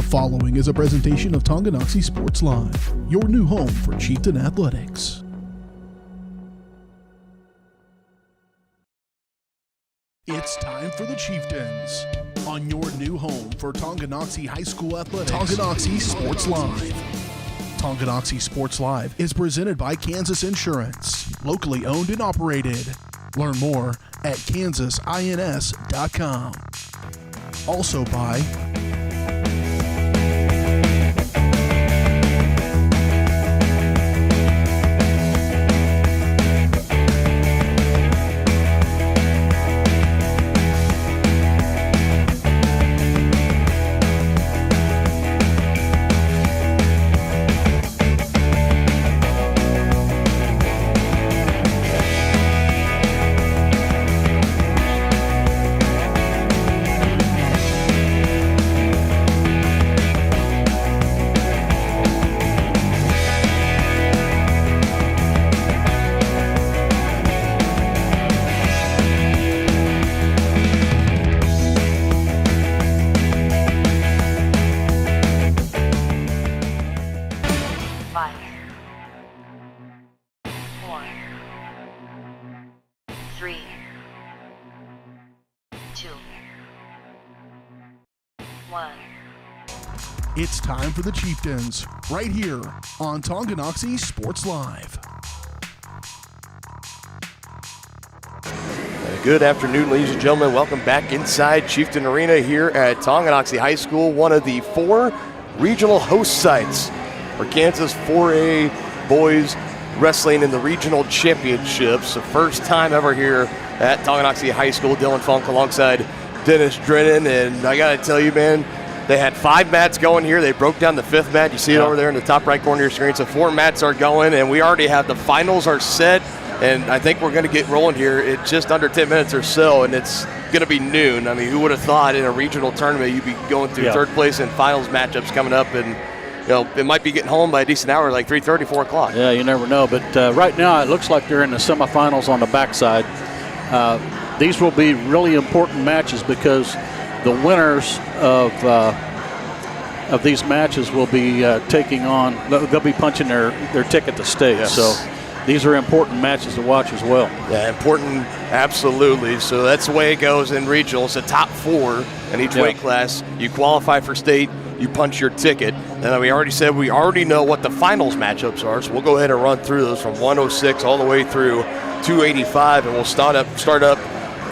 following is a presentation of Tonganoxie Sports Live, your new home for Chieftain Athletics. It's time for the Chieftains on your new home for Tonganoxie High School Athletics. Tonganoxie Sports Live. Tonganoxie Sports Live is presented by Kansas Insurance, locally owned and operated. Learn more at kansasins.com. Also by It's time for the Chieftains, right here on Tonganoxie Sports Live. Good afternoon, ladies and gentlemen. Welcome back inside Chieftain Arena here at Tonganoxie High School, one of the 4 regional host sites for Kansas 4A boys wrestling in the regional championships. The first time ever here at Tonganoxie High School. Dylan Funk alongside Dennis Drennan, and I got to tell you, man, they had 5 mats going here. They broke down the 5th mat. You see it over there in the top right corner of your screen. So 4 mats are going, and we already have the finals are set, and I think we're going to get rolling here in just under 10 minutes or so, and it's going to be noon. I mean, who would have thought in a regional tournament you'd be going through third place and finals matchups coming up, and you know, it might be getting home by a decent hour, like 3:30, 4 o'clock. Yeah, you never know. But right now it looks like they're in the semifinals on the backside. These will be really important matches because the winners of these matches will be taking on, they'll be punching their ticket to state. Yes. So these are important matches to watch as well. Yeah, important, absolutely. So that's the way it goes in regionals. The top 4 in each weight class, you qualify for state, you punch your ticket. And we already said we already know what the finals matchups are, so we'll go ahead and run through those from 106 all the way through 285, and we'll start up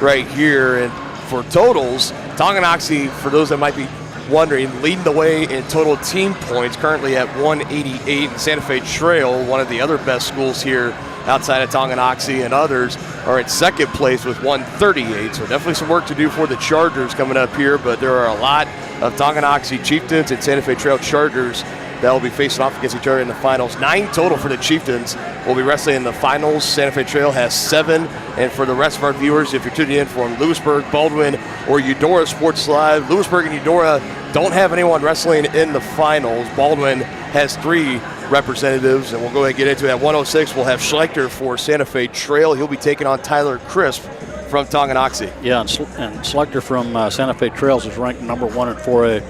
right here. And for totals, Tonganoxie, for those that might be wondering, leading the way in total team points, currently at 188. And Santa Fe Trail, one of the other best schools here outside of Tonganoxie and others, are in second place with 138. So definitely some work to do for the Chargers coming up here, but there are a lot of Tonganoxie Chieftains and Santa Fe Trail Chargers that will be facing off against each other in the finals. 9 total for the Chieftains will be wrestling in the finals. Santa Fe Trail has 7. And for the rest of our viewers, if you're tuning in from Lewisburg, Baldwin, or Eudora Sports Live, Lewisburg and Eudora don't have anyone wrestling in the finals. Baldwin has 3 representatives, and we'll go ahead and get into it. At 106, we'll have Schleicher for Santa Fe Trail. He'll be taking on Tyler Crisp from Tonganoxie. Yeah, and Schleicher from Santa Fe Trails is ranked number 1 in 4A.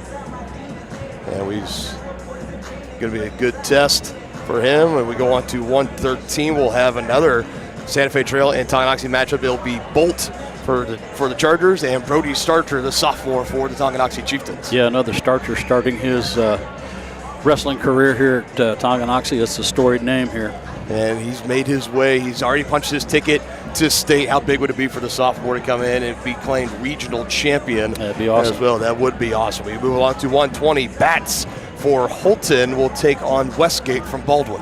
And he's going to be a good test for him. And we go on to 113. We'll have another Santa Fe Trail and Tonganoxie matchup. It'll be Bolt for the Chargers and Brody Starcher, the sophomore, for the Tonganoxie Chieftains. Yeah, another Starcher starting his wrestling career here at Tonganoxie. That's a storied name here. And he's made his way. He's already punched his ticket to state. How big would it be for the sophomore to come in and be claimed regional champion? That'd be awesome. As well, that would be awesome. We move on to 120. Bats for Holton will take on Westgate from Baldwin.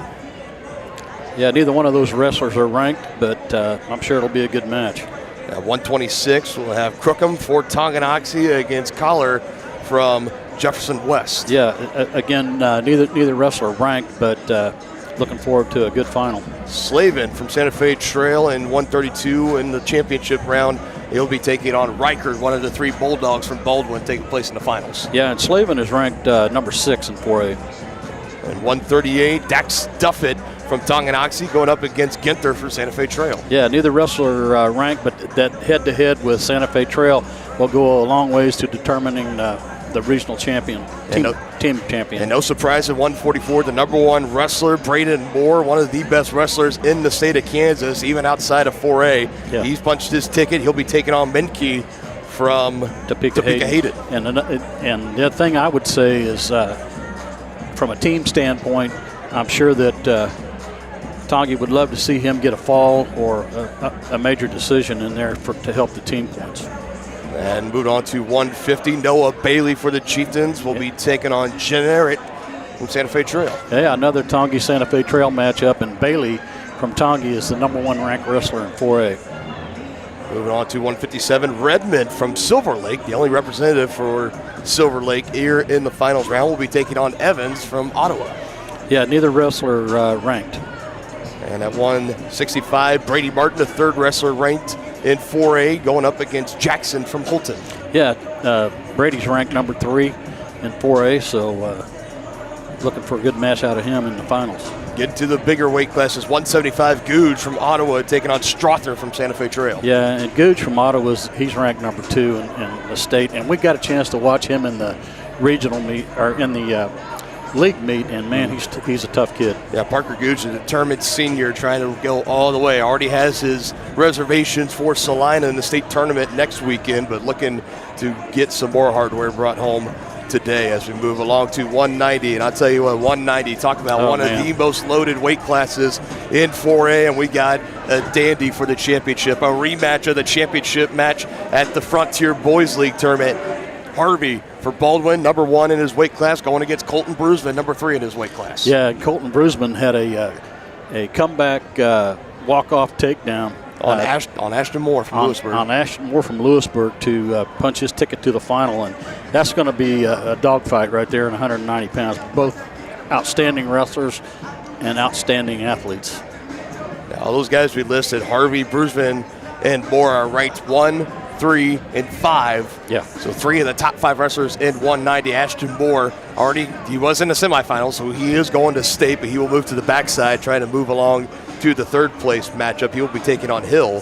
Yeah, neither one of those wrestlers are ranked, but I'm sure it'll be a good match. At 126, we'll have Crookham for Tonganoxie against Collar from Jefferson West. Yeah, again, neither wrestler ranked, but looking forward to a good final. Slavin from Santa Fe Trail in 132 in the championship round. He'll be taking on Reichert, one of the 3 Bulldogs from Baldwin, taking place in the finals. Yeah, and Slavin is ranked number 6 in 4A. And 138, Dax Duffett from Tonganoxie going up against Ginther for Santa Fe Trail. Yeah, neither wrestler ranked, but that head-to-head with Santa Fe Trail will go a long ways to determining the regional champion, team champion. And no surprise at 144, the number one wrestler, Braden Moore, one of the best wrestlers in the state of Kansas, even outside of 4A. Yeah. He's punched his ticket. He'll be taking on Menke from Topeka Hayden. And the other thing I would say is, from a team standpoint, I'm sure that Tongi would love to see him get a fall or a major decision in there to help the team points. And moving on to 150, Noah Bailey for the Chieftains will be taking on Generic from Santa Fe Trail. Yeah, another Tongi Santa Fe Trail matchup, and Bailey from Tongi is the number one ranked wrestler in 4A. Moving on to 157, Redmond from Silver Lake, the only representative for Silver Lake here in the finals round, will be taking on Evans from Ottawa. Yeah, neither wrestler ranked. And at 165, Brady Martin, the third wrestler ranked in 4A, going up against Jackson from Holton. Yeah, Brady's ranked number 3 in 4A, so looking for a good match out of him in the finals. Getting to the bigger weight classes, 175, Googe from Ottawa taking on Strother from Santa Fe Trail. Yeah, and Googe from Ottawa, he's ranked number 2 in the state, and we got a chance to watch him in the regional meet, or in the league meet, and man, he's a tough kid. Yeah, Parker Googe, a determined senior, trying to go all the way. Already has his reservations for Salina in the state tournament next weekend, but looking to get some more hardware brought home today as we move along to 190. And I'll tell you what, 190, talk about of the most loaded weight classes in 4A, and we got a dandy for the championship, a rematch of the championship match at the Frontier Boys League tournament. Harvey for Baldwin, number 1 in his weight class, going against Colton Brusman, number 3 in his weight class. Yeah, Colton Brusman had a comeback walk-off takedown on Ashton Moore from Lewisburg. On Ashton Moore from Lewisburg to punch his ticket to the final, and that's going to be a dogfight right there in 190 pounds. Both outstanding wrestlers and outstanding athletes. Now, those guys we listed, Harvey, Brusman, and Moore, are ranked 1, 3, and 5. Yeah. So 3 of the top 5 wrestlers in 190. Ashton Moore he was in the semifinals, so he is going to state, but he will move to the backside, trying to move along to the third place matchup. He will be taking on Hill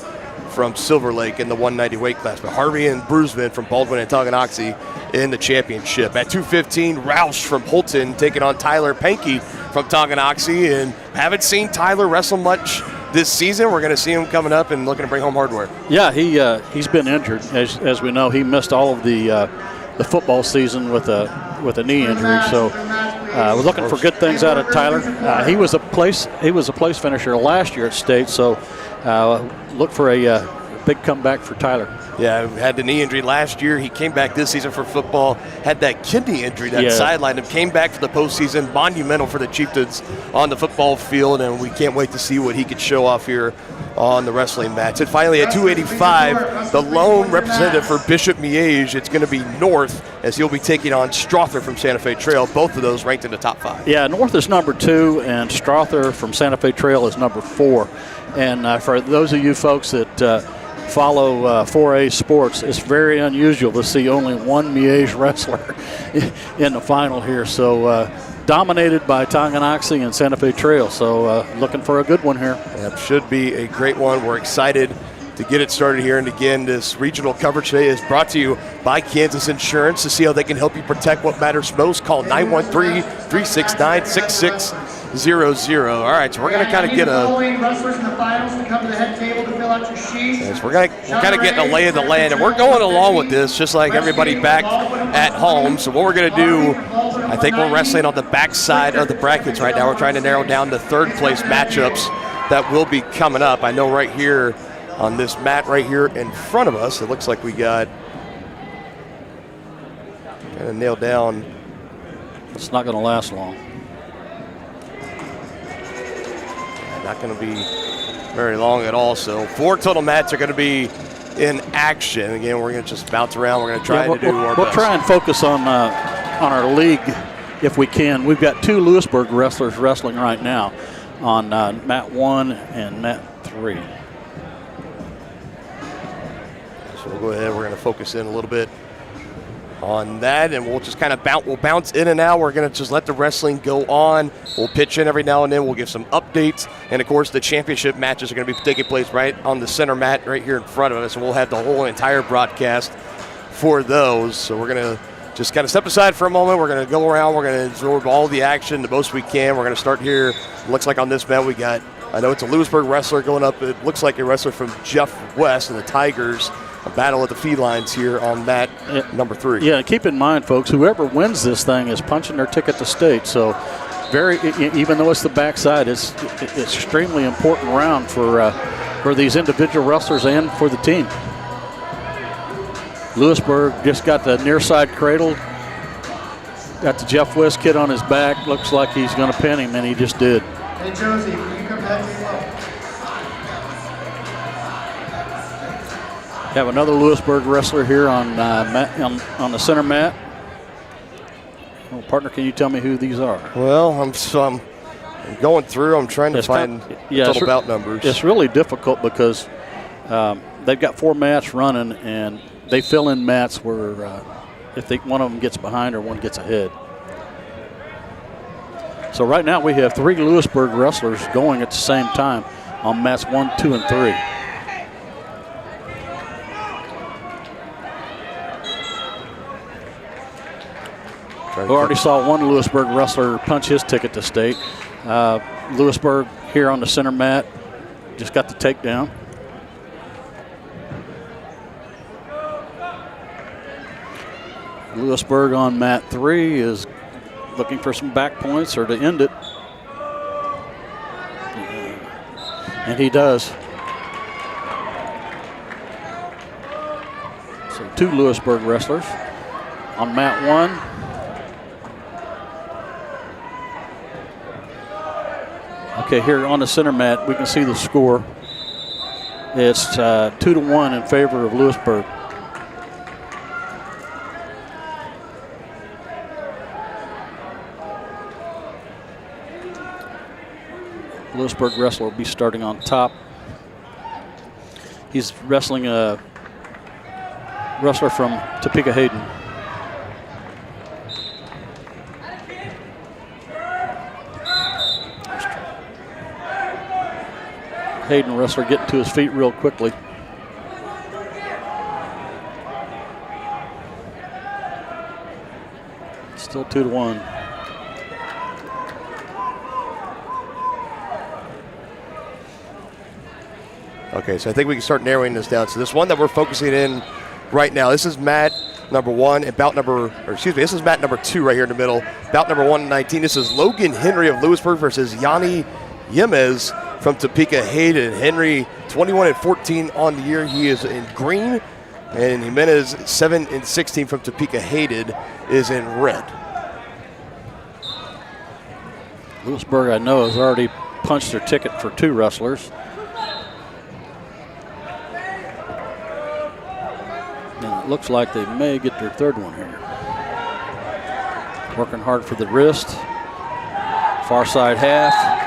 from Silver Lake in the 190 weight class. But Harvey and Brusman from Baldwin and Tonganoxie in the championship. At 215, Roush from Holton taking on Tyler Pankey from Tonganoxie. And haven't seen Tyler wrestle much this season. We're going to see him coming up and looking to bring home hardware. Yeah, he's been injured, as we know. He missed all of the football season with a knee injury. So we're looking for good things out of Tyler. He was a place finisher last year at state. So look for a big comeback for Tyler. Yeah, had the knee injury last year. He came back this season for football, had that kidney injury that sidelined him, came back for the postseason, monumental for the Chieftains on the football field, and we can't wait to see what he could show off here on the wrestling match. And finally at 285, the lone representative for Bishop Miege, it's going to be North, as he'll be taking on Strother from Santa Fe Trail, both of those ranked in the top 5. Yeah, North is number 2, and Strother from Santa Fe Trail is number 4. And for those of you folks that follow 4A sports, it's very unusual to see only one Miege wrestler in the final here. So dominated by Tonganoxie and Santa Fe Trail. So looking for a good one here. That should be a great one. We're excited to get it started here. And again, this regional coverage today is brought to you by Kansas Insurance. To see how they can help you protect what matters most, call 913-369-6600. All right, so we're going to kind of get we're kind of getting a lay of the land, and we're going along with this just like everybody back at home. So what we're going to do, I think we're wrestling on the backside of the brackets right now. We're trying to narrow down the third place matchups that will be coming up. I know right here on this mat right here in front of us, it looks like we got kind of nailed down. It's not going to last long. Not going to be very long at all. So 4 total mats are going to be in action. Again, we're going to just bounce around. We're going to try to do our best. We'll try and focus on our league if we can. We've got 2 Lewisburg wrestlers wrestling right now on mat 1 and mat 3. So we'll go ahead. We're going to focus in a little bit on that, and we'll just kind of bounce in and out. We're going to just let the wrestling go on. We'll pitch in every now and then. We'll give some updates, and of course the championship matches are going to be taking place right on the center mat right here in front of us, and we'll have the whole entire broadcast for those. So we're going to just kind of step aside for a moment. We're going to go around. We're going to absorb all the action the most we can. We're going to start here. Looks like on this mat we got, I know it's a Lewisburg wrestler going up. It looks like a wrestler from Jeff West and the Tigers. A battle of the felines here on mat number 3. Yeah, keep in mind, folks, whoever wins this thing is punching their ticket to state. So even though it's the backside, it's extremely important round for these individual wrestlers and for the team. Lewisburg just got the near side cradle. Got the Jeff West kid on his back. Looks like he's going to pin him, and he just did. Hey, Josie, can you come back to the Have another Lewisburg wrestler here on the center mat. Well, partner, can you tell me who these are? Well, I'm going through. I'm trying to find total bout numbers. It's really difficult because they've got 4 mats running, and they fill in mats where if one of them gets behind or one gets ahead. So right now we have 3 Lewisburg wrestlers going at the same time on mats 1, 2, and 3. We already saw one Lewisburg wrestler punch his ticket to state. Lewisburg here on the center mat just got the takedown. Lewisburg on mat 3 is looking for some back points or to end it. And he does. So 2 Lewisburg wrestlers on mat 1. Okay, here on the center mat, we can see the score. It's 2-1 in favor of Lewisburg. Lewisburg wrestler will be starting on top. He's wrestling a wrestler from Topeka Hayden. Hayden wrestler getting to his feet real quickly. Still 2-1. Okay, so I think we can start narrowing this down. So this one that we're focusing in right now, this is mat number 1 and this is mat number 2 right here in the middle. Bout number 119. This is Logan Henry of Lewisburg versus Yanni Yemez from Topeka Hayden. Henry 21-14 on the year. He is in green, and Jimenez 7-16 from Topeka Hayden is in red. Lewisburg, I know, has already punched their ticket for 2 wrestlers. And it looks like they may get their 3rd one here. Working hard for the wrist. Far side half.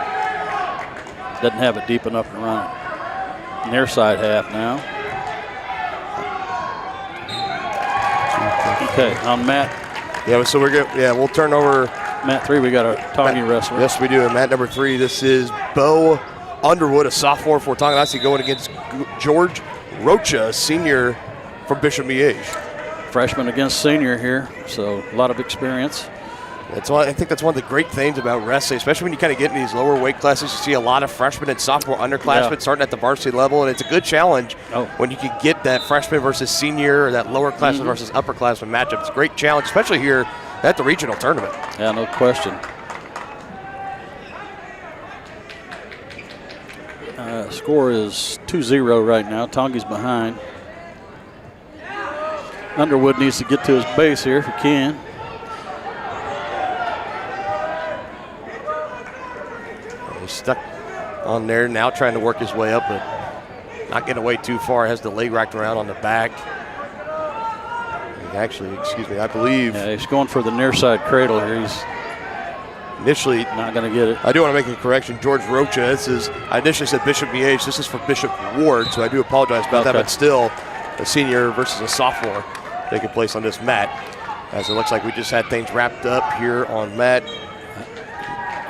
Doesn't have it deep enough to run it. Near side half now. Okay, on mat. Yeah, so we're good. Yeah, we'll turn over. Mat 3, we got a Tongi wrestler. Yes, we do. And mat number 3, this is Bo Underwood, a sophomore for Tonganoxie, going against George Rocha, a senior from Bishop Miege. Freshman against senior here, so a lot of experience. I think that's one of the great things about wrestling, especially when you kind of get in these lower weight classes. You see a lot of freshmen and sophomore underclassmen starting at the varsity level, and it's a good challenge when you can get that freshman versus senior or that lower classman versus upperclassman matchup. It's a great challenge, especially here at the regional tournament. Yeah, no question. Score is 2-0 right now. Tongi's behind. Underwood needs to get to his base here if he can. He's stuck on there now, trying to work his way up, but not getting away too far. Has the leg wrapped around on the back. Actually, excuse me, I believe. Yeah, he's going for the near side cradle here. He's initially not going to get it. I do want to make a correction. George Rocha, I initially said Bishop Miege. This is for Bishop Ward, so I do apologize about that, but still a senior versus a sophomore taking place on this mat. As it looks like we just had things wrapped up here on mat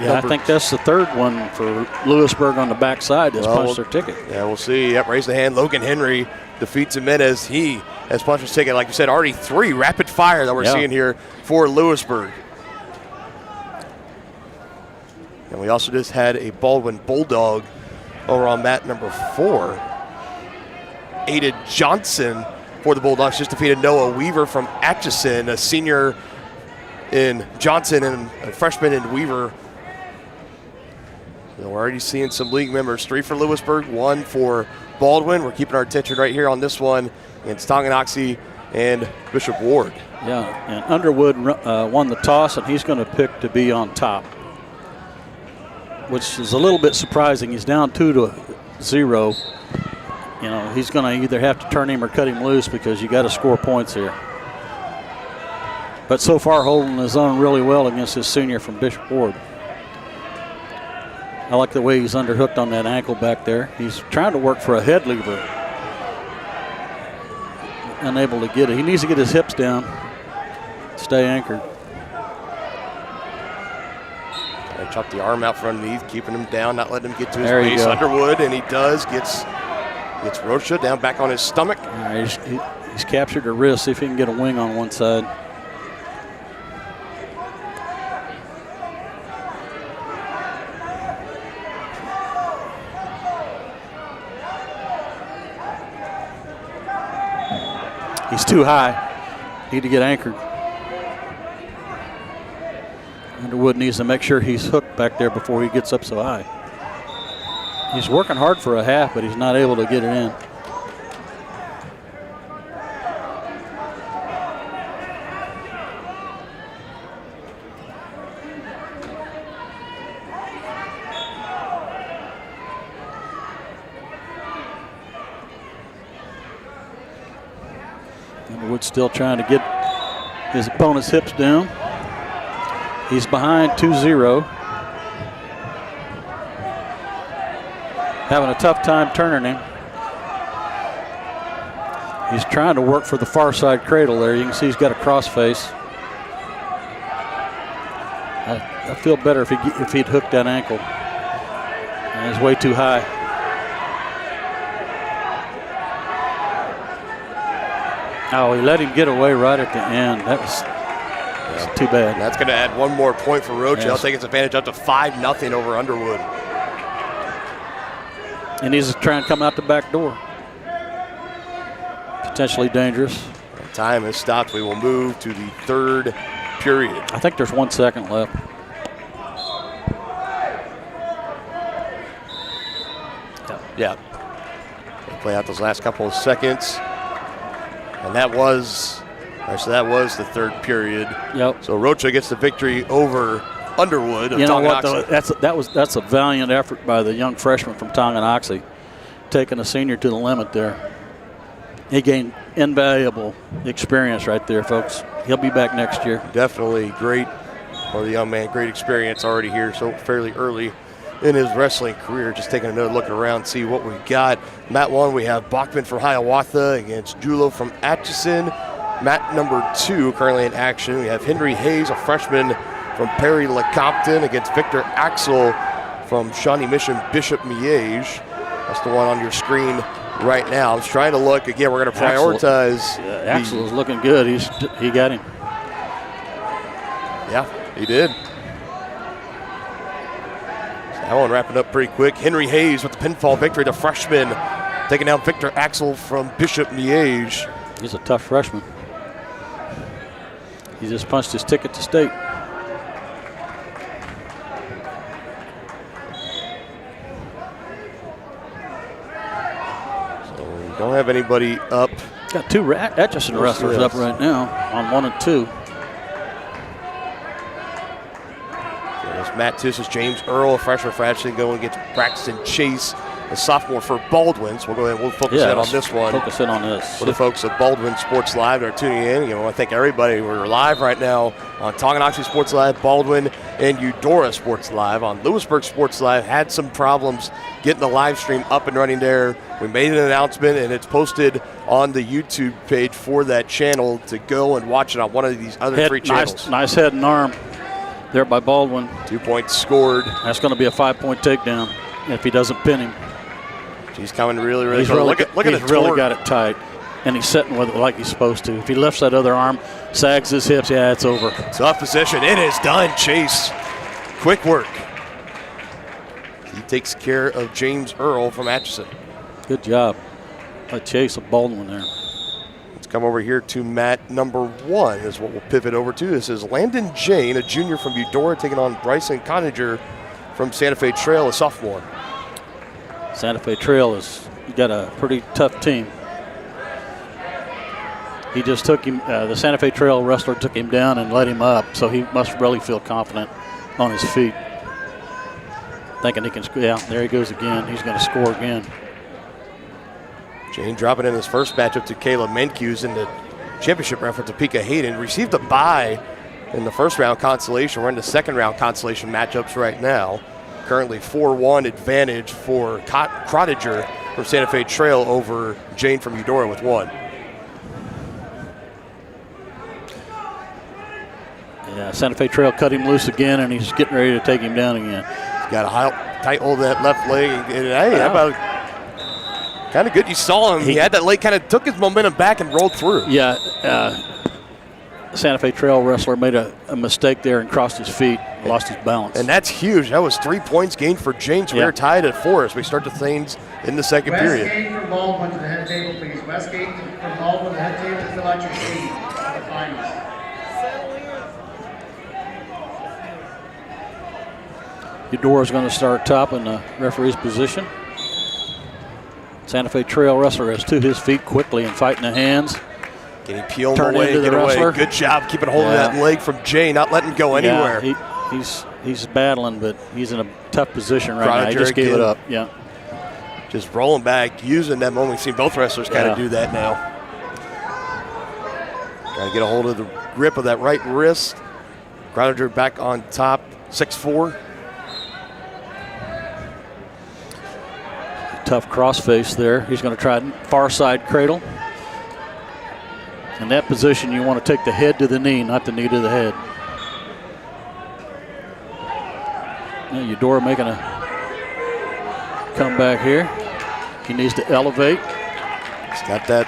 Yeah, I think that's the third one for Lewisburg on the backside that's punched their ticket. Yeah, we'll see. Yep, raise the hand. Logan Henry defeats Jimenez. He has punched his ticket. Like you said, already 3 rapid fire that we're seeing here for Lewisburg. And we also just had a Baldwin Bulldog over on mat number 4. Ada Johnson for the Bulldogs just defeated Noah Weaver from Atchison, a senior in Johnson and a freshman in Weaver. So we're already seeing some league members. 3 for Lewisburg, 1 for Baldwin. We're keeping our attention right here on this one against Tonganoxie and Bishop Ward. Yeah, and Underwood won the toss, and he's going to pick to be on top, which is a little bit surprising. He's down 2-0. You know, he's going to either have to turn him or cut him loose because you got to score points here. But so far, holding his own really well against his senior from Bishop Ward. I like the way he's underhooked on that ankle back there. He's trying to work for a head lever. Unable to get it. He needs to get his hips down, stay anchored. I chopped the arm out from underneath, keeping him down, not letting him get to his There you base. go. Underwood, and he does. Gets Rocha down back on his stomach. All right, he's captured her wrist. See if he can get a wing on one side. He's too high. Need to get anchored. Underwood needs to make sure he's hooked back there before he gets up so high. He's working hard for a half, but he's not able to get it in. Underwood's still trying to get his opponent's hips down. He's behind 2-0. Having a tough time turning him. He's trying to work for the far side cradle there. You can see he's got a cross face. I feel better if he'd hooked that ankle. And it's way too high. Oh, he let him get away right at the end. That was too bad. That's going to add one more point for Rocha. Yes. He'll take its advantage up to 5-0 over Underwood. He needs to try and come out the back door. Potentially dangerous. Time has stopped. We will move to the third period. I think there's 1 second left. Yeah. They play out those last couple of seconds. And that was the third period. Yep. So Rocha gets the victory over Underwood of You know what, Tonganoxie. though? That's a valiant effort by the young freshman from Tonganoxie, taking a senior to the limit there. He gained invaluable experience right there, folks. He'll be back next year. Definitely great for the young man. Great experience already here, so fairly early in his wrestling career. Just taking another look around, see what we got. Mat 1, we have Bachman from Hiawatha against Julo from Atchison. Mat number 2 currently in action. We have Henry Hayes, a freshman from Perry Lecompton, against Victor Axel from Shawnee Mission Bishop Miege. That's the one on your screen right now. I was trying to look. Again, we're going to prioritize. Axel is looking good. He got him. Yeah, he did. That one wrapping up pretty quick. Henry Hayes with the pinfall victory, the freshman, taking down Victor Axel from Bishop Miege. He's a tough freshman. He just punched his ticket to state. So we don't have anybody up. Got 2 Atchison wrestlers up right now on 1 and 2. There's Matt Tiss, James Earl, a freshman for Atchison, going against Braxton Chase, a sophomore for Baldwin. So we'll go ahead and we'll focus in on this one. Focus in on this. For the folks at Baldwin Sports Live that are tuning in, I want to thank everybody. We're live right now on Tonganoxie Sports Live, Baldwin, and Eudora Sports Live. On Lewisburg Sports Live, had some problems getting the live stream up and running there. We made an announcement, and it's posted on the YouTube page for that channel to go and watch it on one of these other 3 channels. Nice head and arm. there by Baldwin. 2 points scored. That's going to be a 5-point takedown if he doesn't pin him. He's coming really, really He's close. really, Look at he's the really torque. got it tight, and he's sitting with it like he's supposed to. If he lifts that other arm, sags his hips, yeah, it's over. Tough position. It is done. Chase. Quick work. He takes care of James Earl from Atchison. Good job. A chase of Baldwin there. Let's come over here to mat number 1 is what we'll pivot over to. This is Landon Jane, a junior from Eudora, taking on Bryson Coninger from Santa Fe Trail, a sophomore. Santa Fe Trail has got a pretty tough team. He just took him, the Santa Fe Trail wrestler took him down and let him up, so he must really feel confident on his feet. Thinking he can, yeah, there he goes again. He's going to score again. Jane dropping in his first matchup to Caleb Menkes in the championship round for Topeka Hayden. Received a bye in the first round consolation. We're in the second round consolation matchups right now. Currently 4-1 advantage for Crottinger from Santa Fe Trail over Jane from Eudora with 1. Yeah, Santa Fe Trail cut him loose again, and he's getting ready to take him down again. He's got a tight hold of that left leg. And hey, how about kind of good? You saw him. He had that leg, kind of took his momentum back and rolled through. Yeah, Santa Fe Trail wrestler made a mistake there and crossed his feet, lost his balance. And that's huge. That was 3 points gained for James. We are tied at 4 as we start the things in the second period. Westgate from Baldwin to the head table, please. Westgate from Baldwin to the head table to fill out your sheet for the finals. Eudora's going to start top in the referee's position. Santa Fe Trail wrestler is to his feet quickly and fighting the hands. Can he peel him Turn away, into the get away? wrestler. Good job keeping hold of that leg from Jay, not letting him go anywhere. Yeah, he's battling, but he's in a tough position right now. He just gave it up. Yeah. Just rolling back, using that moment. We've seen both wrestlers kind of do that now. Got to get a hold of the grip of that right wrist. Crowder back on top, 6'4". Tough crossface there. He's going to try far side cradle. In that position, you want to take the head to the knee, not the knee to the head. Now Eudora making a comeback here. He needs to elevate. He's got that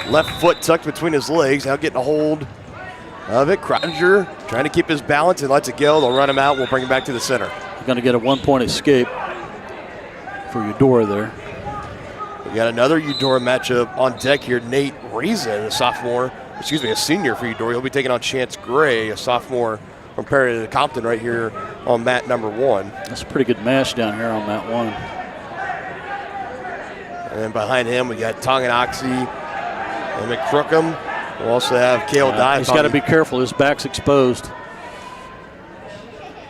left foot tucked between his legs. Now getting a hold of it. Crottinger trying to keep his balance and lets it go. They'll run him out. We'll bring him back to the center. He's going to get a 1-point escape for Eudora there. We got another Eudora matchup on deck here. Nate Reason, a senior for Eudora. He'll be taking on Chance Gray, a sophomore from Perry to Compton right here on mat number 1. That's a pretty good match down here on mat 1. And then behind him, we got Tonganoxie and McCrookham. We'll also have Cale Dye. He's got to be careful. His back's exposed.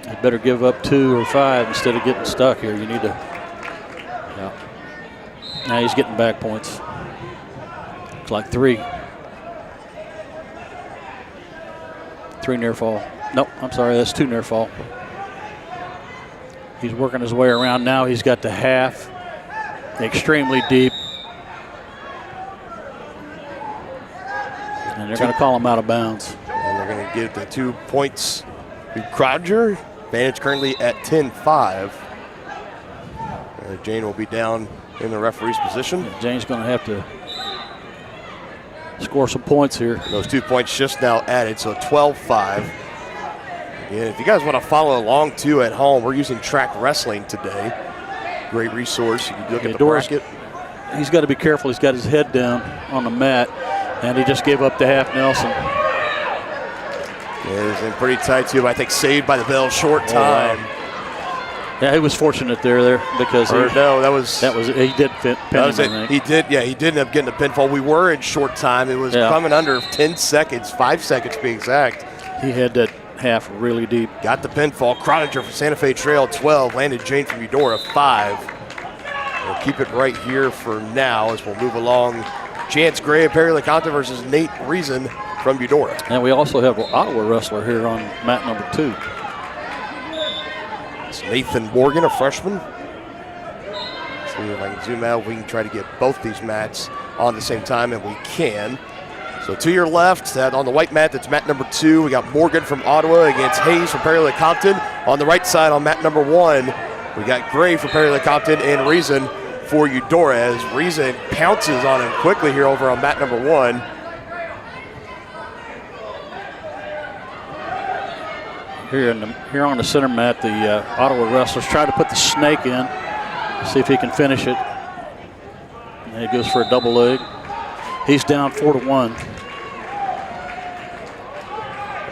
You better give up 2 or 5 instead of getting stuck here. You need to. Yeah. Now he's getting back points. Looks like 3. 3 near fall. Nope, I'm sorry, that's 2 near fall. He's working his way around now. He's got the half, extremely deep. And they're going to call him out of bounds. And they're going to give the 2 points to Crowder. Advantage currently at 10-5. Jane will be down in the referee's position. Jane's going to have to score some points here. Those 2 points just now added, so 12-5. And if you guys want to follow along too at home, we're using Track Wrestling today. Great resource. You can look at the bracket. He's got to be careful. He's got his head down on the mat, and he just gave up the half Nelson. Yeah, he's in pretty tight too, but I think saved by the bell, short time. Yeah, he was fortunate there because he did pin him, I think. He did end up getting a pinfall. We were in short time. It was coming under 10 seconds, 5 seconds to be exact. He had that half really deep. Got the pinfall. Crottinger from Santa Fe Trail, 12. Landed Jane from Eudora, 5. We'll keep it right here for now as we'll move along. Chance Gray of Perry LeConte versus Nate Reason from Eudora. And we also have an Ottawa wrestler here on mat number 2. It's Nathan Morgan, a freshman. See if I can zoom out. We can try to get both these mats on the same time, and we can. So to your left, on the white mat, that's mat number 2. We got Morgan from Ottawa against Hayes from Perry-Lecompton. On the right side, on mat number 1, we got Gray for Perry-Lecompton and Reason for Eudora. Reason pounces on him quickly here over on mat number 1. Here on the center mat, the Ottawa wrestlers try to put the snake in, see if he can finish it. And he goes for a double leg. He's down 4-1.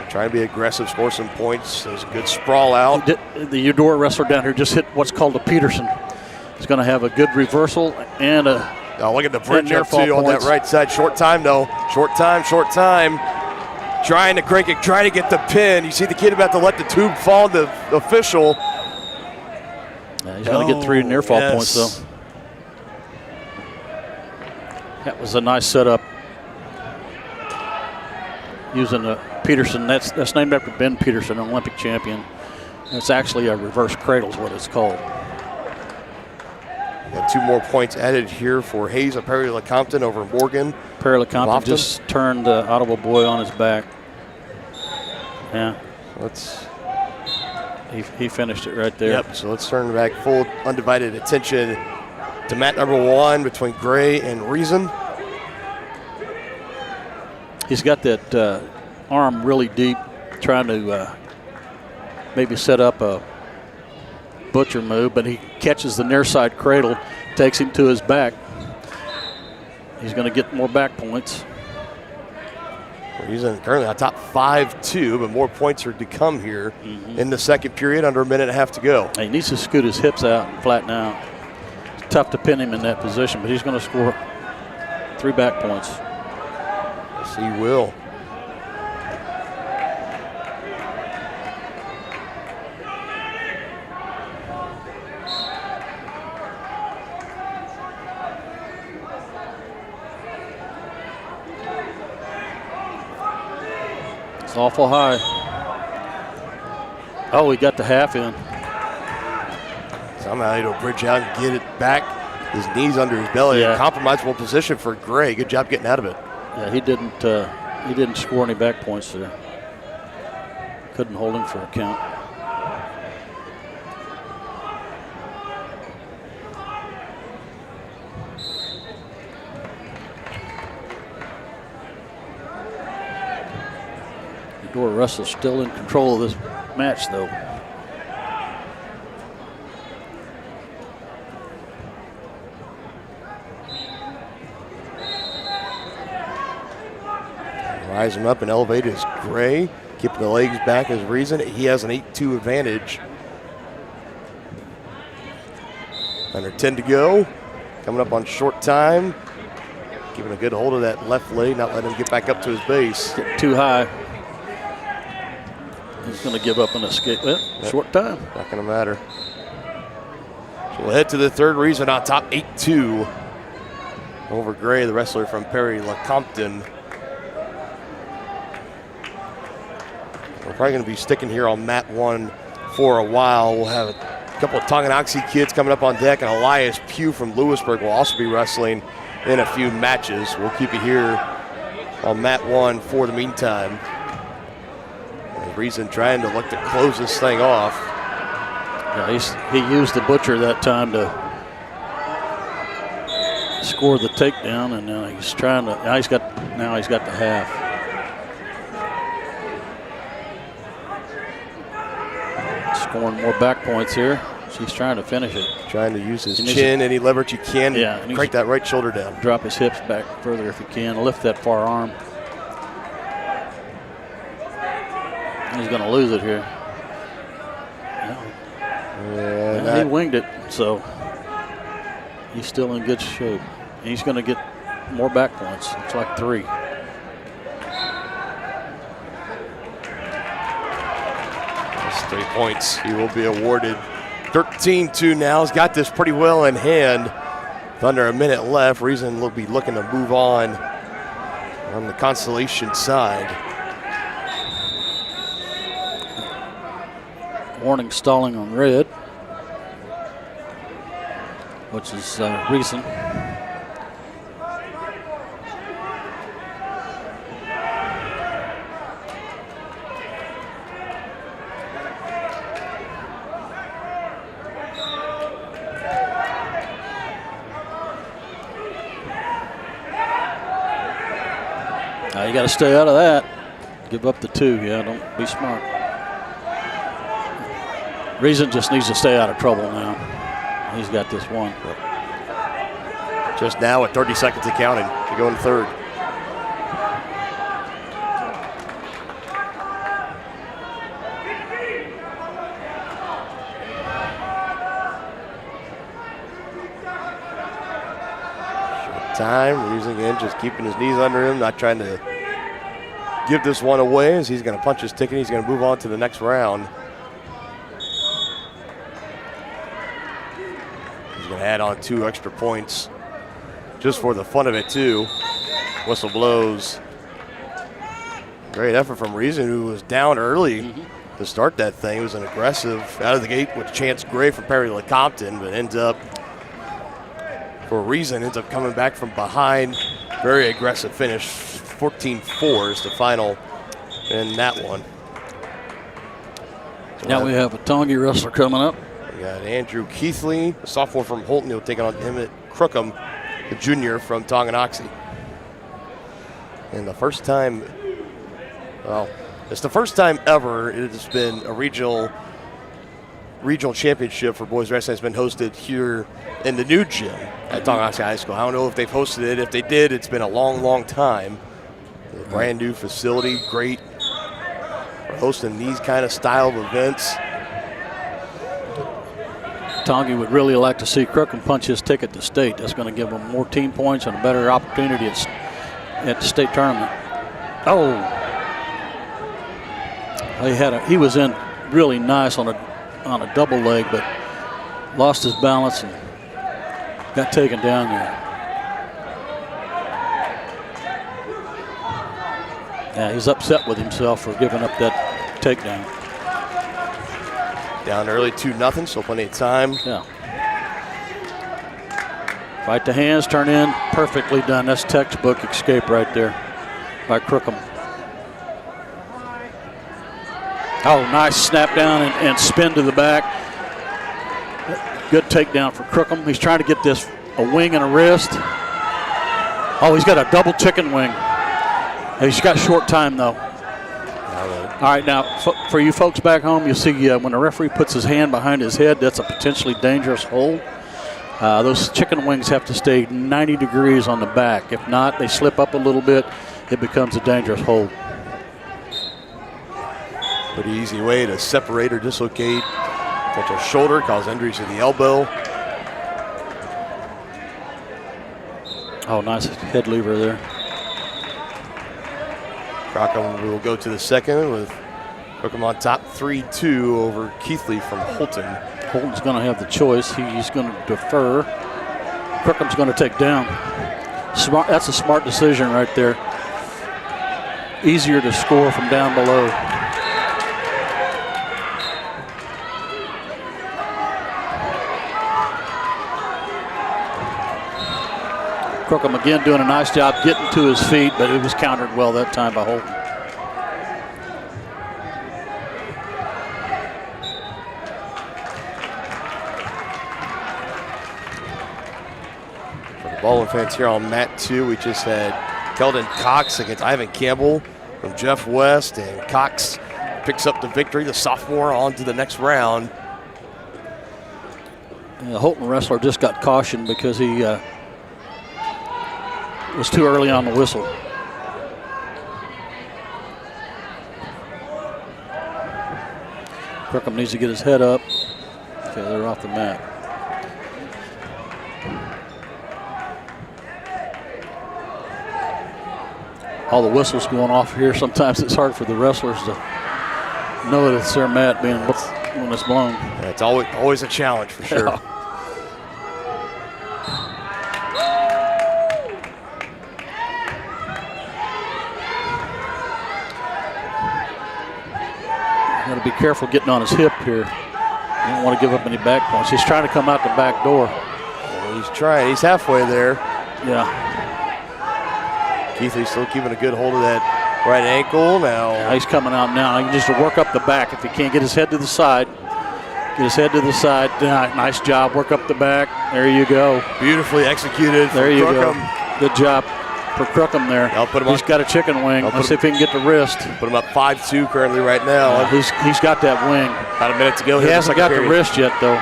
Trying to be aggressive, score some points. There's a good sprawl out. The Eudora wrestler down here just hit what's called a Peterson. He's going to have a good reversal and a. Oh, look at the bridge up too on that right side. Short time though. Short time. Trying to crank it, trying to get the pin. You see the kid about to let the tube fall. The official. Yeah, he's going to get 3 near fall points though. That was a nice setup. Using a Peterson, that's named after Ben Peterson, an Olympic champion. It's actually a reverse cradle is what it's called. Got 2 more points added here for Hayes of Perry-Lecompton over Morgan. Perry-Lecompton just turned the Ottawa boy on his back. Yeah. He finished it right there. Yep, so let's turn back full undivided attention to mat number 1 between Gray and Reason. He's got that arm really deep, trying to maybe set up a butcher move, but he catches the near side cradle, takes him to his back. He's going to get more back points. Reason currently on top 5-2, but more points are to come here in the second period, under a minute and a half to go. He needs to scoot his hips out and flatten out. It's tough to pin him in that position, but he's going to score 3 back points. Yes, he will. It's awful high. Oh, he got the half in. Somehow he'll bridge out and get it back. His knees under his belly. Yeah. A compromisable position for Gray. Good job getting out of it. Yeah, he didn't score any back points there. Couldn't hold him for a count. Eudora Russell's still in control of this match, though. Rise him up and elevate his Gray. Keeping the legs back as Reason. He has an 8-2 advantage. Under 10 to go. Coming up on short time. Keeping a good hold of that left leg, not letting him get back up to his base. Too high. He's going to give up and escape. Well, short time. Not going to matter. So we'll head to the third. Reason on top 8-2 over Gray, the wrestler from Perry-Lecompton. We're probably going to be sticking here on mat 1 for a while. We'll have a couple of Tonganoxie kids coming up on deck, and Elias Pugh from Lewisburg will also be wrestling in a few matches. We'll keep you here on mat 1 for the meantime. Reason trying to look to close this thing off. Yeah, he used the butcher that time to score the takedown, and now he's trying to. Now he's got the half. Scoring more back points here. She's trying to finish it. Trying to use his chin, any leverage you can. Yeah, and crank that right shoulder down. Drop his hips back further if he can. Lift that far arm. He's going to lose it here. Yeah, he winged it, so he's still in good shape. He's going to get more back points. It's like 3. That's 3 points. He will be awarded 13-2 now. He's got this pretty well in hand. With under a minute left, Reason will be looking to move on the Constellation side. Warning stalling on red, which is Reason. You got to stay out of that. Give up the 2. Yeah, don't be smart. Reason just needs to stay out of trouble now. He's got this one. Just now at 30 seconds of counting to go in third. Time, Reason again, just keeping his knees under him, not trying to give this one away as he's going to punch his ticket. He's going to move on to the next round. He's going to add on 2 extra points just for the fun of it, too. Whistle blows. Great effort from Reason, who was down early to start that thing. He was an aggressive out of the gate with Chance Gray from Perry Lecompton, but ends up coming back from behind. Very aggressive finish. 14-4 is the final in that one. So now we have a Tongi wrestler coming up. We got Andrew Keithley, a sophomore from Holton. He'll take on Emmett Crookham, the junior from Tonganoxie. And the first time, well, it's the first time ever it has been a regional championship for boys wrestling has been hosted here in the new gym at Tonganoxie High School. I don't know if they've hosted it. If they did, it's been a long, long time. A brand new facility, great for hosting these kind of style of events. Tongi would really like to see Crookham punch his ticket to state. That's going to give him more team points and a better opportunity at the state tournament. Oh, he was in really nice on a double leg, but lost his balance and got taken down there. Yeah, he's upset with himself for giving up that takedown. Down early 2-0, so plenty of time. Yeah. Fight the hands, turn in, perfectly done. That's textbook escape right there by Crookham. Oh, nice snap down and spin to the back. Good takedown for Crookham. He's trying to get this a wing and a wrist. Oh, he's got a double chicken wing. He's got short time, though. All right, now, for you folks back home, you see when the referee puts his hand behind his head, that's a potentially dangerous hold. Those chicken wings have to stay 90 degrees on the back. If not, they slip up a little bit. It becomes a dangerous hold. Pretty easy way to separate or dislocate. Touch a shoulder, cause injuries to the elbow. Oh, nice head lever there. Crookham will go to the second with Crookham on top 3-2 over Keithley from Holton. Holton's going to have the choice. He's going to defer. Crookham's going to take down. Smart. That's a smart decision right there. Easier to score from down below. Crookham again doing a nice job getting to his feet, but it was countered well that time by Holton. For the Baldwin fans here on mat 2, we just had Keldon Cox against Ivan Campbell from Jeff West, and Cox picks up the victory, the sophomore, on to the next round. The Holton wrestler just got cautioned because he was too early on the whistle. Crookham needs to get his head up. Okay, they're off the mat. All the whistles going off here. Sometimes it's hard for the wrestlers to know that it's their mat being when it's blown. Yeah, it's always a challenge for sure. Yeah. Got to be careful getting on his hip here. You don't want to give up any back points. He's trying to come out the back door. Well, he's trying. He's halfway there. Yeah. Keithley's still keeping a good hold of that right ankle now. Yeah, he's coming out now. He can just work up the back if he can't get his head to the side. Get his head to the side. Nice job. Work up the back. There you go. Beautifully executed. There you go. Good job. for Crookham there. I'll put him He's on. got a chicken wing. Let's see if he can get the wrist. Put him up 5-2 currently right now. He's got that wing. About a minute to go. He here hasn't got the wrist yet, though.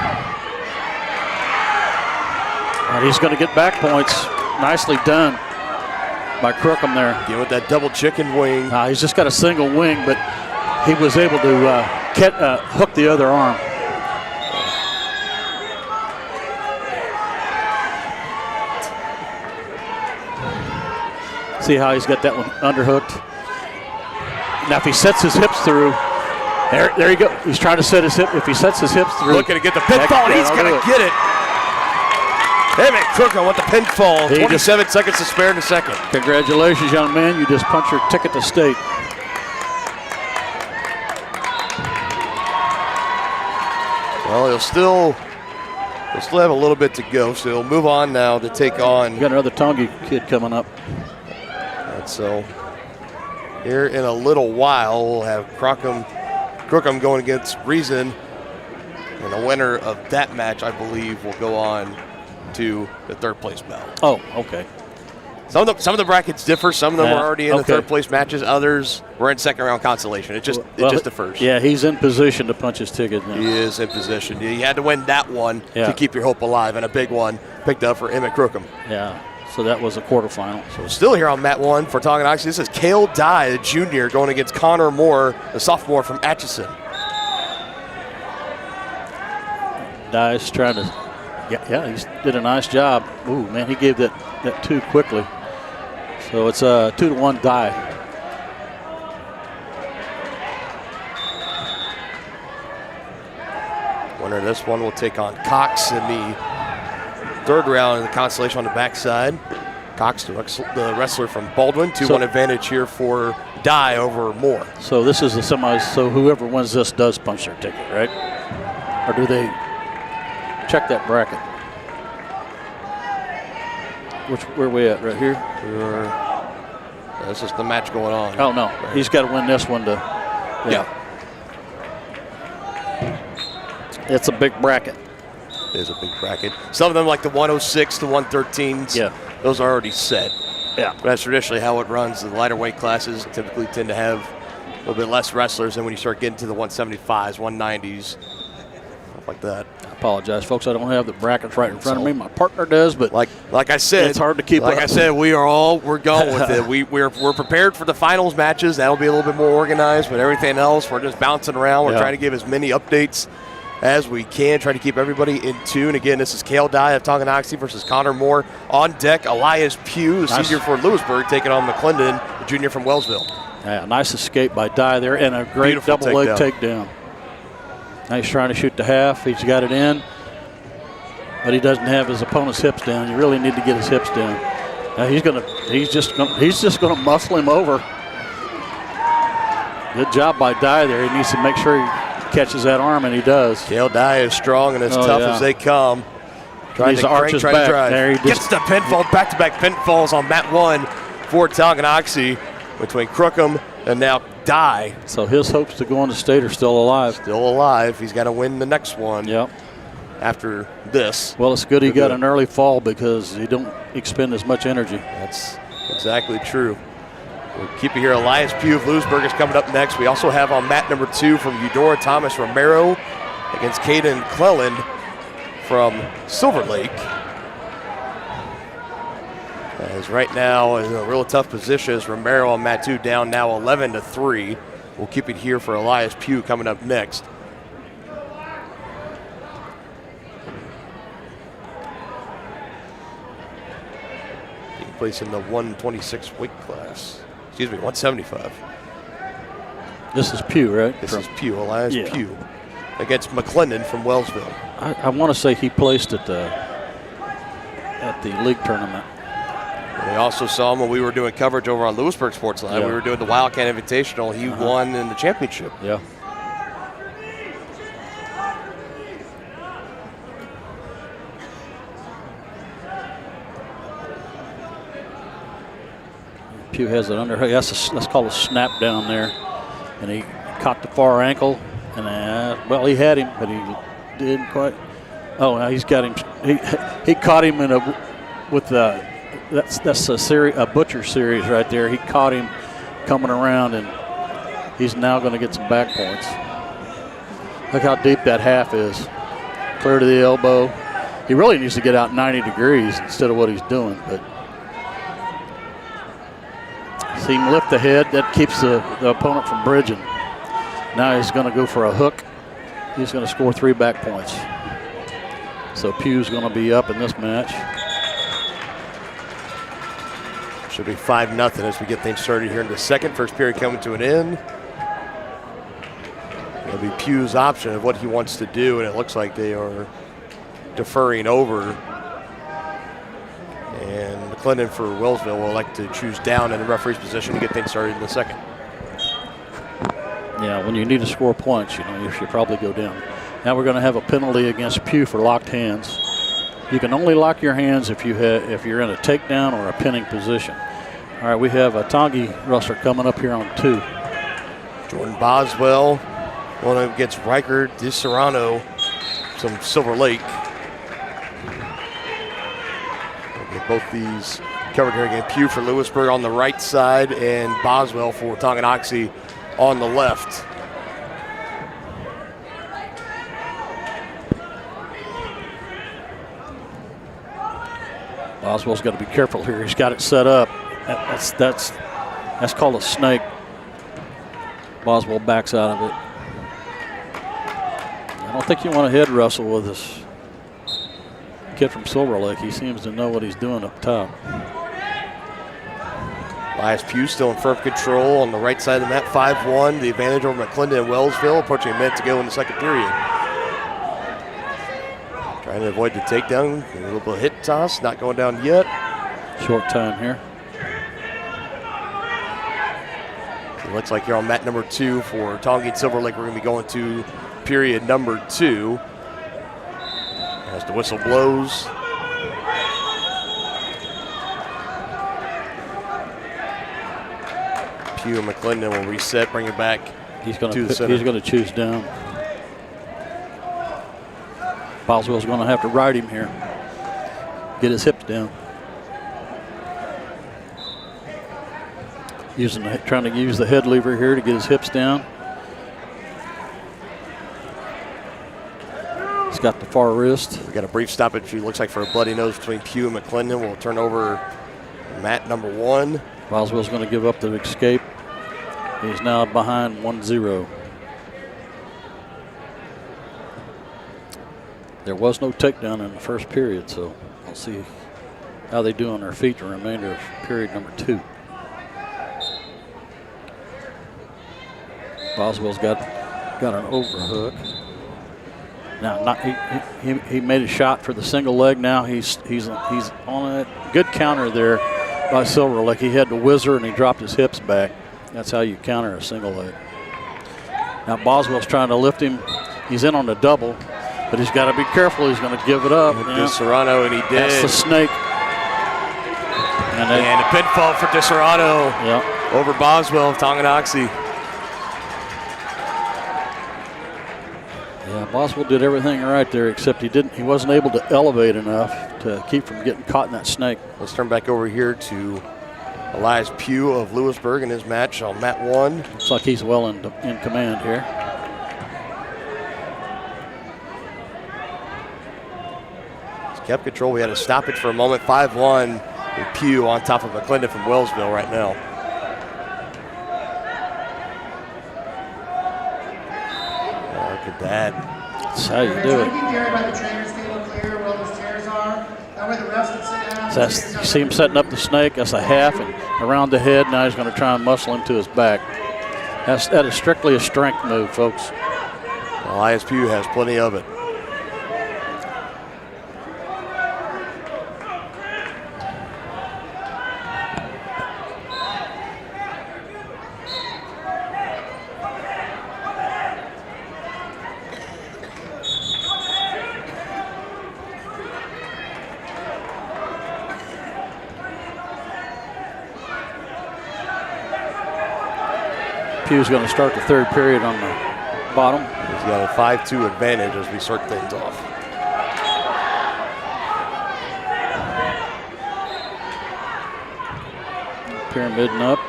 And he's going to get back points. Nicely done by Crookham there. Get with that double chicken wing. He's just got a single wing, but he was able to hook the other arm. See how he's got that one underhooked? Now, if he sets his hips through, there you go. He's trying to set his hip. If he sets his hips through. Looking to get the pinfall, and he's going to get it. Emmett Crookham with the pinfall. 27 seconds to spare in the second. Congratulations, young man. You just punched your ticket to state. Well, he'll still have a little bit to go, so he'll move on now to take on. You got another Tongi kid coming up. So here in a little while, we'll have Crookham going against Reason. And the winner of that match, I believe, will go on to the third place bout. Oh, okay. Some of the brackets differ. Some of them are already in the third place matches. Others were in second round consolation. It just differs. Yeah, he's in position to punch his ticket now. He is in position. You had to win that one to keep your hope alive, and a big one picked up for Emmett Crookham. Yeah, so that was a quarterfinal. So still here on mat 1 for Tonganoxie. This is Cale Dye, a junior, going against Connor Moore, a sophomore from Atchison. Dye's trying to, he did a nice job. Ooh, man, he gave that two quickly. So it's a 2-1 Dye. Winner of this one will take on Cox in the third round in the consolation on the backside. Cox, the wrestler from Baldwin, 2-1 advantage here for Dye over Moore. So this is the semis, so whoever wins this does punch their ticket, right? Or do they check that bracket? Where are we at, right here? This is the match going on. Oh, no. Right. He's got to win this one to. Yeah. It's a big bracket. It is a big bracket. Some of them, like the 106 to 113s, those are already set. Yeah. But that's traditionally how it runs. The lighter weight classes typically tend to have a little bit less wrestlers than when you start getting to the 175s, 190s, stuff like that. I apologize, folks. I don't have the brackets right in front of me. My partner does, but like I said, it's hard to keep up. Like I said, we're going with it. We're prepared for the finals matches. That'll be a little bit more organized, but everything else, we're just bouncing around. We're trying to give as many updates as we can, try to keep everybody in tune. Again, this is Cale Dye of Tonganoxie versus Connor Moore. On deck, Elias Pugh, the senior for Lewisburg, taking on McClendon, the junior from Wellsville. Yeah, nice escape by Dye there, and a great double leg takedown. Now he's trying to shoot the half. He's got it in, but he doesn't have his opponent's hips down. You really need to get his hips down. Now he's just gonna muscle him over. Good job by Dye there. He needs to make sure he catches that arm, and he does. Cale Dye is strong and as tough as they come. Trying to arch his back. Drive. There he gets the pinfall, back-to-back pinfalls on mat 1 for Tonganoxie between Crookham and now Dye. So his hopes to go on to state are still alive. Still alive. He's got to win the next one. Yep. After this. Well, it's good he got an early fall because he don't expend as much energy. That's exactly true. We'll keep it here. Elias Pugh of Lewisburg is coming up next. We also have on mat number 2 from Eudora Thomas Romero against Caden Cleland from Silver Lake. As right now in a real tough position as Romero on mat 2 down now 11-3. We'll keep it here for Elias Pugh coming up next. Taking place in the 126 weight class. Excuse me, 175. This is Pugh, right? This is Pugh, Elias Pugh, against McClendon from Wellsville. I want to say he placed at the league tournament. And we also saw him when we were doing coverage over on Lewisburg Sports Live. We were doing the Wildcat Invitational. He won in the championship. Yeah. Pugh has it under. That's called a snap down there, and he caught the far ankle, and well, he had him, but he didn't quite. Oh, now he's got him. He caught him with that's a butcher series right there. He caught him coming around, and he's now going to get some back points. Look how deep that half is. Clear to the elbow. He really needs to get out 90 degrees instead of what he's doing. But see him lift the head. That keeps the opponent from bridging. Now he's going to go for a hook. He's going to score 3 back points. So Pugh's going to be up in this match. Should be 5-0 as we get things started here in the second. First period coming to an end. It'll be Pugh's option of what he wants to do, and it looks like they are deferring over. And McClendon for Wellsville will elect to choose down in the referee's position to get things started in the second. Yeah, when you need to score points, you should probably go down. Now we're going to have a penalty against Pugh for locked hands. You can only lock your hands if you're in a takedown or a pinning position. All right, we have a Tongi wrestler coming up here on 2. Jordan Boswell going up against Riker DiSerrano from Silver Lake. We'll get both these covered here again. Pugh for Lewisburg on the right side and Boswell for Tonganoxie on the left. Boswell's got to be careful here. He's got it set up. That's called a snake. Boswell backs out of it. I don't think you want to head wrestle with this kid from Silver Lake. He seems to know what he's doing up top. Elias Pugh still in firm control on the right side of the mat, 5-1. The advantage over McClendon and Wellsville, approaching a minute to go in the second period. Trying to avoid the takedown. A little bit of hit toss, not going down yet. Short time here. It looks like you're on mat number 2 for Tongi and Silver Lake. We're going to be going to period number 2. As the whistle blows. Pugh and McClendon will reset, bring it back to the center. He's going to choose down. Boswell's going to have to ride him here. Get his hips down. Trying to use the head lever here to get his hips down. He's got the far wrist. We got a brief stoppage. It looks like for a bloody nose between Pugh and McClendon. We'll turn over mat number 1. Boswell's going to give up the escape. He's now behind 1-0. There was no takedown in the first period, so we'll see how they do on their feet the remainder of period number 2. Boswell's got an overhook. Now, he made a shot for the single leg. Now he's on a good counter there by Silver Lake. He had the whizzer and he dropped his hips back. That's how you counter a single leg. Now Boswell's trying to lift him. He's in on the double, but he's got to be careful. He's going to give it up. DiSerrano, and he did. That's the snake. And a pinfall for DiSerrano over Boswell of Tonganoxie. Yeah, Boswell did everything right there, except he wasn't able to elevate enough to keep from getting caught in that snake. Let's turn back over here to Elias Pugh of Lewisburg in his match on mat 1. Looks like he's well in command here. He's kept control. We had a stoppage for a moment. 5-1 with Pugh on top of McClendon from Wellsville right now. Look at that. That's how you do it. You see him setting up the snake. That's a half and around the head. Now he's going to try and muscle him to his back. That is strictly a strength move, folks. Elias Pugh has plenty of it. Pugh's going to start the third period on the bottom. He's got a 5-2 advantage as we start things off. Pyramiding up.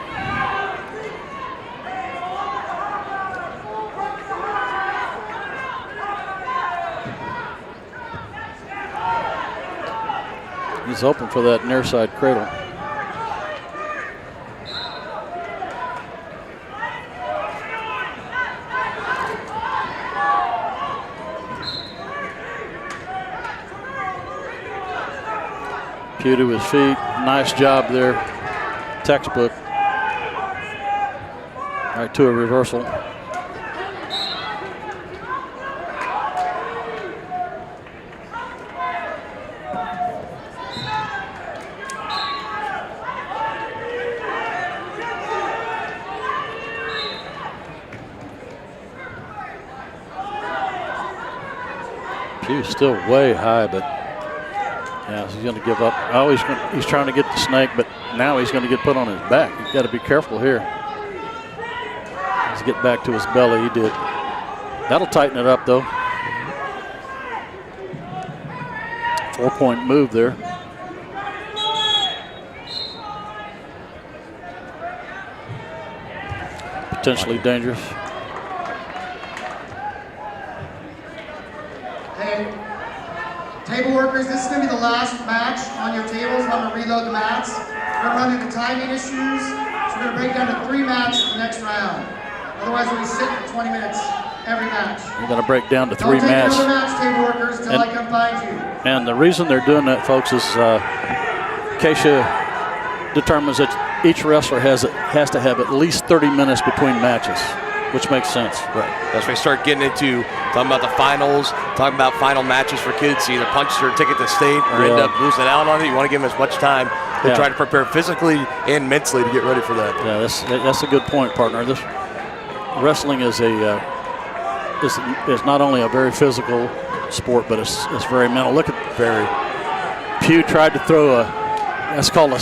He's open for that near side cradle. Pugh to his feet. Nice job there. Textbook. Right to a reversal. Pugh's still way high, but yeah, he's going to give up. Oh, he's trying to get the snake, but now he's going to get put on his back. He's got to be careful here. Let's get back to his belly. He did. That'll tighten it up, though. 4-point move there. Potentially dangerous. Hey, table workers, this is going to be the last match on your tables. I'm going to reload the mats. We're going to run into timing issues, so we're going to break down to 3 matches for the next round. Otherwise, we'll be sitting for 20 minutes every match. We're going to break down to 3 Don't matches. take another match, table workers, until I come find you. And the reason they're doing that, folks, is Keisha determines that each wrestler has to have at least 30 minutes between matches, which makes sense. Right. As we start getting into talking about the finals, talking about final matches for kids to either punch their ticket to state or end up losing out on it, you want to give them as much time to try to prepare physically and mentally to get ready for that. Yeah, that's a good point, partner. This wrestling is is not only a very physical sport, but it's very mental. Look at Pugh tried to throw that's called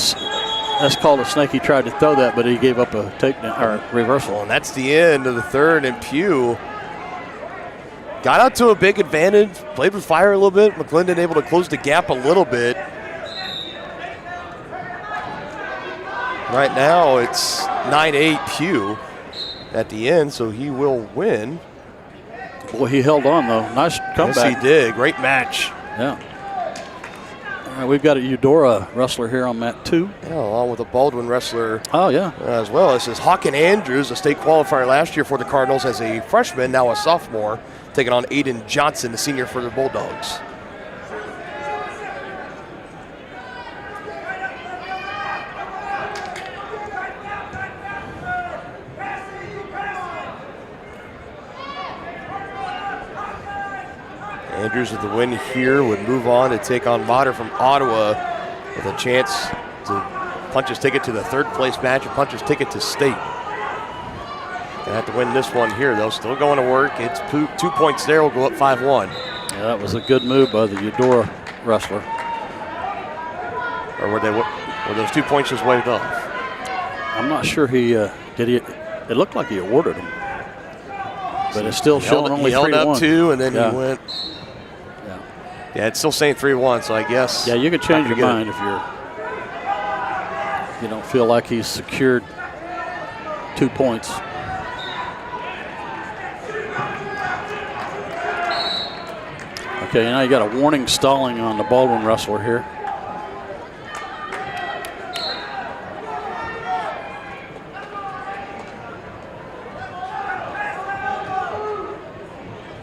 a snake. He tried to throw that, but he gave up a takedown or a reversal. And that's the end of the third, and Pugh got out to a big advantage, played with fire a little bit. McClendon able to close the gap a little bit. Right now it's 9-8 Pugh at the end, so he will win. Boy, he held on, though. Nice comeback. Yes, he did. Great match. Yeah. All right, we've got a Eudora wrestler here on mat 2. Yeah, along with a Baldwin wrestler. Oh, yeah. As well. This is Hawken Andrews, a state qualifier last year for the Cardinals as a freshman, now a sophomore, taking on Aiden Johnson, the senior for the Bulldogs. Andrews with the win here would move on to take on Motter from Ottawa with a chance to punch his ticket to the third place match and punch his ticket to state. Gonna have to win this one here though. Still going to work. It's 2 points there. We'll go up 5-1. Yeah, that was a good move by the Eudora wrestler. Or were those 2 points just waved off? I'm not sure he did. It looked like he awarded him, but it's still showing only 3-1. He held up 2, and then he went. Yeah, it's still saying 3-1, so I guess. Yeah, you can change your mind if you don't feel like he's secured 2 points. Okay, now you got a warning stalling on the Baldwin wrestler here.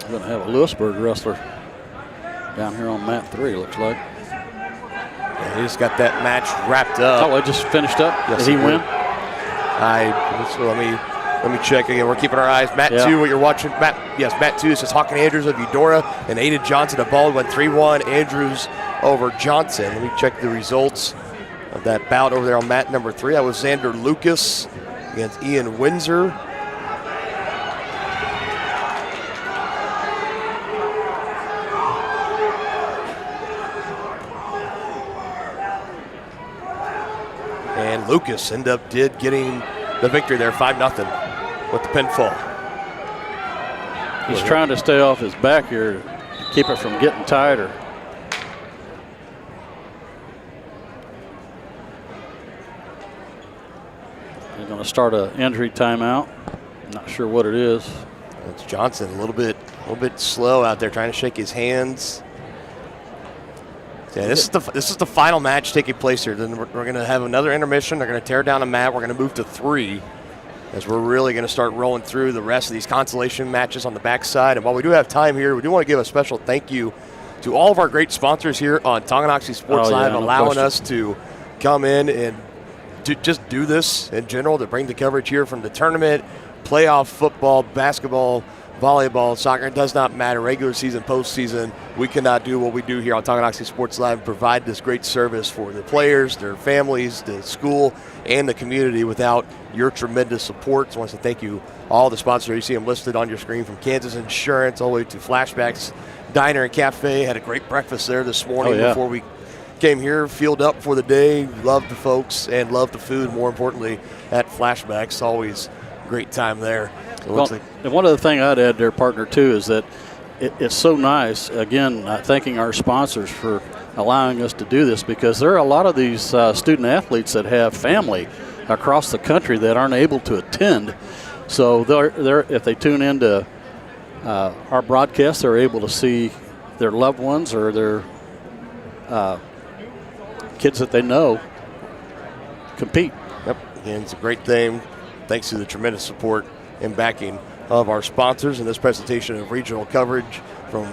We're going to have a Lewisburg wrestler down here on mat 3, looks like. Yeah, he just got that match wrapped up. Oh, it just finished up? Yes, did he win? So let me check again. We're keeping our eyes. Mat 2, what you're watching. Mat 2. This is Hawken Andrews of Eudora and Aiden Johnson of Baldwin. 3-1 Andrews over Johnson. Let me check the results of that bout over there on mat number 3. That was Xander Lucas against Ian Windsor. And Lucas did getting the victory there, 5-0 with the pinfall. He's trying to stay off his back here to keep it from getting tighter. They're going to start an injury timeout. Not sure what it is. It's Johnson, a little bit slow out there, trying to shake his hands. Yeah, this is the final match taking place here. Then we're going to have another intermission. They're going to tear down a mat. We're going to move to 3, as we're really going to start rolling through the rest of these consolation matches on the backside. And while we do have time here, we do want to give a special thank you to all of our great sponsors here on Tonganoxie Sports Live, allowing us to come in and just do this in general, to bring the coverage here from the tournament, playoff football, basketball, volleyball, soccer. It does not matter. Regular season, postseason, we cannot do what we do here on Tonganoxie Sports Live and provide this great service for the players, their families, the school, and the community without your tremendous support. So I want to thank you, all the sponsors. You see them listed on your screen, from Kansas Insurance all the way to Flashbacks Diner and Cafe. Had a great breakfast there this morning before we came here, fueled up for the day. Love the folks and love the food, more importantly, at Flashbacks. Always great time there. And one other thing I'd add there, partner, too, is that it's so nice, again, thanking our sponsors for allowing us to do this, because there are a lot of these student athletes that have family across the country that aren't able to attend. So they're if they tune into our broadcast, they're able to see their loved ones or their kids that they know compete. Yep, again, it's a great thing. Thanks to the tremendous support and backing of our sponsors in this presentation of regional coverage from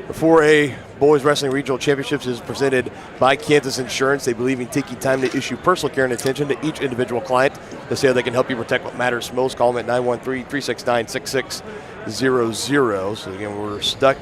the 4A Boys Wrestling Regional Championships is presented by Kansas Insurance. They believe in taking time to issue personal care and attention to each individual client. They say they can help you protect what matters most. Call them at 913-369-6600. So again, we're stuck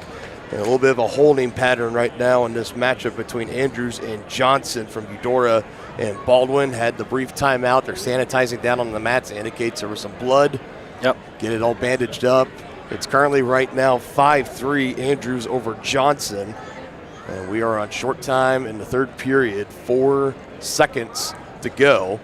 in a little bit of a holding pattern right now in this matchup between Andrews and Johnson from Eudora and Baldwin. Had the brief timeout. They're sanitizing down on the mats. It indicates there was some blood. Yep. Get it all bandaged up. It's currently right now 5-3 Andrews over Johnson. And we are on short time in the third period. 4 seconds to go.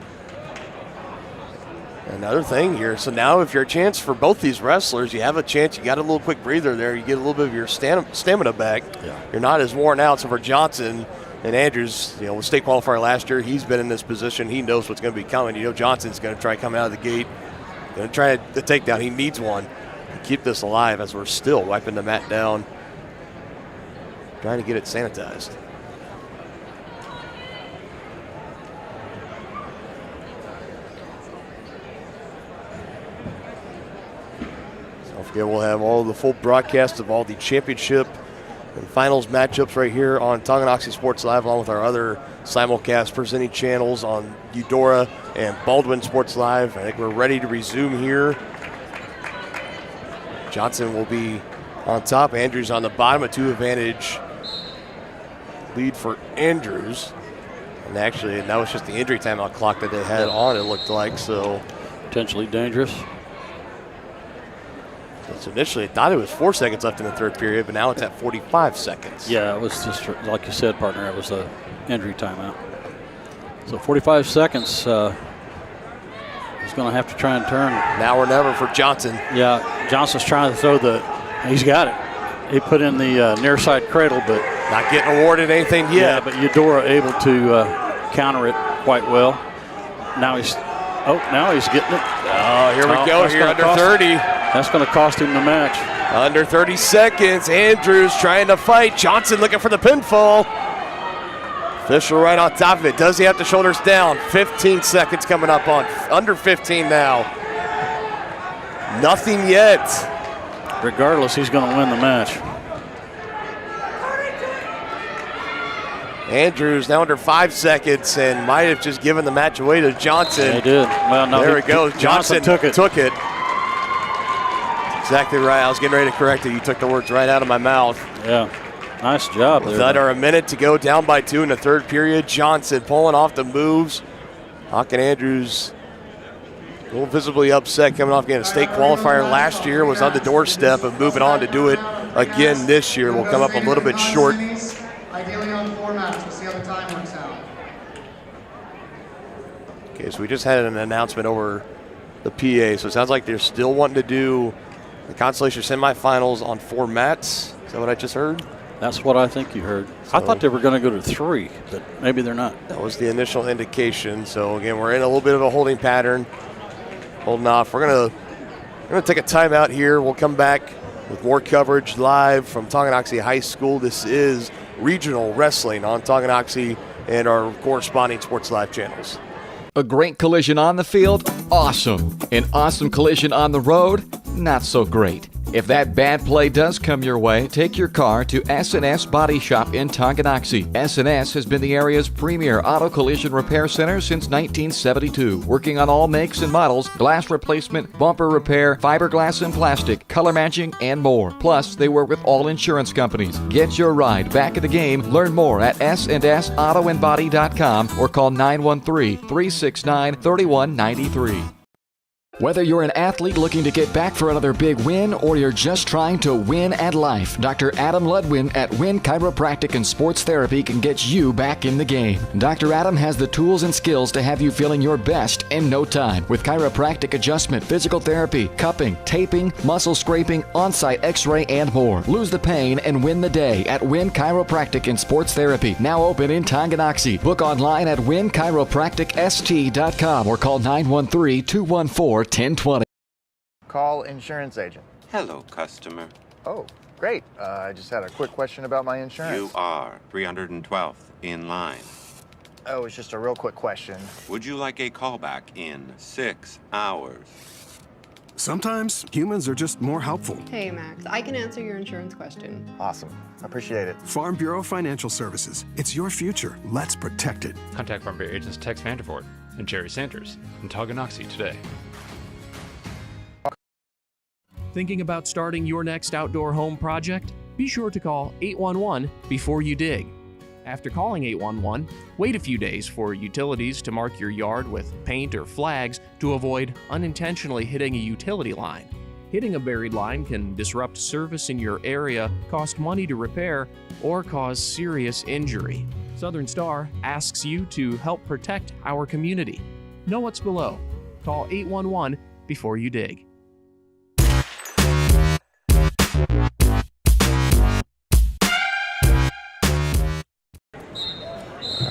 Another thing here. So now if you're a chance for both these wrestlers, you have a chance. You got a little quick breather there. You get a little bit of your stamina back. Yeah. You're not as worn out. So for Johnson and Andrews, with state qualifier last year, he's been in this position. He knows what's going to be coming. Johnson's going to try coming out of the gate. Going to try the takedown. He needs one to keep this alive, as we're still wiping the mat down, trying to get it sanitized. So don't forget, we'll have all the full broadcast of all the championship and finals matchups right here on Tonganoxie Sports Live, along with our other simulcast presenting channels on Eudora and Baldwin Sports Live. I think we're ready to resume here. Johnson will be on top. Andrews on the bottom. A 2-advantage lead for Andrews. And actually, that was just the injury timeout clock that they had on, it looked like. So potentially dangerous. So initially, I thought it was 4 seconds left in the third period, but now it's at 45 seconds. Yeah, it was just, like you said, partner, it was an injury timeout. So 45 seconds, he's going to have to try and turn. Now or never for Johnson. Yeah, Johnson's trying to throw he's got it. He put in the near side cradle, but. Not getting awarded anything yet. Yeah, but Eudora able to counter it quite well. Now he's getting it. Oh, here we go, here under 30. That's going to cost him the match. Under 30 seconds, Andrews trying to fight. Johnson looking for the pinfall. Official right on top of it. Does he have the shoulders down? 15 seconds coming up on under 15 now. Nothing yet. Regardless, he's going to win the match. Andrews now under 5 seconds and might have just given the match away to Johnson. He did. Well, no, there it goes. Johnson took it. Exactly right. I was getting ready to correct it. You took the words right out of my mouth. Yeah. Nice job there. Under a minute to go, down by 2 in the third period. Johnson pulling off the moves. Hawken Andrews a little visibly upset, coming off getting a state qualifier last year, was on the doorstep of moving on to do it again this year. Will come up a little bit short. Ideally on 4 mats. We'll see how the time works out. Okay, so we just had an announcement over the PA, so it sounds like they're still wanting to do the consolation semifinals on 4 mats. Is that what I just heard? That's what I think you heard. I thought they were going to go to 3, but maybe they're not. That was the initial indication. So again, we're in a little bit of a holding pattern, holding off. We're gonna take a timeout here. We'll come back with more coverage live from Tonganoxie High School. This is regional wrestling on Tonganoxie and our corresponding Sports Live channels. A great collision on the field? Awesome. An awesome collision on the road? Not so great. If that bad play does come your way, take your car to S&S Body Shop in Tonganoxie. S&S has been the area's premier auto collision repair center since 1972, working on all makes and models, glass replacement, bumper repair, fiberglass and plastic, color matching, and more. Plus, they work with all insurance companies. Get your ride back in the game. Learn more at snsautoandbody.com or call 913-369-3193. Whether you're an athlete looking to get back for another big win or you're just trying to win at life, Dr. Adam Ludwin at Win Chiropractic and Sports Therapy can get you back in the game. Dr. Adam has the tools and skills to have you feeling your best in no time with chiropractic adjustment, physical therapy, cupping, taping, muscle scraping, on-site x-ray, and more. Lose the pain and win the day at Win Chiropractic and Sports Therapy, now open in Tonganoxie. Book online at winchiropracticst.com or call 913-214-1020. Call insurance agent. Hello, customer. Oh, great. I just had a quick question about my insurance. You are 312th in line. Oh, it's just a real quick question. Would you like a callback in 6 hours? Sometimes humans are just more helpful. Hey, Max, I can answer your insurance question. Awesome. Appreciate it. Farm Bureau Financial Services. It's your future. Let's protect it. Contact Farm Bureau agents Tex Vandervoort and Jerry Sanders in Tonganoxie today. Thinking about starting your next outdoor home project? Be sure to call 811 before you dig. After calling 811, wait a few days for utilities to mark your yard with paint or flags to avoid unintentionally hitting a utility line. Hitting a buried line can disrupt service in your area, cost money to repair, or cause serious injury. Southern Star asks you to help protect our community. Know what's below. Call 811 before you dig.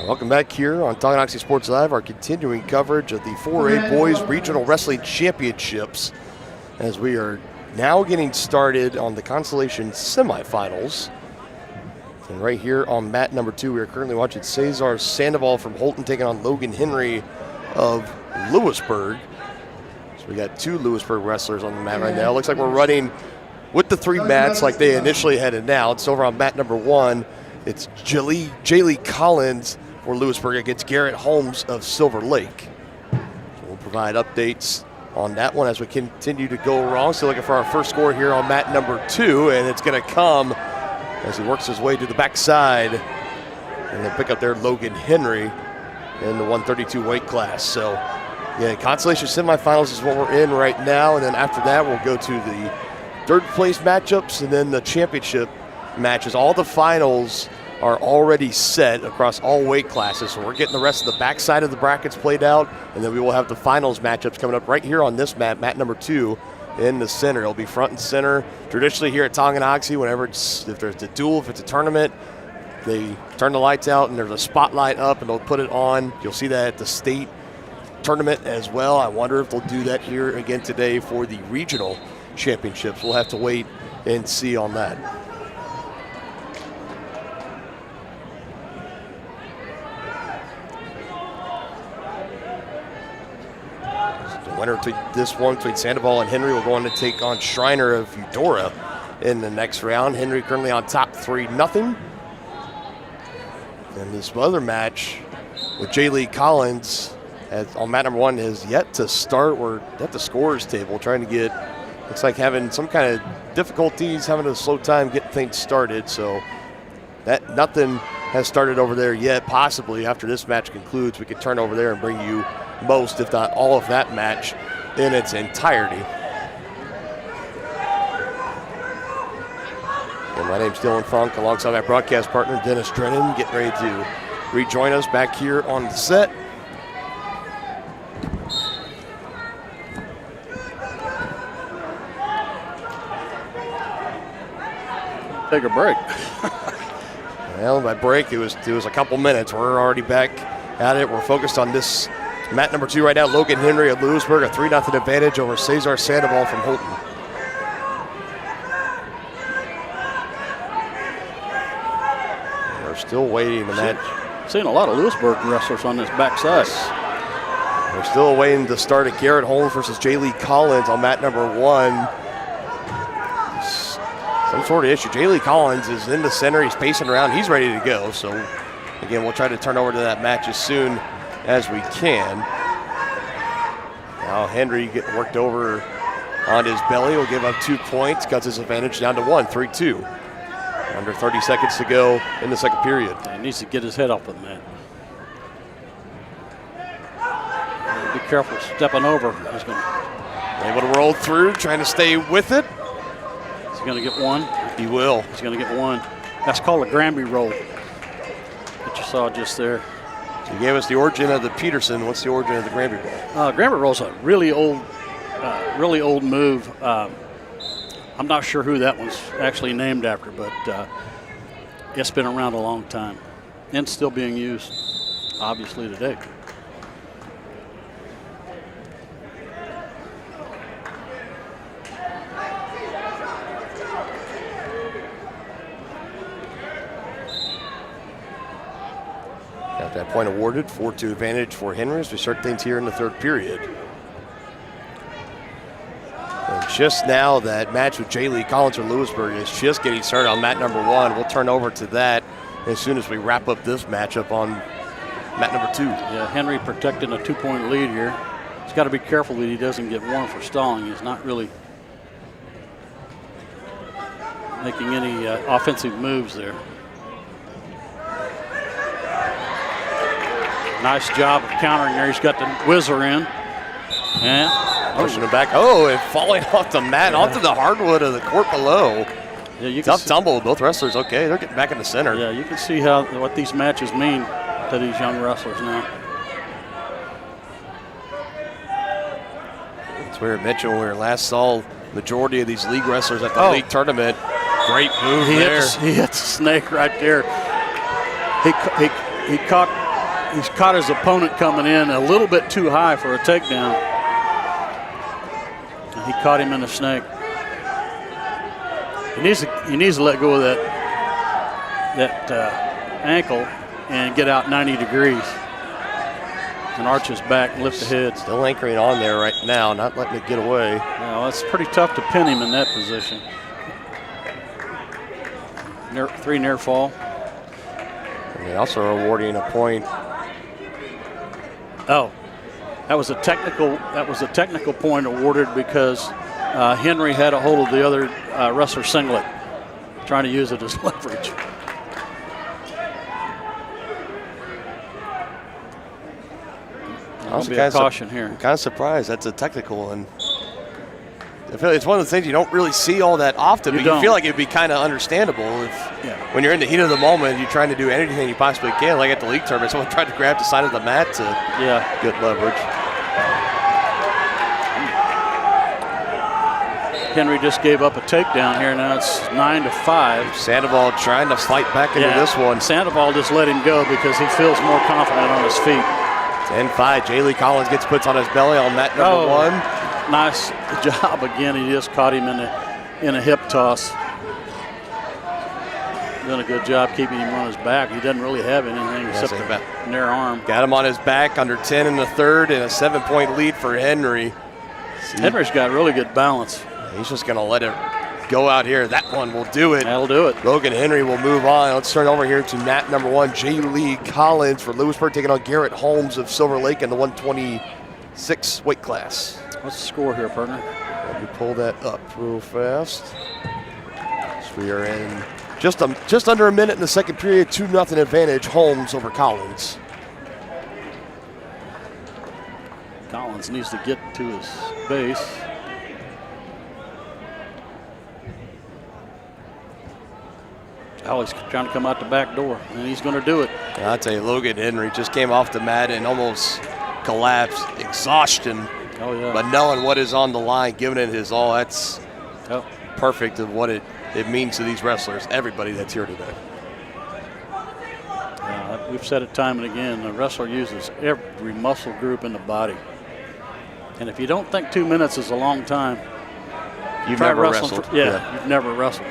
Welcome back here on Tonganoxie Sports Live, our continuing coverage of the 4A Boys Regional Wrestling Championships, as we are now getting started on the Consolation semifinals. And right here on mat number 2, we are currently watching Cesar Sandoval from Holton taking on Logan Henry of Lewisburg. So we got 2 Lewisburg wrestlers on the mat right now. Looks like we're running with the 3 mats like they initially had announced. Over on mat number 1, it's Jaylee Collins for Lewisburg against Garrett Holmes of Silver Lake. So we'll provide updates on that one as we continue to go along. So looking for our first score here on mat number 2, and it's going to come as he works his way to the backside and then pick up there Logan Henry in the 132 weight class. So yeah, consolation semifinals is what we're in right now, and then after that we'll go to the third place matchups and then the championship matches. All the finals are already set across all weight classes, so we're getting the rest of the backside of the brackets played out, and then we will have the finals matchups coming up right here on this mat number 2 in the center. It'll be front and center. Traditionally here at Tonganoxie, if there's a duel, if it's a tournament, they turn the lights out and there's a spotlight up and they'll put it on. You'll see that at the state tournament as well. I wonder if they'll do that here again today for the regional championships. We'll have to wait and see on that. Winner to this one between Sandoval and Henry will go on to take on Schreiner of Eudora in the next round. Henry currently on top 3-0. And this other match with Jaylee Collins on mat number 1 is yet to start. We're at the scorers table trying to get, looks like having some kind of difficulties, having a slow time getting things started. So that nothing has started over there yet. Possibly after this match concludes, we could turn over there and bring you most, if not all of that match in its entirety. And my name's Dylan Funk, alongside my broadcast partner, Dennis Drennan, getting ready to rejoin us back here on the set. Take a break. Well, by break, it was a couple minutes. We're already back at it. We're focused on this mat number 2 right now. Logan Henry of Lewisburg, a 3-0 advantage over Cesar Sandoval from Holton. We're still waiting the match. Seeing a lot of Lewisburg wrestlers on this backside. We're still waiting to start at Garrett Holmes versus J. Lee Collins on mat number 1. Some sort of issue. J. Lee Collins is in the center. He's pacing around. He's ready to go. So, again, we'll try to turn over to that match as soon as we can. Now Henry getting worked over on his belly. Will give up 2 points. Cuts his advantage down to 1, 3-2. Under 30 seconds to go in the second period. He needs to get his head off the mat. Be careful stepping over. He's able to roll through, trying to stay with it. He's going to get one. He will. He's going to get one. That's called a Granby roll that you saw just there. So you gave us the origin of the Peterson. What's the origin of the Granby roll? Granby roll's a really old move. I'm not sure who that one's actually named after, but it's been around a long time and still being used, obviously, today. Got that point awarded, 4-2 advantage for Henry as we start things here in the third period. And just now, that match with J. Lee Collins or Lewisburg is just getting started on mat number 1. We'll turn over to that as soon as we wrap up this matchup on mat number 2. Yeah, Henry protecting a 2-point lead here. He's got to be careful that he doesn't get one for stalling. He's not really making any offensive moves there. Nice job of countering there. He's got the whizzer in. And pushing it back. Oh, and falling off the mat onto the hardwood of the court below. Yeah, you tough tumble. Both wrestlers okay. They're getting back in the center. Yeah, you can see what these matches mean to these young wrestlers now. That's where Mitchell, where last saw majority of these league wrestlers at the league tournament. Great move there. He hit the snake right there. He's caught his opponent coming in a little bit too high for a takedown. And he caught him in the snake. He needs to let go of that ankle and get out 90 degrees and arch his back and lift the head. Still anchoring on there right now, not letting it get away. Well, it's pretty tough to pin him in that position. 3 near fall. And they also are awarding a point. Oh, that was a technical point awarded because Henry had a hold of the other wrestler's singlet, trying to use it as leverage. There'll be a caution here. I'm kind of surprised that's a technical, and I feel it's one of the things you don't really see all that often. But you feel like it'd be kind of understandable if, when you're in the heat of the moment, you're trying to do anything you possibly can. Like at the league tournament, someone tried to grab the side of the mat to get leverage. Henry just gave up a takedown here. Now it's 9-5. Sandoval trying to fight back into this one. Sandoval just let him go because he feels more confident on his feet. 10-5. J. Lee Collins gets puts on his belly on mat number 1. Nice job again. He just caught him in a hip toss. Done a good job keeping him on his back. He doesn't really have anything except a near arm. Got him on his back, under 10 in the third, and a 7-point lead for Henry. Henry's got really good balance. He's just going to let it go out here. That one will do it. That'll do it. Logan Henry will move on. Let's turn over here to mat number 1, J. Lee Collins for Lewisburg, taking on Garrett Holmes of Silver Lake in the 126 weight class. What's the score here, partner? Let me pull that up real fast. So we are in just under a minute in the second period, 2-0 advantage, Holmes over Collins. Collins needs to get to his base. Oh, he's trying to come out the back door, and he's going to do it. I'll tell you, Logan Henry just came off the mat and almost collapsed, exhaustion. Oh, yeah. But knowing what is on the line, giving it his all, that's perfect of what it means to these wrestlers, everybody that's here today. we've said it time and again, the wrestler uses every muscle group in the body. And if you don't think 2 minutes is a long time, You've try never wrestling wrestled. you've never wrestled.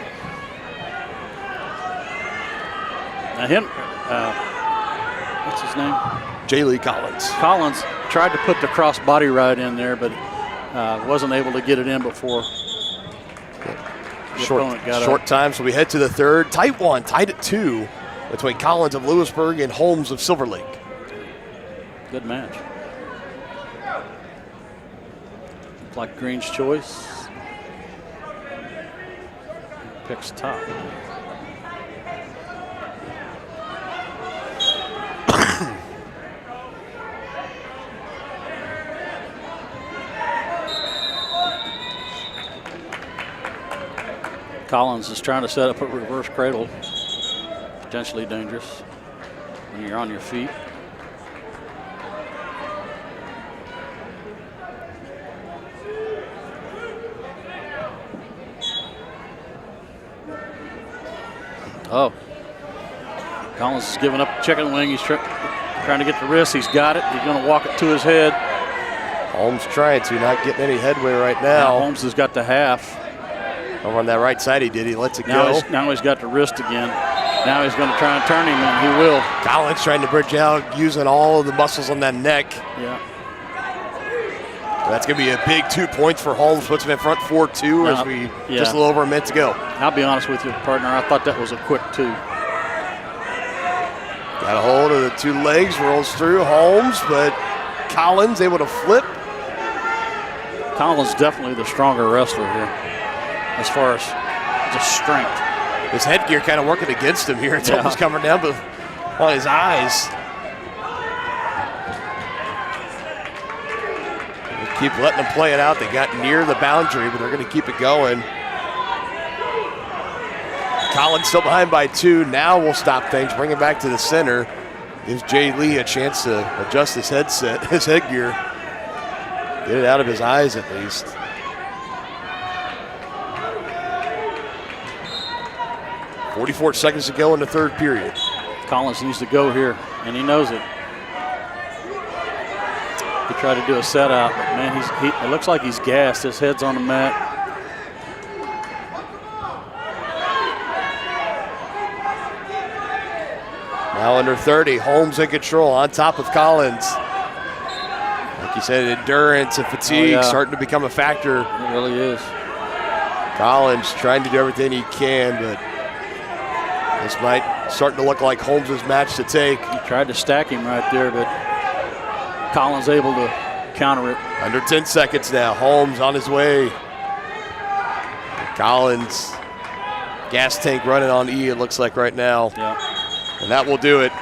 Now what's his name? J. Lee Collins. Collins tried to put the cross body right in there, but wasn't able to get it in before the opponent got Short up. time, so we head to the third. Tight one, tied at 2 between Collins of Lewisburg and Holmes of Silver Lake. Good match. Looked like Green's choice. Picks top. Collins is trying to set up a reverse cradle. Potentially dangerous when you're on your feet. Oh. Collins is giving up chicken wing. He's trying to get the wrist. He's got it. He's going to walk it to his head. Holmes trying to, not getting any headway right now. Holmes has got the half. Over on that right side he did. He lets it go. Now he's got the wrist again. Now he's going to try and turn him, and he will. Collins trying to bridge out, using all of the muscles on that neck. Yeah. That's going to be a big 2 points for Holmes. Puts him in front 4-2 as we just a little over a minute to go. I'll be honest with you, partner. I thought that was a quick 2. Got a hold of the 2 legs, rolls through Holmes, but Collins able to flip. Collins definitely the stronger wrestler here as far as just strength. His headgear kind of working against him here. It's almost coming down on his eyes. They keep letting them play it out. They got near the boundary, but they're going to keep it going. Collins still behind by 2. Now we'll stop things, bring it back to the center. Gives Jay Lee a chance to adjust his headgear. Get it out of his eyes at least. .44 seconds to go in the third period. Collins needs to go here, and he knows it. He tried to do a set out, but man, it looks like he's gassed. His head's on the mat. Now under 30, Holmes in control on top of Collins. Like you said, endurance and fatigue starting to become a factor. It really is. Collins trying to do everything he can, but this might start to look like Holmes' match to take. He tried to stack him right there, but Collins able to counter it. Under 10 seconds now. Holmes on his way. Collins, gas tank running on E, it looks like right now. Yeah. And that will do it.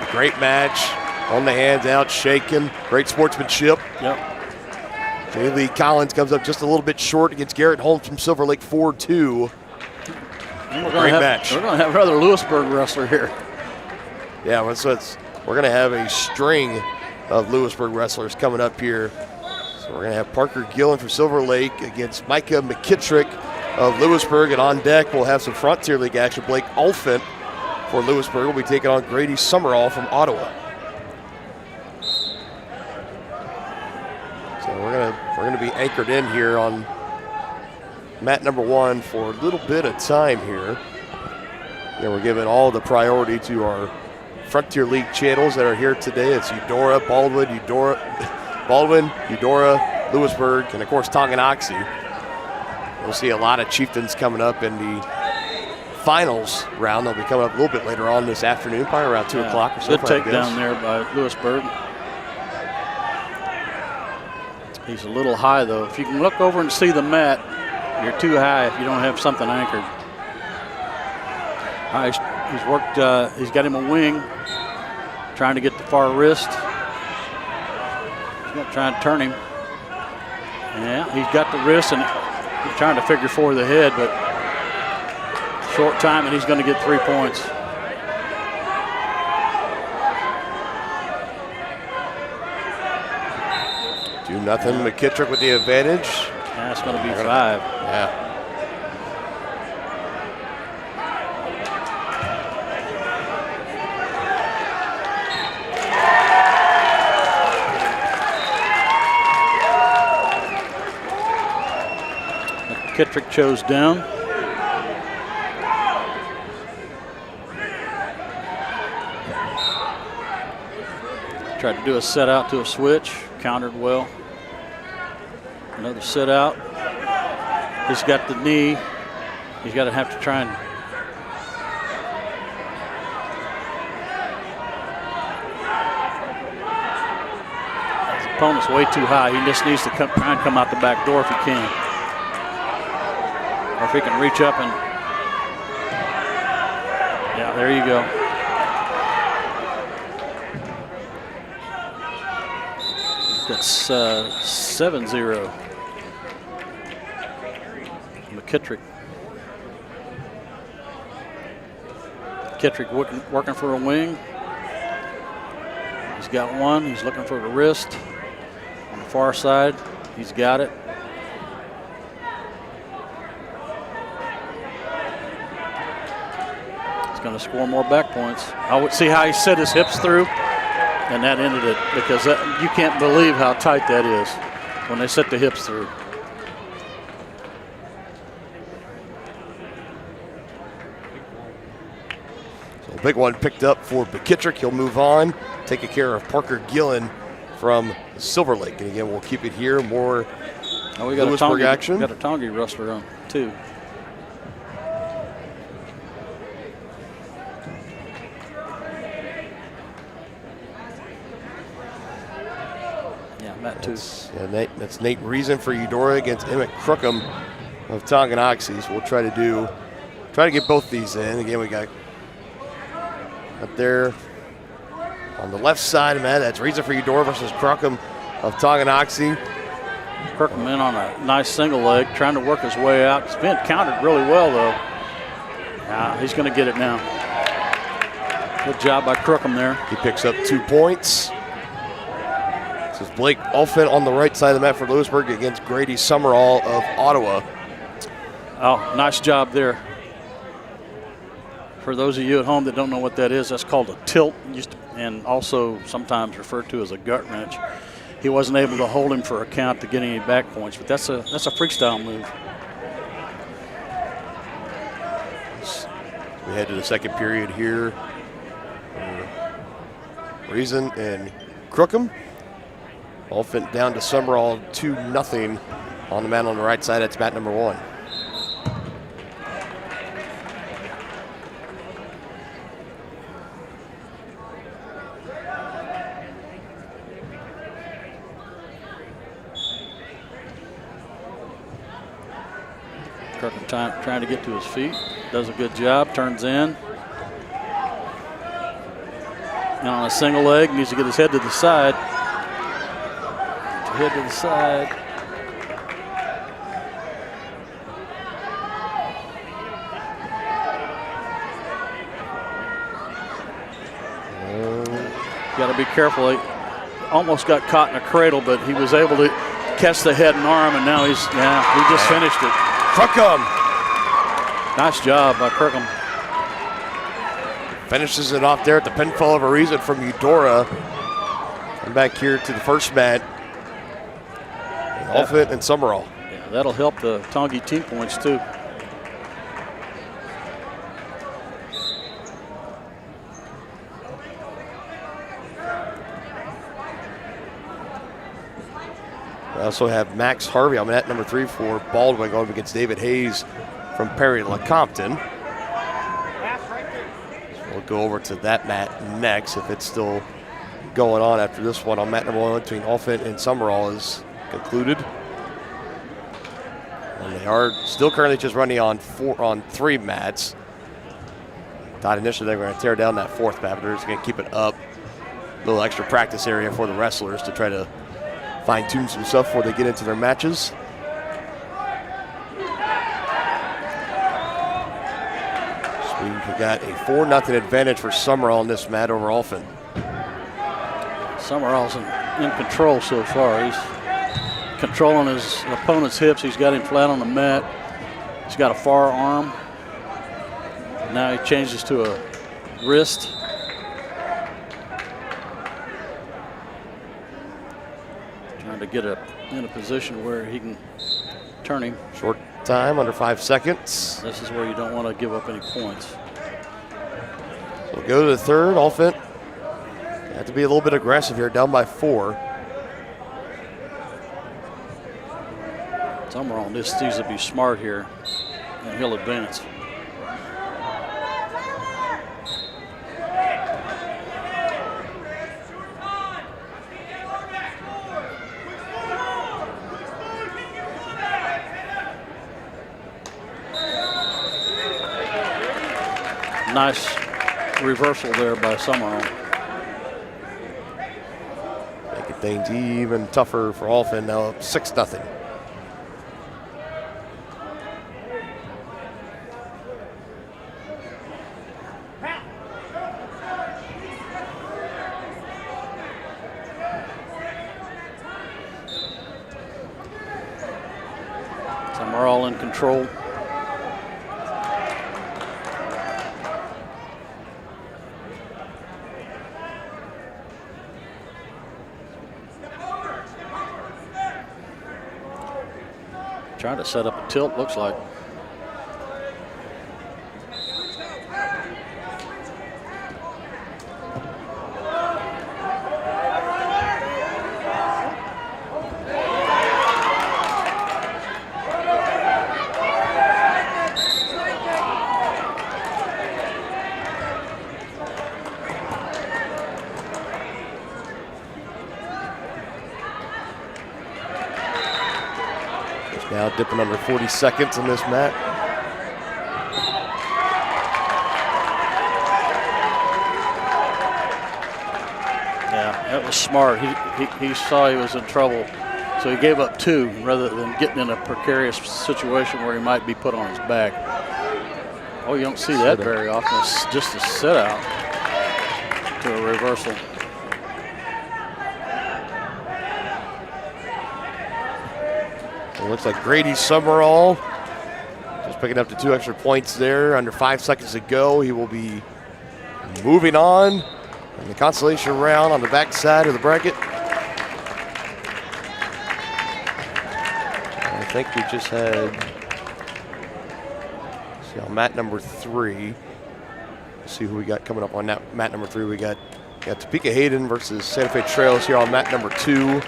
A great match. On the hands out, shaking. Great sportsmanship. Yep. Jay Lee Collins comes up just a little bit short against Garrett Holmes from Silver Lake 4-2. Great match. We're going to have another Lewisburg wrestler here. Yeah, we're going to have a string of Lewisburg wrestlers coming up here. So we're going to have Parker Gillen from Silver Lake against Micah McKittrick of Lewisburg. And on deck, we'll have some Frontier League action. Blake Ulfant for Lewisburg will be taking on Grady Summerall from Ottawa. So we're gonna be anchored in here on mat number 1 for a little bit of time here. And we're giving all the priority to our Frontier League channels that are here today. It's Eudora, Baldwin, Eudora, Lewisburg, and of course Tonganoxie. We'll see a lot of Chieftains coming up in the finals round. They'll be coming up a little bit later on this afternoon, probably around 2 o'clock or so. Good takedown there by Lewisburg. He's a little high though. If you can look over and see the mat, you're too high if you don't have something anchored. He's worked, he's got him a wing, trying to get the far wrist. He's going to try and turn him. Yeah, he's got the wrist and he's trying to figure 4 the head, but short time and he's going to get 3 points. 2-0 McKittrick with the advantage. That's going to be 5. Yeah. McKittrick chose down. Tried to do a set out to a switch, countered well. Another set out. He's got the knee. He's got to have to try and his opponent's way too high. He just needs to try and come out the back door if he can. Or if he can reach up and, yeah, there you go. That's 7-0. McKittrick. McKittrick working for a wing. He's got one. He's looking for the wrist. On the far side, he's got it. He's going to score more back points. I would see how he set his hips through, and that ended it, because you can't believe how tight that is when they set the hips through. Big one picked up for McKittrick. He'll move on, taking care of Parker Gillen from Silver Lake. And again, we'll keep it here. More we got Lewisburg action. We got a Tongi wrestler on, too. Yeah, Matt, too. That's Nate Reason for Eudora against Emmett Crookham of Tonganoxie. So we'll try to get both these in. Again, we got up there on the left side of that, that's Reason for Eudora versus Crookham of Tonganoxie. Crookham in on a nice single leg, trying to work his way out. It's been countered really well, though. He's going to get it now. Good job by Crookham there. He picks up 2 points. This is Blake Olfin on the right side of the mat for Lewisburg against Grady Summerall of Ottawa. Oh, nice job there. For those of you at home that don't know what that is, that's called a tilt, and also sometimes referred to as a gut wrench. He wasn't able to hold him for a count to get any back points, but that's a freestyle move. We head to the second period here. Reason and Crookham. Olfin down to Summerall 2-0 on the mat on the right side. That's mat number 1. Trying to get to his feet. Does a good job, turns in. And on a single leg, needs to get his head to the side. Head to the side. Got to be careful. He almost got caught in a cradle, but he was able to catch the head and arm, and now he just finished it. Crookham. Nice job by Crookham. Finishes it off there at the pinfall of a Reason from Eudora. And back here to the first mat. Olfin and Summerall. Yeah, that'll help the Tongi team points too. We also have Max Harvey on mat number 3 for Baldwin going against David Hayes from Perry LeCompton. So we'll go over to that mat next if it's still going on after this one on mat number 1 between Olfin and Summerall is concluded. And they are still currently just running on 3 mats. Thought initially they were going to tear down that 4th mat, but they're just going to keep it up. A little extra practice area for the wrestlers to try to fine-tune some stuff before they get into their matches. So we've got a 4-0 advantage for Summerall on this mat over Olfin. Summerall's in control so far. He's controlling his opponent's hips. He's got him flat on the mat. He's got a far arm. Now he changes to a wrist. Trying to get in a position where he can turning. Short time, under 5 seconds. This is where you don't want to give up any points. So we'll go to the third. Offense have to be a little bit aggressive here, down by 4. Summerall just needs to be smart here, and he'll advance. Nice reversal there by Summerall. Making things even tougher for Alphen, now up 6-0. Summerall in control. Trying to set up a tilt, looks like. Now dipping under 40 seconds on this mat. Yeah, that was smart. He saw he was in trouble, so he gave up 2 rather than getting in a precarious situation where he might be put on his back. Oh, you don't see that very often. It's just a sit out to a reversal. It looks like Grady Summerall just picking up the 2 extra points there. Under 5 seconds to go, he will be moving on in the consolation round on the back side of the bracket. I think we just had, see on mat number 3. Let's see who we got coming up on that mat number 3. We got Topeka Hayden versus Santa Fe Trails here on mat number 2.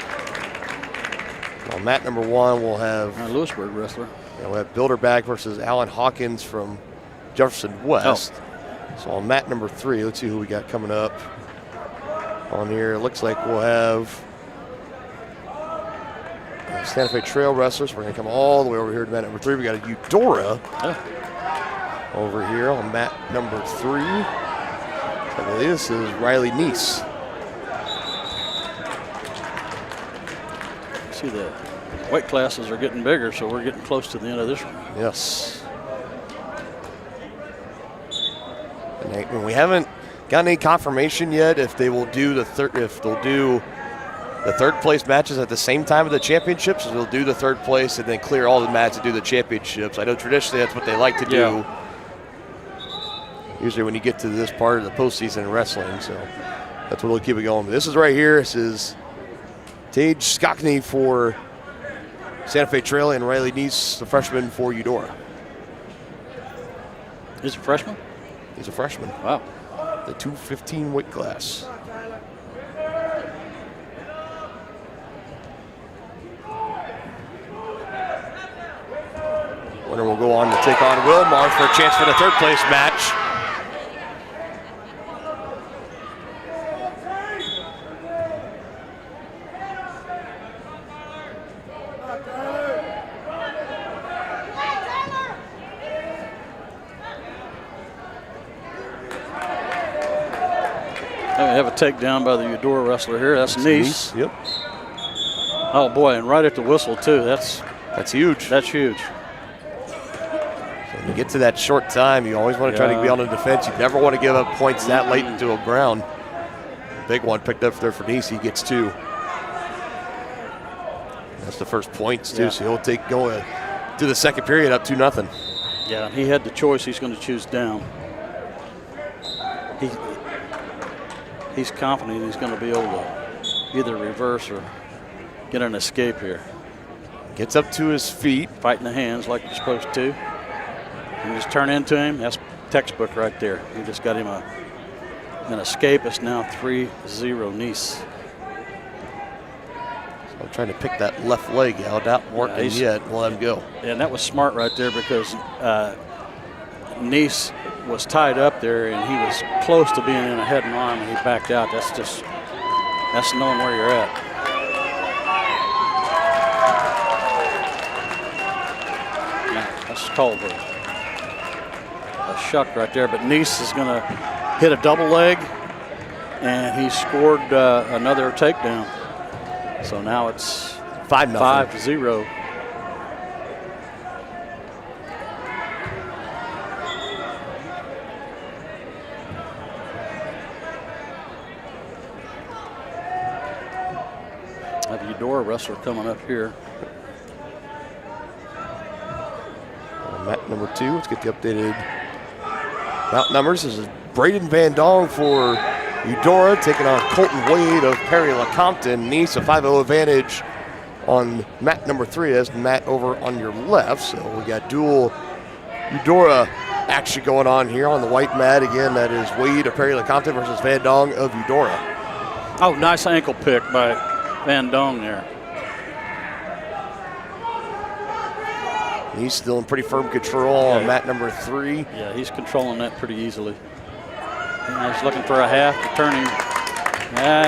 On mat number 1, we'll have Lewisburg wrestler. Yeah, we'll have Bilderback versus Alan Hawkins from Jefferson West. Oh. So on mat number 3, let's see who we got coming up on here. It looks like we'll have Santa Fe Trail wrestlers. We're going to come all the way over here to mat number 3. We got a Eudora over here on mat number 3. I believe this is Riley Neese. See, the weight classes are getting bigger, so we're getting close to the end of this one. Yes. And we haven't gotten any confirmation yet if they will do the third place matches at the same time of the championships, or they'll do the third place and then clear all the mats and do the championships. I know traditionally that's what they like to do. Yeah. Usually when you get to this part of the postseason in wrestling, so that's what we'll keep it going. But this is right here. This is Tage Skokny for Santa Fe Trail and Riley Neese, the freshman for Eudora. He's a freshman? He's a freshman. Wow. The 215 weight class. Winner will go on to take on Wilmar for a chance for the third place match. Have a takedown by the Eudora wrestler here. That's Neese. Yep. Oh boy, and right at the whistle too. That's huge. That's huge. So when you get to that short time, you always want to try to be on the defense. You never want to give up points that late into a round. Big one picked up there for Neese. He gets 2. That's the first points too. So he'll go to the second period up 2-0. Yeah, he had the choice. He's going to choose down. He's confident he's going to be able to either reverse or get an escape here. Gets up to his feet. Fighting the hands like you're supposed to. And just turn into him. That's textbook right there. He just got him an escape. It's now 3-0 Nice. So I'm trying to pick that left leg out. Not working yet. We'll let him go. And that was smart right there because Nice was tied up there and he was close to being in a head and arm and he backed out. That's knowing where you're at. That's called a shuck right there, but Nice is going to hit a double leg, and he scored another takedown. So now it's 5-0. Have Eudora wrestler coming up here. Mat number 2. Let's get the updated bout numbers. This is Braden Van Dong for Eudora taking on Colton Wade of Perry Lecompton. Nice a 5-0 advantage on mat number 3. That's Matt over on your left. So we got dual Eudora action going on here on the white mat. Again, that is Wade of Perry Lecompton versus Van Dong of Eudora. Oh, nice ankle pick by Van Dong there. He's still in pretty firm control on mat number 3. Yeah, he's controlling that pretty easily. And he's looking for a half to turn him.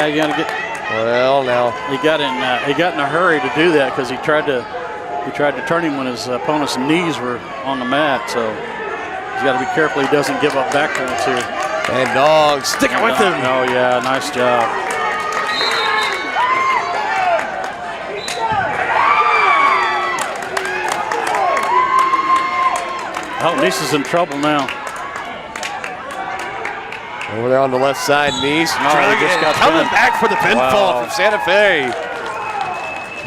You gotta get. Well, now he got in a hurry to do that because he tried to turn him when his opponent's knees were on the mat. So he's got to be careful he doesn't give up back points here. And Dong sticking with him. Oh yeah, nice job. Oh, Nice is in trouble now. Over there on the left side, Nice coming back for the pinfall from Santa Fe.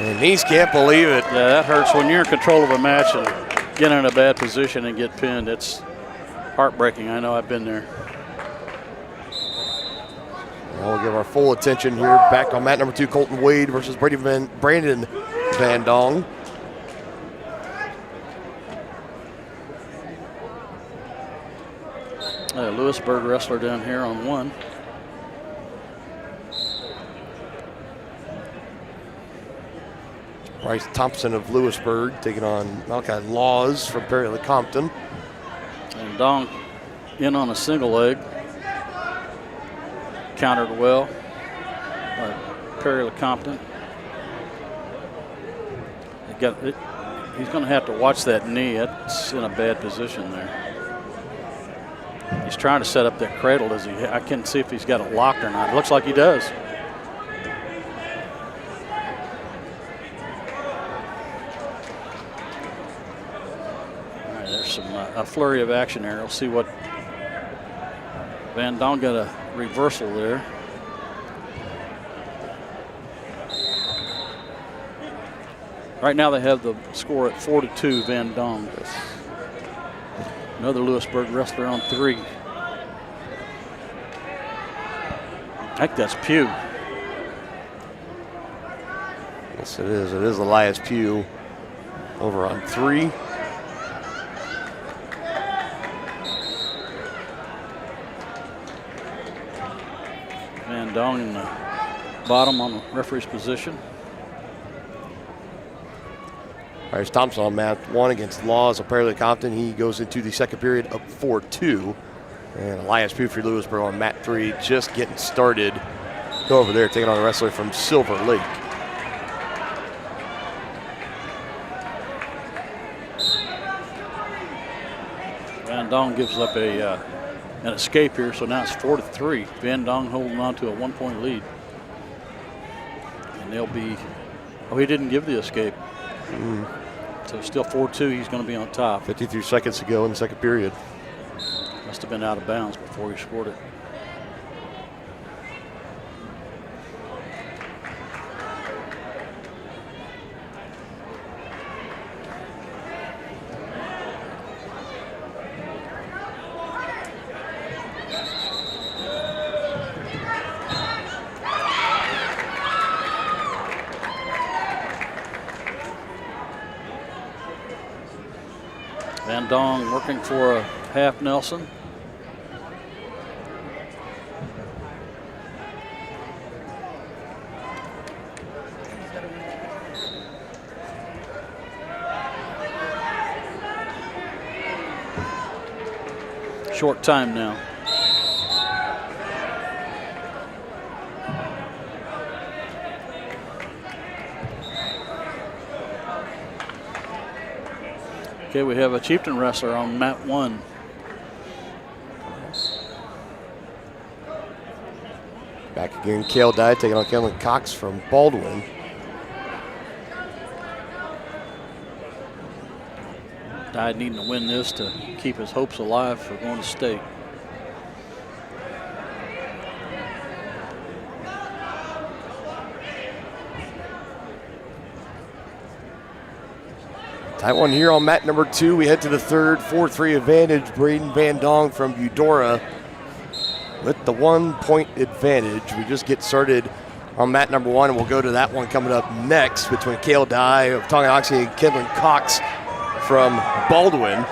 And Nice can't believe it. Yeah, that hurts when you're in control of a match and get in a bad position and get pinned. It's heartbreaking. I know, I've been there. We'll give our full attention here back on mat number 2, Colton Wade versus Brandon Van Dong. Lewisburg wrestler down here on 1. Bryce Thompson of Lewisburg taking on Malachi Laws from Perry Lecompton. And Dong in on a single leg. Countered well by Perry Lecompton. He's going to have to watch that knee. It's in a bad position there. He's trying to set up that cradle. I can't see if he's got it locked or not. It looks like he does. All right, there's a flurry of action there. We'll see what Van Dong got a reversal there. Right now they have the score at 4-2, Van Dong. Another Lewisburg wrestler on 3. I think that's Pugh. Yes, it is. It is Elias Pugh over on 3. Van Dong in the bottom on the referee's position. Bryce Thompson on mat 1 against Laws of Perry Lecompton. He goes into the second period up 4-2. And Elias Pugh for Lewisburg on mat 3 just getting started. Go over there taking on a wrestler from Silver Lake. Van Dong gives up an escape here, so now it's 4-3. Van Dong holding on to a 1-point lead. And they'll be, he didn't give the escape. So still 4-2, he's going to be on top. 53 seconds to go in the second period. Must have been out of bounds before he scored it. Van Dong working for a half Nelson. Short time now. Okay, we have a Chieftain wrestler on mat 1. Back again, Cale Dye taking on Tonganoxie from Baldwin. Dye needing to win this to keep his hopes alive for going to state. Tight one here on mat number 2. We head to the third, 4-3 advantage. Braden Van Dong from Eudora with the 1-point advantage. We just get started on mat number 1, and we'll go to that one coming up next between Cale Dye of Tonganoxie and Kendall Cox from Baldwin.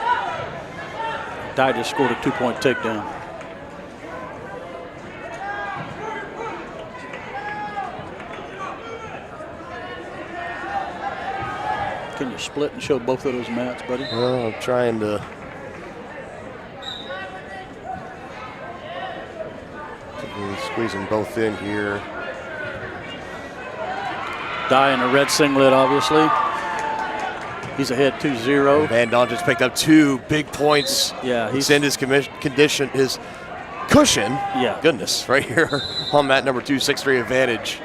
Dye just scored a 2-point takedown. Can you split and show both of those mats, buddy? Well, I'm trying to. Squeeze them both in here. Dye in a red singlet, obviously. He's ahead 2-0. Van Dong just picked up 2 big points. Yeah, he's in his condition, his cushion. Yeah. Goodness, right here on mat number 2, 6-3 advantage.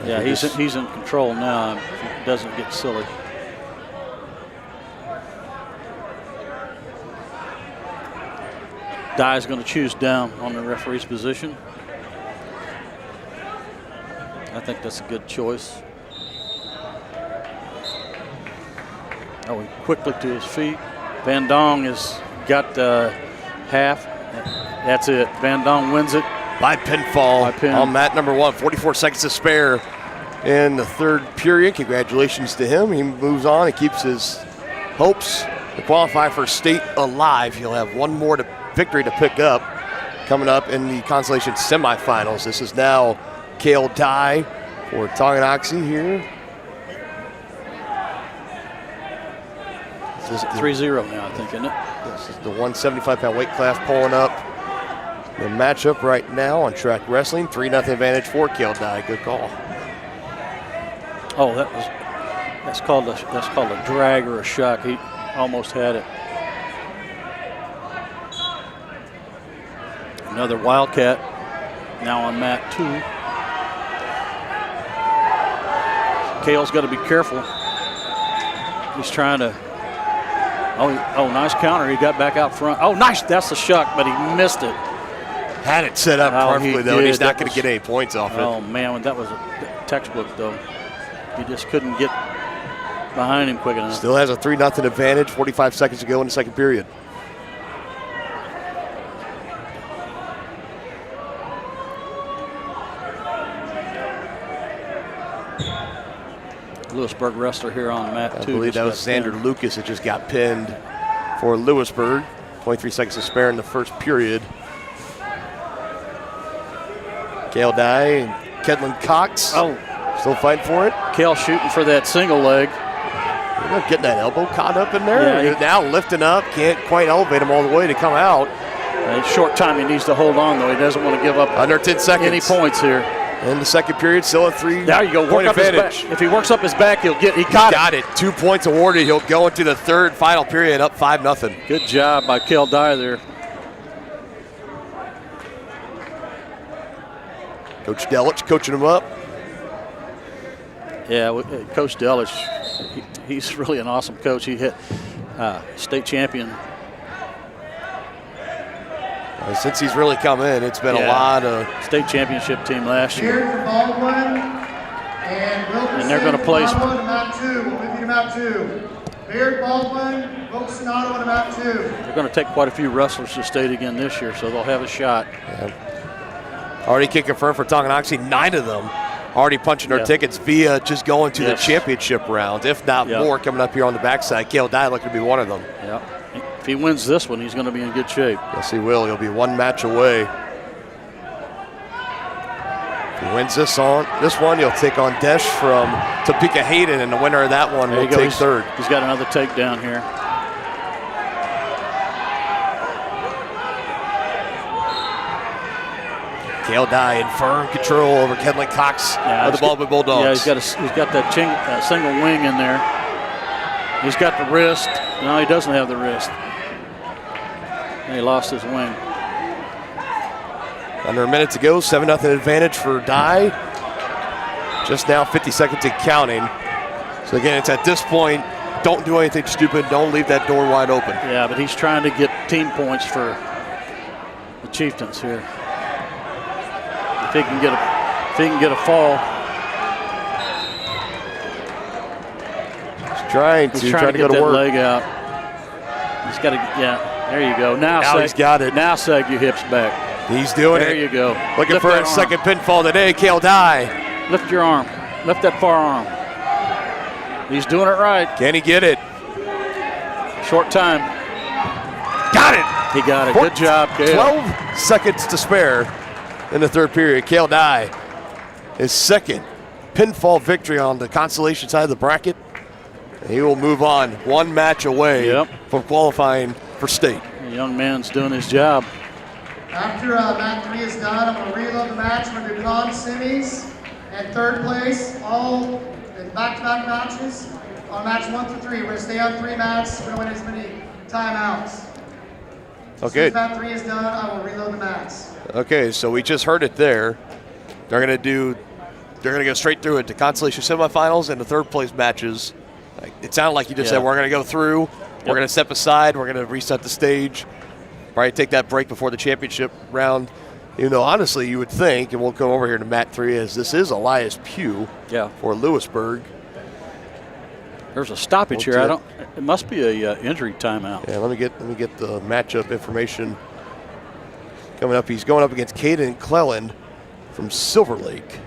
Yeah, he's in control now if he doesn't get silly. Dye's going to choose down on the referee's position. I think that's a good choice. Oh, he quickly to his feet. Van Dong has got half. That's it. Van Dong wins it. By pinfall on mat number 1. 44 seconds to spare in the third period. Congratulations to him. He moves on and keeps his hopes to qualify for state alive. He'll have one more victory to pick up coming up in the consolation semifinals. This is now Cale Dye for Tonganoxie here. This is 3-0 now, I think, isn't it? This is the 175-pound weight class pulling up the matchup right now on track wrestling. 3-0 advantage for Cale Dye. Good call. Oh, that's called a drag or a shock. He almost had it. Another Wildcat now on mat 2. Cale's got to be careful. He's trying to. Oh, nice counter. He got back out front. Oh, nice. That's the shuck, but he missed it. Had it set up perfectly, though. He's not going to get any points off it. Oh, man, that was a textbook, though. He just couldn't get behind him quick enough. Still has a 3-0 advantage. 45 seconds to go in the second period. Lewisburg wrestler here on mat 2. I believe that was Xander Lucas that just got pinned for Lewisburg. 23 seconds to spare in the first period. Cale Dye and Kendall Cox. Oh, still fighting for it. Cale shooting for that single leg. Getting that elbow caught up in there. Yeah, now lifting up. Can't quite elevate him all the way to come out. Short time he needs to hold on, though. He doesn't want to give up under 10 seconds. Any points here. In the second period, still a 3-point there you go. Work up advantage. His back. If he works up his back, he got it. 2 points awarded. He'll go into the third final period up 5-0. Good job by Cale Dye there. Coach Delich coaching him up. Yeah, Coach Delich, he's really an awesome coach. He hit state champion. Since he's really come in, it's been a lot of state championship team last year. And they're going to play. We'll move you to mat 2. Beard, Baldwin, Wilson, Ottawa to mat 2. They're going to take quite a few wrestlers to state again this year, so they'll have a shot. Yeah. Already kick confirmed for Tonganoxie. 9 of them already punching their tickets via just going to the Yes. championship round, if not more, coming up here on the backside. Kale Dye looking to be one of them. Yeah. If he wins this one, he's going to be in good shape. Yes, he will. He'll be one match away. If he wins this one, he'll take on Desh from Topeka Hayden, and the winner of that one will take third. He's got another takedown here. Kale Dye in firm control over Kenley Cox of the Baldwin Bulldogs. Yeah, he's got that single wing in there. He's got the wrist. No, he doesn't have the wrist. And he lost his wing. Under a minute to go, 7-0 advantage for Dye. Just now 50 seconds and counting. So again, it's at this point, don't do anything stupid. Don't leave that door wide open. Yeah, but he's trying to get team points for the Chieftains here. If he can get a fall. He's trying to get go to that work. leg out. He's got to, there you go. Now he's got it. Now sag your hips back. He's doing it. There you go. Looking Lift for that his arm. second pinfall today, Kale Dye. Lift your arm. Lift that far arm. He's doing it right. Can he get it? Short time. Got it. He got it. Good job, Kale. 12 seconds to spare in the third period. Kale Dye, his second pinfall victory on the consolation side of the bracket. And he will move on one match away from qualifying for state. The young man's doing his job. After Mat 3 is done, I'm going to reload the match. We're going to do non-semis and third place, all in back-to-back matches on match 1 through 3. We're going to stay on 3 matches. We're going to win as many timeouts. Okay. As soon as Mat 3 is done, I will reload the match. Okay, so we just heard it there. They're going to go straight through it to consolation semifinals and the third place matches. It sounded like you just said we're going to go through, we're going to step aside, we're going to reset the stage, probably take that break before the championship round. You know, honestly, you would think, and we'll come over here to Mat 3, as this is Elias Pugh for Lewisburg. There's a stoppage here. It must be a injury timeout. Yeah, let me get the matchup information coming up. He's going up against Caden Cleland from Silver Lake.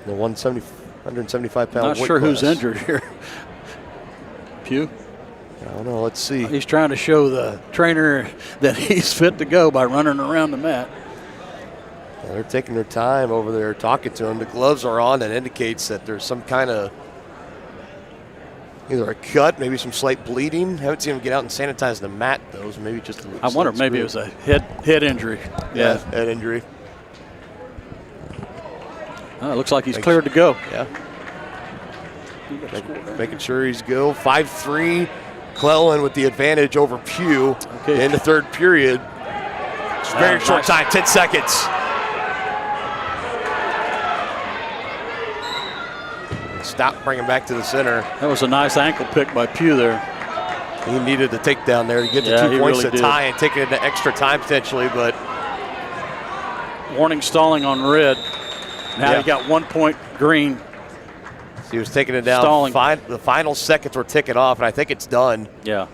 The 175 pound Not weight sure class. who's injured here. Pugh? I don't know. Let's see. He's trying to show the trainer that he's fit to go by running around the mat. Yeah, they're taking their time over there talking to him. The gloves are on. That indicates that there's some kind of either a cut, maybe some slight bleeding. Haven't seen him get out and sanitize the mat, though. So maybe just I wonder, maybe it was a head injury. Yeah, head injury. It looks like he's cleared to go. Yeah. Making sure he's go. 5-3. Cleland with the advantage over Pugh in the third period. It's very short time, 10 seconds. Stop, bring him back to the center. That was a nice ankle pick by Pugh there. He needed the takedown there to get the 2 points really to tie and take it into extra time potentially, but. Warning stalling on red. Now he got 1 point green. He was taking it down. Stalling. The final seconds were ticking off, and I think it's done. Yeah.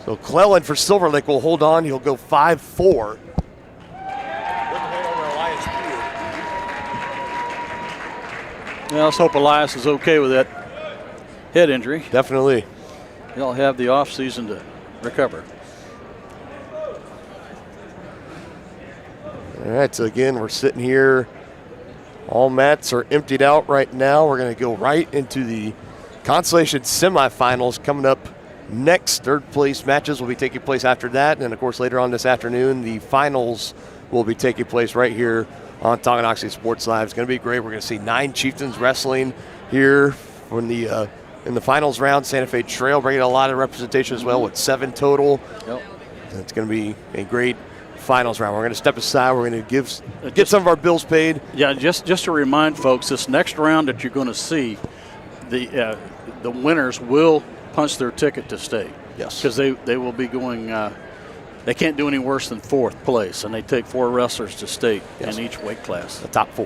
So Cleland for Silver Lake will hold on. He'll go 5-4. Well, let's hope Elias is okay with that head injury. Definitely. He'll have the off season to recover. All right, so again, we're sitting here. All mats are emptied out right now. We're going to go right into the consolation semifinals coming up next. Third place matches will be taking place after that. And then, of course, later on this afternoon, the finals will be taking place right here on Tonganoxie Sports Live. It's going to be great. We're going to see 9 Chieftains wrestling here in the finals round. Santa Fe Trail bringing a lot of representation as well with 7 total. Yep. And it's going to be a great finals round. We're going to step aside. We're going to get some of our bills paid. Yeah, just to remind folks, this next round that you're going to see, the winners will punch their ticket to state. Yes. Because they will be going. They can't do any worse than 4th place, and they take 4 wrestlers to state in each weight class. The top 4.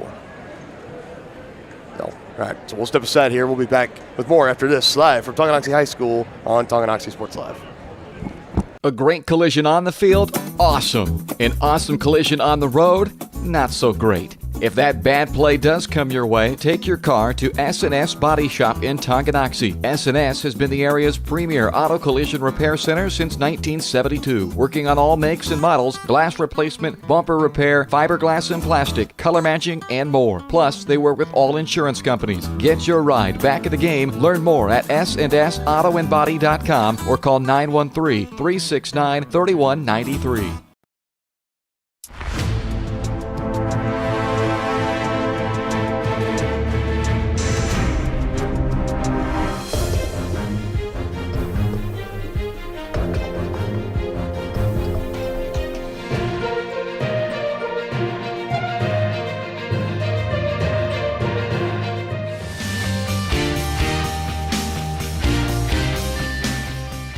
No. All right, so we'll step aside here. We'll be back with more after this live from Tonganoxie High School on Tonganoxie Sports Live. A great collision on the field? Awesome. An awesome collision on the road? Not so great. If that bad play does come your way, take your car to S&S Body Shop in Tonganoxie. S&S has been the area's premier auto collision repair center since 1972, working on all makes and models, glass replacement, bumper repair, fiberglass and plastic, color matching, and more. Plus, they work with all insurance companies. Get your ride back in the game. Learn more at sandsautoandbody.com or call 913-369-3193.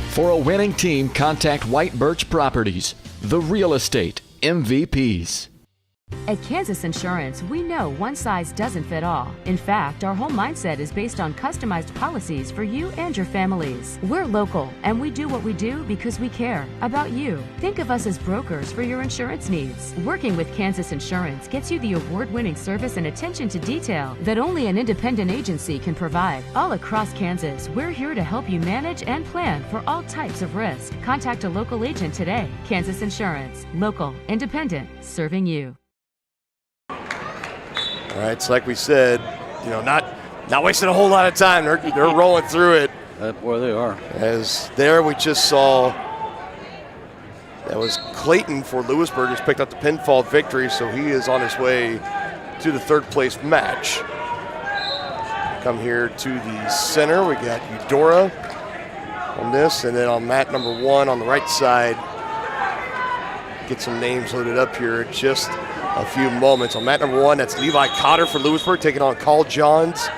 For a winning team, contact White Birch Properties, the real estate MVPs. At Kansas Insurance, we know one size doesn't fit all. In fact, our whole mindset is based on customized policies for you and your families. We're local, and we do what we do because we care about you. Think of us as brokers for your insurance needs. Working with Kansas Insurance gets you the award-winning service and attention to detail that only an independent agency can provide. All across Kansas, we're here to help you manage and plan for all types of risk. Contact a local agent today. Kansas Insurance. Local, independent, serving you. All right, it's like we said, not wasting a whole lot of time. They're rolling through it. Boy, they are. As there we just saw, that was Clayton for Lewisburg who's picked up the pinfall victory, so he is on his way to the third place match. Come here to the center, we got Eudora on this, and then on mat number 1 on the right side, get some names loaded up here in just a few moments. On mat number 1, that's Levi Cotter for Lewisburg taking on Carl Johns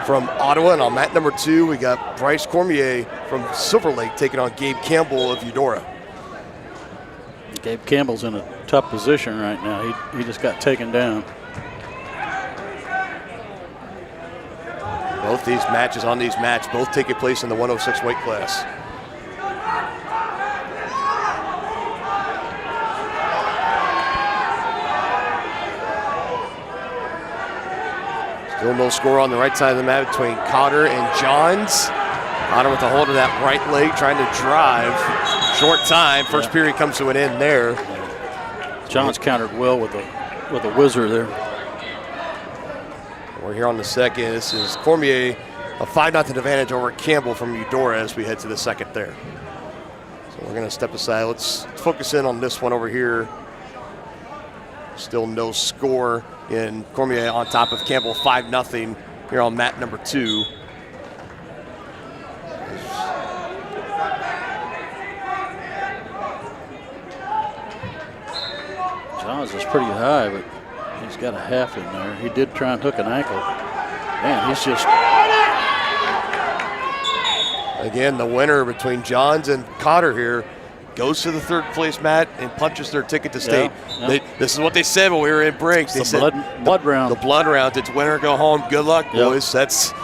from Ottawa. And on mat number 2, we got Bryce Cormier from Silver Lake taking on Gabe Campbell of Eudora. Gabe Campbell's in a tough position right now. He just got taken down. Both these matches on these mats both taking place in the 106 weight class. Still no score on the right side of the mat between Cotter and Johns. Cotter with a hold of that right leg, trying to drive. Short time. First period comes to an end there. Johns countered well with a whizzer there. We're here on the second. This is Cormier, a 5-0 advantage over Campbell from Eudora as we head to the second there. So we're going to step aside. Let's focus in on this one over here. Still no score in Cormier on top of Campbell, 5-0 here on mat number 2. Johns is pretty high, but he's got a half in there. He did try and hook an ankle. Man, he's just... Again, the winner between Johns and Cotter here goes to the third place mat and punches their ticket to state. Yeah. This is what they said when we were in breaks. They said blood round. The blood round. It's win or go home. Good luck, boys. That's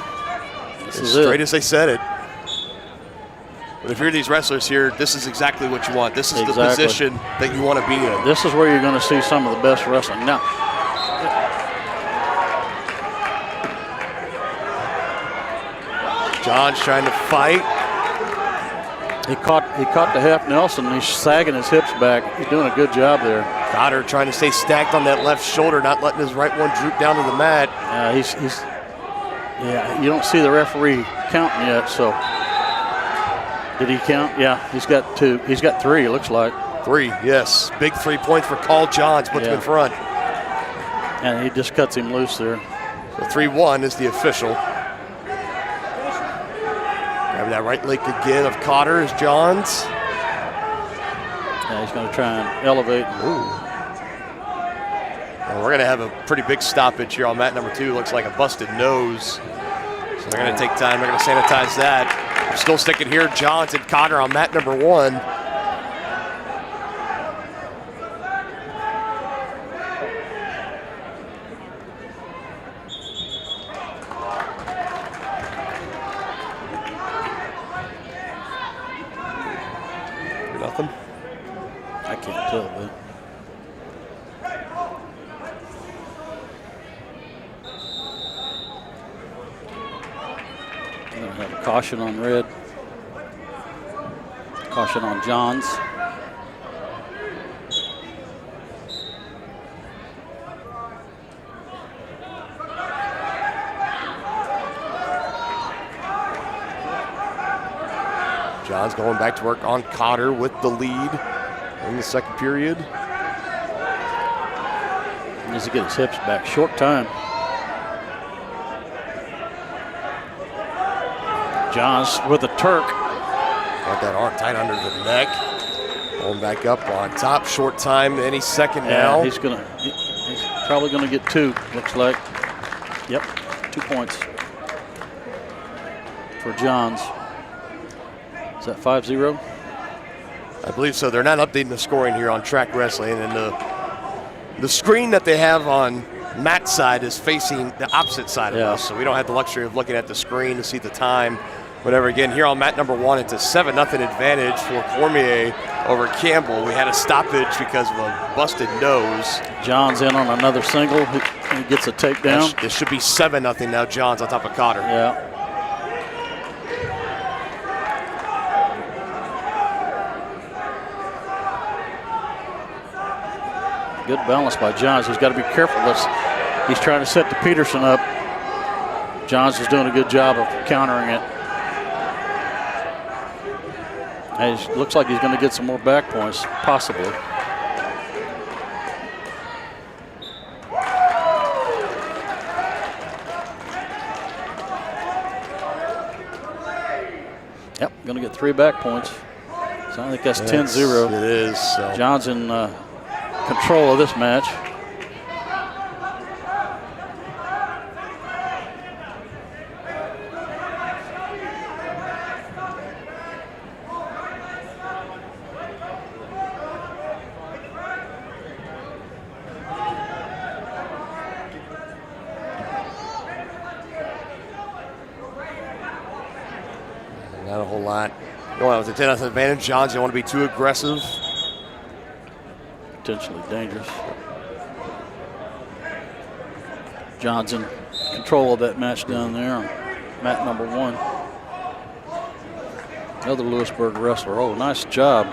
as straight as they said it. But if you're these wrestlers here, this is exactly what you want. This is the position that you want to be in. This is where you're going to see some of the best wrestling. Now, John's trying to fight. He caught the half Nelson. He's sagging his hips back. He's doing a good job there. Cotter trying to stay stacked on that left shoulder, not letting his right one droop down to the mat. You don't see the referee counting yet, so. Did he count? Yeah, he's got 2. He's got 3, it looks like. 3, yes. Big 3 points for Carl Johns, puts him in front. And he just cuts him loose there. So 3-1 is the official. Grabbing that right leg again of Cotter is Johns. Yeah, he's going to try and elevate. And we're going to have a pretty big stoppage here on mat number 2. Looks like a busted nose. So they're going to take time. They're going to sanitize that. We're still sticking here. Johns and Cotter on mat number 1. Nothing. Have a caution on red. Caution on Johns. Johns going back to work on Cotter with the lead in the second period. Needs to get his hips back. Short time. Johns with a Turk. Got that arm tight under the neck. Going back up on top. Short time any second now. He's probably gonna get 2, looks like. Yep, 2 points for Johns. Is that 5-0? I believe so. They're not updating the scoring here on Track Wrestling, and the screen that they have on Matt's side is facing the opposite side of us, so we don't have the luxury of looking at the screen to see the time. Whatever. Again, here on mat number 1, it's a 7-0 advantage for Cormier over Campbell. We had a stoppage because of a busted nose. Johns in on another single. He gets a takedown. This should be 7-0 now. Johns on top of Cotter. Yeah. Good balance by Johns. He's got to be careful. He's trying to set the Peterson up. Johns is doing a good job of countering it. And it looks like he's going to get some more back points, possibly. Yep, going to get 3 back points. So I think that's 10-0. It is. So. Johns in control of this match. Not a whole lot. Going with a 10-0 advantage. Johns, you don't want to be too aggressive. Potentially dangerous. Johns in control of that match down there on mat number 1. Another Lewisburg wrestler. Oh, nice job.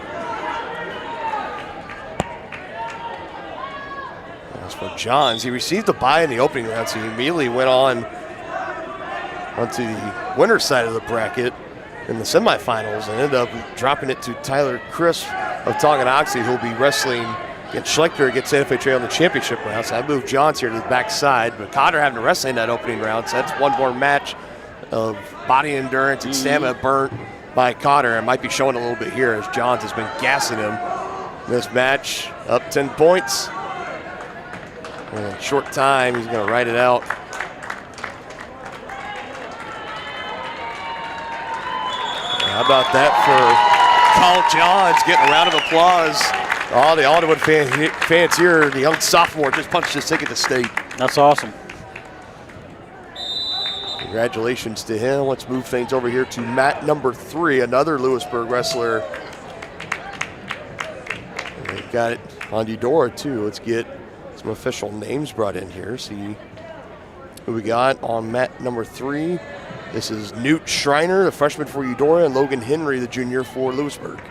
As for Johns, he received a bye in the opening round, so he immediately went on onto the winner's side of the bracket in the semifinals and ended up dropping it to Tyler Crisp of Tonganoxie, who'll be wrestling against Schlechter against Santa Fe Trail in the championship round. So I moved Johns here to the backside, but Cotter having to wrestle in that opening round, so that's one more match of body endurance and stamina burnt by Cotter. It might be showing a little bit here as Johns has been gassing him in this match. Up 10 points. In a short time, he's going to ride it out. How about that for Carl Johns getting a round of applause. All the Alderwood fans here, the young sophomore just punched his ticket to state. That's awesome. Congratulations to him. Let's move things over here to mat number 3, another Lewisburg wrestler. They've got it on Eudora too. Let's get some official names brought in here. See who we got on mat number 3. This is Newt Schreiner, the freshman for Eudora, and Logan Henry, the junior for Lewisburg.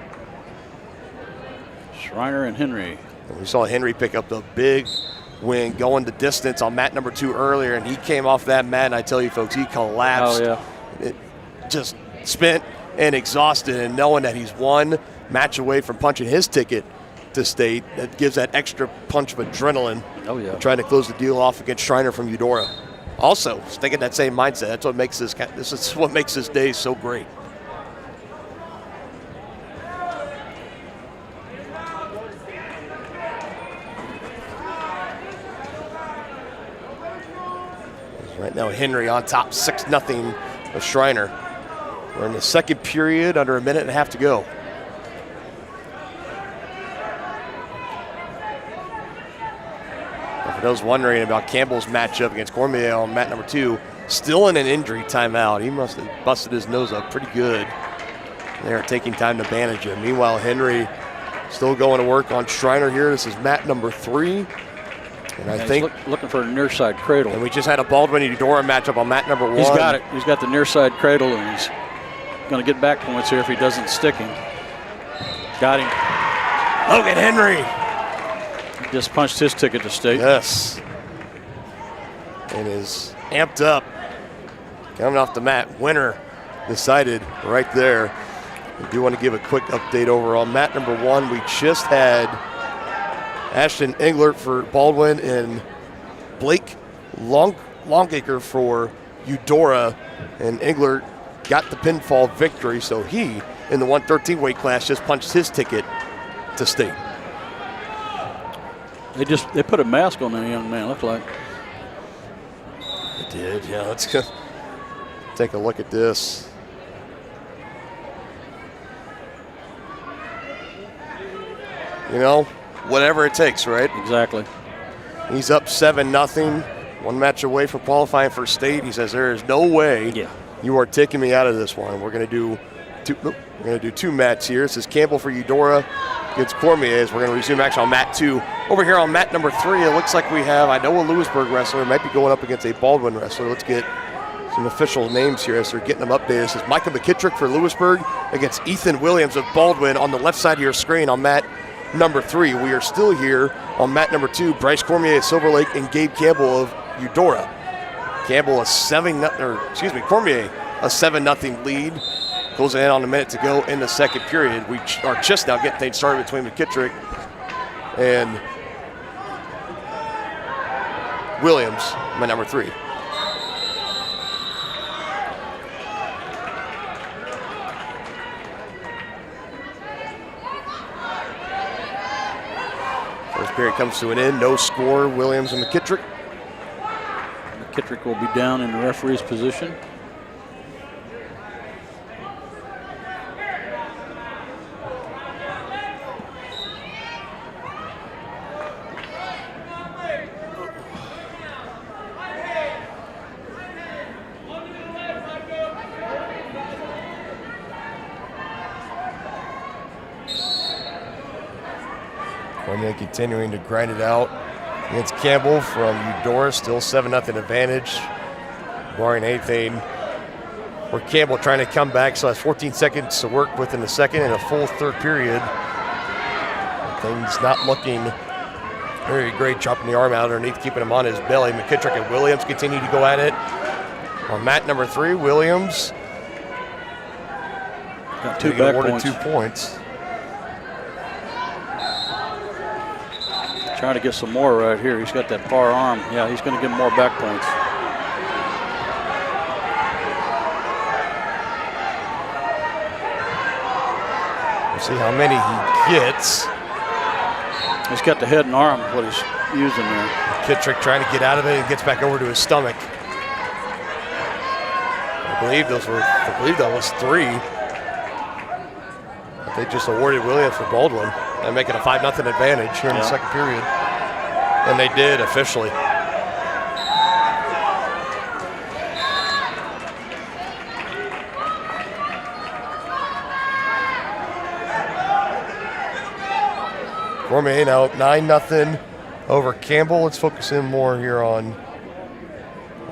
Schreiner and Henry. And we saw Henry pick up the big win going the distance on mat number 2 earlier, and he came off that mat, and I tell you folks, he collapsed. Oh, yeah. It just spent and exhausted, and knowing that he's one match away from punching his ticket to state, that gives that extra punch of adrenaline. Oh, yeah. Trying to close the deal off against Schreiner from Eudora. Also, thinking that same mindset. That's what makes this is what makes this day so great. Right now, Henry on top, 6-0 of Schreiner. We're in the second period, under a minute and a half to go. For those wondering about Campbell's matchup against Cormier on mat number 2, still in an injury timeout. He must have busted his nose up pretty good. They're taking time to bandage him. Meanwhile, Henry still going to work on Schreiner here. This is mat number 3. And I think looking for a near side cradle. And we just had a Baldwin-Eudora matchup on mat number 1. He's got it. He's got the near side cradle, and he's going to get back points here if he doesn't stick him. Got him. Logan Henry. He just punched his ticket to state. Yes. And is amped up. Coming off the mat. Winner decided right there. I do want to give a quick update over on mat number 1. We just had Ashton Englert for Baldwin and Blake Longacre for Eudora. And Englert got the pinfall victory, so he, in the 113 weight class, just punched his ticket to state. They put a mask on that young man, looked like. It did, yeah. Let's go take a look at this. You know, whatever it takes, right? Exactly. He's up 7-0, one match away from qualifying for state. He says there is no way you are taking me out of this one. We're going to do two mats here. This is Campbell for Eudora against Cormier. We're going to resume action on mat 2. Over here on mat number 3, it looks like we have, I know, a Lewisburg wrestler. Might be going up against a Baldwin wrestler. Let's get some official names here as they're getting them updated. This is Micah McKittrick for Lewisburg against Ethan Williams of Baldwin on the left side of your screen on mat number 3. We are still here on mat number 2. Bryce Cormier of Silver Lake and Gabe Campbell of Eudora. Cormier a 7-0 lead. Goes in on a minute to go in the second period. We are just now getting things started between McKittrick and Williams, my number 3. First period comes to an end. No score. Williams and McKittrick. McKittrick will be down in the referee's position. Cormier continuing to grind it out against Campbell from Eudora, still 7-0 advantage, barring anything. Where Campbell trying to come back, so has 14 seconds to work with in the second and a full third period. Things not looking very great, chopping the arm out underneath, keeping him on his belly. McKittrick and Williams continue to go at it. On mat number 3, Williams got 2 back points. 2 points. Trying to get some more right here. He's got that far arm. Yeah, he's going to get more back points. We'll see how many he gets. He's got the head and arm, what he's using there. McKittrick trying to get out of it and gets back over to his stomach. I believe that was 3. But they just awarded Williams for Baldwin and making a 5-0 advantage here in the second period. And they did officially. Cormier now 9-0 over Campbell. Let's focus in more here on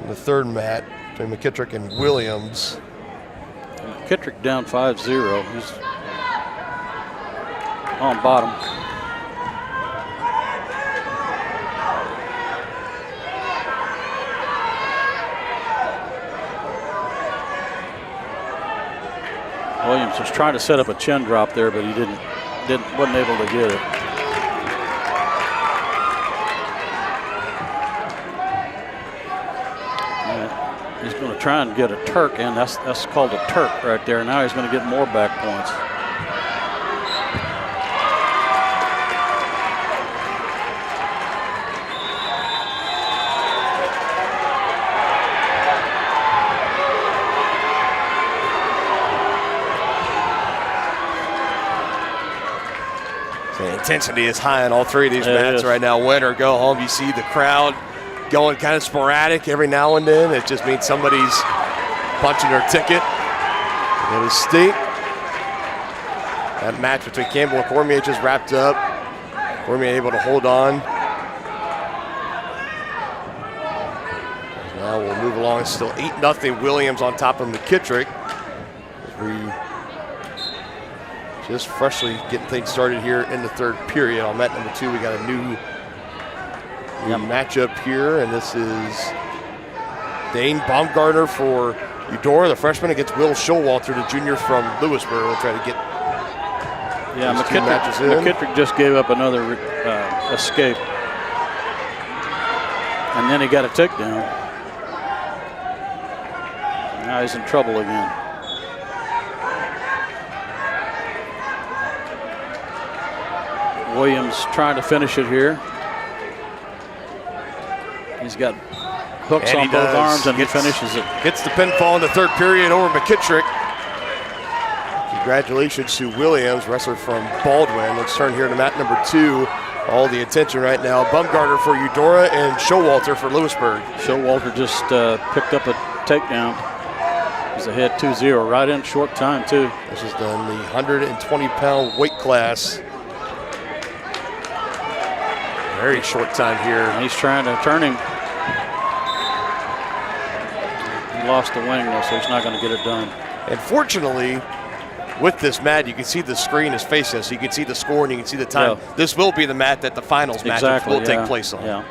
the third mat between McKittrick and Williams. McKittrick down 5-0. He's on bottom. Williams was trying to set up a chin drop there, but he wasn't able to get it. He's going to try and get a Turk, and that's called a Turk right there. Now he's going to get more back points. The intensity is high on all 3 of these mats right now. Win or go home. You see the crowd going kind of sporadic every now and then. It just means somebody's punching their ticket. It is state. That match between Campbell and Cormier just wrapped up. Cormier able to hold on. Now we'll move along. It's still 8-0 Williams on top of McKittrick. We just freshly getting things started here in the third period. On mat number 2, we got a new matchup here, and this is Dane Baumgartner for Eudora, the freshman, against Will Showalter, the junior from Lewisburg. We'll try to get McKittrick just gave up another escape, and then he got a takedown. Now he's in trouble again. Williams trying to finish it here. He's got hooks on both arms, and he finishes it. Gets the pinfall in the third period over McKittrick. Congratulations to Williams, wrestler from Baldwin. Let's turn here to mat number 2. All the attention right now. Baumgartner for Eudora and Showalter for Lewisburg. Showalter just picked up a takedown. He's ahead 2-0 right in short time, too. This is done the 120-pound weight class. Very short time here. And he's trying to turn him. He lost the wing, though, so he's not going to get it done. And fortunately, with this mat, you can see the screen is facing us. So you can see the score and you can see the time. Yeah. This will be the mat that the finals matchups will take place on. Yeah.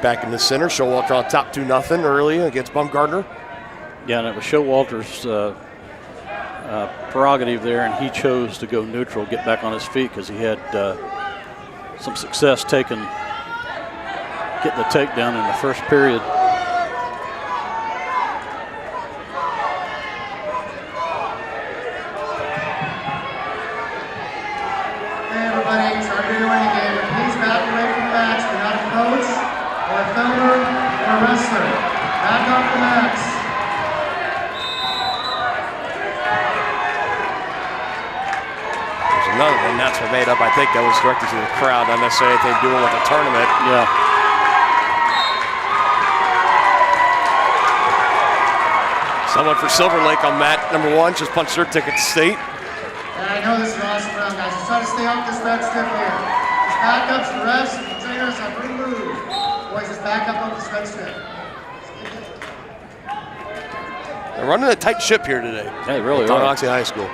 Back in the center, Showalter on top 2-0 early against Baumgartner. Yeah, and it was Showalter's prerogative there, and he chose to go neutral, get back on his feet, because he had some success getting the takedown in the first period. Hey everybody, start doing again. Please back away from the match. We're not a coach, or a filmer, or a wrestler. Back off the mats. There's another announcement made up, I think that was directed to the crowd, not necessarily anything doing with the tournament. Yeah. Someone for Silver Lake on mat number 1 just punched their ticket to state. Yeah, I know this is an awesome round, guys. Just try to stay off this red strip here. Just back up to the refs and the trainers have room to move. Boys, just back up off this red strip. They're running a tight ship here today. They really are. Tonganoxie High School.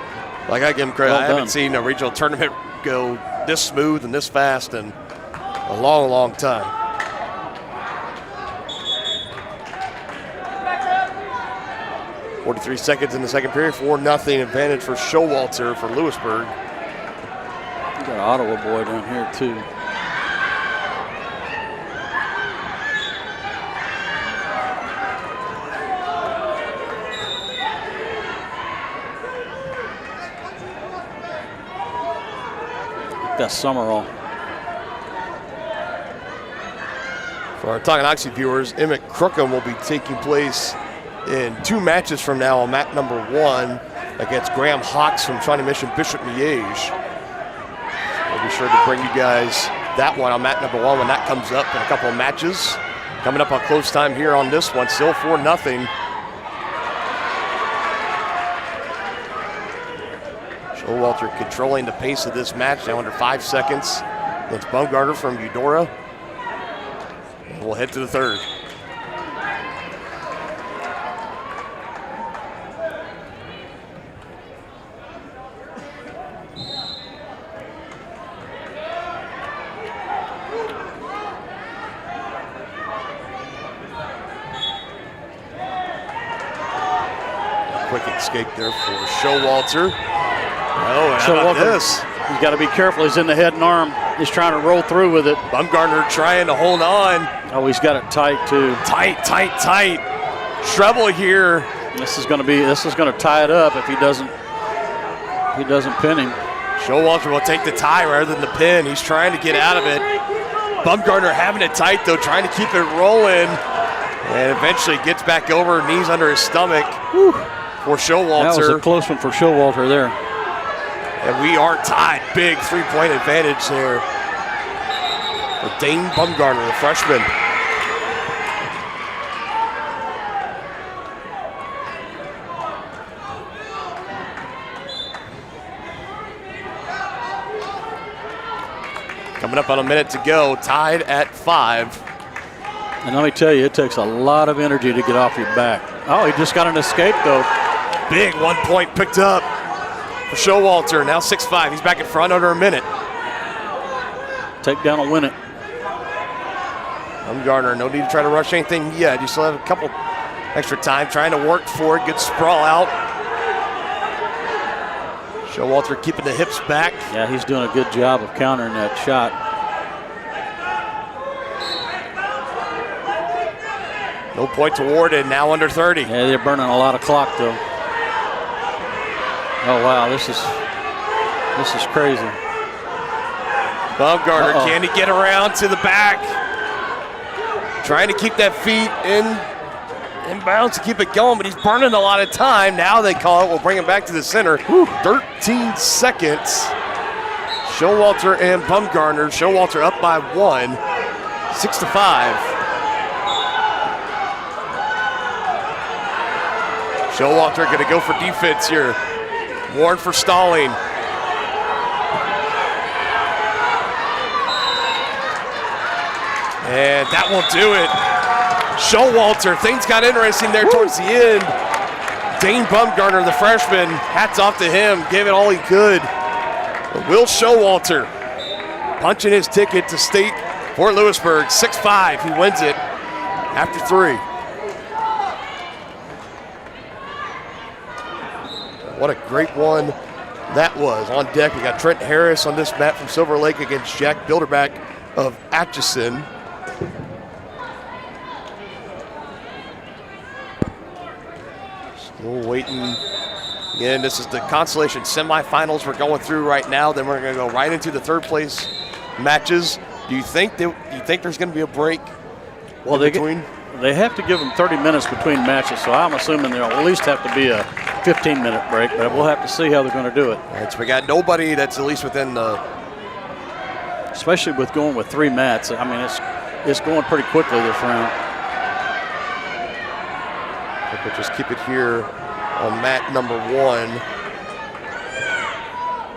Like, I give them credit. Well I haven't seen a regional tournament go this smooth and this fast in a long, long time. .43 seconds in the second period, 4-0 advantage for Showalter for Lewisburg. You got an Ottawa boy down here too. That's Summerall. For our Tonganoxie viewers, Emmett Crookham will be taking place in 2 matches from now on mat number 1 against Graham Hawks from Shawnee Mission Bishop Miege. We'll be sure to bring you guys that one on mat number 1 when that comes up in a couple of matches. Coming up on close time here on this one, still 4-0. Showalter controlling the pace of this match now under 5 seconds against Baumgartner from Eudora. And we'll head to the third. Quick escape there for Showalter. Oh, and how about this? He's got to be careful. He's in the head and arm. He's trying to roll through with it. Baumgartner trying to hold on. Oh, he's got it tight too. Tight. Treble here. This is going to tie it up if he doesn't pin him. Showalter will take the tie rather than the pin. He's trying to get out of it. Baumgartner having it tight though, trying to keep it rolling, and eventually gets back over, knees under his stomach. Whew. For Showalter. That was a close one for Showalter there. And we are tied. Big 3-point advantage there for Dane Baumgartner, the freshman. Coming up on a minute to go, tied at 5. And let me tell you, it takes a lot of energy to get off your back. Oh, he just got an escape, though. Big 1 point picked up for Showalter. Now 6-5. He's back in front under a minute. Takedown will win it. Garner, no need to try to rush anything yet. You still have a couple extra time trying to work for it. Good sprawl out. Showalter keeping the hips back. Yeah, he's doing a good job of countering that shot. No points awarded, now under 30. Yeah, they're burning a lot of clock, though. Oh, wow, this is crazy. Bumgarner, can he get around to the back? Trying to keep that feet in bounds to keep it going, but he's burning a lot of time. Now they call it, we'll bring him back to the center. 13 seconds. Showalter and Bumgarner. Showalter up by 1, 6-5. Showalter going to go for defense here. Warren for stalling. And that won't do it. Showalter, things got interesting there towards the end. Dane Bumgarner, the freshman, hats off to him, gave it all he could. But Will Showalter punching his ticket to state Fort Lewisburg, 6-5. He wins it after 3. What a great one that was. On deck, we got Trent Harris on this mat from Silver Lake against Jack Bilderback of Atchison. Still waiting. Again, this is the consolation semifinals we're going through right now. Then we're going to go right into the third place matches. Do you think there's going to be a break? Well, they have to give them 30 minutes between matches, so I'm assuming there'll at least have to be a 15-minute break, but we'll have to see how they're going to do it. All right, so we got nobody that's at least within the... Especially with going with 3 mats. I mean, it's going pretty quickly this round. We'll just keep it here on mat number 1.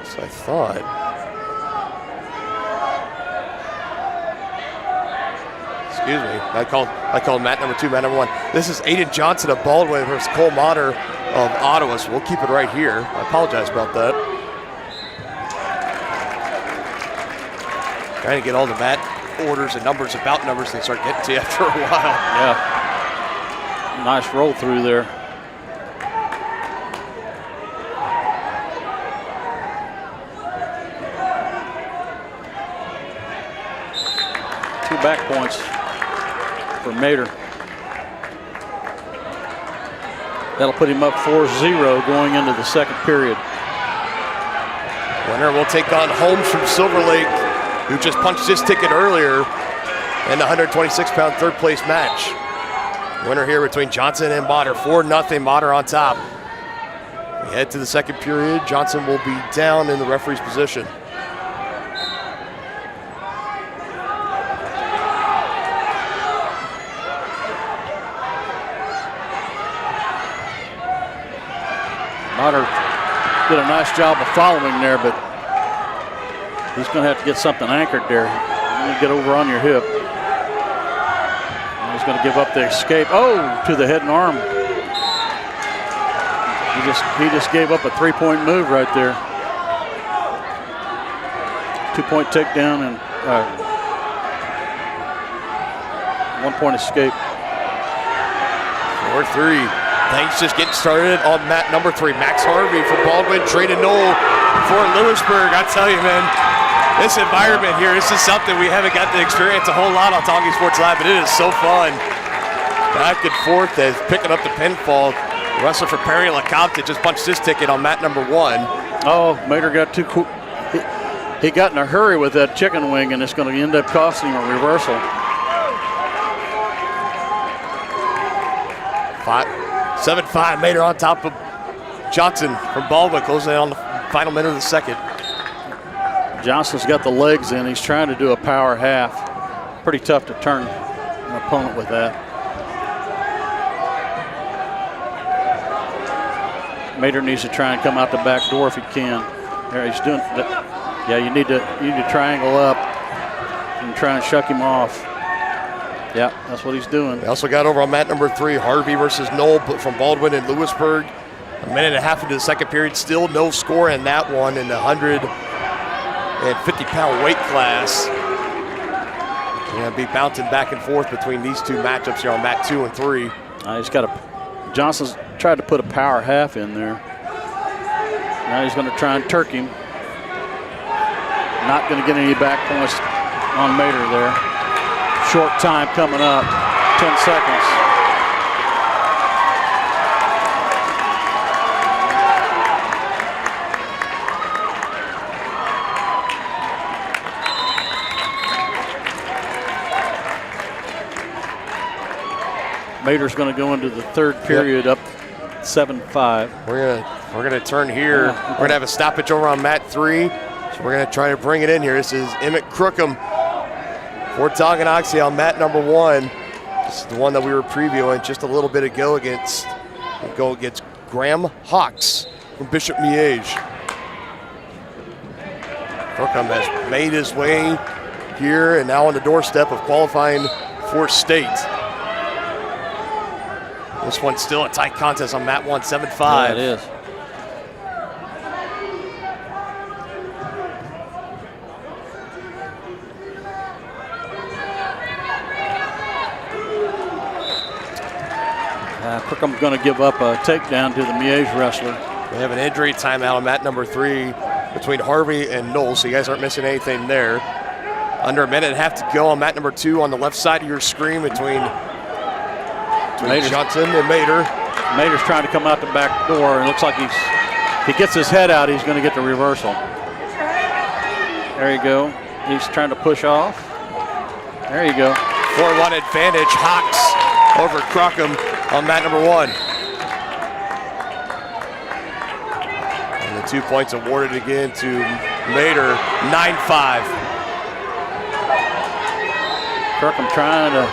So I thought. Excuse me. I called mat number 2, mat number 1. This is Aiden Johnson of Baldwin versus Cole Motter of Ottawa, so we'll keep it right here. I apologize about that. Trying to get all the mat orders and numbers about numbers, they start getting to you after a while. Yeah. Nice roll through there. Two back points for Mater. That'll put him up 4-0 going into the second period. Winner will take on Holmes from Silver Lake, who just punched his ticket earlier in the 126-pound third place match. Winner here between Johnson and Motter, 4-0, Motter on top. We head to the second period. Johnson will be down in the referee's position. Motter did a nice job of following there, but he's going to have to get something anchored there. You need to get over on your hip. And he's going to give up the escape. Oh, to the head and arm. He just gave up a 3-point move right there. 2-point takedown and 1-point escape. 4-3. Things just getting started on mat number 3. Max Harvey for Baldwin, Trey Knoll for Lewisburg. I tell you, man, this environment here, this is something we haven't got to experience a whole lot on Talking Sports Live, but it is so fun. Back and forth as picking up the pinfall. Wrestler for Perry LeCompte just punched his ticket on mat number 1. Oh, Mater got too quick. He got in a hurry with that chicken wing, and it's going to end up costing him a reversal. 7-5, Mater on top of Johnson from Baldwin, closing on the final minute of the second. Johnson's got the legs in. He's trying to do a power half. Pretty tough to turn an opponent with that. Mater needs to try and come out the back door if he can. There he's doing that. Yeah, you need to triangle up. and try and shuck him off. Yeah, that's what he's doing. We also got over on mat number 3, Harvey versus Knoll from Baldwin and Lewisburg. A minute and a half into the second period, still no score in that one in the 150-pound weight class. Going to be bouncing back and forth between these two matchups here on mat 2 and 3. He's got Johnson's tried to put a power half in there. Now he's going to try and turk him. Not going to get any back points on Mater there. Short time coming up, 10 seconds. Mater's going to go into the third period up 7-5. We're gonna turn here. We're gonna have a stoppage over on mat 3. So we're gonna try to bring it in here. This is Emmett Crookham for Tonganoxie on mat number 1. This is the one that we were previewing just a little bit ago against Graham Hawks from Bishop Miege. Crookham has made his way here and now on the doorstep of qualifying for state. This one's still a tight contest on mat 1, 7-5. Yeah, it is. Crookham's going to give up a takedown to the Miege wrestler. We have an injury timeout on mat number 3 between Harvey and Knoll, so you guys aren't missing anything there. Under a minute and a half to go on mat number 2 on the left side of your screen between Johnson and Mater. Mater's trying to come out the back door, and it looks like if he gets his head out, he's going to get the reversal. There you go. He's trying to push off. There you go. 4-1 advantage, Hawks over Crookham on mat number 1. And the 2 points awarded again to Mater, 9-5. Crookham trying to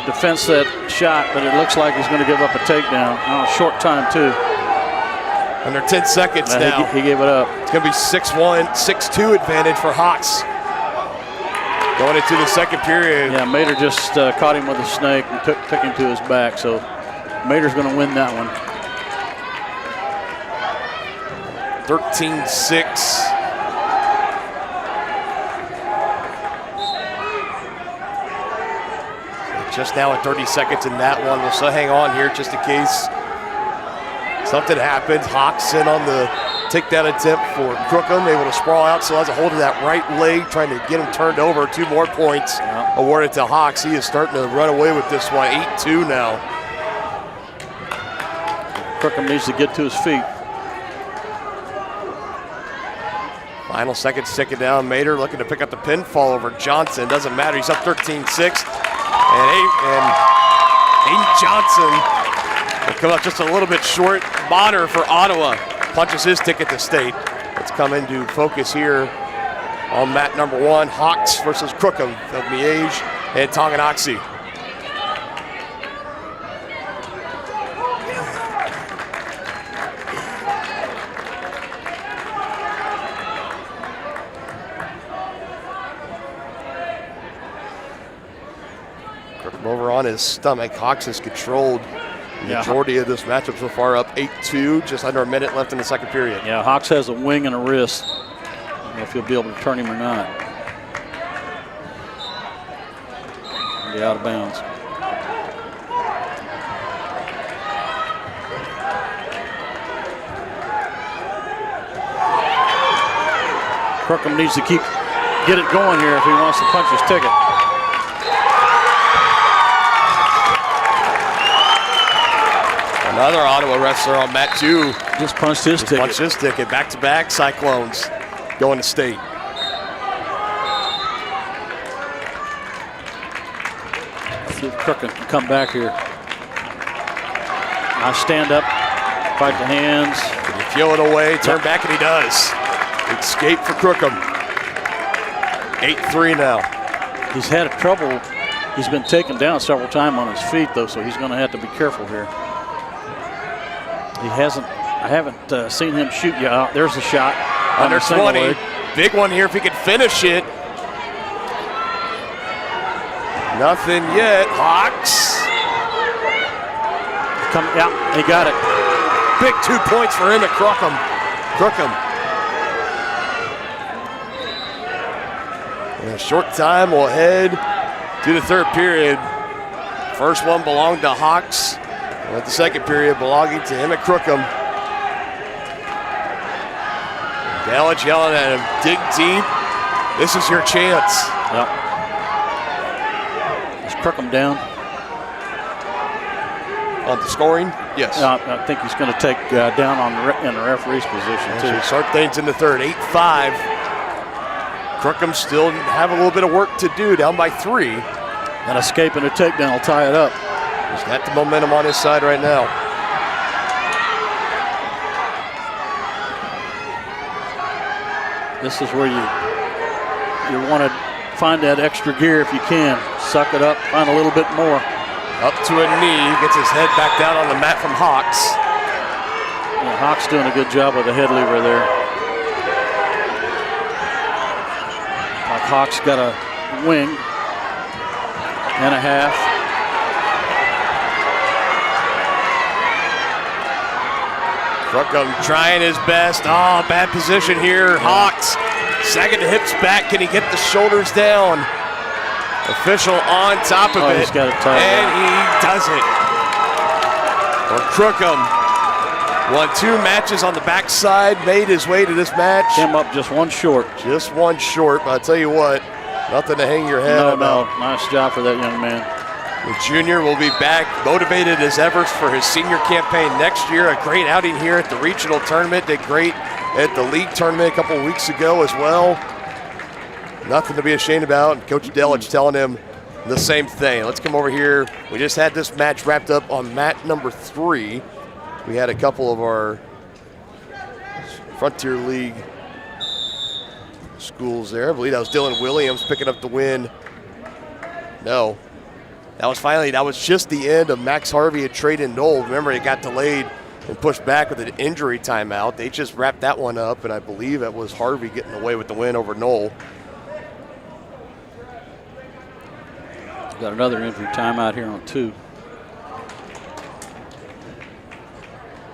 defense that shot, but it looks like he's going to give up a takedown. Oh, short time, too. Under 10 seconds now. He gave it up. It's going to be 6-1, 6-2 advantage for Hawks. Going into the second period. Yeah, Mater just caught him with a snake and took him to his back, so Mater's going to win that one. 13-6. Just now at 30 seconds in that one. We'll still hang on here just in case something happens. Hawks in on the takedown attempt for Crookham, able to sprawl out, so has a hold of that right leg, trying to get him turned over. 2 more points awarded to Hawks. He is starting to run away with this one, 8-2 now. Crookham needs to get to his feet. Final seconds ticking down. Mater looking to pick up the pinfall over Johnson. Doesn't matter, he's up 13-6. And Aiden Johnson will come up just a little bit short. Bonner for Ottawa punches his ticket to state. Let's come into focus here on mat number 1. Hawks versus Crookham of Miege and Tonganoxie. Over on his stomach. Hawks has controlled the majority of this matchup so far, up 8-2, just under a minute left in the second period. Yeah, Hawks has a wing and a wrist. I don't know if he'll be able to turn him or not. Be out of bounds. Crookham needs to get it going here if he wants to punch his ticket. Another Ottawa wrestler on mat 2. Just punched his ticket. Punched his ticket. Back-to-back Cyclones going to state. See if Crookham can come back here. Now stand up, fight the hands. Can you feel it away? Turn back, and he does. Escape for Crookham. 8-3 now. He's had trouble. He's been taken down several times on his feet, though, so he's going to have to be careful here. I haven't seen him shoot you out. There's a shot. Under 20. Big one here if he can finish it. Nothing yet. Hawks. Yeah, he got it. Big 2 points for him at Crookham. In a short time, we'll head to the third period. First one belonged to Hawks, and the second period belonging to him at Crookham. Delich yelling at him, dig deep. This is your chance. Yep. Is Crookham down? On the scoring? Yes. I think he's going to take down in the referee's position, too. So start things in the third, 8-5. Crookham still have a little bit of work to do, down by 3. An escape and a takedown will tie it up. He's got the momentum on his side right now. This is where you want to find that extra gear if you can. Suck it up, find a little bit more. Up to a knee, gets his head back down on the mat from Hawks. Yeah, Hawks doing a good job with the head lever there. Like Hawks got a wing and a half. Crookham trying his best. Oh, bad position here. Hawks, sagging the hips back. Can he get the shoulders down? Official on top of it. He's got it tied and down. He does it. Well, Crookham won 2 matches on the backside, made his way to this match. Came up just one short. Just one short, but I'll tell you what, nothing to hang your head about. No, nice job for that young man. The junior will be back motivated as ever for his senior campaign next year. A great outing here at the regional tournament. Did great at the league tournament a couple of weeks ago as well. Nothing to be ashamed about. And Coach Delich telling him the same thing. Let's come over here. We just had this match wrapped up on mat number 3. We had a couple of our Frontier League schools there. I believe that was Dylan Williams picking up the win. No. That was just the end of Max Harvey at Trayden Knoll. Remember, it got delayed and pushed back with an injury timeout. They just wrapped that one up, and I believe it was Harvey getting away with the win over Knoll. Got another injury timeout here on 2.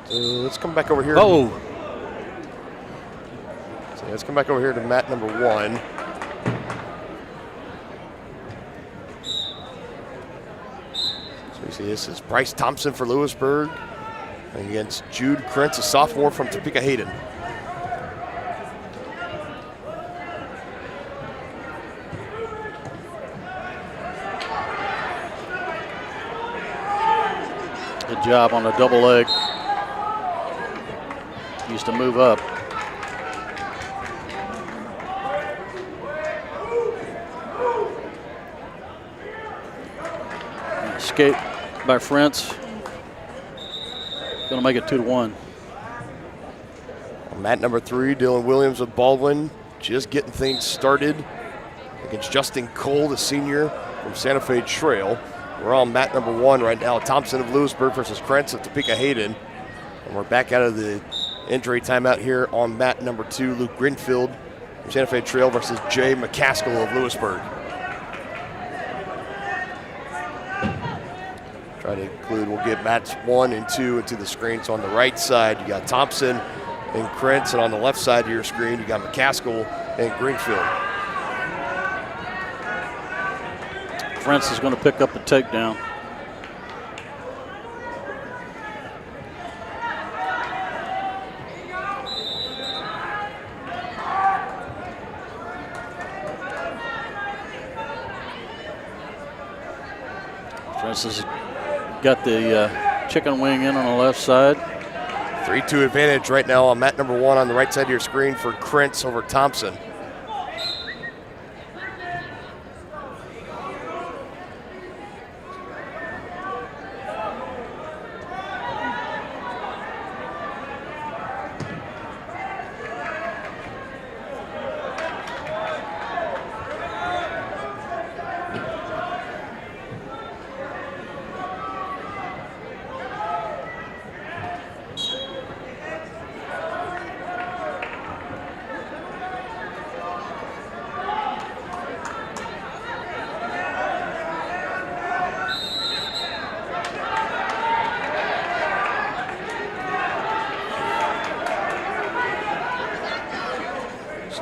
So let's come back over here. Oh! So let's come back over here to mat number 1. So you see this is Bryce Thompson for Lewisburg against Jude Krentz, a sophomore from Topeka Hayden. Good job on the double leg. Used to move up. Escape by Frentz. Going to make it 2-1. On mat number 3, Dylan Williams of Baldwin just getting things started against Justin Cole, the senior from Santa Fe Trail. We're on mat number 1 right now. Thompson of Lewisburg versus Krentz of Topeka Hayden. And we're back out of the injury timeout here on mat number 2. Luke Grinfield from Santa Fe Trail versus Jay McCaskill of Lewisburg. Try to include, we'll get mats 1 and 2 into the screen. So on the right side, you got Thompson and Krentz, and on the left side of your screen, you got McCaskill and Greenfield. Frentz is going to pick up the takedown. Frentz has got the chicken wing in on the left side. 3-2 advantage right now on mat number 1 on the right side of your screen for Krentz over Thompson.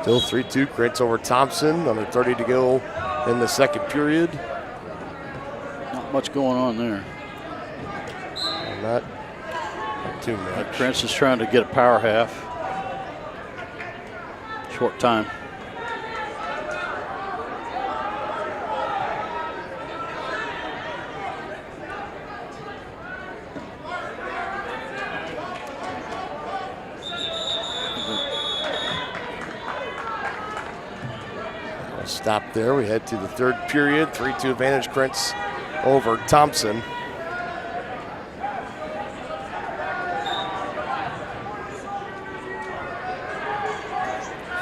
Still 3-2, Krentz over Thompson. Under 30 to go in the second period. Not much going on there. Not too much. Krentz is trying to get a power half. Short time. Stop there. We head to the third period. 3-2 advantage, Krentz over Thompson.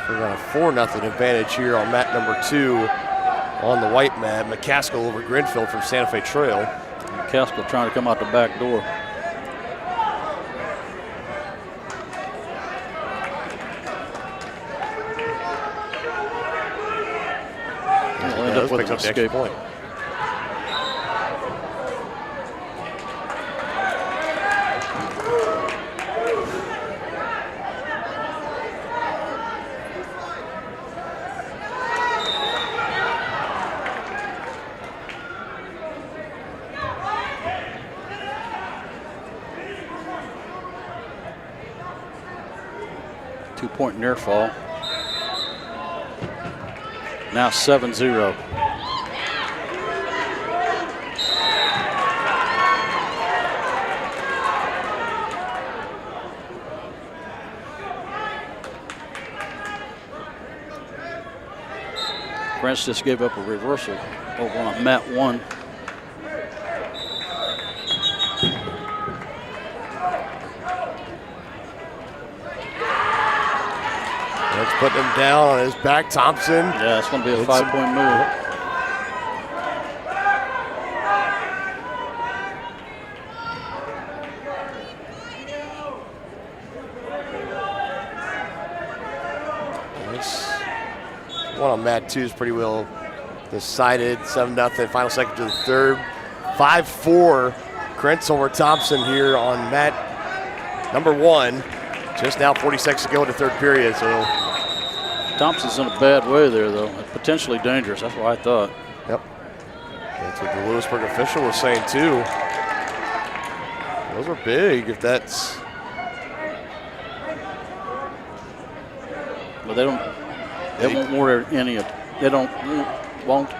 We got a 4-0 advantage here on mat number 2 on the white mat. McCaskill over Grinfield from Santa Fe Trail. McCaskill trying to come out the back door. He'll end up with an escape point. Two-point near fall. Now 7-0. Krentz just gave up a reversal over on mat 1. That's putting him down on his back. Thompson. Yeah, it's going to be a 5-point move. This one on mat 2 is pretty well decided. 7-0, final second to the third. 5-4, Krentz over Thompson here on mat number 1. Just now 40 seconds to go in the third period, so. Thompson's in a bad way there, though. Potentially dangerous, that's what I thought. Yep. That's what the Lewisburg official was saying, too. Those are big, if that's. But they won't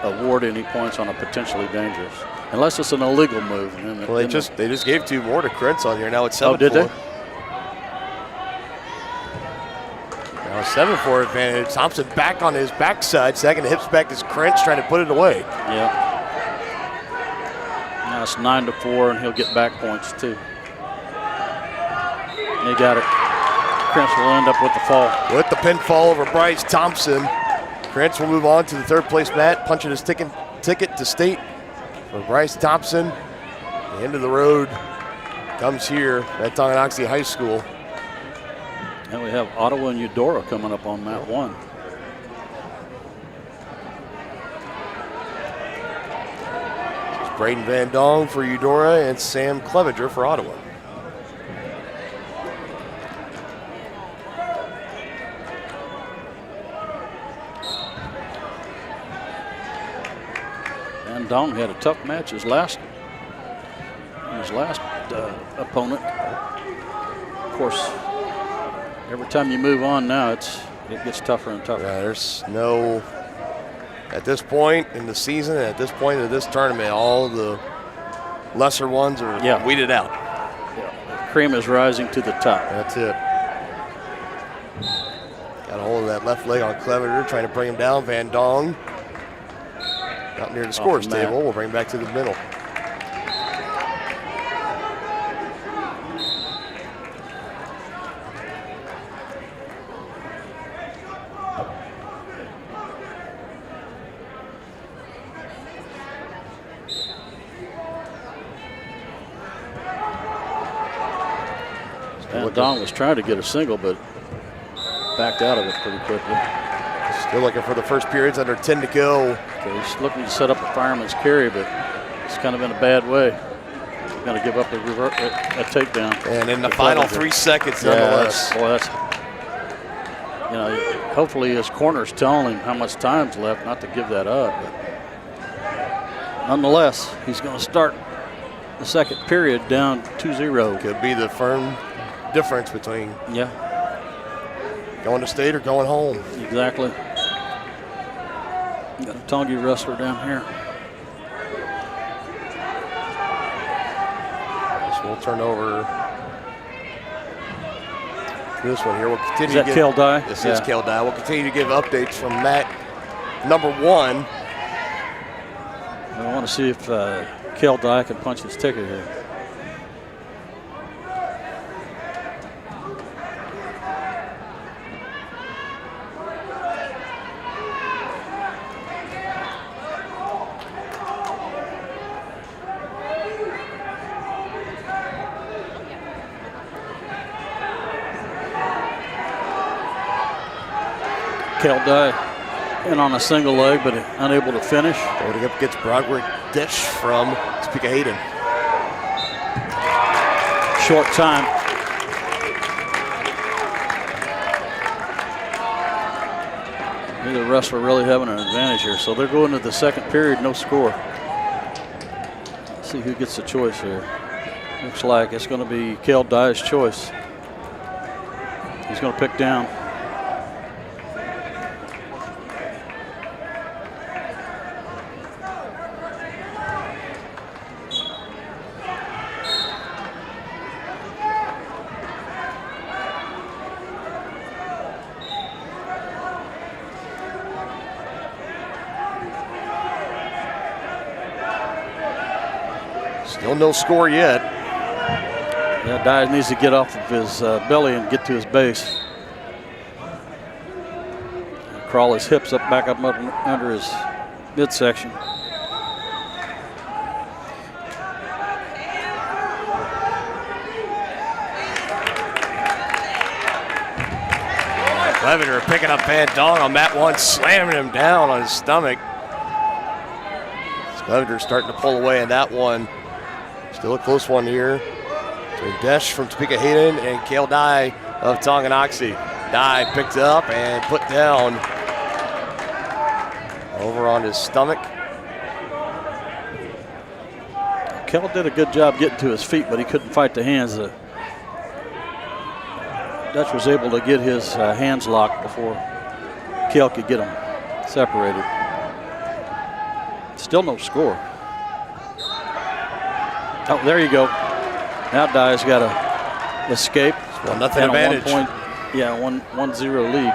award any points on a potentially dangerous, unless it's an illegal move. Well, they just gave 2 more to Krentz on here. Now it's 7-4. Oh, did they? Now a 7-4 advantage. Thompson back on his backside. Second hips back is Krentz trying to put it away. Yeah. Now it's 9-4, and he'll get back points too. And he got it. Krentz will end up with the fall. With the pinfall over Bryce Thompson. Krentz will move on to the third place mat, punching his ticket to state for Bryce Thompson. The end of the road comes here at Tonganoxie High School. And we have Ottawa and Eudora coming up on mat 1. It's Braden Van Dong for Eudora and Sam Clevenger for Ottawa. Van Dong had a tough match his last opponent. Of course, every time you move on now, it gets tougher and tougher. Yeah, there's no, at this point in the season, and at this point of this tournament, all the lesser ones are weeded out. Yeah. The cream is rising to the top. That's it. Got a hold of that left leg on Clevenger, trying to bring him down. Van Dong, out near the scores table. We'll bring him back to the middle. Van Dong was trying to get a single, but backed out of it pretty quickly. Still looking for the first periods, under 10 to go. Okay, he's looking to set up a fireman's carry, but it's kind of in a bad way. He's going to give up a takedown. And in the final 3 seconds, nonetheless. Boy, that's, hopefully his corner's telling him how much time's left, not to give that up. But nonetheless, he's going to start the second period down 2-0. Could be the firm difference between going to state or going home. Exactly. Got a Tongi wrestler down here. So we'll turn over this one here. We'll continue to give. This is Kildai. We'll continue to give updates from mat number 1. I want to see if Kildai can punch his ticket here. Kildai in on a single leg, but unable to finish. Going up against Broderick Dish from Topeka Hayden. Short time. Neither wrestler really having an advantage here. So they're going to the second period, no score. Let's see who gets the choice here. Looks like it's going to be Kildai's choice. He's going to pick down. Still no score yet. Yeah, Dye needs to get off of his belly and get to his base. Crawl his hips back up under his midsection. Leveter picking up Van Dong on mat 1, slamming him down on his stomach. Leveter starting to pull away in that one. Still a close one here between Desh from Topeka Hayden and Kale Dye of Tonganoxie. Dye picked up and put down over on his stomach. Kale did a good job getting to his feet, but he couldn't fight the hands. Dutch was able to get his hands locked before Kale could get them separated. Still no score. Oh, there you go. Now Dye's got to escape. 1-0 advantage. 1-0 lead.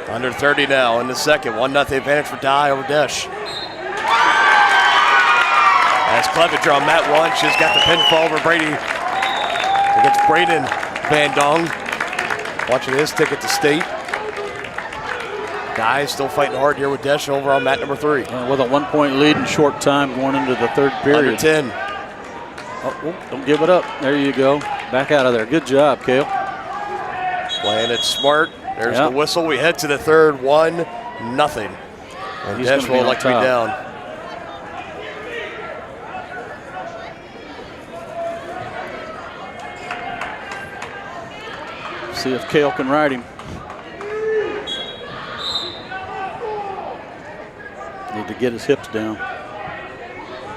Under 30 now in the second. 1-0 advantage for Dye over Desh. As Clevenger on mat 1, she's got the pinfall over Brady. Against Braden Van Dong. Watching his ticket to state. Dye still fighting hard here with Desh over on mat number 3. With a 1-point lead in short time going into the third period. Under 10. Oh, don't give it up. There you go. Back out of there. Good job, Kale. Playing it smart. There's the whistle. We head to the third. 1-0. And Desh will like to be down. See if Kale can ride him. Need to get his hips down.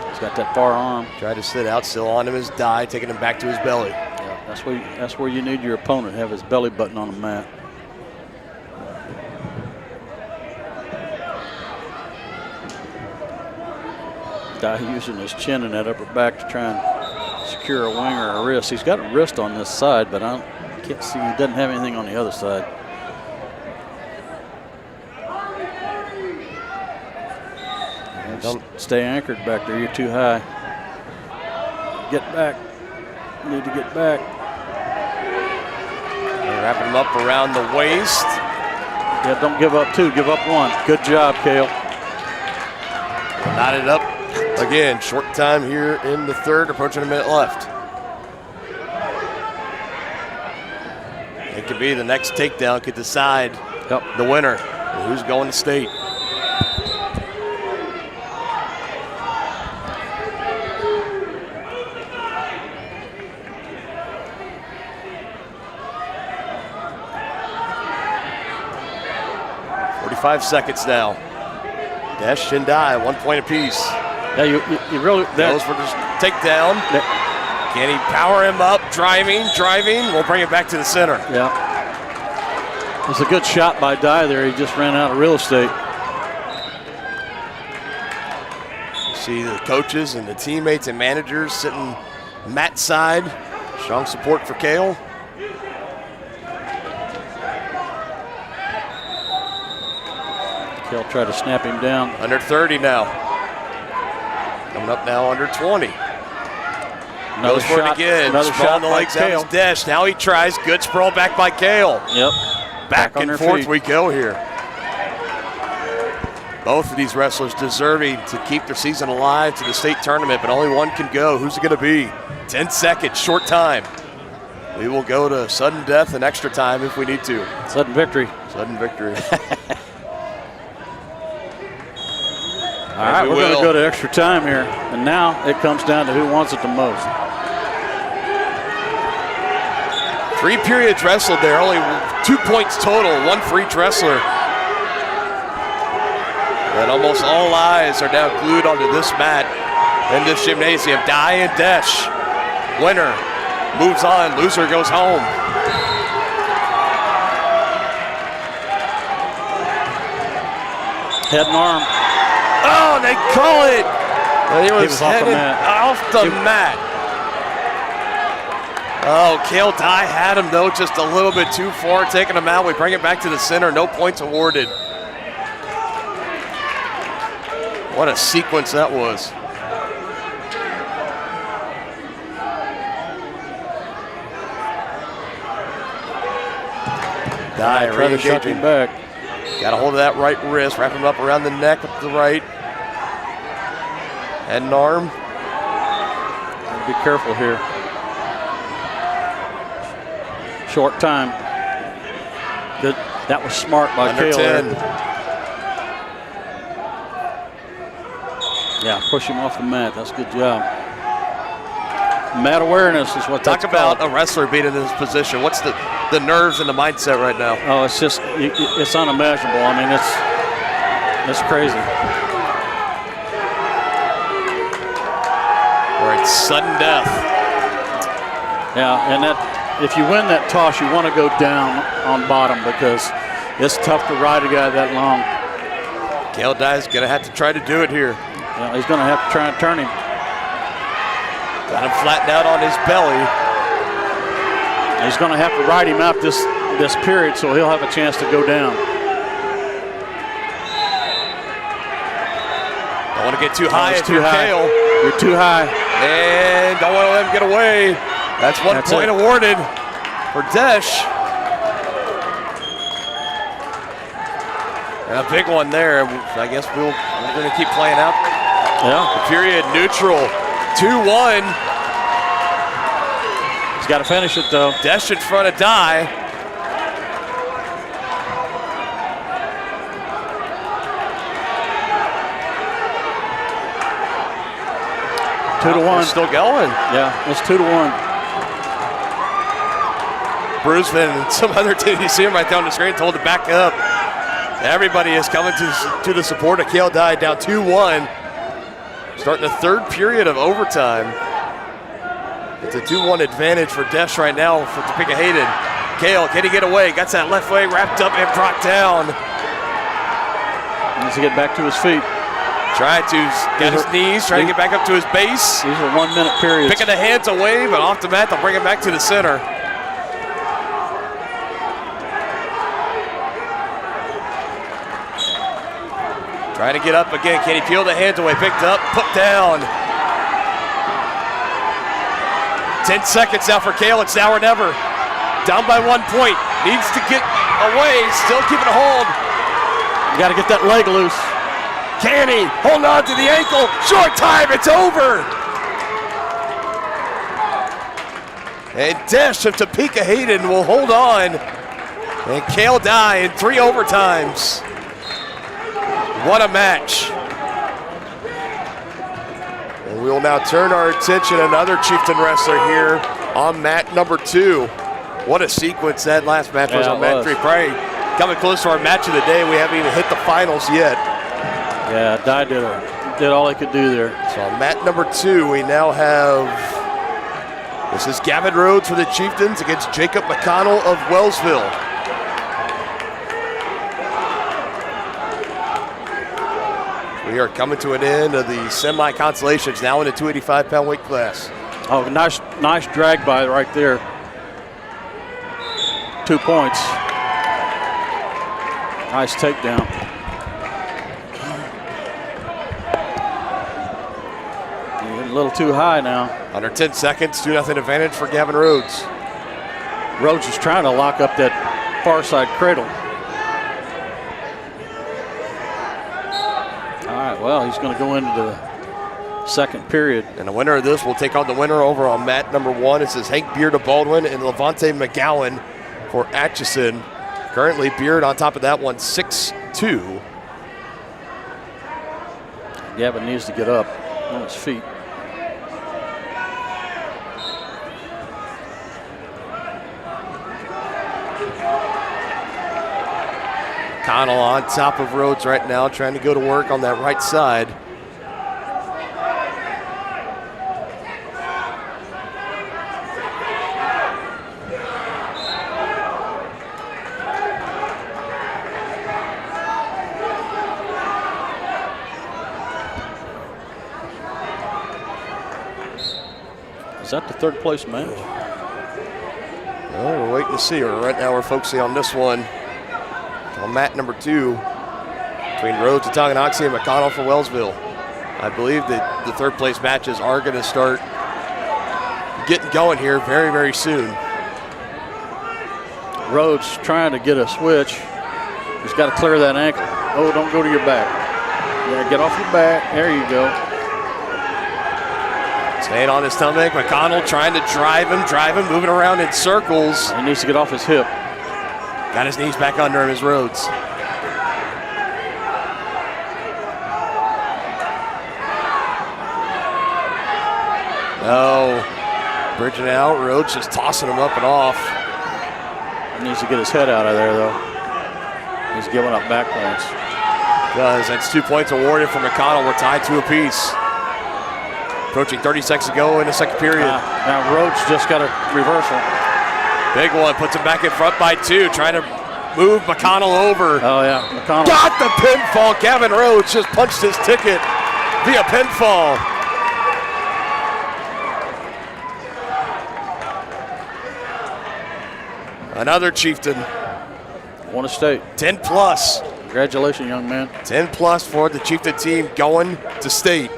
He's got that far arm. Try to sit out, still on him is Dye, taking him back to his belly. Yeah, that's where you need your opponent, have his belly button on the mat. Dye using his chin and that upper back to try and secure a wing or a wrist. He's got a wrist on this side, but I can't see, he doesn't have anything on the other side. Don't stay anchored back there, you're too high. Get back, you need to get back. They're wrapping him up around the waist. Yeah, don't give up 2, give up 1. Good job, Kale. Knotted up again, short time here in the third, approaching a minute left. It could be the next takedown could decide the winner and who's going to state. 45 seconds now. Desh and Dye, 1 point apiece. Yeah, you really. Goes for the takedown. Can he power him up? Driving. We'll bring it back to the center. Yeah. It was a good shot by Dye there. He just ran out of real estate. You see the coaches and the teammates and managers sitting Matt's side. Strong support for Kale. Kale tried to snap him down. Under 30 now. Coming up now under 20. Another Goes for it again. Another Sprawl shot on the by legs out Kale. his Desh. Now he tries. Good sprawl back by Kale. Yep. Back on and their forth feet. we go here. Both of these wrestlers deserving to keep their season alive to the state tournament, but only one can go. Who's it going to be? 10 seconds, short time. We will go to sudden death and extra time if we need to. Sudden victory. Sudden victory. All right, we're going to go to extra time here. And now it comes down to who wants it the most. 3 periods wrestled there, only 2 points total, one for each wrestler. And almost all eyes are now glued onto this mat in this gymnasium. Dye and Desh. Winner moves on, loser goes home. Head and arm. Oh, they call it. Well, he was off the headed mat. off the mat. Oh, Kale Dye had him though, just a little bit too far, taking him out. We bring it back to the center, no points awarded. What a sequence that was. Dye Try to shut him back. Got a hold of that right wrist, wrap him up around the neck with the right. Head and arm. Be careful here. Short time. Good. That was smart by Under Kale 10. there. Yeah, push him off the mat. That's a good job. Mat awareness is what Talk that's about called. a wrestler being in this position. What's the nerves and the mindset right now? Oh, it's just, it's unimaginable. I mean, it's crazy. We're at sudden death. Yeah, and that if you win that toss, you want to go down on bottom because it's tough to ride a guy that long. Kale Dye's going to have to try to do it here. Yeah, he's going to have to try and turn him. Got him flattened out on his belly. He's going to have to ride him out this period, so he'll have a chance to go down. Don't want to get too high if you're Kale. You're too high. And don't want to let him get away. That's one point awarded for Desh. And a big one there. I guess we're going to keep playing out. Yeah. The period neutral. 2-1. He's got to finish it though. Desh in front of Dye. Two to one. Still going. Yeah, it's 2-1. Bruceman and some other team, you see him right down the screen, told to back up. Everybody is coming to the support of Kale Dye, down 2-1. Starting the third period of overtime. It's a 2-1 advantage for Desh right now for Topeka Hayden. Kale, can he get away? Got that left leg wrapped up and brought down. Needs to get back to his feet. Got his knees, trying to get back up to his base. These are 1 minute periods. Picking the hands away, but off the mat, they'll bring him back to the center. Trying to get up again. Can he peel the hands away? Picked up, put down. 10 seconds now for Kale. It's now or never. Down by 1 point. Needs to get away. Still keeping a hold. You got to get that leg loose. Can he? Hold on to the ankle. Short time. It's over. And Desh of Topeka Hayden will hold on. And Kale Dye in 3 overtimes. What a match. And we will now turn our attention to another Chieftain wrestler here on mat number 2. What a sequence that last match was on mat 3. Probably coming close to our match of the day. We haven't even hit the finals yet. Yeah, Dye did all he could do there. So on mat number 2, we now have, this is Gavin Rhodes for the Chieftains against Jacob McConnell of Wellsville. We are coming to an end of the semi-consolations, now in the 285-pound weight class. Oh, nice drag by right there. 2 points. Nice takedown. A little too high now. Under 10 seconds, 2-0 advantage for Gavin Rhodes. Rhodes is trying to lock up that far side cradle. All right, well, he's going to go into the second period. And the winner of this will take on the winner over on mat number 1. It says Hank Beard of Baldwin and Levante McGowan for Atchison. Currently, Beard on top of that one, 6'2". Gavin needs to get up on his feet. Connell on top of Rhodes right now, trying to go to work on that right side. Is that the third place match? Well, we're waiting to see. Right now we're focusing on this one. On mat number 2, between Rhodes and Tonganoxie and McConnell for Wellsville. I believe that the third place matches are going to start getting going here very, very soon. Rhodes trying to get a switch. He's got to clear that ankle. Oh, don't go to your back. Yeah, get off your back. There you go. Staying on his stomach. McConnell trying to drive him, moving around in circles. He needs to get off his hip. Got his knees back under him as Rhodes. No. Bridging out. Rhodes just tossing him up and off. He needs to get his head out of there, though. He's giving up back points. Does. That's 2 points awarded for McConnell. We're tied 2 apiece. Approaching 30 seconds to go in the second period. Now Rhodes just got a reversal. Big one, puts him back in front by 2, trying to move McConnell over. Oh, yeah, McConnell. Got the pinfall. Gavin Rhodes just punched his ticket via pinfall. Another Chieftain. Won a state. 10 plus. Congratulations, young man. 10 plus for the Chieftain team going to state.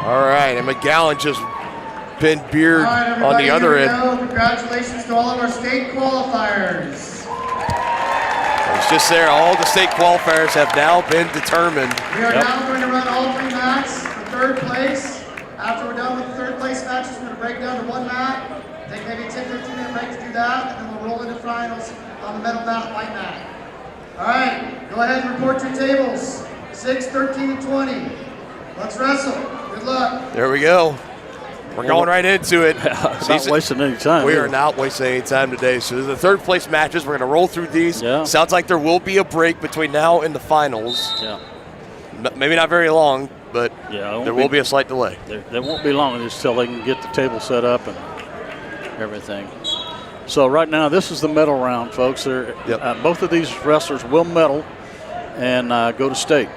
All right, and McGowan just pinned Beard on the other end. Congratulations to all of our state qualifiers. It's just there. All the state qualifiers have now been determined. We are now going to run all 3 mats for third place. After we're done with the third place matches, we're going to break down to 1 mat. Take maybe a 10-15 minute break to do that, and then we'll roll into finals on the metal mat, white mat. All right, go ahead and report your tables. 6, 13, and 20. Let's wrestle. Good luck. There we go. We're going right into it. Not wasting any time. We are not wasting any time today. So the third place matches, we're going to roll through these. Yeah. Sounds like there will be a break between now and the finals. Yeah. Maybe not very long, but yeah, there will be a slight delay. There won't be long until they can get the table set up and everything. So right now, this is the medal round, folks. Both of these wrestlers will medal and go to state.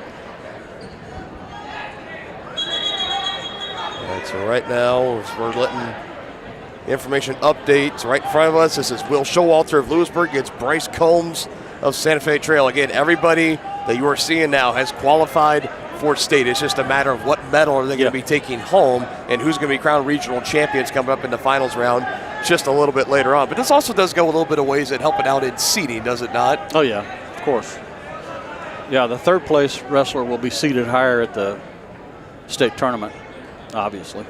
So right now, we're letting information update. So right in front of us, this is Will Showalter of Lewisburg against Bryce Combs of Santa Fe Trail. Again, everybody that you are seeing now has qualified for state. It's just a matter of what medal are they going to be taking home and who's going to be crowned regional champions coming up in the finals round just a little bit later on. But this also does go a little bit of ways at helping out in seeding, does it not? Oh, yeah, of course. Yeah, the third place wrestler will be seated higher at the state tournament. Obviously.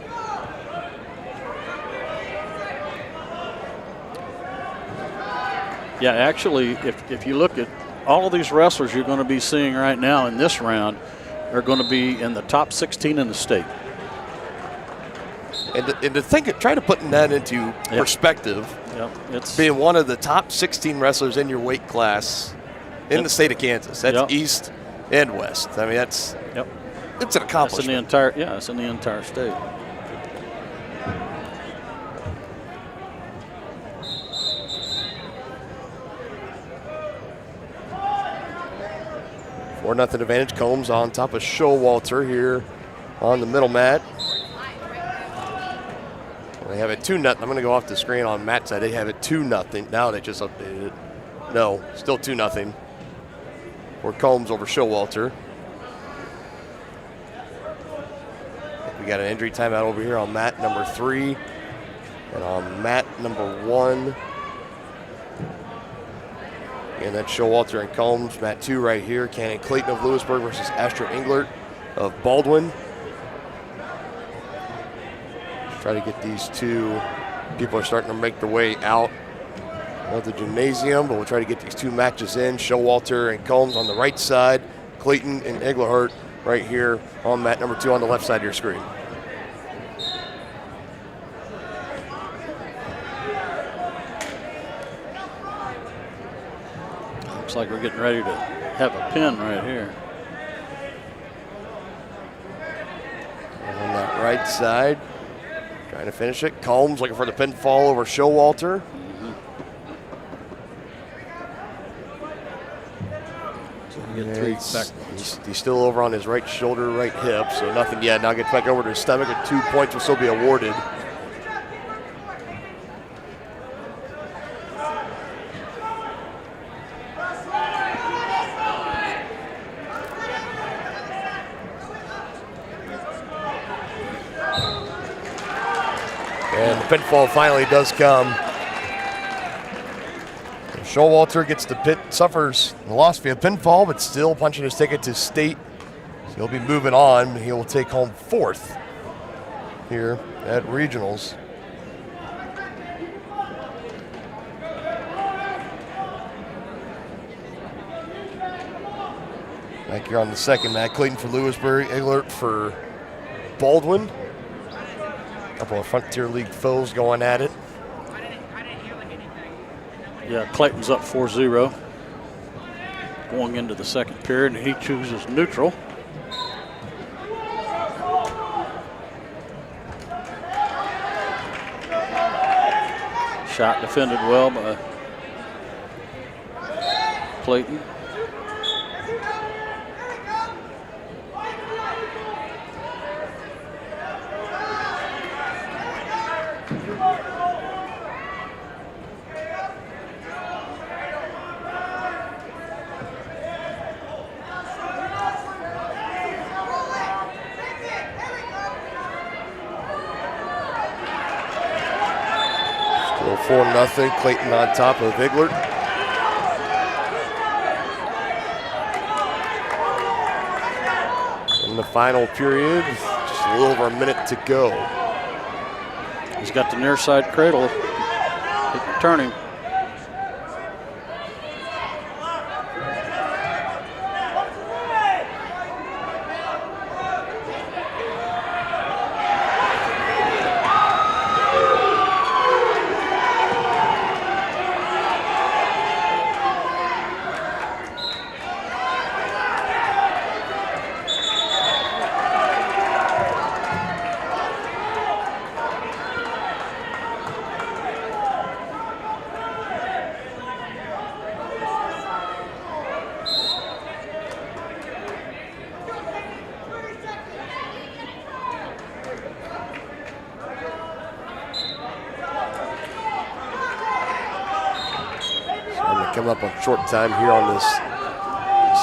Yeah, actually, if you look at all of these wrestlers you're going to be seeing right now in this round are going to be in the top 16 in the state. And to try to put that into perspective, it's being one of the top 16 wrestlers in your weight class in the state of Kansas. That's East and West. I mean, it's an accomplishment. It's in the entire state. Four nothing advantage. Combs on top of Showalter here on the middle mat. They have it 2-0. I'm going to go off the screen on Matt's side. They have it 2-0. Now they just updated it. No, still 2-0 for Combs over Showalter. We got an injury timeout over here on mat number 3 and on mat number 1. And that's Showalter and Combs. Mat 2 right here. Cannon Clayton of Lewisburg versus Astrid Englert of Baldwin. Try to get these two. People are starting to make their way out of the gymnasium, but we'll try to get these two matches in. Showalter and Combs on the right side. Clayton and Englert right here on mat number 2 on the left side of your screen. Looks like we're getting ready to have a pin right here. And on that right side, trying to finish it. Combs looking for the pinfall over Showalter. He's still over on his right shoulder, right hip, so nothing yet. Now gets back over to his stomach, and 2 points will still be awarded. And the pinfall finally does come. Showalter gets the suffers the loss via pinfall, but still punching his ticket to state. So he'll be moving on. He will take home 4th here at regionals. Back here on the second mat, Clayton for Lewisburg, Englert for Baldwin. A couple of Frontier League foes going at it. Yeah, Clayton's up 4-0 going into the second period, and he chooses neutral. Shot defended well by Clayton. Still 4-0. Clayton on top of Englert. In the final period, just a little over a minute to go. He's got the near side cradle. He can turn him. Coming up on short time here on this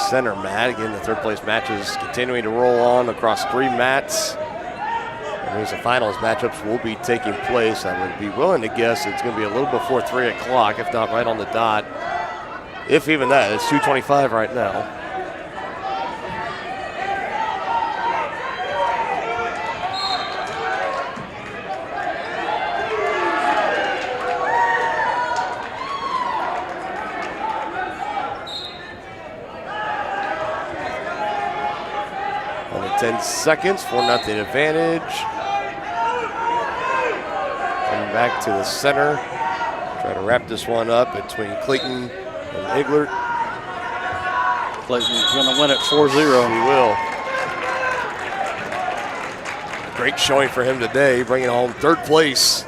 center mat. Again, the third place matches continuing to roll on across 3 mats. And as the finals matchups will be taking place, I would be willing to guess it's going to be a little before 3 o'clock, if not right on the dot. If even that, it's 2:25 right now. Only 10 seconds, 4-0 advantage. back to the center. Try to wrap this one up between Clayton and Eglert. Clayton's going to win it 4-0. He will. Great showing for him today, bringing home third place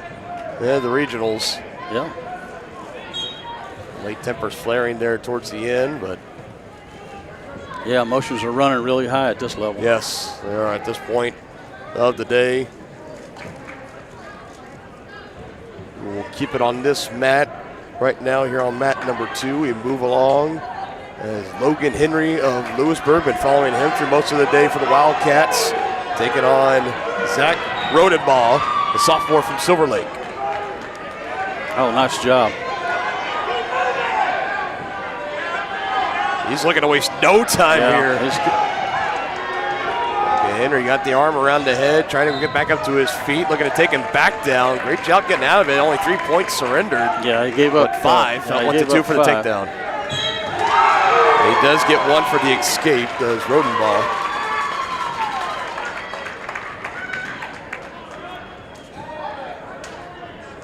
in the regionals. Yeah. Late tempers flaring there towards the end, but. Yeah, emotions are running really high at this level. Yes, they are at this point of the day. We'll keep it on this mat right now here on mat number 2. We move along as Logan Henry of Lewisburg been following him through most of the day for the Wildcats, taking on Zach Rodenbaugh, the sophomore from Silver Lake. Oh, nice job. He's looking to waste no time here. Henry got the arm around the head, trying to get back up to his feet, looking to take him back down. Great job getting out of it. Only 3 points surrendered. Yeah, he gave up 5. Yeah, went to 2 for the takedown. He does get 1 for the escape, does Rodenbaugh.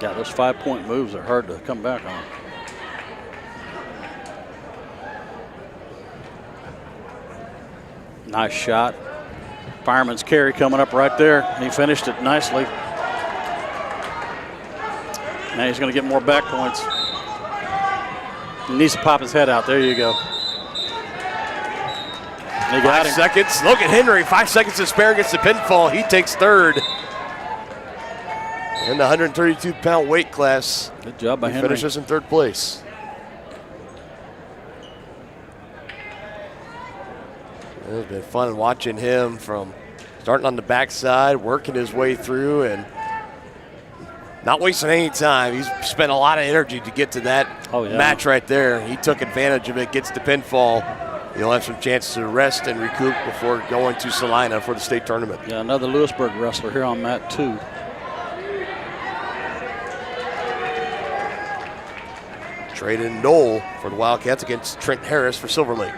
Yeah, those 5-point moves are hard to come back on. Nice shot. Fireman's carry coming up right there. He finished it nicely. Now he's going to get more back points. He needs to pop his head out. There you go. He got 5 seconds. Look at Henry. 5 seconds to spare against the pinfall. He takes third in the 132-pound weight class. Good job by Henry. Henry. Finishes in third place. It's been fun watching him from starting on the backside, working his way through, and not wasting any time. He's spent a lot of energy to get to that match right there. He took advantage of it, gets the pinfall. He'll have some chance to rest and recoup before going to Salina for the state tournament. Yeah, another Lewisburg wrestler here on mat 2. Traden Knoll for the Wildcats against Trent Harris for Silver Lake.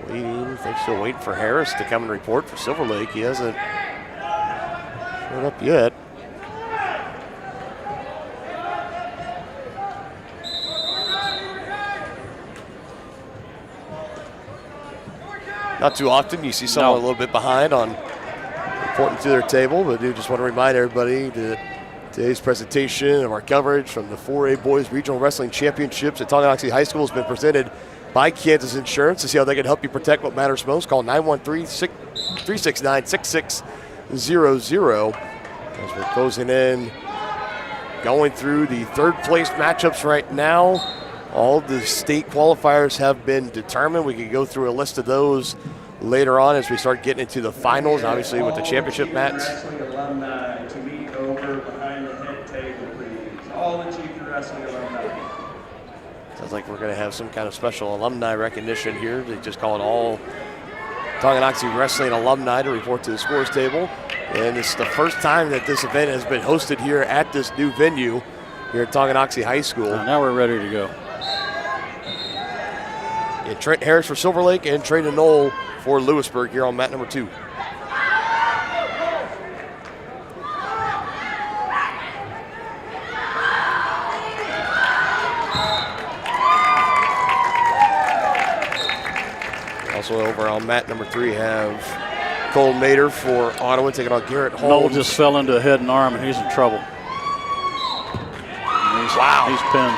I think still waiting for Harris to come and report for Silver Lake. He hasn't showed up yet. Not too often you see someone a little bit behind on reporting to their table, but I do just want to remind everybody that today's presentation of our coverage from the 4A Boys Regional Wrestling Championships at Tonganoxie High School has been presented by Kansas Insurance. To see how they can help you protect what matters most, call 913-369-6600. As we're closing in, going through the third place matchups right now. All the state qualifiers have been determined. We can go through a list of those later on as we start getting into the finals, obviously with the championship match. Wrestling alumni to meet over behind the head table, please. All the Chief Wrestling alumni. Sounds like we're going to have some kind of special alumni recognition here. They just call it all Tonganoxie Wrestling alumni to report to the scores table. And it's the first time that this event has been hosted here at this new venue here at Tonganoxie High School. Now we're ready to go. And Trent Harris for Silver Lake and Traden Knoll for Lewisburg here on mat number 2. Also over on mat number 3 have Cole Mader for Ottawa taking on Garrett Holmes. Knoll just fell into a head and arm and he's in trouble. He's pinned.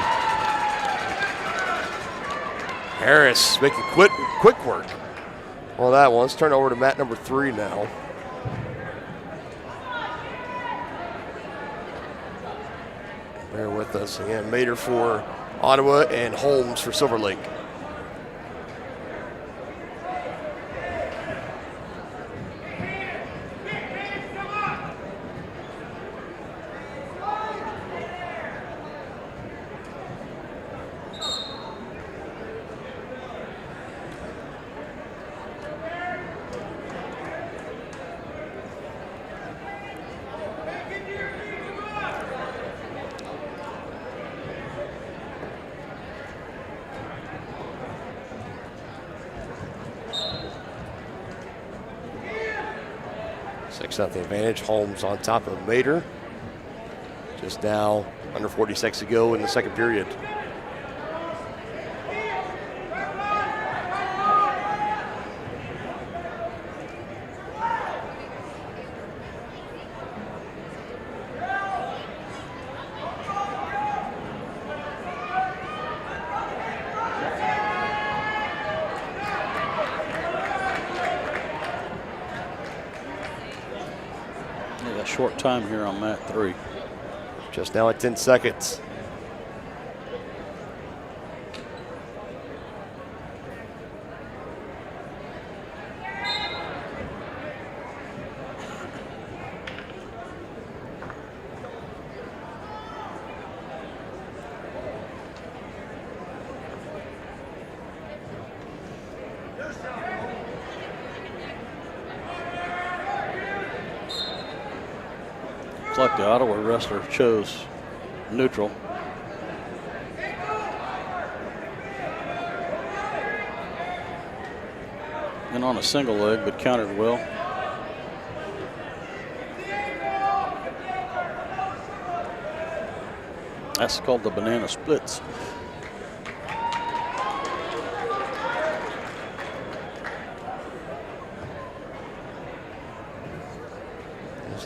Harris making quick work. Well, that one. Let's turn over to mat number 3 now. Bear with us again. Mader for Ottawa and Holmes for Silver Lake. 6-0 advantage. Holmes on top of Mater. Just now under 40 seconds to go in the second period. Short time here on mat 3. Just now at 10 seconds. It's like the Ottawa wrestler chose neutral. And on a single leg, but countered well. That's called the banana splits.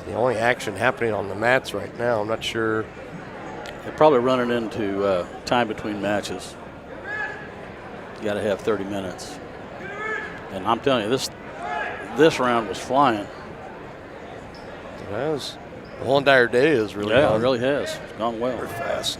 The only action happening on the mats right now. I'm not sure. They're probably running into time between matches. You got to have 30 minutes. And I'm telling you, this round was flying. It has. The whole entire day is really Yeah, gone. it really has. It's gone well. Very fast.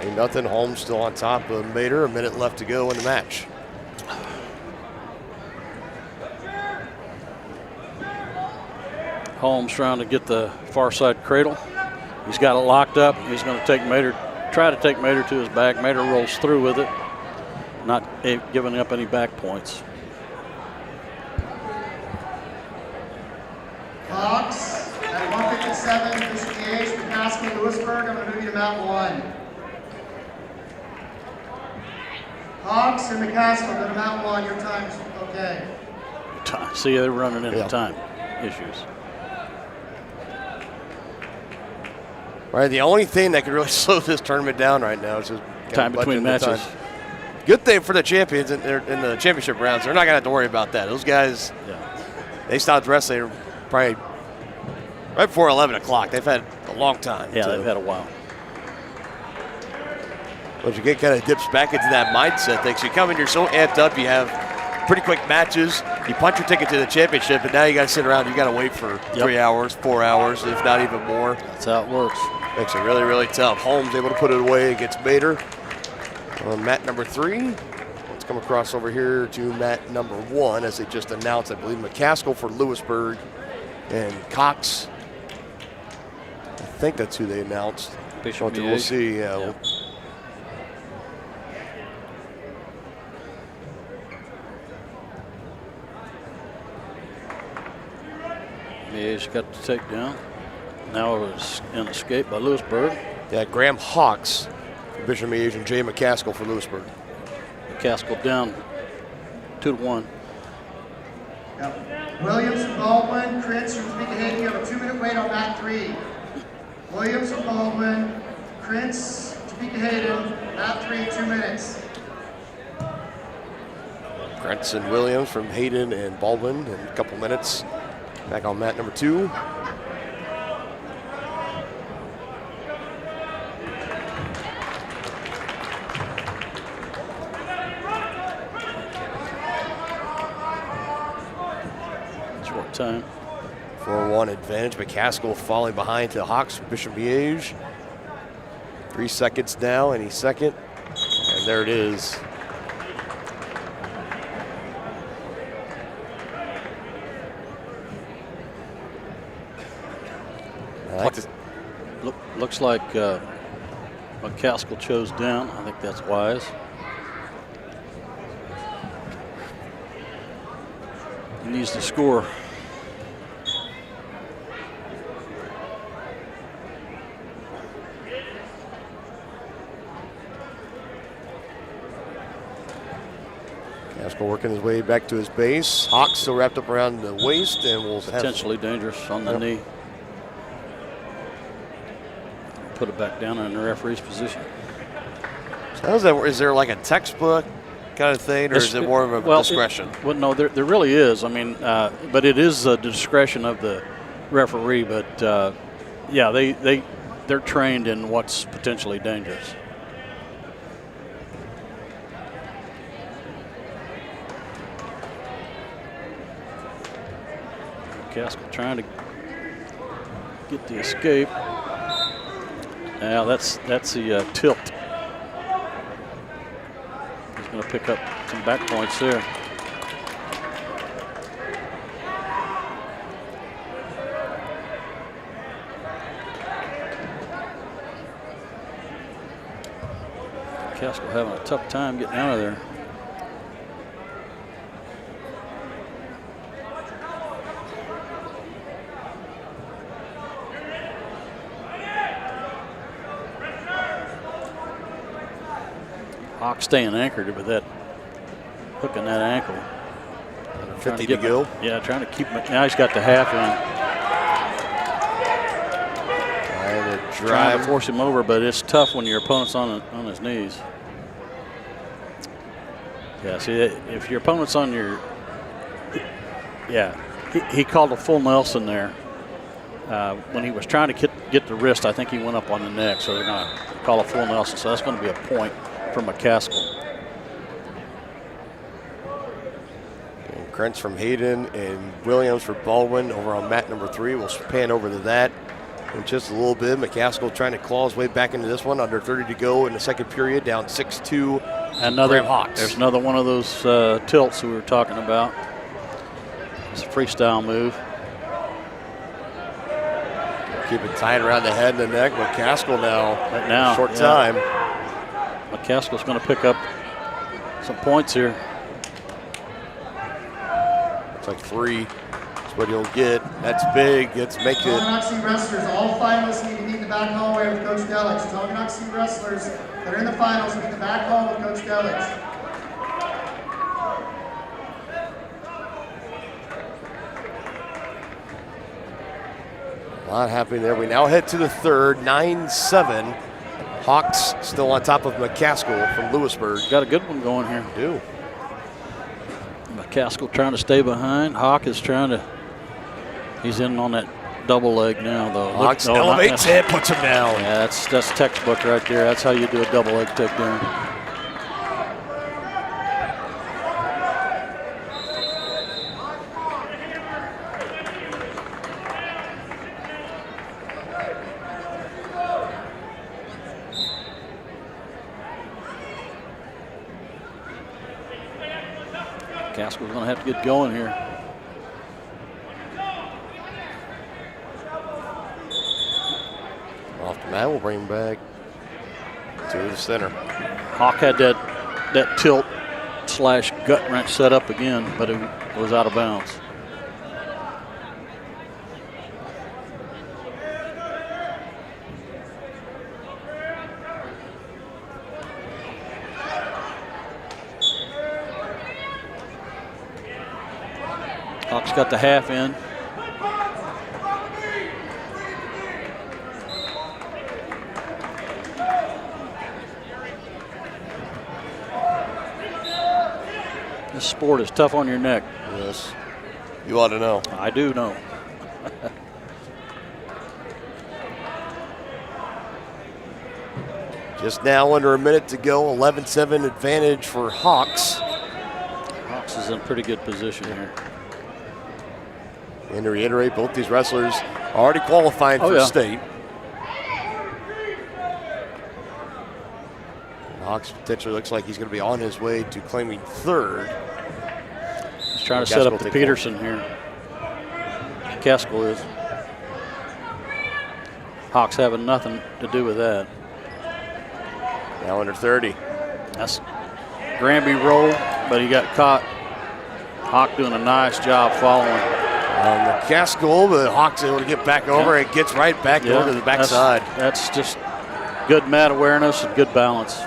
Ain't nothing. Holmes still on top of Mater. A minute left to go in the match. Holmes trying to get the far side cradle. He's got it locked up. He's going to try to take Mater to his back. Mater rolls through with it, not giving up any back points. Fox at 157, Bishop DH, McCaskill, Lewisburg. I'm going to move you to mat 1. Hawks and McCaskill go to mat 1. Your time's okay. See, they're running into time issues. Right, the only thing that could really slow this tournament down right now is just time between matches. Time. Good thing for the champions in the championship rounds. They're not going to have to worry about that. Those guys, they stopped wrestling probably right before 11 o'clock. They've had a long time. Yeah, they've had a while. But you get kind of dips back into that mindset thing. So you come in, you're so amped up, you have pretty quick matches. You punch your ticket to the championship, and now you got to sit around. You got to wait for 3 hours, 4 hours, if not even more. That's how it works. Makes it really, really tough. Holmes able to put it away against Mater on mat number 3. Let's come across over here to mat number 1 as they just announced, I believe, McCaskill for Lewisburg and Cox. I think that's who they announced. We'll see. Miege got the takedown. Now it was an escape by Lewisburg. Yeah, Graham Hawks for Bishop Miege and Jay McCaskill for Lewisburg. McCaskill down 2-1. Yep. Williams and Baldwin, Krintz from Topeka Hayden. You have a 2-minute wait on mat 3. Williams and Baldwin, Krintz, Topeka Hayden, mat 3, 2 minutes. Krintz and Williams from Hayden and Baldwin in a couple minutes. Back on mat number 2. Short time. 4-1 advantage. McCaskill falling behind to Hawks from Bishop Miege. 3 seconds now, and he's second. And there it is. Looks like McCaskill chose down. I think that's wise. He needs to score. McCaskill working his way back to his base. Hawks still wrapped up around the waist, and will potentially dangerous on the knee. Put it back down in the referee's position. So how's that? Is there like a textbook kind of thing, or is it more of a discretion? Well, no, there really is. I mean, but it is the discretion of the referee. But yeah, they're trained in what's potentially dangerous. McCaskill trying to get the escape. Now that's the tilt. He's going to pick up some back points there. McCaskill having a tough time getting out of there. Hawk staying anchored with that hook in that ankle. 50 to go. Yeah, trying to keep him. Now he's got the half in. Trying to force him over, but it's tough when your opponent's on his knees. Yeah, see, if your opponent's on your, yeah, he called a full Nelson there. When he was trying to get the wrist, I think he went up on the neck, so they're going to call a full Nelson. So that's going to be a point for McCaskill. And Krentz from Hayden and Williams for Baldwin over on mat number 3. We'll pan over to that in just a little bit. McCaskill trying to claw his way back into this one. Under 30 to go in the second period, down 6-2. Hawks. There's another one of those tilts we were talking about. It's a freestyle move. Keep it tight around the head and the neck. McCaskill now, short time. McCaskill's going to pick up some points here. It's like 3. That's what he'll get. That's big. Let's make it. Tonganoxie wrestlers, all finalists need to meet in the back hallway with Coach Delix. Tonganoxie wrestlers that are in the finals meet in the back hall with Coach Delix. A lot happening there. We now head to the third, 9-7. Hawks still on top of McCaskill from Lewisburg. Got a good one going here. Do. McCaskill trying to stay behind. Hawk is trying to, he's in on that double leg now, though. Hawks elevates it, puts him down. Yeah, that's textbook right there. That's how you do a double leg takedown. McCaskill's going to have to get going here. Off the mat, we'll bring him back to the center. Hawk had that tilt / gut wrench set up again, but it was out of bounds. Hawk's got the half in. This sport is tough on your neck. Yes. You ought to know. I do know. Just now under a minute to go, 11-7 advantage for Hawks. Hawks is in pretty good position here. And to reiterate, both these wrestlers already qualified for state. Hawks potentially looks like he's going to be on his way to claiming third. He's trying to set up the Peterson here. McCaskill is. Hawks having nothing to do with that. Now under 30. That's Granby roll, but he got caught. Hawk doing a nice job following. McCaskill, but Hawks able to get back over. It gets right back over to the backside. That's just good mat awareness and good balance.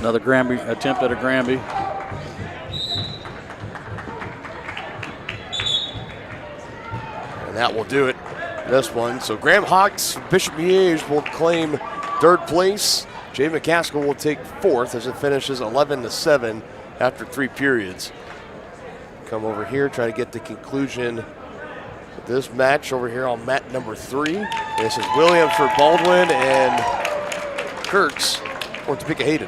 Another Granby attempt at a Granby. And that will do it, this one. So Graham Hawks, Bishop Miege will claim third place. Jay McCaskill will take fourth as it finishes 11-7 after 3 periods. Come over here, try to get the conclusion of this match over here on mat number 3. This is Williams for Baldwin and Kurtz for Topeka Hayden.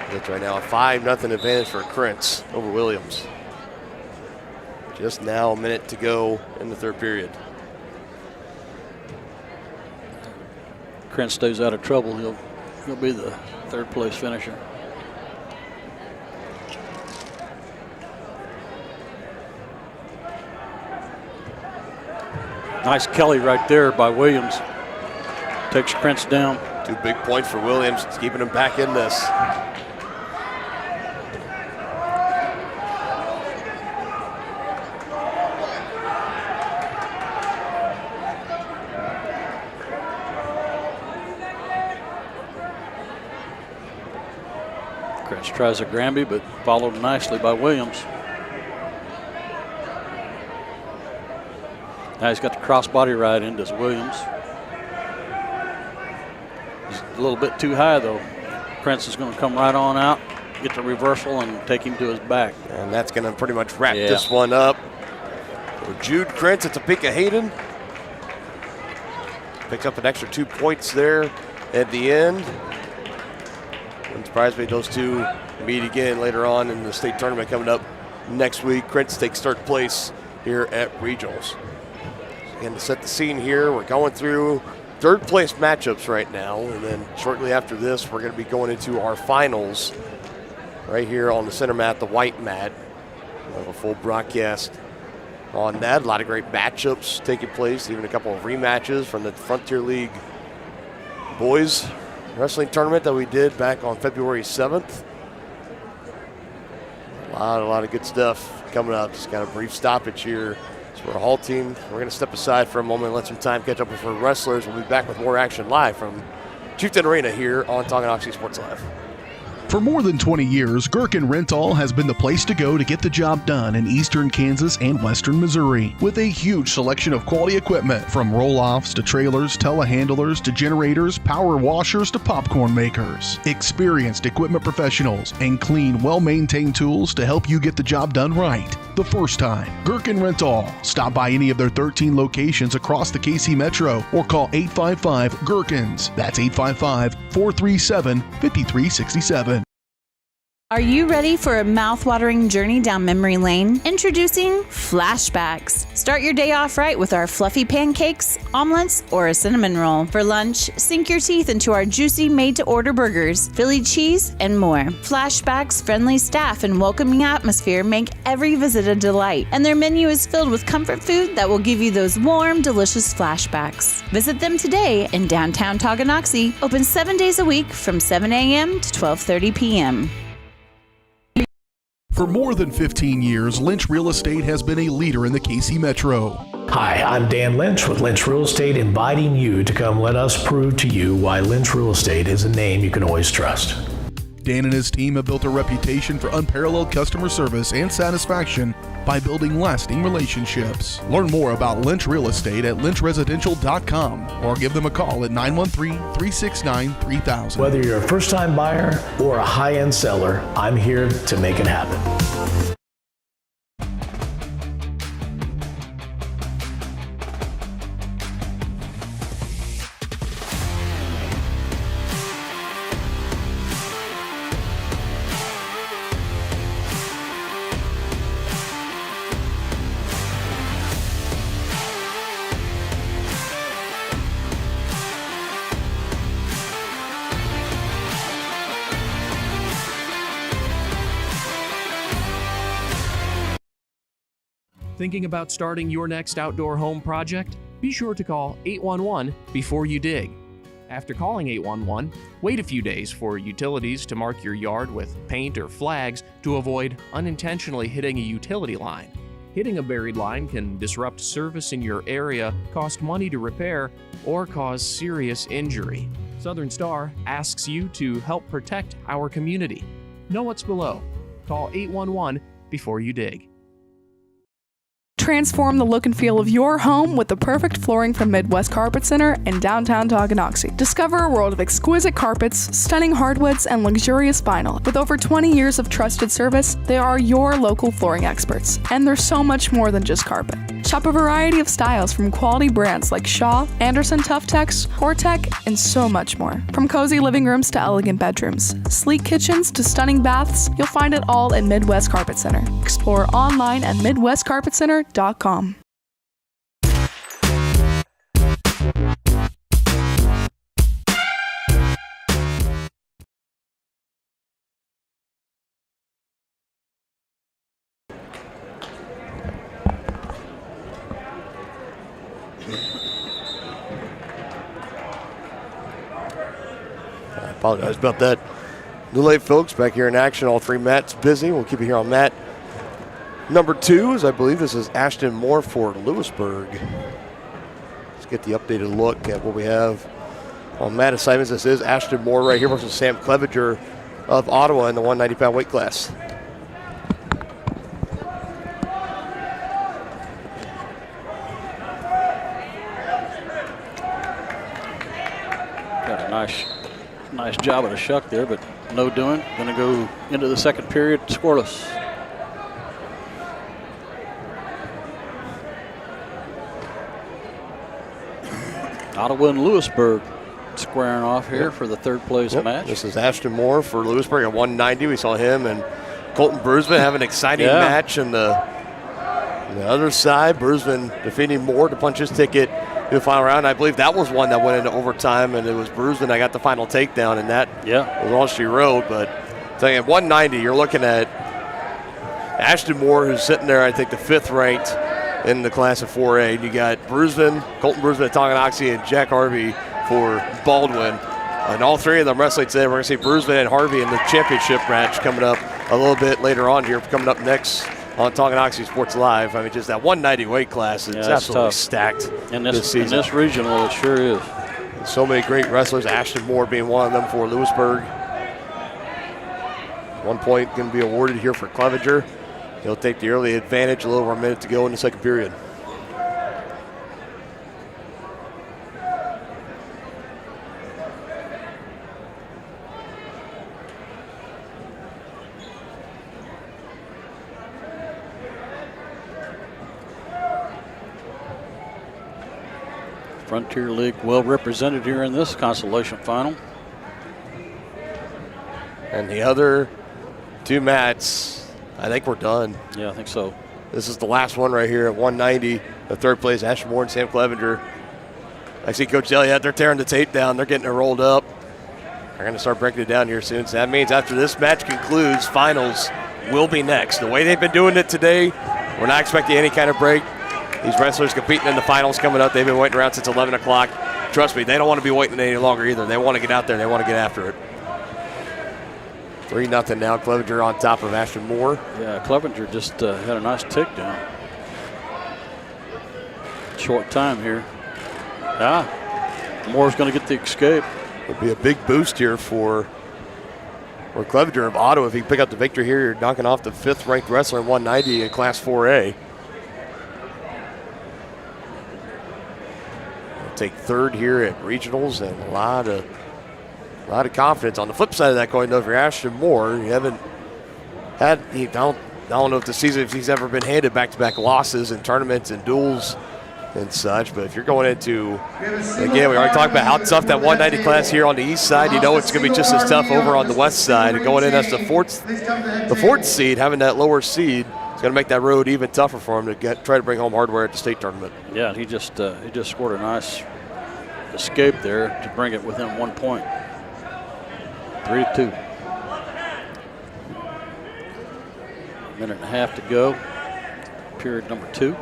It's right now a 5-0 advantage for Krentz over Williams. Just now a minute to go in the third period. Krentz stays out of trouble. He'll be the third place finisher. Nice Kelly right there by Williams. Takes Krentz down. 2 big points for Williams, keeping him back in this. Krentz tries a Granby, but followed nicely by Williams. Now he's got the crossbody ride in, does Williams. He's a little bit too high, though. Krentz is going to come right on out, get the reversal, and take him to his back. And that's going to pretty much wrap this one up. So Jude Krentz at Topeka Hayden. Picks up an extra 2 points there at the end. Wouldn't surprise me if those two meet again later on in the state tournament coming up next week. Krentz takes third place here at regionals. Again, to set the scene here, we're going through third place matchups right now, and then shortly after this, we're going to be going into our finals right here on the center mat, the white mat. We'll have a full broadcast on that. A lot of great matchups taking place, even a couple of rematches from the Frontier League boys wrestling tournament that we did back on February 7th. A lot of good stuff coming up. Just kind of brief stoppage here. So we're halting. We're going to step aside for a moment and let some time catch up with our wrestlers. We'll be back with more action live from Chieftain Arena here on Tonganoxie Sports Live. For more than 20 years, Gherkin Rental has been the place to go to get the job done in eastern Kansas and western Missouri. With a huge selection of quality equipment, from roll-offs to trailers, telehandlers to generators, power washers to popcorn makers. Experienced equipment professionals and clean, well-maintained tools to help you get the job done right the first time. Gherkin Rental. Stop by any of their 13 locations across the KC Metro or call 855-GHERKINS. That's 855-437-5367. Are you ready for a mouth-watering journey down memory lane? Introducing Flashbacks. Start your day off right with our fluffy pancakes, omelets, or a cinnamon roll. For lunch, sink your teeth into our juicy made-to-order burgers, Philly cheese, and more. Flashbacks' friendly staff and welcoming atmosphere make every visit a delight, and their menu is filled with comfort food that will give you those warm, delicious flashbacks. Visit them today in downtown Tonganoxie, open 7 days a week from 7 a.m. to 12:30 p.m. For more than 15 years, Lynch Real Estate has been a leader in the KC Metro. Hi, I'm Dan Lynch with Lynch Real Estate, inviting you to come let us prove to you why Lynch Real Estate is a name you can always trust. Dan and his team have built a reputation for unparalleled customer service and satisfaction by building lasting relationships. Learn more about Lynch Real Estate at lynchresidential.com or give them a call at 913-369-3000. Whether you're a first-time buyer or a high-end seller, I'm here to make it happen. Thinking about starting your next outdoor home project? Be sure to call 811 before you dig. After calling 811, wait a few days for utilities to mark your yard with paint or flags to avoid unintentionally hitting a utility line. Hitting a buried line can disrupt service in your area, cost money to repair, or cause serious injury. Southern Star asks you to help protect our community. Know what's below. Call 811 before you dig. Transform the look and feel of your home with the perfect flooring from Midwest Carpet Center in downtown Tonganoxie. Discover a world of exquisite carpets, stunning hardwoods, and luxurious vinyl. With over 20 years of trusted service, they are your local flooring experts. And they're so much more than just carpet. Shop a variety of styles from quality brands like Shaw, Anderson Tuftex, Hortec, and so much more. From cozy living rooms to elegant bedrooms, sleek kitchens to stunning baths, you'll find it all at Midwest Carpet Center. Explore online at MidwestCarpetCenter.com. I apologize about that. New late folks back here in action. All three mats busy. We'll keep you here on mat number 2, as I believe this is Ashton Moore for Lewisburg. Let's get the updated look at what we have on mat assignments. This is Ashton Moore right here versus Sam Clevenger of Ottawa in the 190-pound weight class. Got a nice job at a shuck there, but no doing. Going to go into the second period scoreless. Ottawa and Lewisburg squaring off here for the third place match. This is Ashton Moore for Lewisburg at 190. We saw him and Colton Brusman have an exciting match. And the other side, Brusman defeating Moore to punch his ticket to the final round. I believe that was one that went into overtime, and it was Brusman that got the final takedown, and that was all she wrote. But so at 190, you're looking at Ashton Moore, who's sitting there, I think, the 5th ranked in the class of 4A. And you got Brusman, Colton Brusman at Tonganoxie, and Jack Harvey for Baldwin. And all three of them wrestling today. We're going to see Brusman and Harvey in the championship match coming up a little bit later on here, coming up next on Tonganoxie Sports Live. I mean, just that 190 weight class is absolutely stacked this season. In this regional, it sure is. So many great wrestlers, Ashton Moore being one of them for Lewisburg. 1 point going to be awarded here for Clevenger. He'll take the early advantage, a little over a minute to go in the second period. Frontier League well represented here in this consolation final. And the other 2 mats, I think we're done. Yeah, I think so. This is the last one right here at 190. The third place, Ashton Moore and Sam Clevenger. I see Coach Elliott, they're tearing the tape down. They're getting it rolled up. They're going to start breaking it down here soon. So that means after this match concludes, finals will be next. The way they've been doing it today, we're not expecting any kind of break. These wrestlers competing in the finals coming up, they've been waiting around since 11 o'clock. Trust me, they don't want to be waiting any longer either. They want to get out there. They want to get after it. 3-0 now. Clevenger on top of Ashton Moore. Yeah, Clevenger just had a nice takedown. Short time here. Moore's going to get the escape. It'll be a big boost here for Clevenger of Ottawa. If he can pick up the victory here, you're knocking off the 5th ranked wrestler in 190 in Class 4A. Take 3rd here at regionals, and a lot of confidence. On the flip side of that coin, though, if you're Ashton Moore, you haven't had, I don't know if this season if he's ever been handed back-to-back losses in tournaments and duels and such, but if you're going into, again, we already talked about how tough that 190 class here on the east side, you know it's going to be just as tough over on the west side. And going in as the fourth seed, having that lower seed, it's going to make that road even tougher for him to try to bring home hardware at the state tournament. Yeah, he just scored a nice escape there to bring it within 1 point. 3-2. Minute and a half to go. Period number 2.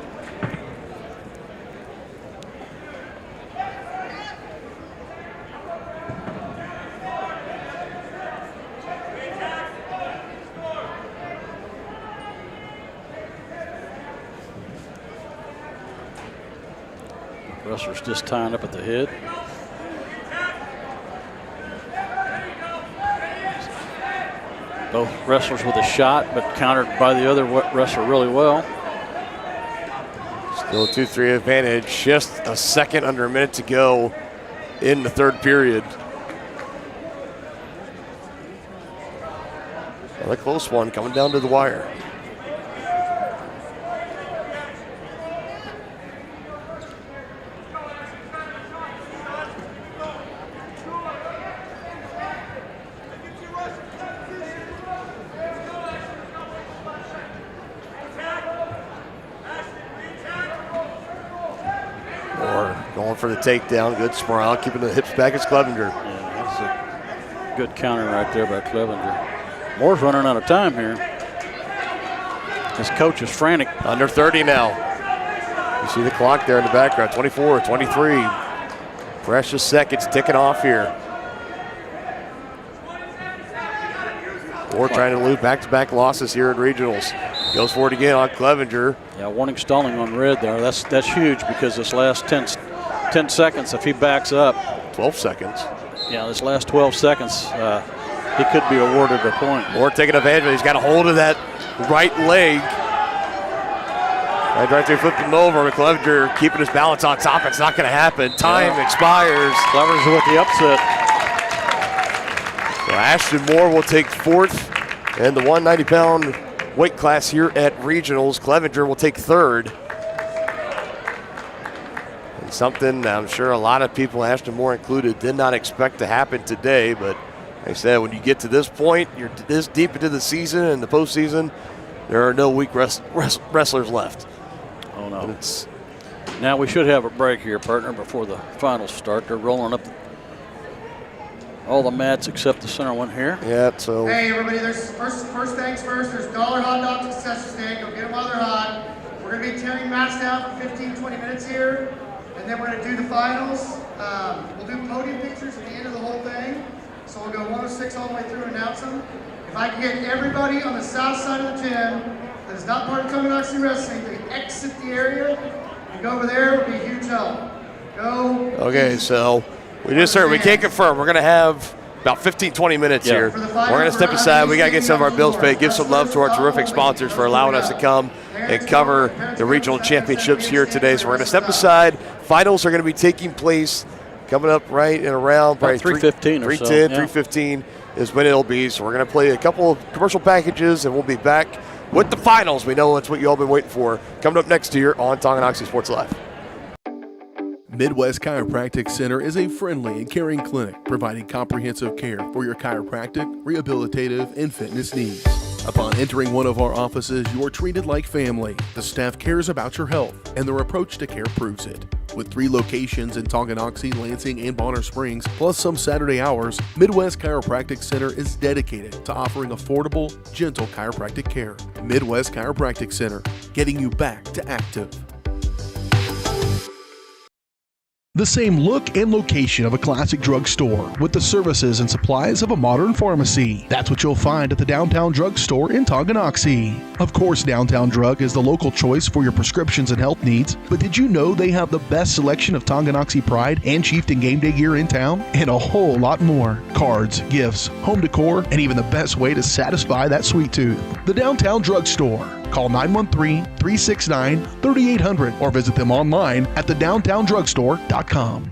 Wrestler's just tying up at the head. Both wrestlers with a shot, but countered by the other wrestler really well. Still a 2-3 advantage. Just a second under a minute to go in the third period. Another close one coming down to the wire. Going for the takedown. Good sprawl, keeping the hips back. It's Clevenger. Yeah, that's a good counter right there by Clevenger. Moore's running out of time here. His coach is frantic. Under 30 now. You see the clock there in the background. 24, 23. Precious seconds ticking off here. Moore trying to lose back-to-back losses here in regionals. Goes for it again on Clevenger. Yeah, warning stalling on red there. That's huge because this last 10 seconds, if he backs up. 12 seconds. Yeah, this last 12 seconds, he could be awarded a point. Moore taking advantage. He's got a hold of that right leg. Right there, flipped him over. But Clevenger keeping his balance on top. It's not going to happen. Time expires. Clevenger's with the upset. So Ashton Moore will take fourth in the 190-pound weight class here at regionals. Clevenger will take third. And something I'm sure a lot of people, Ashton Moore included, did not expect to happen today. But like I said, when you get to this point, you're this deep into the season and the postseason, there are no weak wrestlers left. Oh, no. Now we should have a break here, partner, before the finals start. They're rolling up all the mats except the center one here. Yeah, so. Hey, everybody, there's first things first. There's dollar hot dogs at Concession Stand. Go get them while they're hot. We're going to be tearing mats down for 15, 20 minutes here. And then we're going to do the finals. We'll do podium pictures at the end of the whole thing. So we'll go 106 all the way through and announce them. If I can get everybody on the south side of the gym that is not part of Tonganoxie Wrestling to exit the area and go over there, it would be a huge help. Go. Okay, so we just heard, we can't confirm. We're going to have about 15, 20 minutes here. We're going to step aside. We got to get some of our bills paid, give some love to our terrific sponsors for allowing us to come and cover the regional championships here today. So we're going to step aside. Finals are going to be taking place coming up right and around probably 3:15 or so. 3:15 is when it'll be. So we're going to play a couple of commercial packages and we'll be back with the finals. We know that's what you all been waiting for. Coming up next year on Tonganoxie Sports Live. Midwest Chiropractic Center is a friendly and caring clinic providing comprehensive care for your chiropractic, rehabilitative, and fitness needs. Upon entering one of our offices, you are treated like family. The staff cares about your health, and their approach to care proves it. With 3 locations in Tonganoxie, Lansing, and Bonner Springs, plus some Saturday hours, Midwest Chiropractic Center is dedicated to offering affordable, gentle chiropractic care. Midwest Chiropractic Center, getting you back to active. The same look and location of a classic drugstore with the services and supplies of a modern pharmacy. That's what you'll find at the Downtown Drug Store in Tonganoxie. Of course, Downtown Drug is the local choice for your prescriptions and health needs, but did you know they have the best selection of Tonganoxie Pride and Chieftain Game Day gear in town? And a whole lot more. Cards, gifts, home decor, and even the best way to satisfy that sweet tooth. The Downtown Drug Store. Call 913-369-3800 or visit them online at thedowntowndrugstore.com.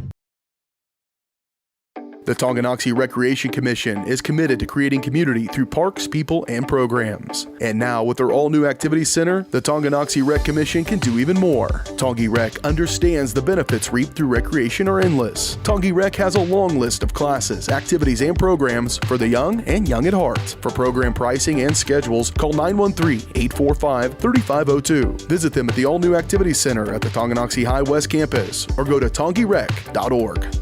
The Tonganoxie Recreation Commission is committed to creating community through parks, people, and programs. And now, with their all-new activity center, the Tonganoxie Rec Commission can do even more. Tongi Rec understands the benefits reaped through recreation are endless. Tongi Rec has a long list of classes, activities, and programs for the young and young at heart. For program pricing and schedules, call 913-845-3502. Visit them at the all-new activity center at the Tonganoxie High West campus or go to tongirec.org.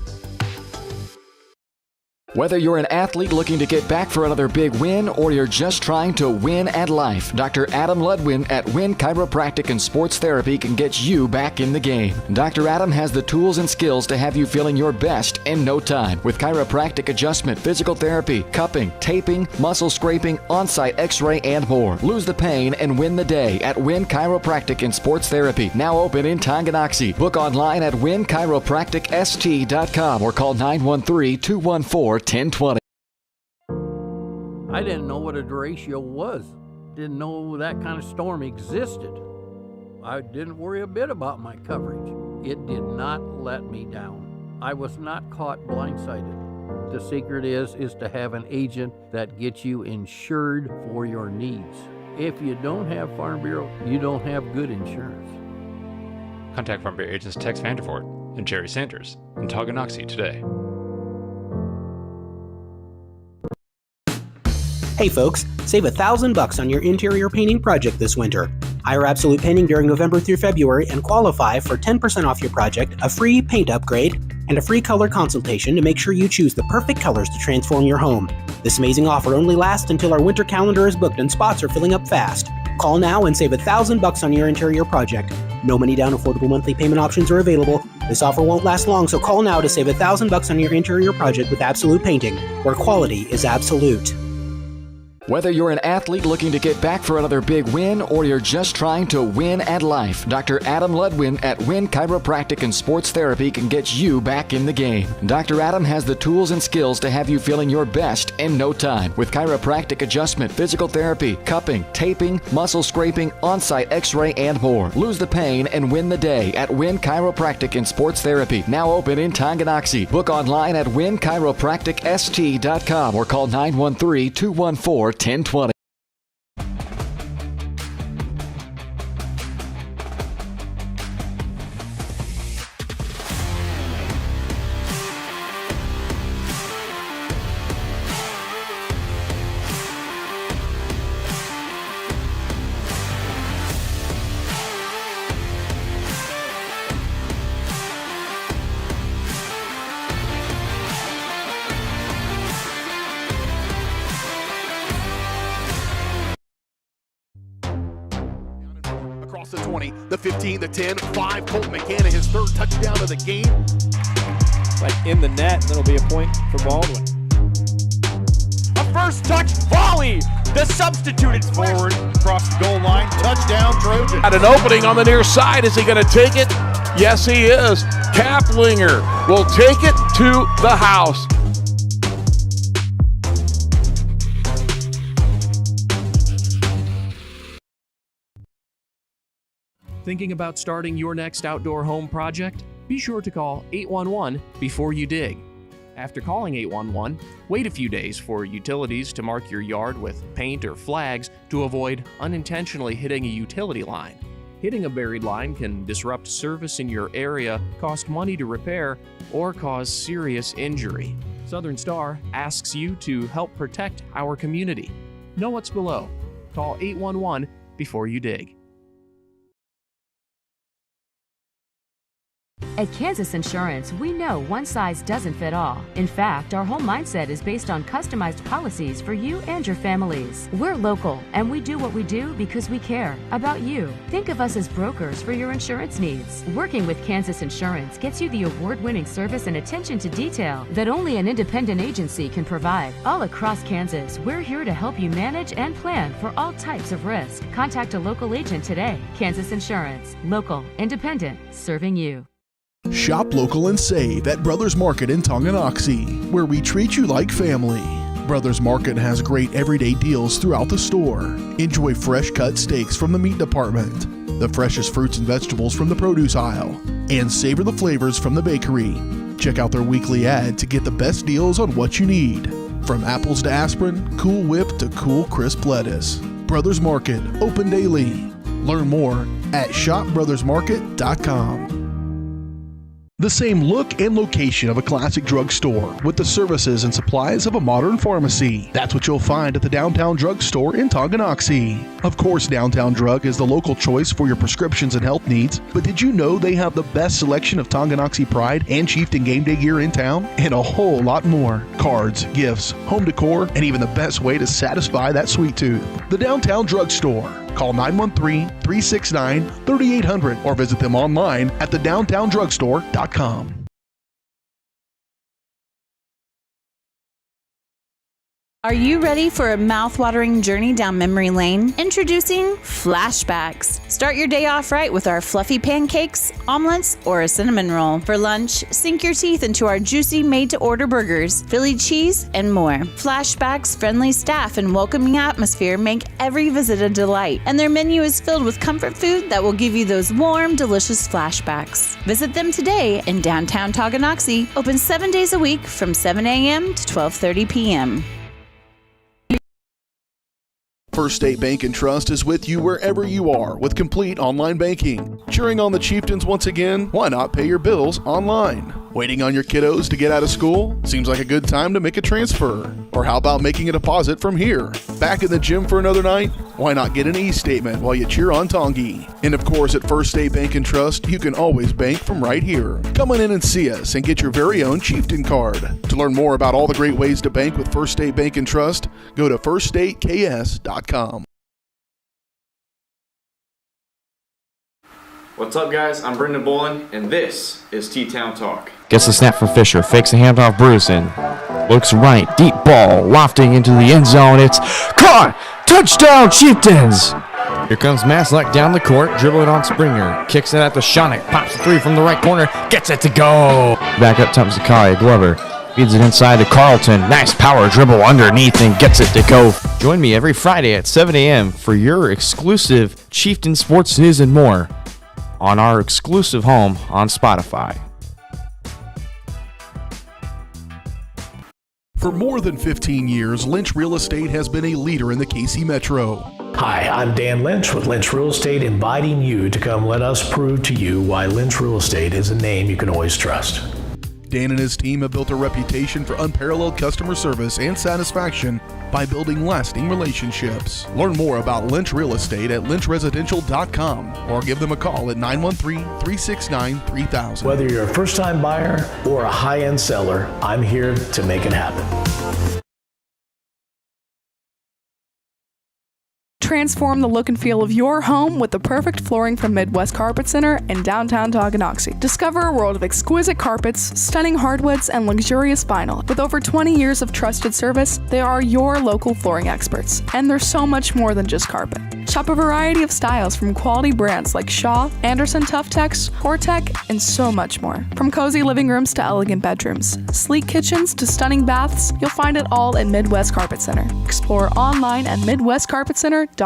Whether you're an athlete looking to get back for another big win or you're just trying to win at life, Dr. Adam Ludwin at Win Chiropractic and Sports Therapy can get you back in the game. Dr. Adam has the tools and skills to have you feeling your best in no time with chiropractic adjustment, physical therapy, cupping, taping, muscle scraping, on-site x-ray, and more. Lose the pain and win the day at Win Chiropractic and Sports Therapy, now open in Tonganoxie. Book online at winchiropracticst.com or call 913-214-1020. I didn't know what a derecho was. Didn't know that kind of storm existed. I didn't worry a bit about my coverage. It did not let me down. I was not caught blindsided. The secret is to have an agent that gets you insured for your needs. If you don't have Farm Bureau, you don't have good insurance. Contact Farm Bureau agents Tex Vandervoort and Jerry Sanders in Tonganoxie today. Hey folks, save $1,000 on your interior painting project this winter. Hire Absolute Painting during November through February and qualify for 10% off your project, a free paint upgrade, and a free color consultation to make sure you choose the perfect colors to transform your home. This amazing offer only lasts until our winter calendar is booked and spots are filling up fast. Call now and save $1,000 on your interior project. No money down, affordable monthly payment options are available. This offer won't last long, so call now to save $1,000 on your interior project with Absolute Painting, where quality is absolute. Whether you're an athlete looking to get back for another big win or you're just trying to win at life, Dr. Adam Ludwin at Win Chiropractic and Sports Therapy can get you back in the game. Dr. Adam has the tools and skills to have you feeling your best in no time with chiropractic adjustment, physical therapy, cupping, taping, muscle scraping, on-site x-ray, and more. Lose the pain and win the day at Win Chiropractic and Sports Therapy, now open in Tonganoxie. Book online at winchiropracticst.com or call 913-214-1020. Across the 20, the 15, the 10, 5. Colton McCann, his third touchdown of the game. Like in the net, that'll be a point for Baldwin. A first touch volley. The substituted forward across the goal line. Touchdown, Trojan. At an opening on the near side. Is he going to take it? Yes, he is. Kaplinger will take it to the house. Thinking about starting your next outdoor home project? Be sure to call 811 before you dig. After calling 811, wait a few days for utilities to mark your yard with paint or flags to avoid unintentionally hitting a utility line. Hitting a buried line can disrupt service in your area, cost money to repair, or cause serious injury. Southern Star asks you to help protect our community. Know what's below. Call 811 before you dig. At Kansas Insurance, we know one size doesn't fit all. In fact, our whole mindset is based on customized policies for you and your families. We're local, and we do what we do because we care about you. Think of us as brokers for your insurance needs. Working with Kansas Insurance gets you the award-winning service and attention to detail that only an independent agency can provide. All across Kansas, we're here to help you manage and plan for all types of risk. Contact a local agent today. Kansas Insurance. Local, independent, serving you. Shop local and save at Brothers Market in Tonganoxie, where we treat you like family. Brothers Market has great everyday deals throughout the store. Enjoy fresh cut steaks from the meat department, the freshest fruits and vegetables from the produce aisle, and savor the flavors from the bakery. Check out their weekly ad to get the best deals on what you need. From apples to aspirin, Cool Whip to cool crisp lettuce. Brothers Market, open daily. Learn more at shopbrothersmarket.com. The same look and location of a classic drugstore with the services and supplies of a modern pharmacy. That's what you'll find at the Downtown Drug Store in Tonganoxie. Of course, Downtown Drug is the local choice for your prescriptions and health needs, but did you know they have the best selection of Tonganoxie Pride and Chieftain Game Day gear in town? And a whole lot more. Cards, gifts, home decor, and even the best way to satisfy that sweet tooth. The Downtown Drug Store. Call 913-369-3800 or visit them online at thedowntowndrugstore.com. Are you ready for a mouth-watering journey down memory lane? Introducing Flashbacks. Start your day off right with our fluffy pancakes, omelets, or a cinnamon roll. For lunch, sink your teeth into our juicy made-to-order burgers, Philly cheese, and more. Flashbacks' friendly staff and welcoming atmosphere make every visit a delight, and their menu is filled with comfort food that will give you those warm, delicious flashbacks. Visit them today in downtown Tonganoxie, open 7 days a week from 7 a.m. to 12:30 p.m. First State Bank and Trust is with you wherever you are with complete online banking. Cheering on the Chieftains once again? Why not pay your bills online? Waiting on your kiddos to get out of school? Seems like a good time to make a transfer. Or how about making a deposit from here? Back in the gym for another night? Why not get an e-statement while you cheer on Tongi? And of course, at First State Bank and Trust, you can always bank from right here. Come on in and see us and get your very own Chieftain card. To learn more about all the great ways to bank with First State Bank and Trust, go to firststateks.com. What's up, guys? I'm Brendan Bolin, and this is T-Town Talk. Gets the snap from Fisher, fakes a handoff Bruce, and looks right, deep ball, lofting into the end zone. It's caught! Touchdown, Chieftains! Here comes Masluck down the court, dribbling on Springer, kicks it at the Shonik, pops the three from the right corner, gets it to go! Back up top Zakaria Glover, feeds it inside to Carlton, nice power dribble underneath and gets it to go. Join me every Friday at 7 a.m. for your exclusive Chieftain sports news and more on our exclusive home on Spotify. For more than 15 years, Lynch Real Estate has been a leader in the KC Metro. Hi, I'm Dan Lynch with Lynch Real Estate, inviting you to come let us prove to you why Lynch Real Estate is a name you can always trust. Dan and his team have built a reputation for unparalleled customer service and satisfaction by building lasting relationships. Learn more about Lynch Real Estate at lynchresidential.com or give them a call at 913-369-3000. Whether you're a first-time buyer or a high-end seller, I'm here to make it happen. Transform the look and feel of your home with the perfect flooring from Midwest Carpet Center in downtown Tonganoxie. Discover a world of exquisite carpets, stunning hardwoods, and luxurious vinyl. With over 20 years of trusted service, they are your local flooring experts. And they're so much more than just carpet. Shop a variety of styles from quality brands like Shaw, Anderson Tuftex, Hortec, and so much more. From cozy living rooms to elegant bedrooms, sleek kitchens to stunning baths, you'll find it all at Midwest Carpet Center. Explore online at midwestcarpetcenter.com.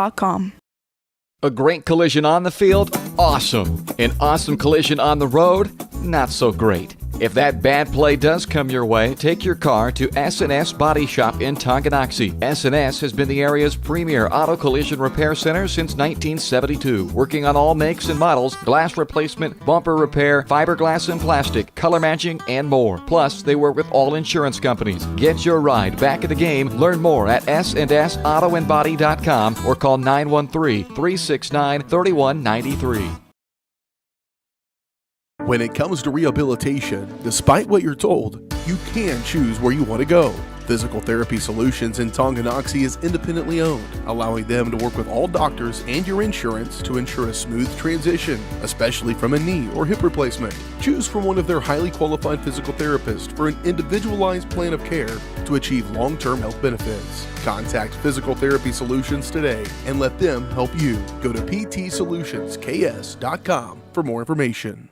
A great collision on the field? Awesome. An awesome collision on the road? Not so great. If that bad play does come your way, take your car to S&S Body Shop in Tonganoxie. S&S has been the area's premier auto collision repair center since 1972, working on all makes and models, glass replacement, bumper repair, fiberglass and plastic, color matching, and more. Plus, they work with all insurance companies. Get your ride back in the game. Learn more at snsautoandbody.com or call 913-369-3193. When it comes to rehabilitation, despite what you're told, you can choose where you want to go. Physical Therapy Solutions in Tonganoxie is independently owned, allowing them to work with all doctors and your insurance to ensure a smooth transition, especially from a knee or hip replacement. Choose from one of their highly qualified physical therapists for an individualized plan of care to achieve long-term health benefits. Contact Physical Therapy Solutions today and let them help you. Go to ptsolutionsks.com for more information.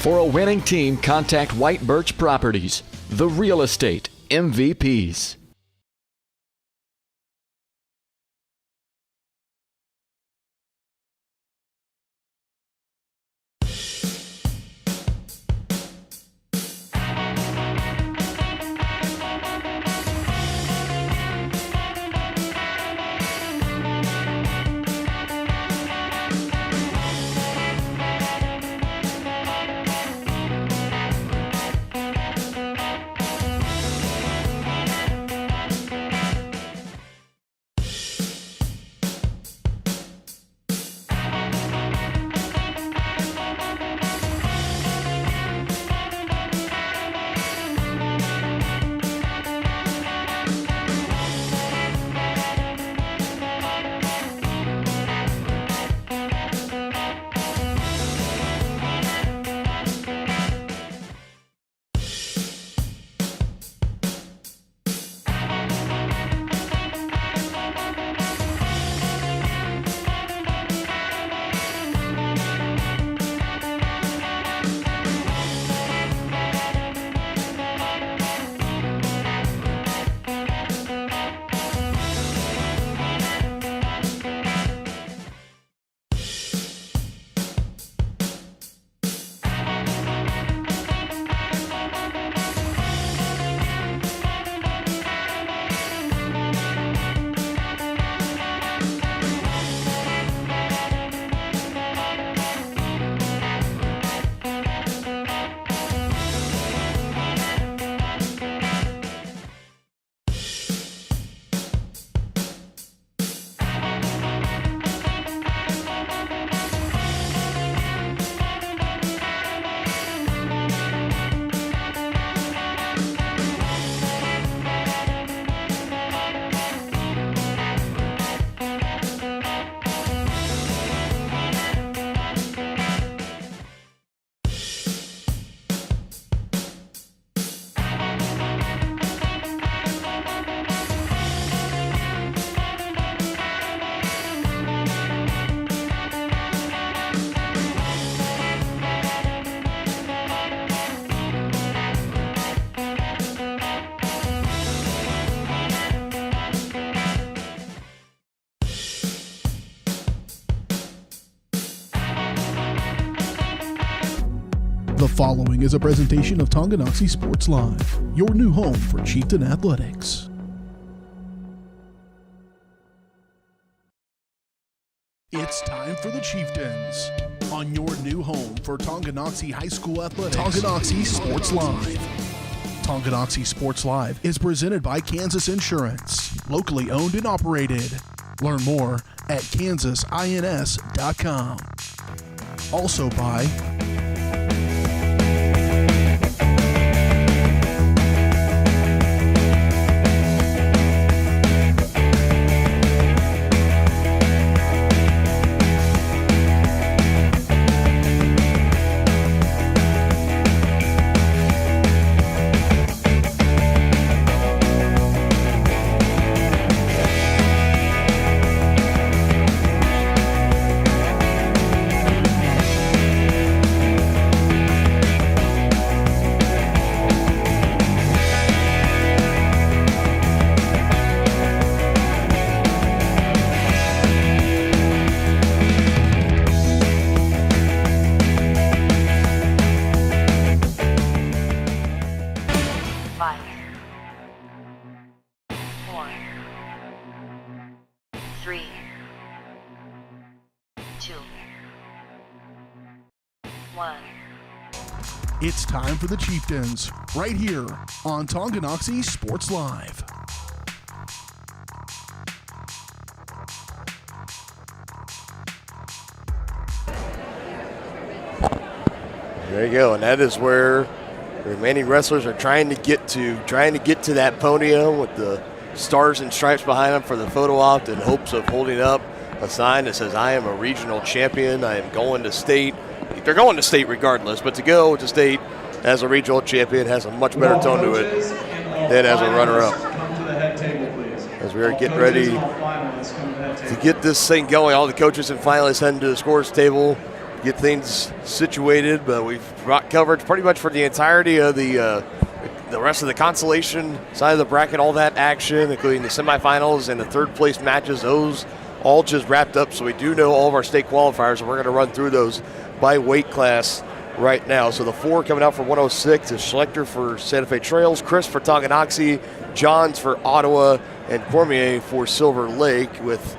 For a winning team, contact White Birch Properties, the real estate MVPs. The following is a presentation of Tonganoxie Sports Live, your new home for Chieftain Athletics. It's time for the Chieftains on your new home for Tonganoxie High School Athletics. Tonganoxie Sports Live. Tonganoxie Sports Live is presented by Kansas Insurance, locally owned and operated. Learn more at kansasins.com. Also by It's time for the Chieftains, right here on Tonganoxie Sports Live. There you go, and that is where the remaining wrestlers are trying to get to that podium with the stars and stripes behind them for the photo op in hopes of holding up a sign that says, "I am a regional champion, I am going to state." They're going to state regardless, but to go to state as a regional champion has a much better tone to it than as a runner-up. As we are getting ready to get this thing going, all the coaches and finalists heading to the scores table get things situated, but we've brought coverage pretty much for the entirety of the rest of the consolation side of the bracket, all that action, including the semifinals and the third place matches. Those all just wrapped up, so we do know all of our state qualifiers, and we're going to run through those by weight class right now. So the 4 coming out for 106 is Schlechter for Santa Fe Trails, Chris for Tonganoxie, Johns for Ottawa, and Cormier for Silver Lake, with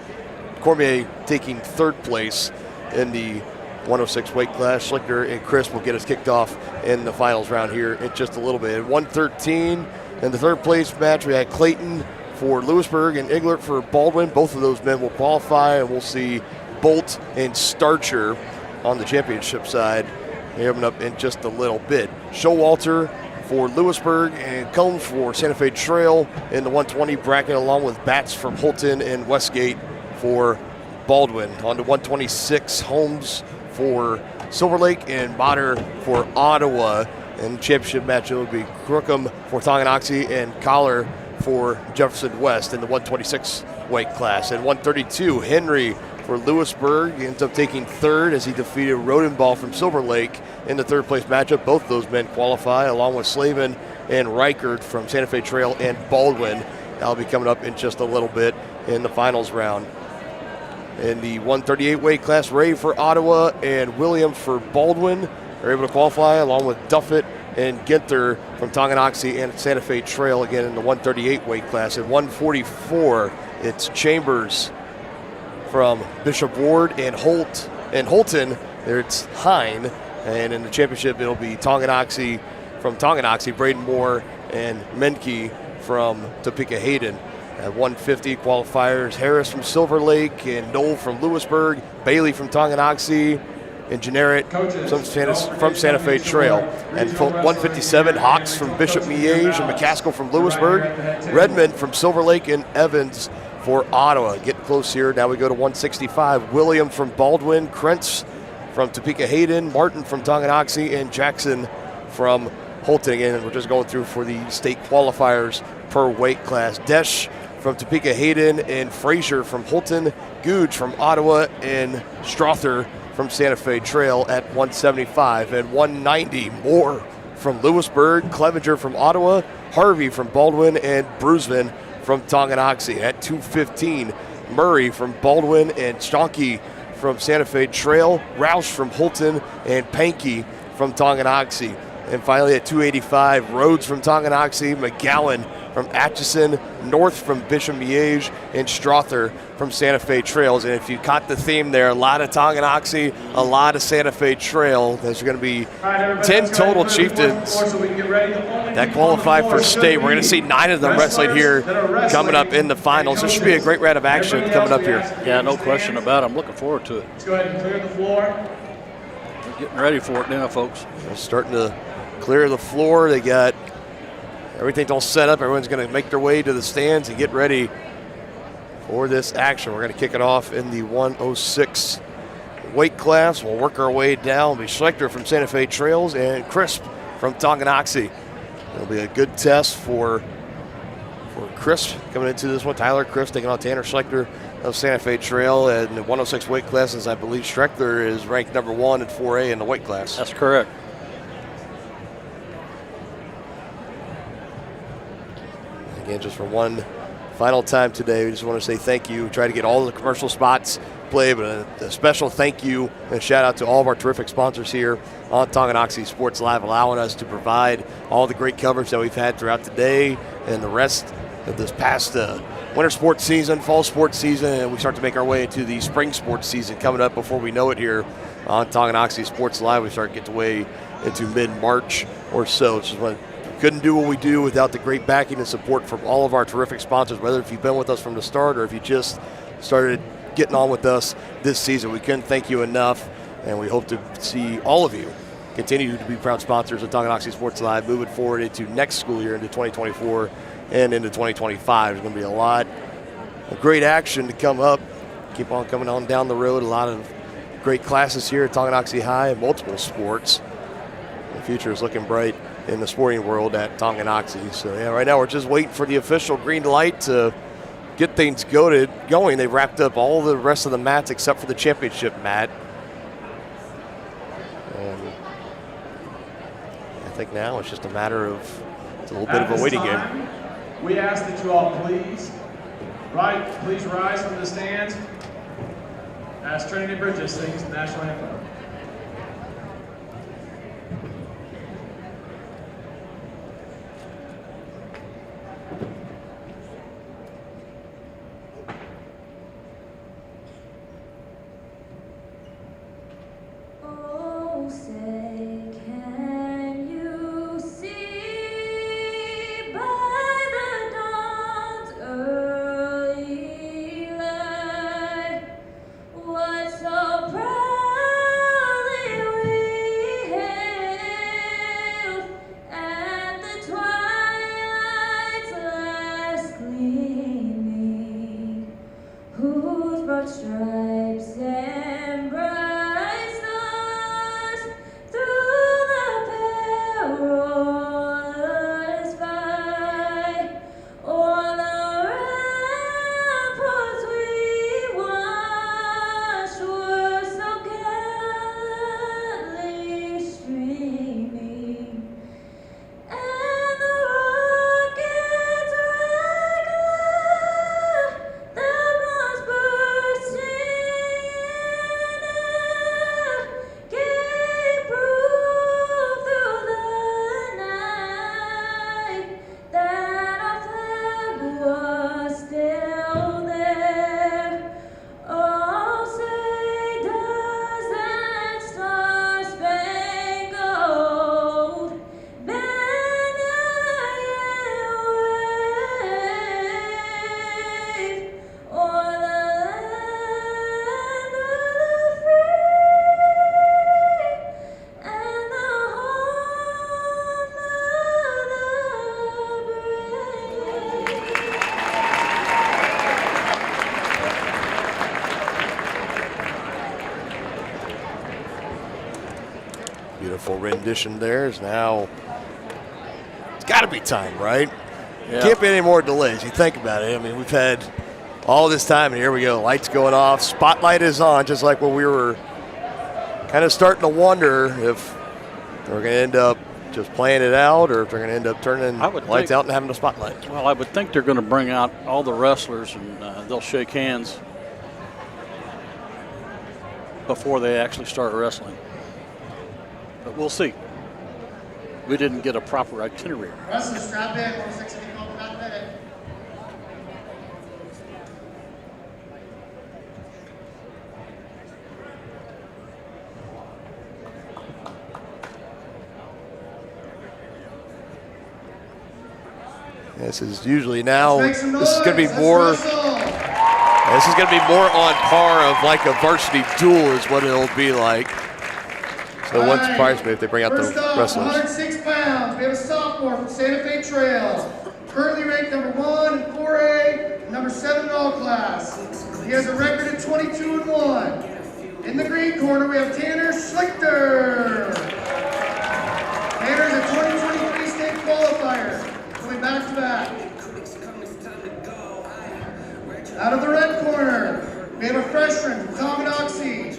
Cormier taking third place in the 106 weight class. Schlichter and Chris will get us kicked off in the finals round here in just a little bit. At 113, in the third place match, we had Clayton for Lewisburg and Iglert for Baldwin. Both of those men will qualify, and we'll see Bolt and Starcher on the championship side coming up in just a little bit. Showalter for Lewisburg and Combs for Santa Fe Trail in the 120 bracket, along with Batts from Holton and Westgate for Baldwin. On to 126, Holmes for Silver Lake and Motter for Ottawa. And the championship match, it will be Crookham for Tonganoxie and Collar for Jefferson West in the 126 weight class. And 132, Henry for Lewisburg ends up taking third as he defeated Rodenball from Silver Lake in the third place matchup. Both those men qualify, along with Slavin and Reichert from Santa Fe Trail and Baldwin. That'll be coming up in just a little bit in the finals round. In the 138 weight class, Ray for Ottawa and Williams for Baldwin are able to qualify, along with Duffett and Ginther from Tonganoxie and Santa Fe Trail, again in the 138 weight class. At 144, it's Chambers from Bishop Ward and Holton. There it's Hine, and in the championship it'll be Tonganoxie from Tonganoxie, Braden Moore and Menke from Topeka Hayden. At 150 qualifiers, Harris from Silver Lake and Knoll from Lewisburg, Bailey from Tonganoxie, and Generic from Santa Fe Trail. And 157, Hawks from Bishop Miege and McCaskill from Lewisburg, Redmond from Silver Lake, and Evans for Ottawa. Getting close here. Now we go to 165. William from Baldwin, Krentz from Topeka Hayden, Martin from Tonganoxie, and Jackson from Holton. And we're just going through for the state qualifiers per weight class. Desch from Topeka Hayden and Frazier from Holton, Googe from Ottawa, and Strother from Santa Fe Trail at 175. And 190, Moore from Lewisburg, Clevenger from Ottawa, Harvey from Baldwin, and Brusman from Tonganoxie. At 215, Murray from Baldwin and Stonky from Santa Fe Trail, Roush from Holton, and Pankey from Tonganoxie. And finally at 285, Rhodes from Tonganoxie, McGowan from Atchison, North from Bishop Miege, and Strother from Santa Fe Trails. And if you caught the theme there, a lot of Tonganoxie, a lot of Santa Fe Trail. There's going to be 10 total chieftains that qualify for state. We're going to see 9 of them wrestling here coming up in the finals. There should be a great round of action coming up here. Yeah, no question about it. I'm looking forward to it. Let's go ahead and clear the floor. We're getting ready for it now, folks. They're starting to clear the floor. They got everything's all set up. Everyone's going to make their way to the stands and get ready for this action. We're going to kick it off in the 106 weight class. We'll work our way down. It'll be Schlechter from Santa Fe Trails and Crisp from Tonganoxie. It'll be a good test for Crisp coming into this one. Tyler Crisp taking on Tanner Schlechter of Santa Fe Trail. And the 106 weight classes, I believe Schlechter is ranked number 1 in 4A in the weight class. That's correct. Again, just for one final time today, we just want to say thank you. We try to get all the commercial spots played, but a special thank you and shout out to all of our terrific sponsors here on Tonganoxie Sports Live, allowing us to provide all the great coverage that we've had throughout the day and the rest of this past winter sports season, fall sports season, and we start to make our way into the spring sports season coming up before we know it here on Tonganoxie Sports Live. We start to get the way into mid-March or so. It's just one. Couldn't do what we do without the great backing and support from all of our terrific sponsors, whether if you've been with us from the start or if you just started getting on with us this season. We couldn't thank you enough, and we hope to see all of you continue to be proud sponsors of Tonganoxie Sports Live moving forward into next school year, into 2024 and into 2025. There's going to be a lot of great action to come up. Keep on coming on down the road. A lot of great classes here at Tonganoxie High and multiple sports. The future is looking bright in the sporting world at Tonganoxie. So yeah, right now we're just waiting for the official green light to get things going. They've wrapped up all the rest of the mats except for the championship mat. think now it's just a matter of it's a little bit of a waiting game. We ask that you all please rise from the stands as Trinity Bridges sings the national anthem. Beautiful rendition there is now, it's got to be time, right? Yeah. Can't be any more delays. You think about it. I mean, we've had all this time, and here we go. Lights going off. Spotlight is on, just like when we were kind of starting to wonder if they're going to end up just playing it out or if they're going to end up turning lights out and having a spotlight. Well, I would think they're going to bring out all the wrestlers and they'll shake hands before they actually start wrestling. But we'll see. We didn't get a proper itinerary. Wrestlers, strap in. 106 to be called in that minute. This is usually now, this is going to be more, this is going to be more on par of like a varsity duel is what it'll be like. So it wouldn't surprise me if they bring out the wrestlers. 106 pounds. We have a sophomore from Santa Fe Trails. Currently ranked number 1 in 4A, and number 7 in all class. He has a record of 22-1. In the green corner, we have Tanner Schlichter. Tanner's a 2023 state qualifier, going back to back. Out of the red corner, we have a freshman from Tonganoxie.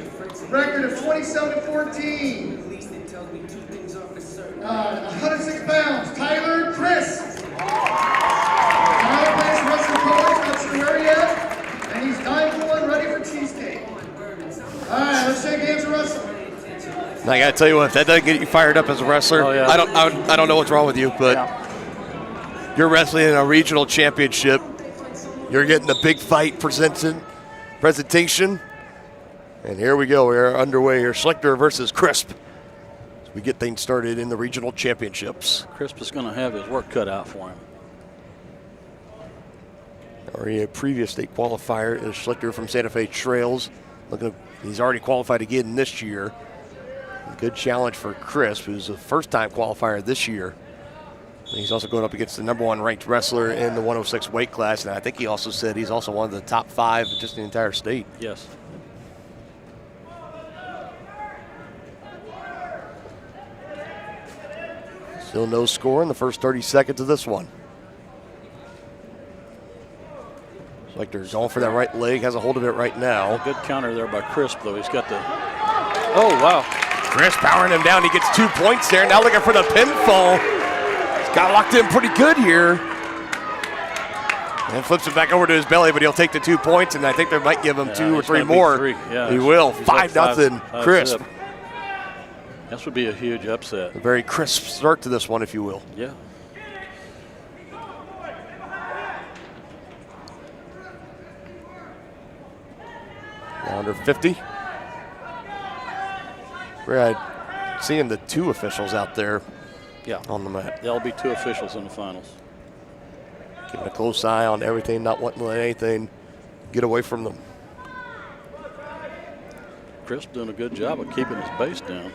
Record of 27-14. 106 pounds, Tyler Chris. Tyler plays wrestling college, not sure where yet, and he's 9-1, ready for cheesecake. All right, let's shake hands and wrestle. I got to tell you what, if that doesn't get you fired up as a wrestler, oh, yeah. I don't know what's wrong with you, but you're wrestling in a regional championship. You're getting a big fight presentation. And here we go. We are underway here. Schlichter versus Crisp. As we get things started in the regional championships. Crisp is going to have his work cut out for him. Already a previous state qualifier is Schlichter from Santa Fe Trails. He's already qualified again this year. A good challenge for Crisp, who's a first-time qualifier this year. And he's also going up against the number 1 ranked wrestler in the 106 weight class. And I think he also said he's also one of the top 5 just in the entire state. Yes. Still no score in the first 30 seconds of this one. Schlichter going for that right leg, has a hold of it right now. Good counter there by Crisp, though. He's got the, oh, wow. Chris powering him down. He gets 2 points there. Now looking for the pinfall. He's got locked in pretty good here. And flips it back over to his belly, but he'll take the 2 points, and I think they might give him 2 or 3 more. Yeah, he will. 5-0 crisp. This would be a huge upset. A very crisp start to this one, if you will. Yeah. Now under 50. We're seeing the 2 officials out there on the mat. There'll be 2 officials in the finals. Keeping a close eye on everything, not wanting to let anything get away from them. Chris doing a good job of keeping his base down.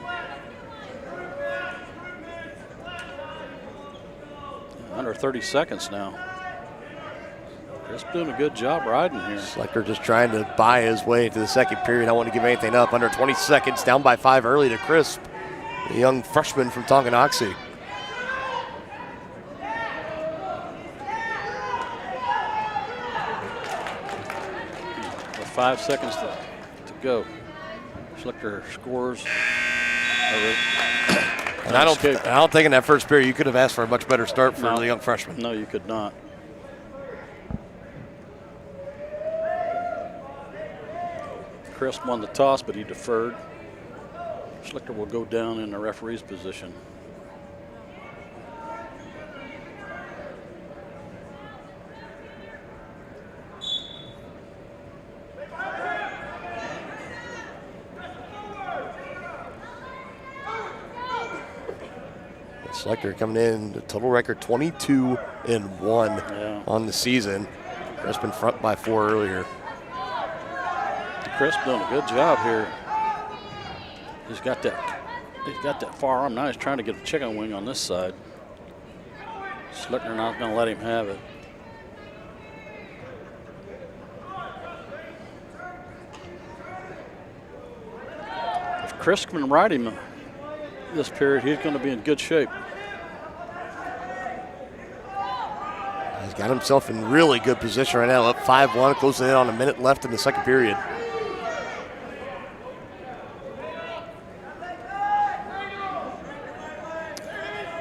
Under 30 seconds now. Chris doing a good job riding here. It's like they're just trying to buy his way into the second period. I don't want to give anything up. Under 20 seconds, down by 5 early to Crisp, the young freshman from Tonganoxie. With 5 seconds to go. Schlichter scores. And I don't think in that first period you could have asked for a much better start for the young freshman. No, you could not. Chris won the toss, but he deferred. Schlichter will go down in the referee's position. Schlichter coming in, the total record 22-1 on the season. Crisp in front by 4 earlier. Crisp doing a good job here. He's got that far arm. Now he's trying to get a chicken wing on this side. Schlichter not going to let him have it. If Chris can ride him this period, he's going to be in good shape. He's got himself in really good position right now, up 5-1, closing in on a minute left in the second period.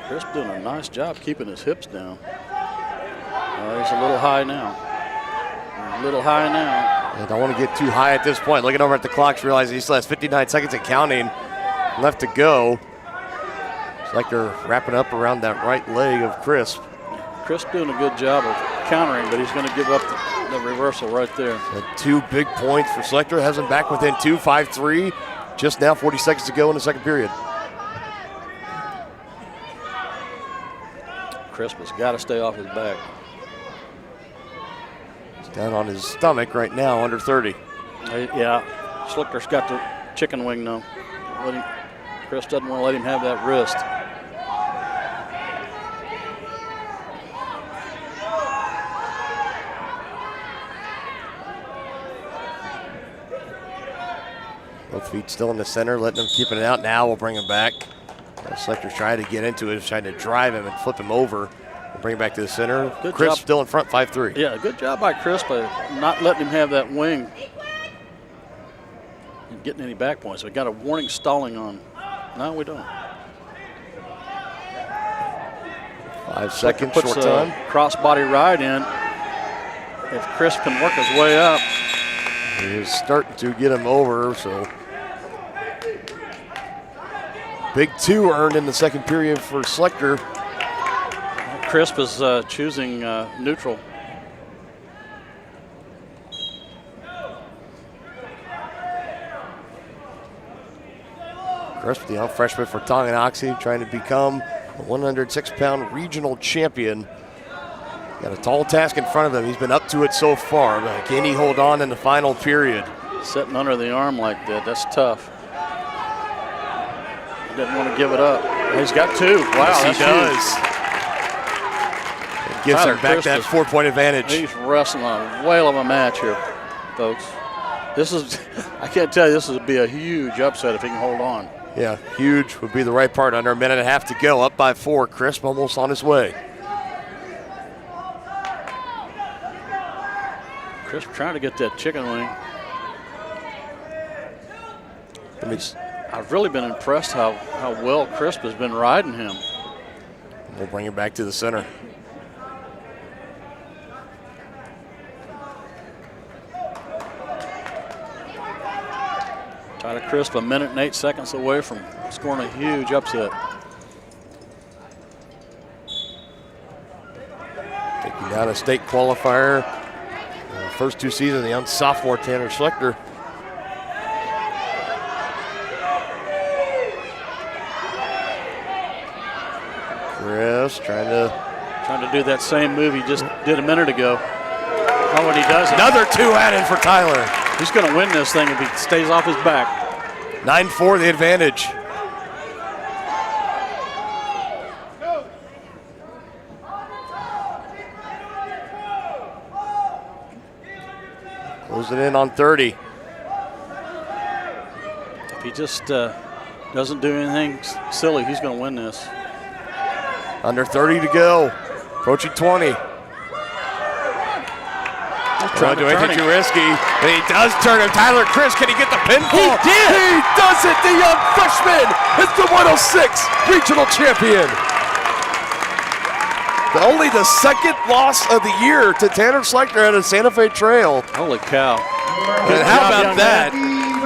Chris doing a nice job keeping his hips down. He's a little high now. I don't want to get too high at this point. Looking over at the clock, realizing he still has 59 seconds and counting left to go. It's like they're wrapping up around that right leg of Crisp. Crisp doing a good job of countering, but he's going to give up the reversal right there. So 2 big points for Schlichter. Has him back within 2, 5-3. Just now 40 seconds to go in the second period. Crisp has got to stay off his back. He's down on his stomach right now, under 30. Yeah, Schlichter's got the chicken wing now. Chris doesn't want to let him have that wrist. Both feet still in the center, letting him keep it out. Now we'll bring him back. Schlichter's trying to get into it, trying to drive him and flip him over. We'll bring him back to the center. Good Chris job. still in front, 5-3. Yeah, good job by Chris by not letting him have that wing and getting any back points. We got a warning stalling on. No, we don't. 5 seconds, short time. Cross-body ride in. If Chris can work his way up. He's starting to get him over, so. Big 2 earned in the second period for Schlichter. Crisp is choosing neutral. Crisp, the young freshman for Tonganoxie, trying to become a 106-pound regional champion. Got a tall task in front of him. He's been up to it so far, but can he hold on in the final period? Sitting under the arm like that, that's tough. He doesn't want to give it up. He's got 2. Wow, yes, he does. It gives him back that 4-point advantage. He's wrestling a whale of a match here, folks. This is, I can't tell you, this would be a huge upset if he can hold on. Yeah, huge would be the right part. Under a minute and a half to go, up by 4. Crisp almost on his way. Crisp trying to get that chicken wing. I've really been impressed how well Crisp has been riding him. We'll bring it back to the center. Tyler Crisp 1 minute and 8 seconds away from scoring a huge upset. Taking down a state qualifier. First 2 seasons, the young sophomore Tanner Schlechter. Chris trying to do that same move he just did a minute ago. Oh, and he does it. Another 2 added for Tyler. He's going to win this thing if he stays off his back. 9-4 the advantage. Closing in on 30. If he just doesn't do anything silly, he's going to win this. Under 30 to go. Approaching 20. Trying to do anything too risky. And he does turn him. Tyler Crisp, can he get the pinfall? He did! He does it! The young freshman is the 106 regional champion. Only the second loss of the year to Tanner Schlechter at a Santa Fe Trail. Holy cow. And how about that?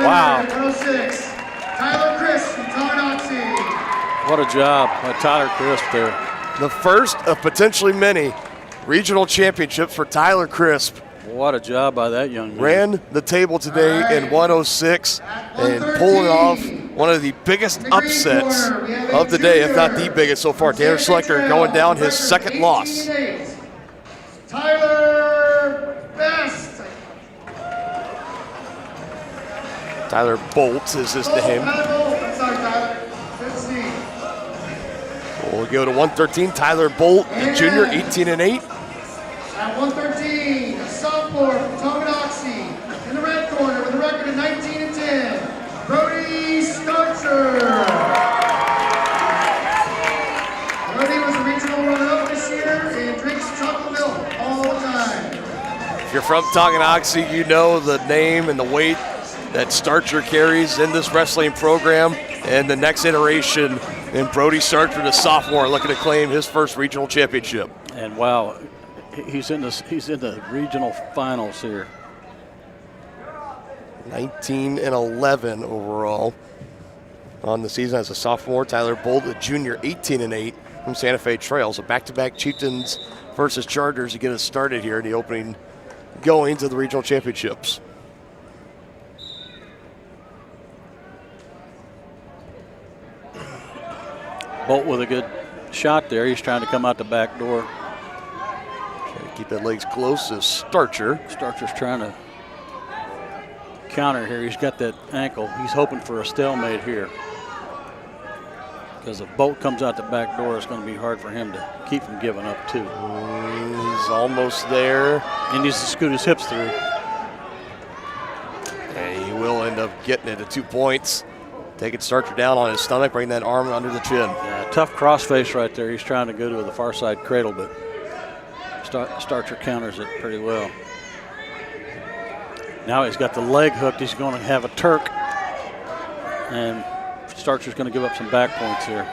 Wow. 106, Tyler Crisp from Tonganoxie. What a job by Tyler Crisp there. The first of potentially many regional championships for Tyler Crisp. What a job by that young man. Ran the table today in 106 and pulling off one of the biggest upsets of the day, if not the biggest so far. Tanner Schlechter going down his second loss. Tyler Best. Tyler Bolt is his name. We'll go to 113. Tyler Bolt, the junior, 18-8. At 113, a sophomore from Tonganoxie. In the red corner with a record of 19-10, Brody Starcher. Brody was a regional runner-up this year and drinks chocolate milk all the time. If you're from Tonganoxie, you know the name and the weight that Starcher carries in this wrestling program. And the next iteration in Brody Starcher, the sophomore, looking to claim his first regional championship. And wow, he's in the regional finals here. 19-11 overall on the season as a sophomore. Tyler Bolt, a junior, 18-8 from Santa Fe Trails. A back-to-back Chieftains versus Chargers to get us started here in the opening going to the regional championships. Bolt with a good shot there. He's trying to come out the back door. Trying to keep that legs close as Starcher. Starcher's trying to counter here. He's got that ankle. He's hoping for a stalemate here. Because if Bolt comes out the back door, it's going to be hard for him to keep from giving up too. He's almost there. He needs to scoot his hips through. And he will end up getting it at 2 points. Taking Starcher down on his stomach, bring that arm under the chin. Yeah, tough crossface right there. He's trying to go to the far side cradle, but Starcher counters it pretty well. Now he's got the leg hooked. He's going to have a Turk. And Starcher's going to give up some back points here.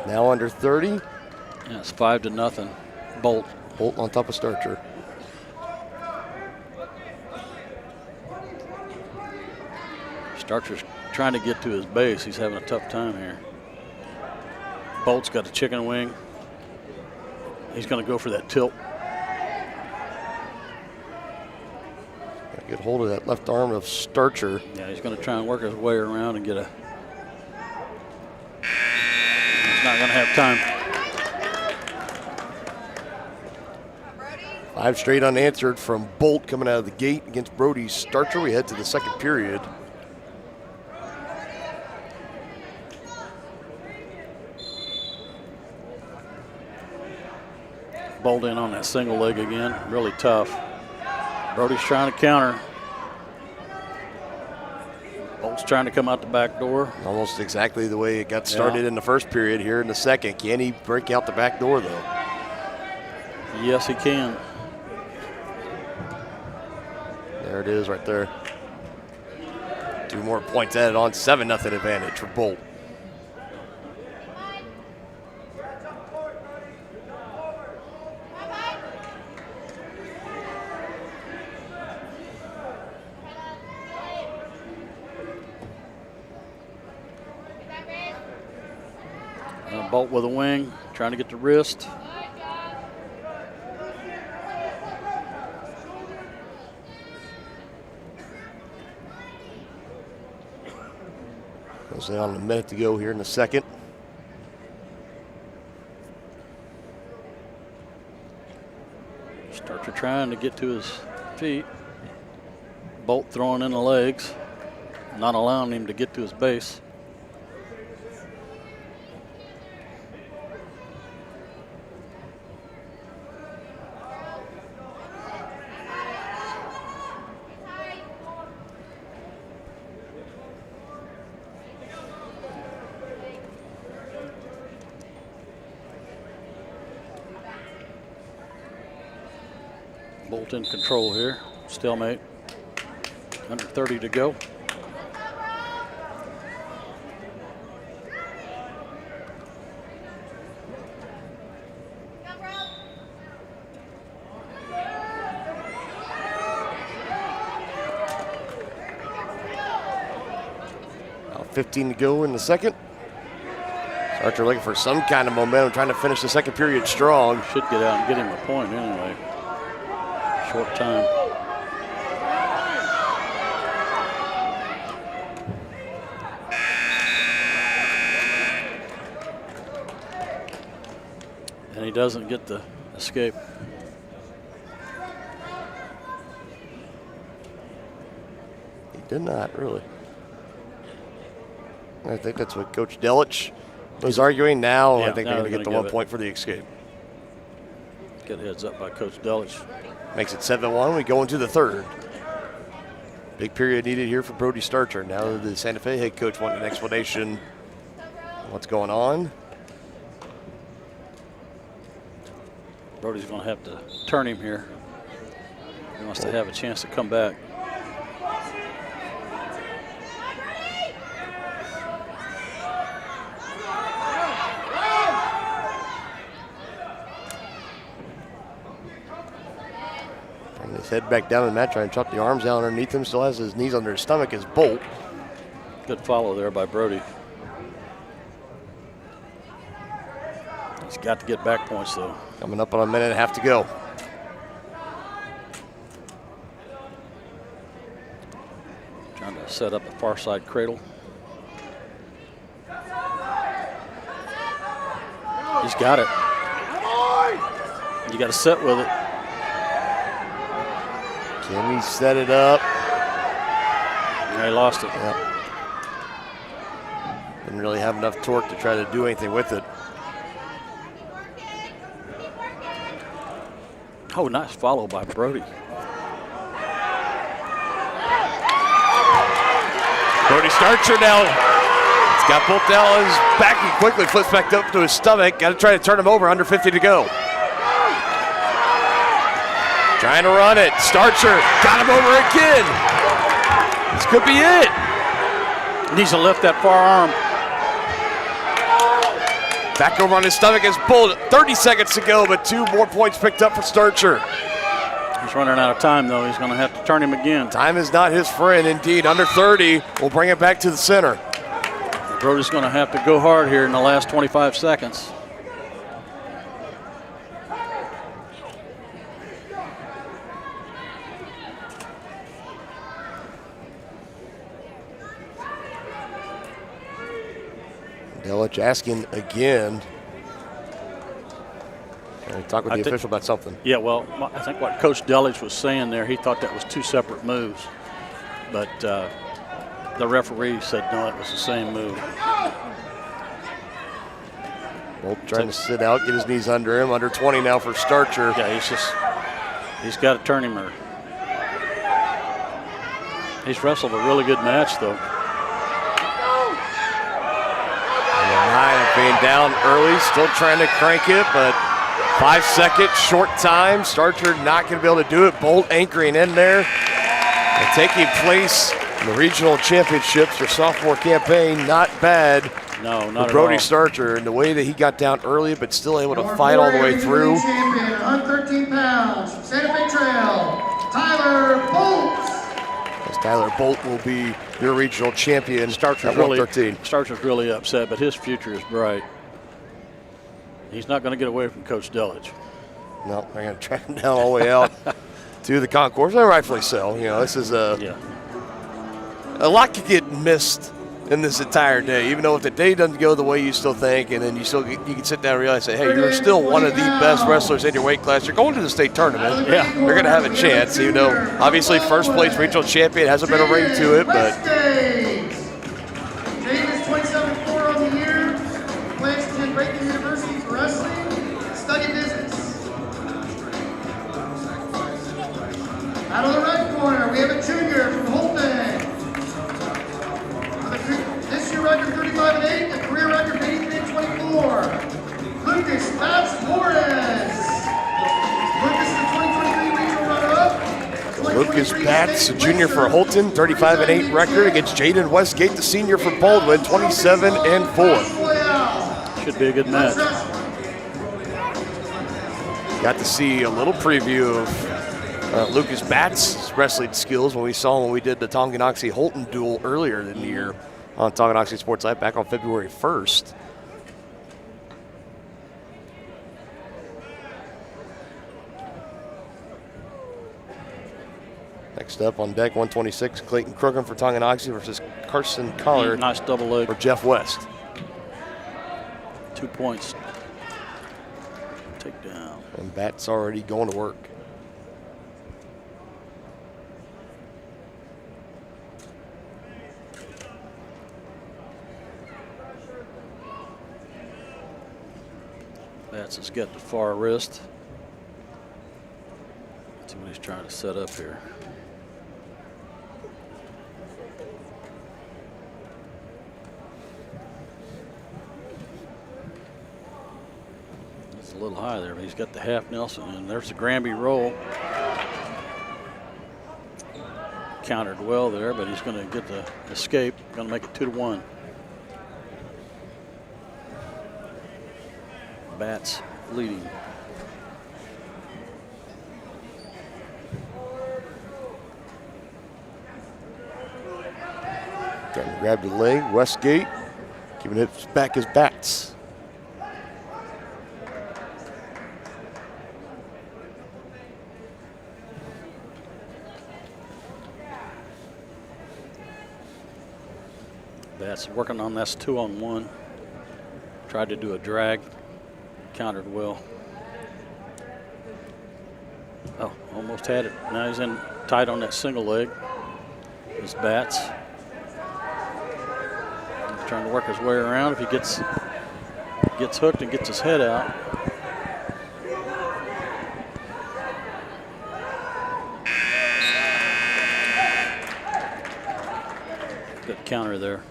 Now under 30. Yeah, it's 5-0. Bolt. Bolt on top of Starcher. Starcher's trying to get to his base. He's having a tough time here. Bolt's got a chicken wing. He's going to go for that tilt. Gotta get hold of that left arm of Starcher. Yeah, he's going to try and work his way around and get a... He's not going to have time. 5 straight unanswered from Bolt coming out of the gate against Brody Starcher. We head to the second period. Bolt in on that single leg again. Really tough. Brody's trying to counter. Bolt's trying to come out the back door. Almost exactly the way it got started in the first period here in the second. Can he break out the back door, though? Yes, he can. There it is right there. 2 more points added on, 7-0 advantage for Bolt. Bolt with a wing, trying to get the wrist. Goes down a minute to go here in the second. Starter trying to get to his feet. Bolt throwing in the legs, not allowing him to get to his base. Bolt in control here. Stalemate. Under 30 to go. About 15 to go in the second. Archer looking for some kind of momentum, trying to finish the second period strong. Should get out and get him a point anyway. Short time. And he doesn't get the escape. He did not, really. I think that's what Coach Delich was arguing now. Yeah, I think they're going to get the 1 point for the escape. Good heads up by Coach Delich. Makes it 7-1. We go into the third. Big period needed here for Brody Starcher. Now the Santa Fe head coach wanted an explanation what's going on. Brody's going to have to turn him here. He wants to have a chance to come back. Head back down in the mat, trying to chuck the arms down underneath him. Still has his knees under his stomach as Bolt. Good follow there by Brody. He's got to get back points, though. Coming up on a minute and a half to go. Trying to set up a far side cradle. He's got it. You got to set with it. Can he set it up? Yeah, he lost it. Yep. Didn't really have enough torque to try to do anything with it. Oh, nice follow by Brody. Brody Starcher now. He's got Bolt down on his back. He quickly flips back up to his stomach. Got to try to turn him over. Under 50 to go. Trying to run it. Starcher got him over again. This could be it. Needs to lift that far arm. Back over on his stomach as Bolt. 30 seconds to go, but 2 more points picked up for Starcher. He's running out of time, though. He's going to have to turn him again. Time is not his friend, indeed. Under 30 will bring it back to the center. Brody's going to have to go hard here in the last 25 seconds. Delich asking again. Trying to talk with the official about something. Yeah, well, I think what Coach Delich was saying there, he thought that was 2 separate moves. But the referee said no, it was the same move. Bolt trying to sit out, get his knees under him. Under 20 now for Starcher. Yeah, he's got to turn him. He's wrestled a really good match, though. Naya being down early, still trying to crank it, but 5 second short time. Starcher not going to be able to do it. Bolt anchoring in there and taking place in the regional championships for sophomore campaign. Not bad. No, not for Brody at all. Starcher, and the way that he got down early, but still able to fight all the way through. Champion, 113 pounds, from Santa Fe Trail, Tyler Bolt. As Tyler Bolt will be your regional champion at 113. Starcher's really upset, but his future is bright. He's not going to get away from Coach Delich. No, they're going to track him down all the way out to the concourse, and rightfully so. You know, this is a lot could get missed in this entire day, even though if the day doesn't go the way you still think, and then you can sit down and realize that, hey, you're still one of the best wrestlers in your weight class. You're going to the state tournament. Yeah. You're going to have a chance, even though obviously first place regional champion hasn't been a ring to it, but James is 27-4 on the year. Plans to attend Breaking University for wrestling, study business. Out of the right corner, we have a junior from Holton. This year record 35-8, the career record 83-24. Lucas Bats Flores. Lucas is the 2023 regional runner-up. Lucas Batts, a junior for Holton, 35-8 record against Jaden Westgate, the senior for Baldwin, 27-4. Should be a good match. Got to see a little preview of Lucas Batts' wrestling skills when we saw him when we did the Tonganoxie Holton duel earlier in the year on Tonganoxie Sports Live back on February 1st. Next up on deck, 126, Clayton Crookham for Tonganoxie versus Carson Collar. Nice double leg for Jeff West. 2 points. Take down. And Batts already going to work. Batts has got the far wrist. Let's see what he's trying to set up here. It's a little high there, but he's got the half Nelson, and there's the Granby roll. Countered well there, but he's going to get the escape. Going to make it 2-1. Batts leading. Trying to grab the leg, Westgate, giving it back as Batts. Batts working on this 2-on-1. Tried to do a drag. Countered well. Oh, almost had it. Now he's in tight on that single leg. His Batts. He's trying to work his way around. If he gets hooked and gets his head out. Good counter there.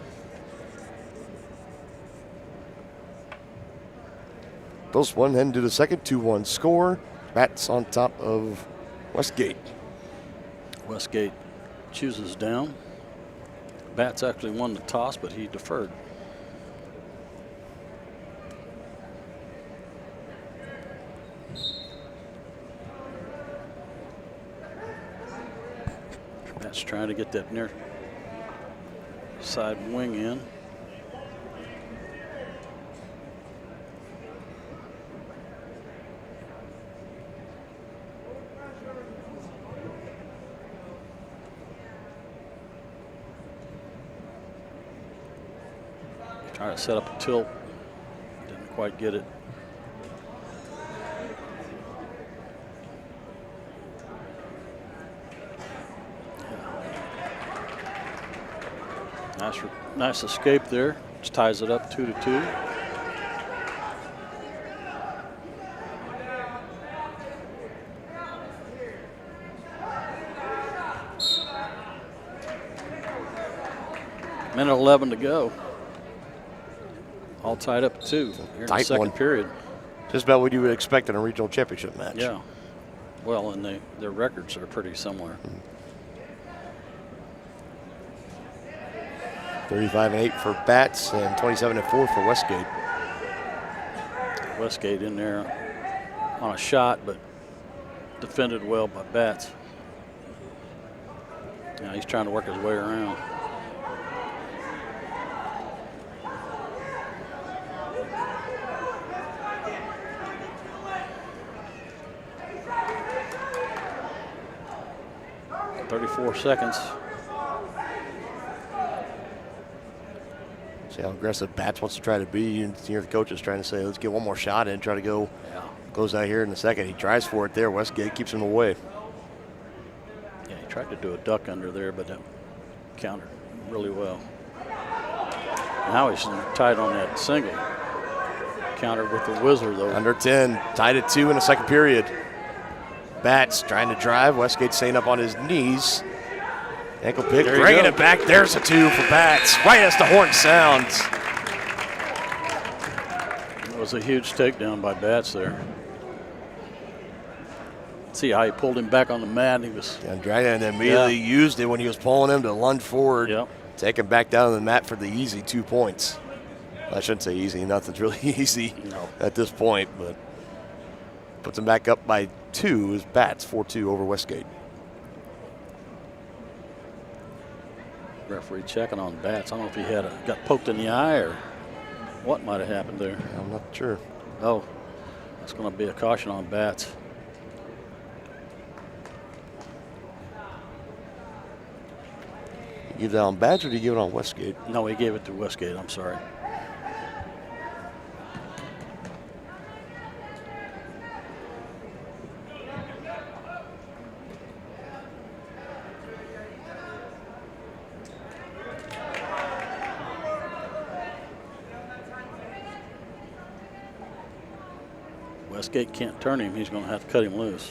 Those one heading to the second, 2-1 score. Batts on top of Westgate. Westgate chooses down. Batts actually won the toss, but he deferred. Batts trying to get that near side wing in. Trying to set up a tilt. Didn't quite get it. Nice escape there. Just ties it up 2-2. Minute 11 to go. All tied up at 2 here in the second period. Just about what you would expect in a regional championship match. Yeah. Well, and their records are pretty similar. 35-8 for Bats and 27-4 for Westgate. Westgate in there on a shot, but defended well by Bats. Now he's trying to work his way around. .34 seconds. See how aggressive Bats wants to try to be. You hear the coaches trying to say, let's get one more shot in, try to go close out here in the second. He tries for it there. Westgate keeps him away. Yeah, he tried to do a duck under there, but that countered really well. Now he's tied on that single. Countered with the whizzer, though. Under 10, tied at 2 in the second period. Bats trying to drive. Westgate staying up on his knees. Ankle pick, bringing it back. There's a 2 for Bats. Right as the horn sounds. That was a huge takedown by Bats there. See how he pulled him back on the mat. And he was dragging and immediately used it when he was pulling him to lunge forward. Take him back down to the mat for the easy 2 points. I shouldn't say easy. Nothing's really easy at this point, but puts him back up by 2 as Bats 4-2 over Westgate. Referee checking on Bats. I don't know if he got poked in the eye or what might have happened there. I'm not sure. Oh, that's going to be a caution on Bats. You give that on Bats or do you give it on Westgate? No, he gave it to Westgate. I'm sorry. Westgate can't turn him. He's going to have to cut him loose.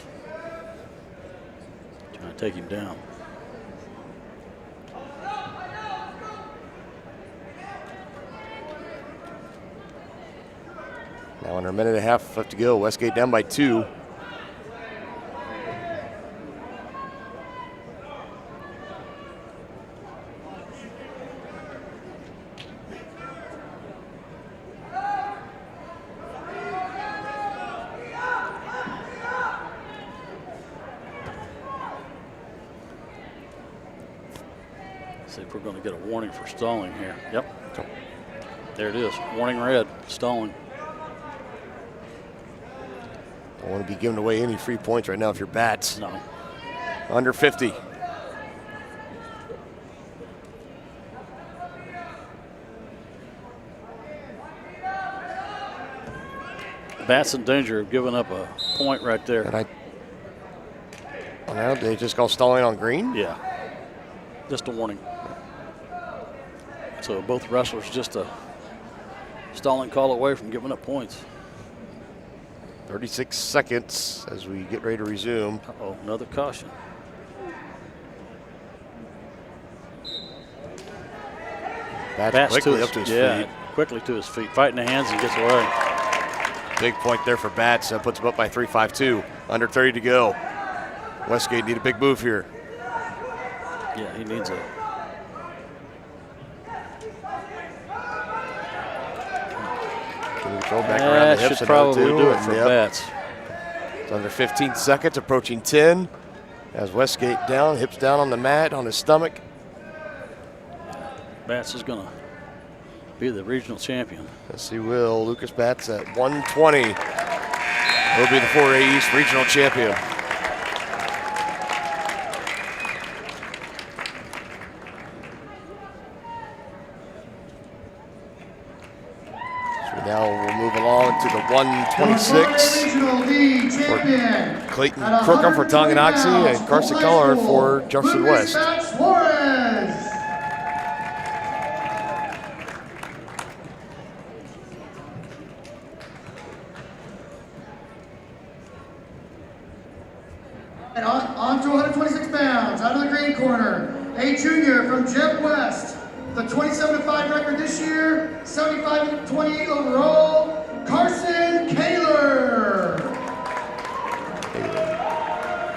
Trying to take him down. Now under a minute and a half left to go. Westgate down by 2. See if we're going to get a warning for stalling here. Yep. There it is. Warning red. Stalling. Don't want to be giving away any free points right now if you're Bats. No. Under 50. Bats in danger of giving up a point right there. And now they just call stalling on green? Yeah. Just a warning. So both wrestlers just a stalling call away from giving up points. 36 seconds as we get ready to resume. Uh-oh, another caution. Bats quickly up to his feet. Quickly to his feet. Fighting the hands and gets away. Big point there for Bats. That puts him up by 3-5-2. Under 30 to go. Westgate need a big move here. Yeah, he needs a. Throw back around the hips. Should probably do it for Bats. It's under 15 seconds, approaching 10. As Westgate down, hips down on the mat, on his stomach. Bats is going to be the regional champion. Yes, he will. Lucas Bats at 120. He'll be the 4A East regional champion. Now we'll move along to the 126. For Clayton Crookham for Tonganoxie and Carson Collard for Jefferson West. And on to 126 pounds, out of the green corner, a junior from Jeff West, the a 27-5 record this year, 75-28 overall, Carson Kaler.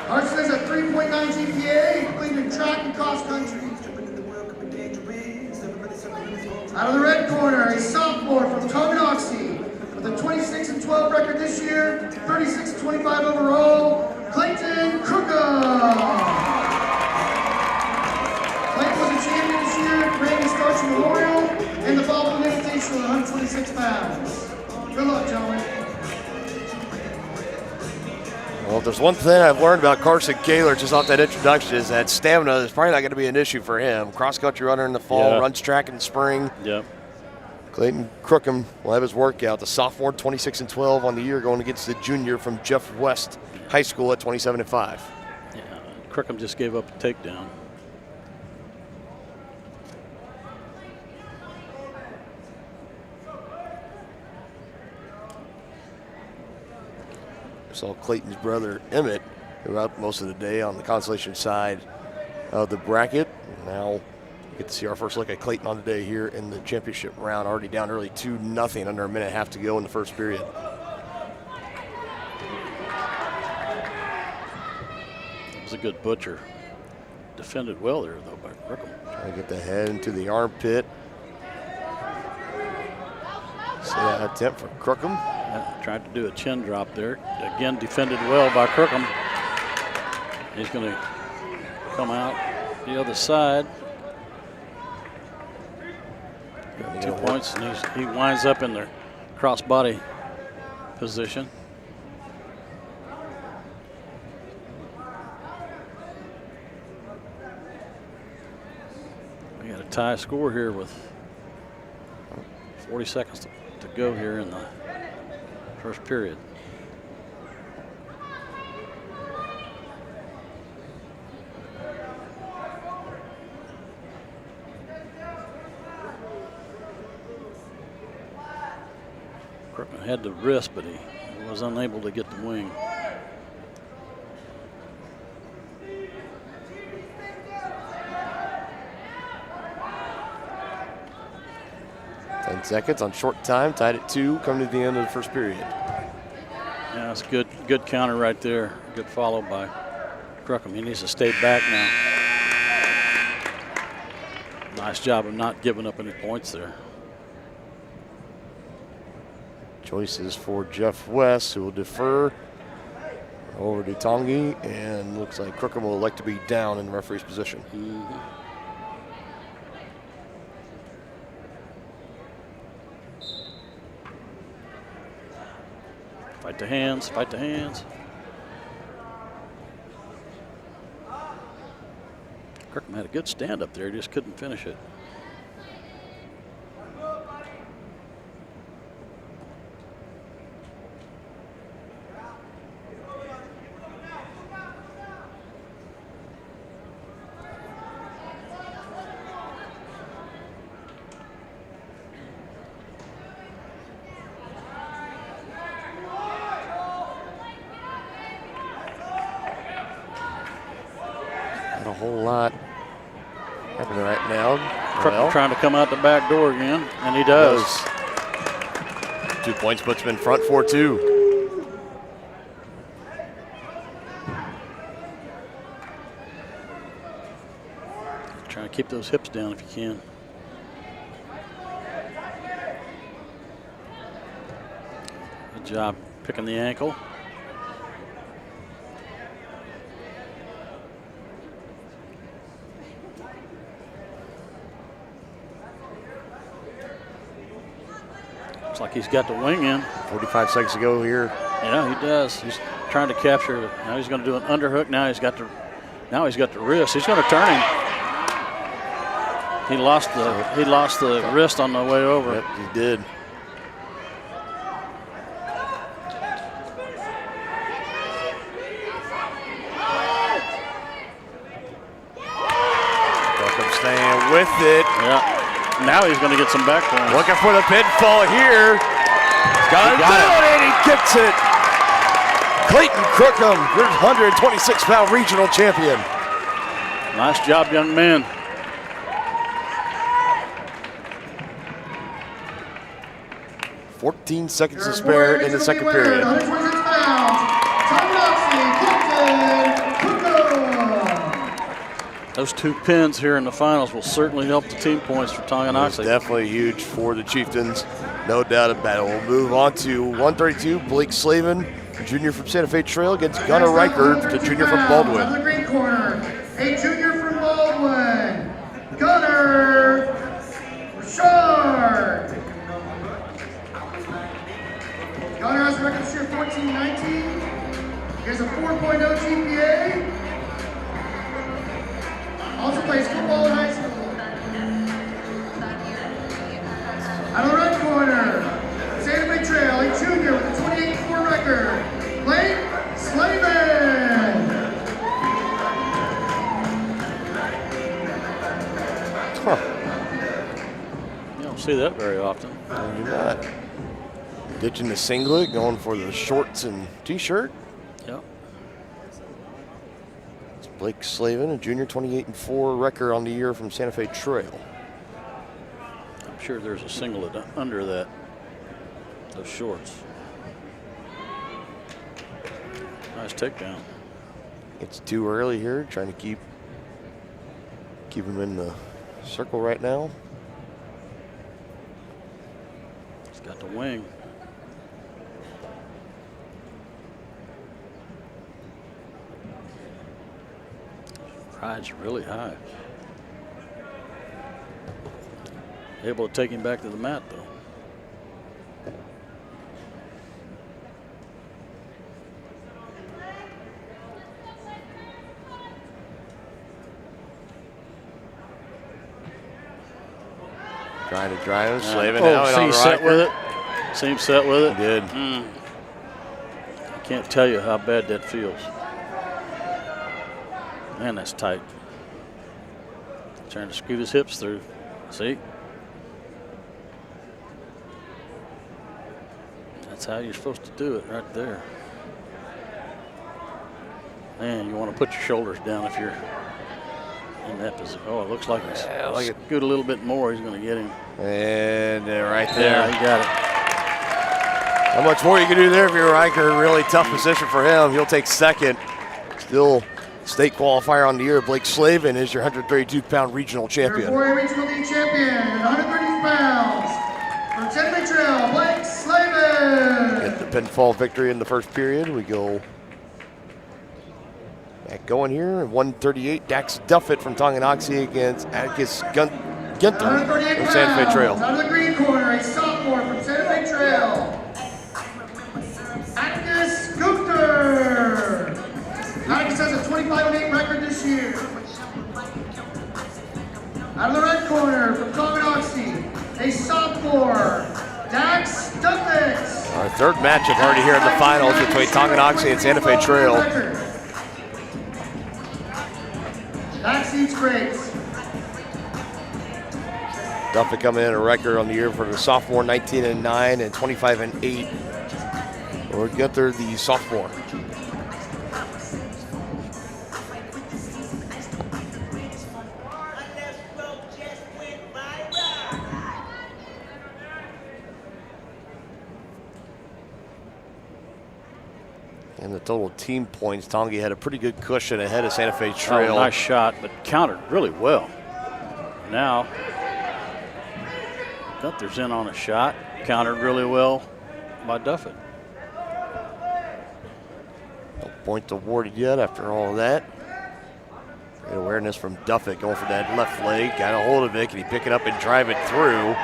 Carson has a 3.9 GPA, completed track and cross country. Out of the red corner, a sophomore from Tonganoxie with a 26-12 record this year, 36-25 overall, Clayton Crookham. Clayton was a champion this year at Randy Starcher Memorial and the Baldwin Invitational at 126 pounds. Good luck, gentlemen. Well, if there's one thing I've learned about Carson Kaler just off that introduction is that stamina is probably not going to be an issue for him. Cross-country runner in the fall, runs track in the spring. Yep. Clayton Crookham will have his workout. The sophomore, 26-12 on the year, going against the junior from Jeff West High School at 27-5. Yeah, Crookham just gave up a takedown. Saw Clayton's brother Emmett, who was out most of the day on the consolation side of the bracket. Now we get to see our first look at Clayton on the day here in the championship round. Already down early 2-0, under a minute and a half to go in the first period. It was a good butcher. Defended well there, though, by Crookham. Trying to get the head into the armpit. See that attempt for Crookham. Tried to do a chin drop there. Again, defended well by Crookham. He's going to come out the other side. Got 2 points, and he winds up in the crossbody position. We got a tie score here with 40 seconds to go here in the first period. Crookham had the wrist, but he was unable to get the wing. Seconds on short time, tied at 2, coming to the end of the first period. Yeah, it's good counter right there. Good follow by Crookham. He needs to stay back now. Nice job of not giving up any points there. Choices for Jeff West, who will defer over to Tongi, and looks like Crookham will elect to be down in the referee's position. Fight the hands, fight the hands. Crookham had a good stand up there, just couldn't finish it. Not a whole lot happening right now. Crookham trying to come out the back door again, and he does. 2 points puts him in front 4-2. Trying to keep those hips down if you can. Good job picking the ankle. Looks like he's got the wing in. 45 seconds to go here. Yeah, he does. He's trying to capture it. Now he's going to do an underhook. Now he's got the wrist. He's going to turn him. He lost the wrist on the way over. Yep, he did. Crookham staying with it. Yeah. Now he's going to get some back points. Looking for the pinfall here. Got it, and he gets it. Clayton Crookham, your 126-pound regional champion. Nice job, young man. 14 seconds to spare in the second period. 126 pounds, Tonganoxie, Captain Kuko. Those 2 pins here in the finals will certainly help the team points for Tonganoxie. It's definitely huge for the Chieftains, no doubt about it. We'll move on to 132, Blake Slavin, junior from Santa Fe Trail, against Gunnar Reichert, the junior from Baldwin. Out of the green corner, a junior from Baldwin, Gunnar Reichert. Gunnar has a record this year 14-19. He has a 4.0 GPA. Also plays football in high school. Out of the red corner, Santa Fe Trail, a junior with a 28-4 record, Blake Slavin. Huh. You don't see that very often. No, you're not. Ditching the singlet, going for the shorts and t-shirt. Yep. It's Blake Slavin, a junior, 28-4 record on the year from Santa Fe Trail. I'm sure there's a singlet under that, those shorts. Nice takedown. It's too early here, trying to keep him in the circle right now. He's got the wing. Rides really high. Able to take him back to the mat, though. Trying to drive him, Slavin oh, out. see, On set with it. Seems set with it. He did. I can't tell you how bad that feels. Man, that's tight. Trying to scoot his hips through. See? That's how you're supposed to do it right there. Man, you want to put your shoulders down if you're in that position. Oh, it looks like he's scoot a little bit more. He's going to get him. And right there. Yeah, he got it. How much more you can do there if you're Riker? Really tough position for him. He'll take second. Still state qualifier on the year. Blake Slavin is your 132-pound regional champion. Your 4A regional league champion at 132 pounds. From Santa Fe Trail, Blake Slavin. Get the pinfall victory in the first period. We go back going here. 138, Dax Duffett from Tonganoxie against Atticus Gunther from Santa Fe Trail. Out of the green corner, a sophomore from Santa Fe Trail, Atticus Gunther. Atticus has a 25-8 record this year. Out of the red corner from Tonganoxie, a sophomore, Dax Duffett. Our third matchup already here in the finals between Tonganoxie and Santa Fe Trail. Dax eats grapes. Duffett coming in a record on the year for the sophomore, 19-9 and 25-8. Or Gunther, the sophomore. And the total team points, Tongi had a pretty good cushion ahead of Santa Fe Trail. Oh, nice shot, but countered really well. Now, Gunther's in on a shot, countered really well by Duffett. No point awarded yet after all of that. Great awareness from Duffett going for that left leg. Got a hold of it. Can he pick it up and drive it through?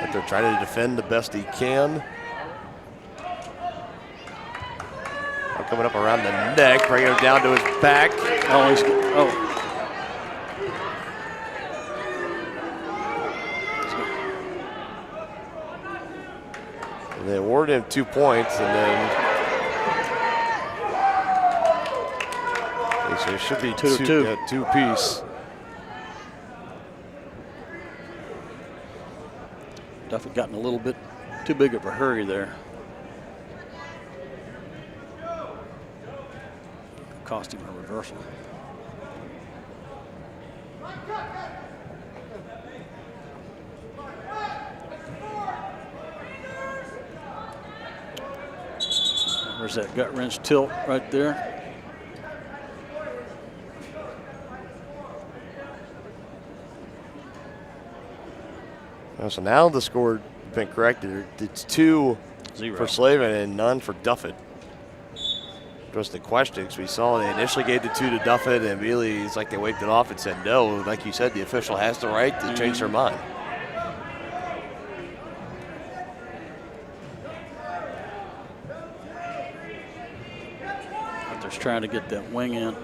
But they're trying to defend the best he can. Coming up around the neck, bringing him down to his back. Oh, he's And they awarded him 2 points, and then so it should be two piece. Duffett got in a little bit too big of a hurry there. Cost him a reversal. There's that gut wrench tilt right there. So now the score has been corrected. It's 2 for Slavin and none for Duffett. Just the question, because we saw they initially gave the 2 to Duffett, and immediately it's like they waved it off and said no. Like you said, the official has the right to change their mind. Hunter's trying to get that wing in.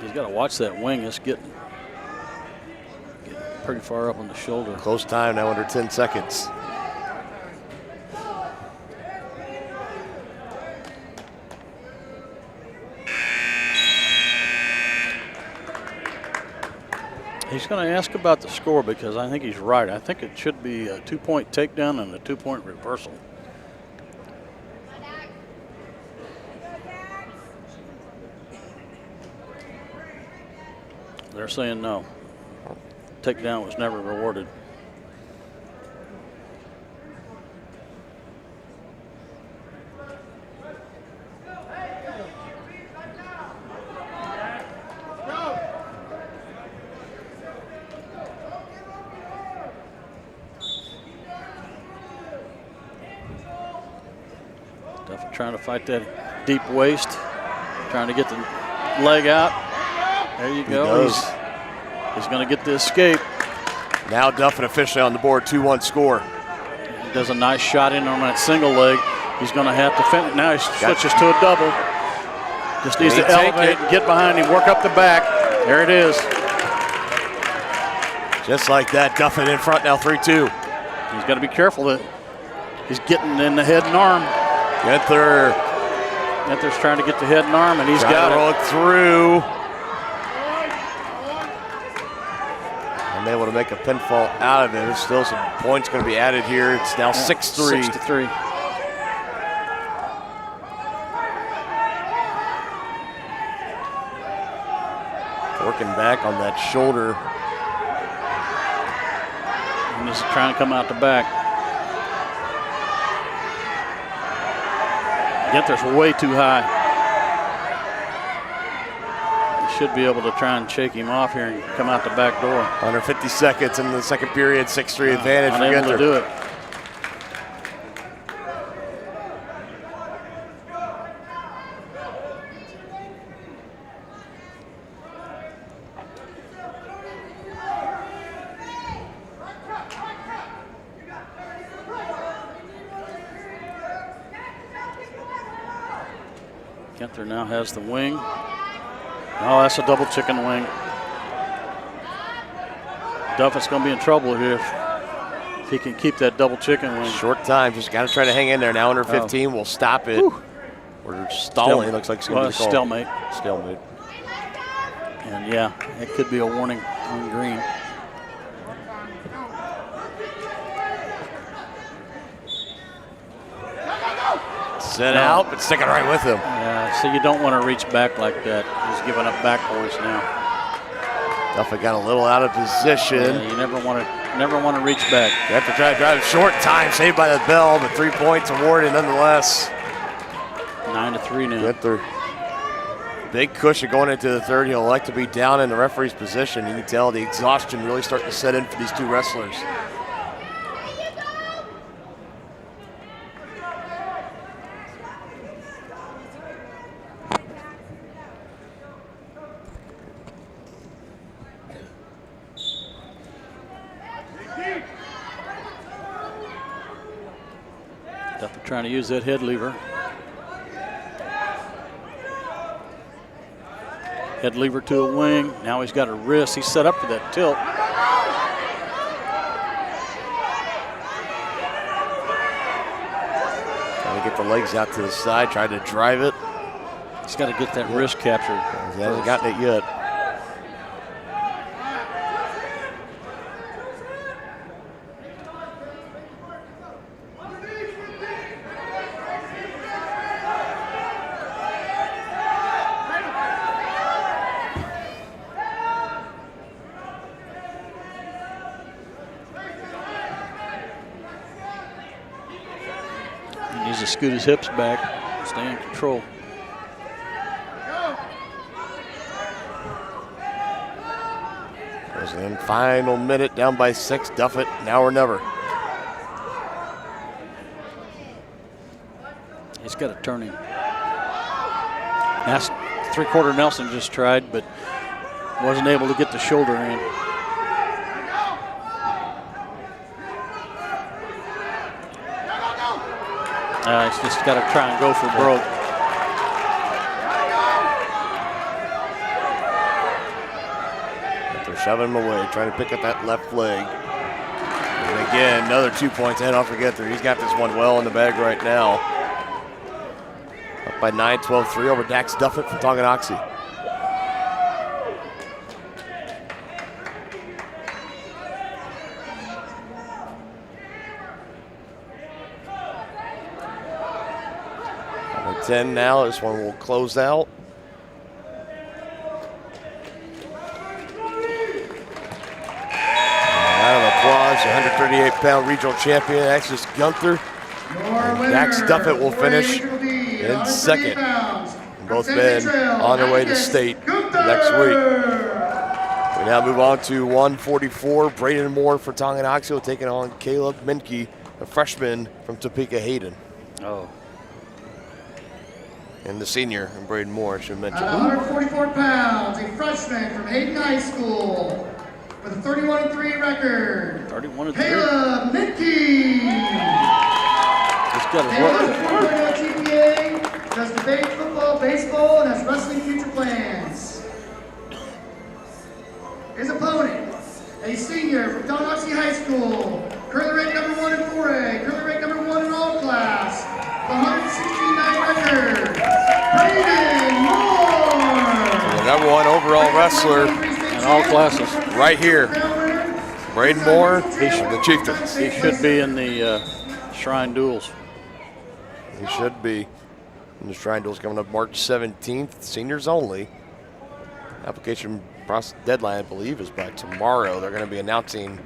He's got to watch that wing. It's getting pretty far up on the shoulder. Close time now, under 10 seconds. He's going to ask about the score because I think he's right. I think it should be a 2-point takedown and a 2-point reversal. They're saying no. Takedown was never rewarded. Definitely trying to fight that deep waist, trying to get the leg out. There you go. He's going to get the escape. Now Duffett officially on the board, 2-1 score. He does a nice shot in on that single leg. He's going to have to finish. Now he switches to a double. Just needs to elevate, get behind him, work up the back. There it is. Just like that, Duffett in front now, 3-2. He's got to be careful that he's getting in the head and arm. Genther's trying to get the head and arm, and he's got it. Roll it through. And able to make a pinfall out of it. There's still some points going to be added here. It's now 6-3. 6-3. Working back on that shoulder. And he's trying to come out the back. Genther's way too high. He should be able to try and shake him off here and come out the back door. Under 50 seconds in the second period, 6-3 advantage for Unable Genther. to do it. Genther now has the wing. Oh, that's a double chicken wing. Duffett's going to be in trouble here if he can keep that double chicken wing. Short time, just got to try to hang in there. Now under 15, we'll stop it. Whew. We're stalling. Looks like it's going to be a call. Stalemate. Stalemate. And yeah, it could be a warning on green. Set out, but sticking right with him. Yeah, so you don't want to reach back like that. He's giving up back points now. Duffett got a little out of position. Yeah, you never want to reach back. You have to try to drive short time, saved by the bell, but 3 points awarded nonetheless. 9-3 now. Genther, big cushion going into the third. He'll like to be down in the referee's position. You can tell the exhaustion really starting to set in for these two wrestlers. Duffett trying to use that head lever. Head lever to a wing. Now he's got a wrist. He's set up for that tilt. Trying to get the legs out to the side, trying to drive it. He's got to get that wrist captured. He hasn't gotten it yet. to scoot his hips back, stay in control. And final minute, down by 6. Duffett, now or never. He's got to turn him. That's three-quarter Nelson just tried, but wasn't able to get the shoulder in. He's just got to try and go for broke. They're shoving him away, trying to pick up that left leg. And again, another 2 points. And don't forget that he's got this one well in the bag right now. Up by 9, 12-3 over Dax Duffett from Tonganoxie. Number 10 now. This one will close out. Applause, 138-pound regional champion, Axis Gunther. And Dax Duffett will finish in second. Both men on their way to state next week. We now move on to 144. Braden Moore for Tonganoxie taking on Caleb Minke, a freshman from Topeka Hayden. Oh. And the senior, and Braden Moore, I should mention. 144 pounds, a freshman from Hayden High School. With a 31-3 record. 31-3. Caleb Minke. He's got his work. GPA, does debate football, baseball, and has wrestling future plans. His opponent, a senior from Tonganoxie High School, currently ranked number 1 in 4A, currently ranked number 1 in all class, 169 record. Braden Moore. The number 1 overall wrestler. All classes. Right here. Braden Moore, the Chieftains. He should be in the Shrine Duels. He should be. And the Shrine Duels coming up March 17th, seniors only. Application process deadline, I believe, is by tomorrow. They're going to be announcing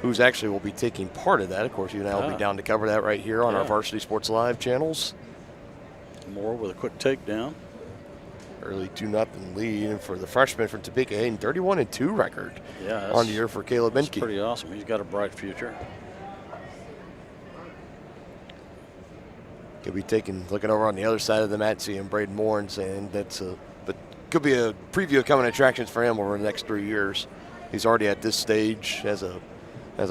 who's actually will be taking part of that. Of course, you and I will be down to cover that right here on our Varsity Sports Live channels. Moore with a quick takedown. Early 2-0 lead for the freshman from Topeka Hayden, 31-2 record on the year for Caleb Minke. That's pretty awesome. He's got a bright future. Could be looking over on the other side of the mat, seeing Braden Moore and saying but could be a preview of coming attractions for him over the next 3 years. He's already at this stage as a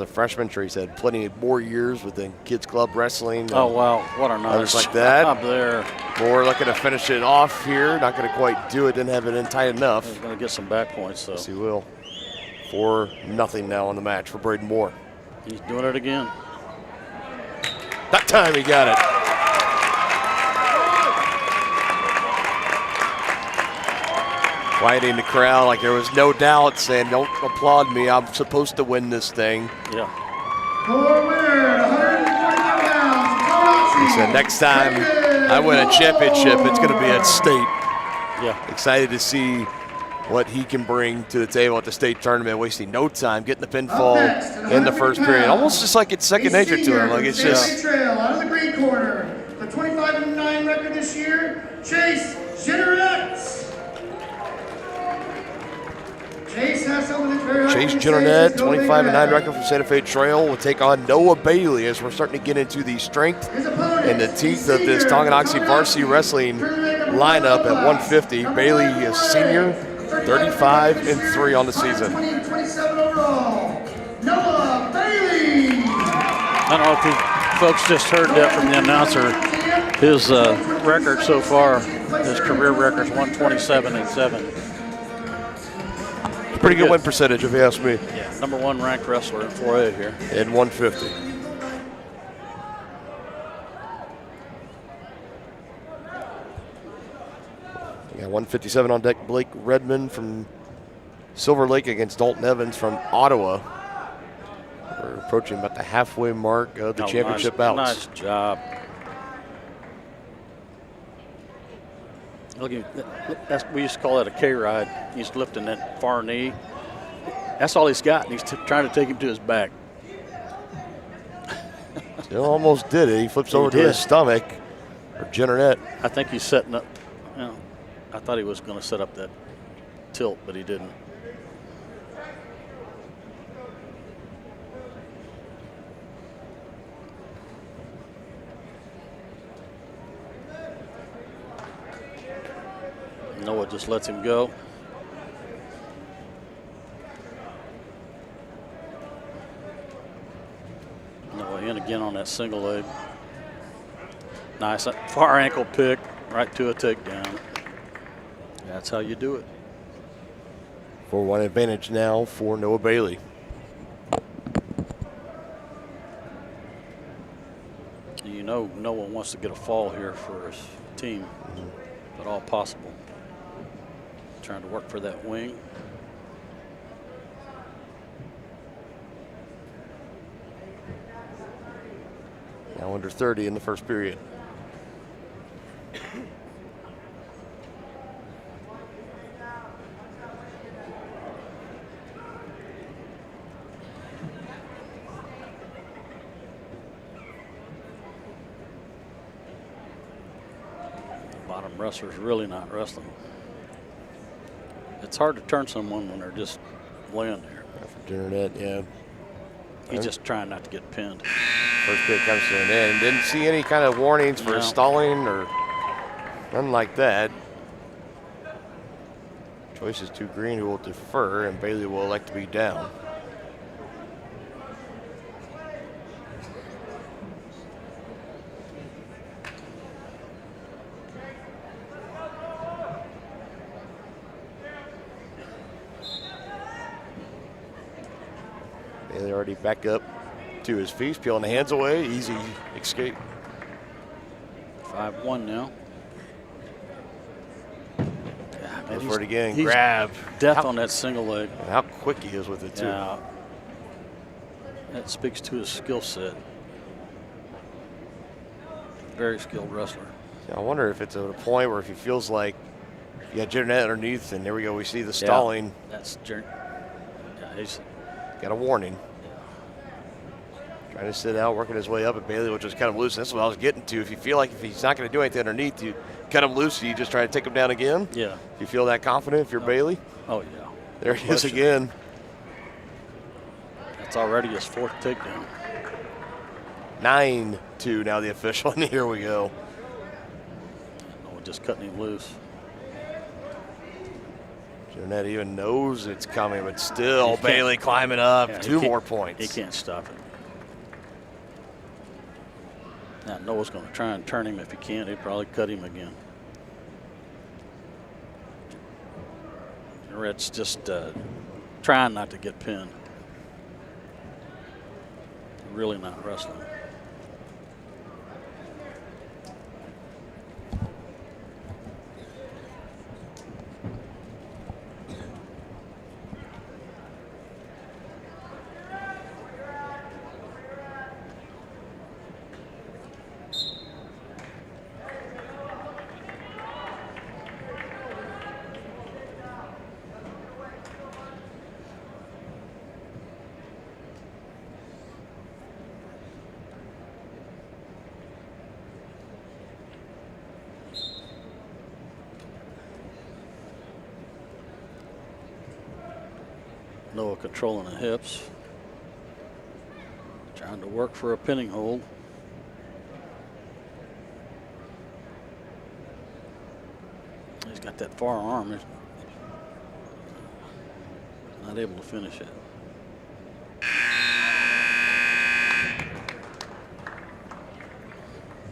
freshman. Sure, he's had plenty more years within kids club wrestling. Oh wow, what a nice like that. Job there. Moore looking to finish it off here. Not going to quite do it. Didn't have it in tight enough. He's going to get some back points though. Yes, he will. 4-0 now in the match for Braden Moore. He's doing it again. That time he got it. Quieting the crowd like there was no doubt, saying, "Don't applaud me. I'm supposed to win this thing." Yeah. For winner, 145 pounds, He said, "Next time I win a championship, it's going to be at state." Yeah. Excited to see what he can bring to the table at the state tournament, wasting no time, getting the pinfall in the first period. Almost just like it's second nature to him. Like it's just. Trail out of the green corner. The 25-9 record this year, Chase Jennerette. Chase has someone that's very hard Chase to Jennerette, say, 25-9 record from Santa Fe Trail, will take on Noah Bailey as we're starting to get into the strength and the teeth of this Tonganoxie varsity wrestling lineup at 150. Bailey is senior, 35-3 on the season. 27 overall. Noah Bailey. I don't know if you folks just heard that from the announcer. His record so far, his career record is 127-7. Pretty good win percentage, if you ask me. Yeah, number 1 ranked wrestler in 4A here. In 150. Yeah, 157 on deck. Blake Redmond from Silver Lake against Dalton Evans from Ottawa. We're approaching about the halfway mark of the championship bouts. Nice job. Look, we used to call that a K-ride. He's lifting that far knee. That's all he's got, and he's trying to take him to his back. Still almost did it. He flips over to his stomach. or Jennernet. I think he's setting up. You know, I thought he was going to set up that tilt, but he didn't. Noah just lets him go. Noah in again on that single leg. Nice far ankle pick right to a takedown. That's how you do it. 4-1 advantage now for Noah Bailey. You know Noah wants to get a fall here for his team, but all possible. Trying to work for that wing. Now under 30 in the first period. Bottom wrestler's really not wrestling. It's hard to turn someone when they're just laying there. For Jennernet, yeah. He's just trying not to get pinned. First pick comes to an end. Didn't see any kind of warnings for stalling or nothing like that. Choice is to Green, who will defer, and Bailey will elect to be down. Bailey already back up to his feet, peeling the hands away. Easy escape. 5-1 now. Goes for it again. Grab. Death on that single leg. How quick he is with it, too. Yeah. That speaks to his skill set. Very skilled wrestler. Yeah, I wonder if it's at a point where if he feels like you got Jennernet underneath, and there we go, we see the stalling. Yeah, that's yeah, he's got a warning. Trying to sit out, working his way up, and Bailey will just cut him loose. That's what I was getting to. If you feel like if he's not going to do anything underneath, you cut him loose, you just try to take him down again. Yeah. If you feel that confident, if you're Bailey. Oh, yeah. There he is again. That's already his fourth takedown. 9-2 now the official, and here we go. Oh, just cutting him loose. Jennernet even knows it's coming, but still Bailey climbing up. Yeah, 2 more points. He can't stop it. Now Noah's going to try and turn him if he can. He'd probably cut him again. Red's just trying not to get pinned. Really not wrestling. Noah controlling the hips. Trying to work for a pinning hold. He's got that far arm. He's not able to finish it.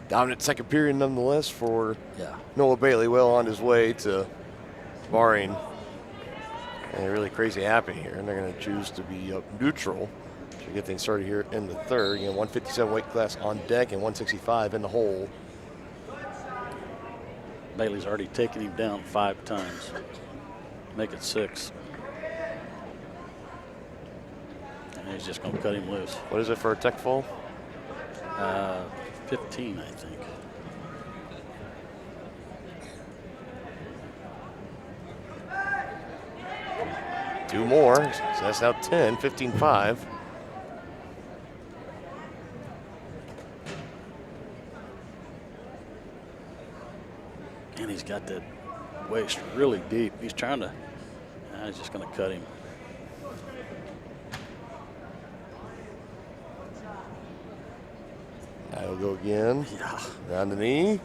Dominant second period nonetheless for Noah Bailey, well on his way to barring anything really crazy happening here. And they're going to choose to be up neutral to get things started here in the third. Again, 157 weight class on deck and 165 in the hole. Bailey's already taken him down 5 times. Make it 6. And he's just going to cut him loose. What is it for a tech fall? 15, I think. Two more, so that's now 10, 15-5. got that waist really deep. He's trying to, he's just going to cut him. Now he'll go again. Yeah. Around the knee.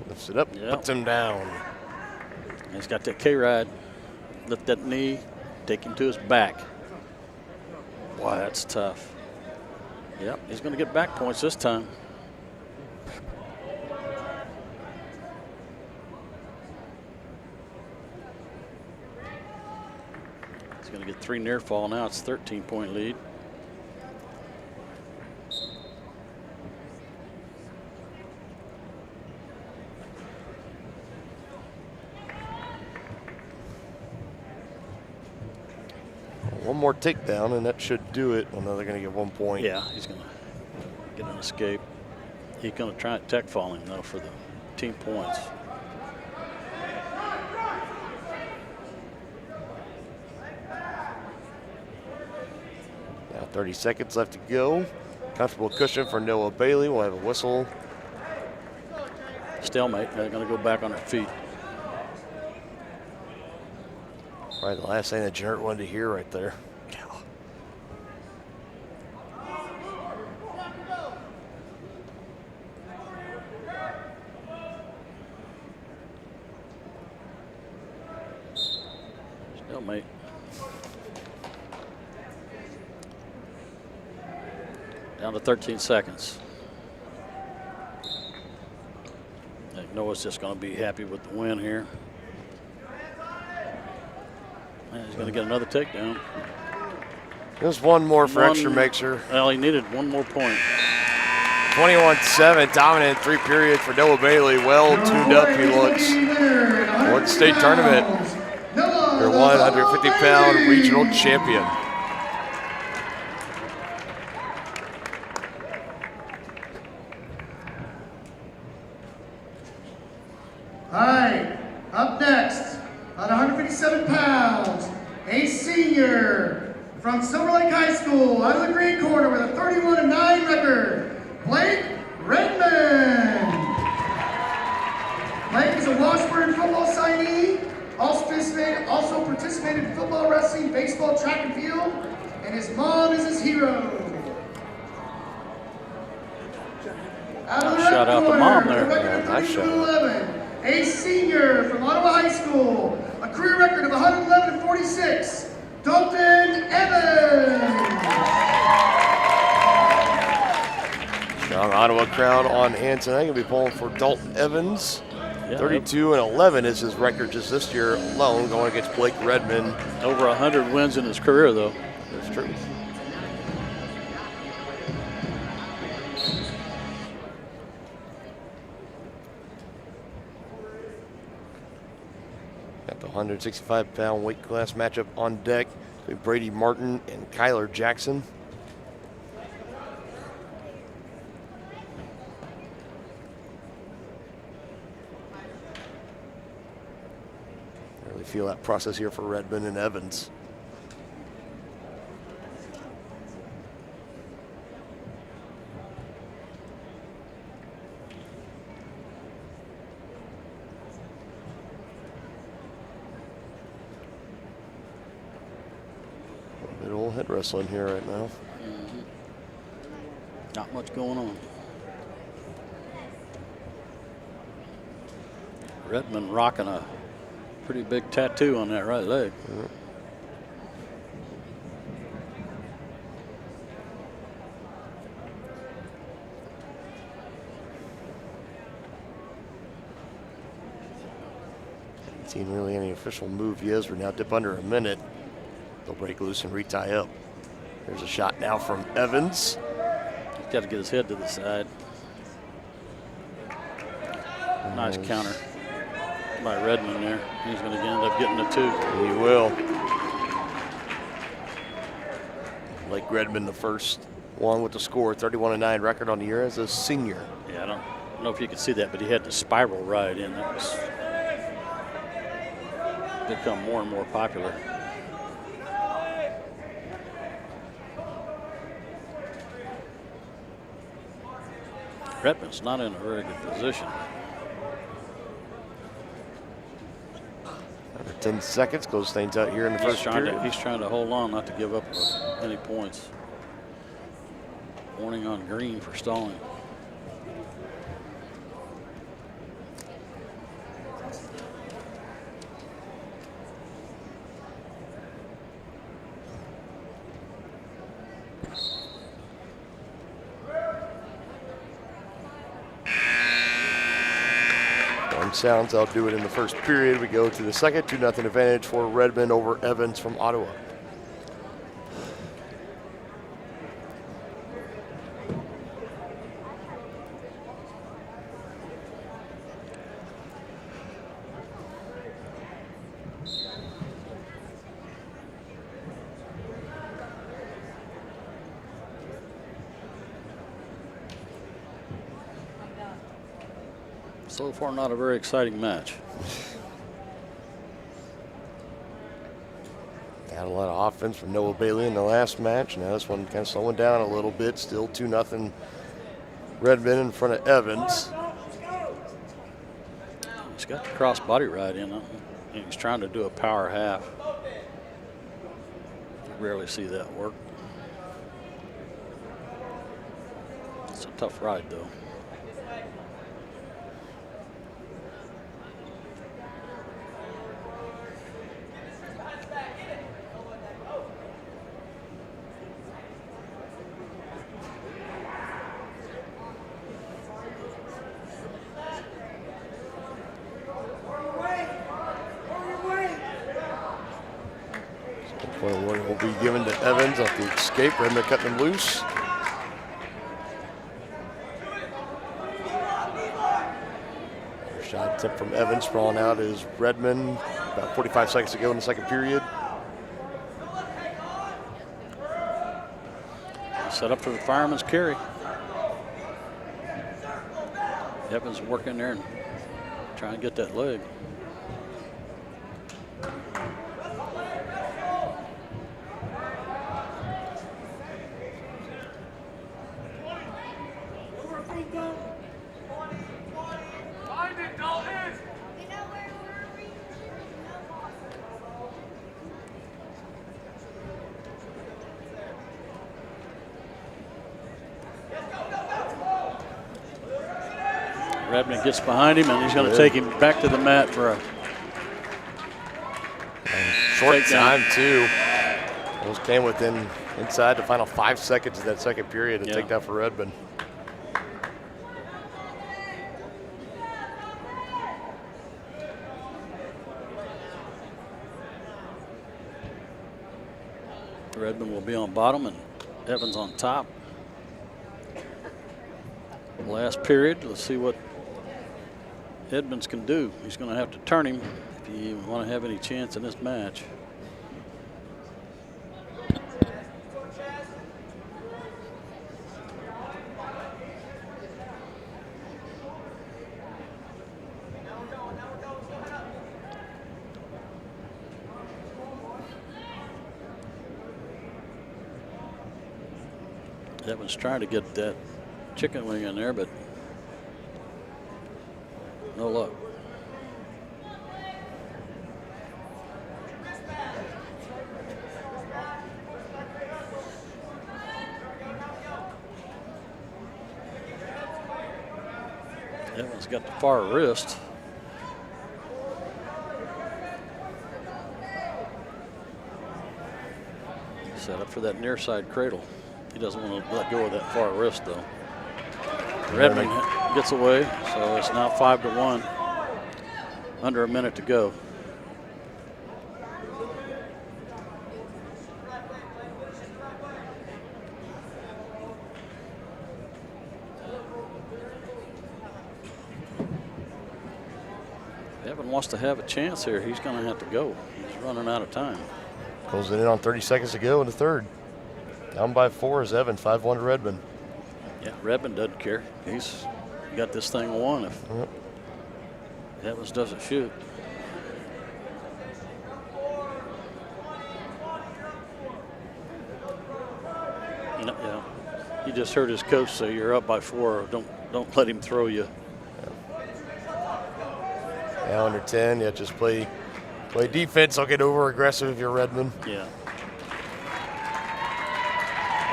Lifts it up, puts him down. He's got that K-ride. Lift that knee, take him to his back. Wow, that's tough. Yep, he's going to get back points this time. He's going to get 3 near fall now. It's a 13-point lead. One more takedown, and that should do it. Well, now they're going to get 1 point. Yeah, he's going to get an escape. He's going to try and tech fall him, though, for the team points. Now 30 seconds left to go. Comfortable cushion for Noah Bailey. We'll have a whistle. Stalemate. They're going to go back on their feet. Probably the last thing that Jarrett wanted to hear right there. Stalemate. Down to 13 seconds. I think Noah's just going to be happy with the win here. Man, he's going to get another takedown. Just one more for extra mixer. Well, he needed one more point. 21-7, dominant 3 periods for Noah Bailey. Well tuned up he looks. North State Tournament. Your 150-pound regional champion. All right, up next, at 157 pounds, a senior from Silver Lake High School, out of the green corner with a 31-9 record, Blake Redmond. Blake is a Washburn football signee, also participated in football, wrestling, baseball, track and field, and his mom is his hero. Out of the red Shout out corner, the mom there. with a record of Nice shot. 32-11. A senior from Ottawa High School, a career record of 111-46, Dalton Evans. Strong Ottawa crowd on hand tonight. Going to be pulling for Dalton Evans. Yeah, 32-11 is his record just this year alone, going against Blake Redmond. Over 100 wins in his career, though. That's true. Got the 165-pound weight class matchup on deck between Brady Martin and Kyler Jackson. Really feel that process here for Redmond and Evans. Good old head wrestling here right now. Not much going on. Redmond rocking a pretty big tattoo on that right leg. Haven't seen really any official move yet. We're now dip under a minute. They'll break loose and retie up. There's a shot now from Evans. He's got to get his head to the side. Nice counter by Redmond there. He's going to end up getting a 2. He will. Blake Redmond, the first one with the score, 31-9 record on the year as a senior. Yeah, I don't know if you could see that, but he had the spiral ride in. That was become more and more popular. Redmond's not in a very good position. Another 10 seconds, close things out here in the first period. He's trying to hold on, not to give up any points. Warning on green for stalling. Sounds, I'll do it in the first period. We go to the second, 2-0 advantage for Redmond over Evans from Ottawa. So far, not a very exciting match. Had a lot of offense from Noah Bailey in the last match. Now this one kind of slowing down a little bit. Still 2-0 Redmond in front of Evans. He's got the cross body right in him. He's trying to do a power half. You rarely see that work. It's a tough ride, though. Will be given to Evans off the escape. Redmond cutting him loose. Shot tip from Evans, sprawling out is Redmond. About 45 seconds to go in the second period. Set up for the fireman's carry. Evans working there and trying to get that leg. Redmond gets behind him, and he's going to take him back to the mat for a short time, too. Those came within inside the final 5 seconds of that second period to take down for Redmond. Redmond will be on bottom and Evans on top. Last period, let's see what Edmonds can do. He's going to have to turn him if you want to have any chance in this match. Evans trying to get that chicken wing in there, but no luck. Evans got the far wrist. Set up for that near side cradle. He doesn't want to let go of that far wrist, though. Redmond gets away, so it's now 5-1. Under a minute to go. Evan wants to have a chance here. He's going to have to go. He's running out of time. Goes in on 30 seconds to go in the third. Down by 4 is Evans, 5-1 to Redmond. Yeah, Redmond doesn't care. He's got this thing won if Evans doesn't shoot. Yeah, you just heard his coach say you're up by 4. Don't Don't let him throw you. Yeah, under 10. Yeah, just play defense. I'll get over aggressive if you're Redmond. Yeah.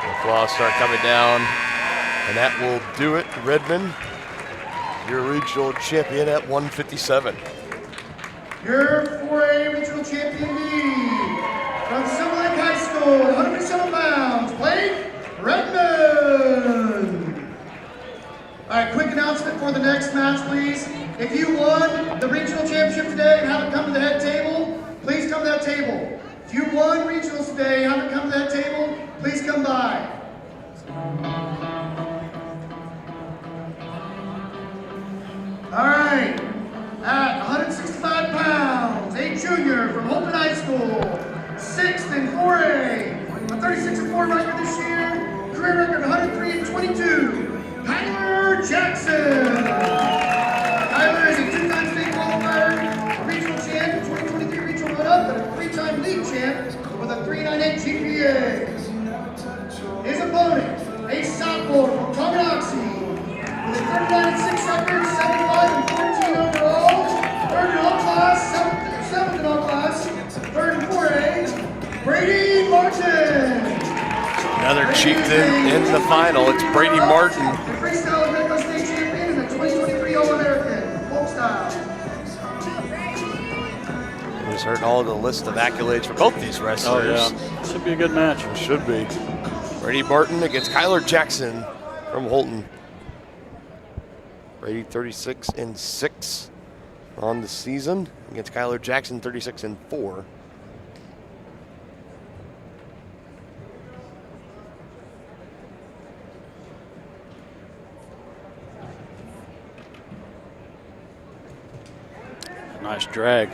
The claws start coming down, and that will do it. Redmond, your regional champion at 157. Your 4A regional champion lead from Silver Lake High School, 157 pounds, Blake Redmond. All right, quick announcement for the next match, please. If you won the regional championship today and haven't come to the head table, please come to that table. If you won regionals today and haven't come to that table, please come by. All right, at 165 pounds, a junior from Holton High School, 6th in 4A, a 36-4 record this year, career record 103-22. Kyler Jackson. Kyler is a two-time state qualifier, a regional champ, 2023 regional run-up, and a three-time league champ with a 3.98 GPA. His opponent, a sophomore from Tonganoxie, with a 39-6 record, 75-14 overall, third in all class, seventh in all class, third in 4A, Brady Martin. Another chieftain in the final. It's Brady Martin. The freestyle American State champion and the 2023 All-American, folk style. He was heard all the list of accolades for both these wrestlers. Oh, yeah. Should be a good match. It should be. Brady Martin against Kyler Jackson from Holton. Brady 36-6 on the season against Kyler Jackson 36-4. Nice drag.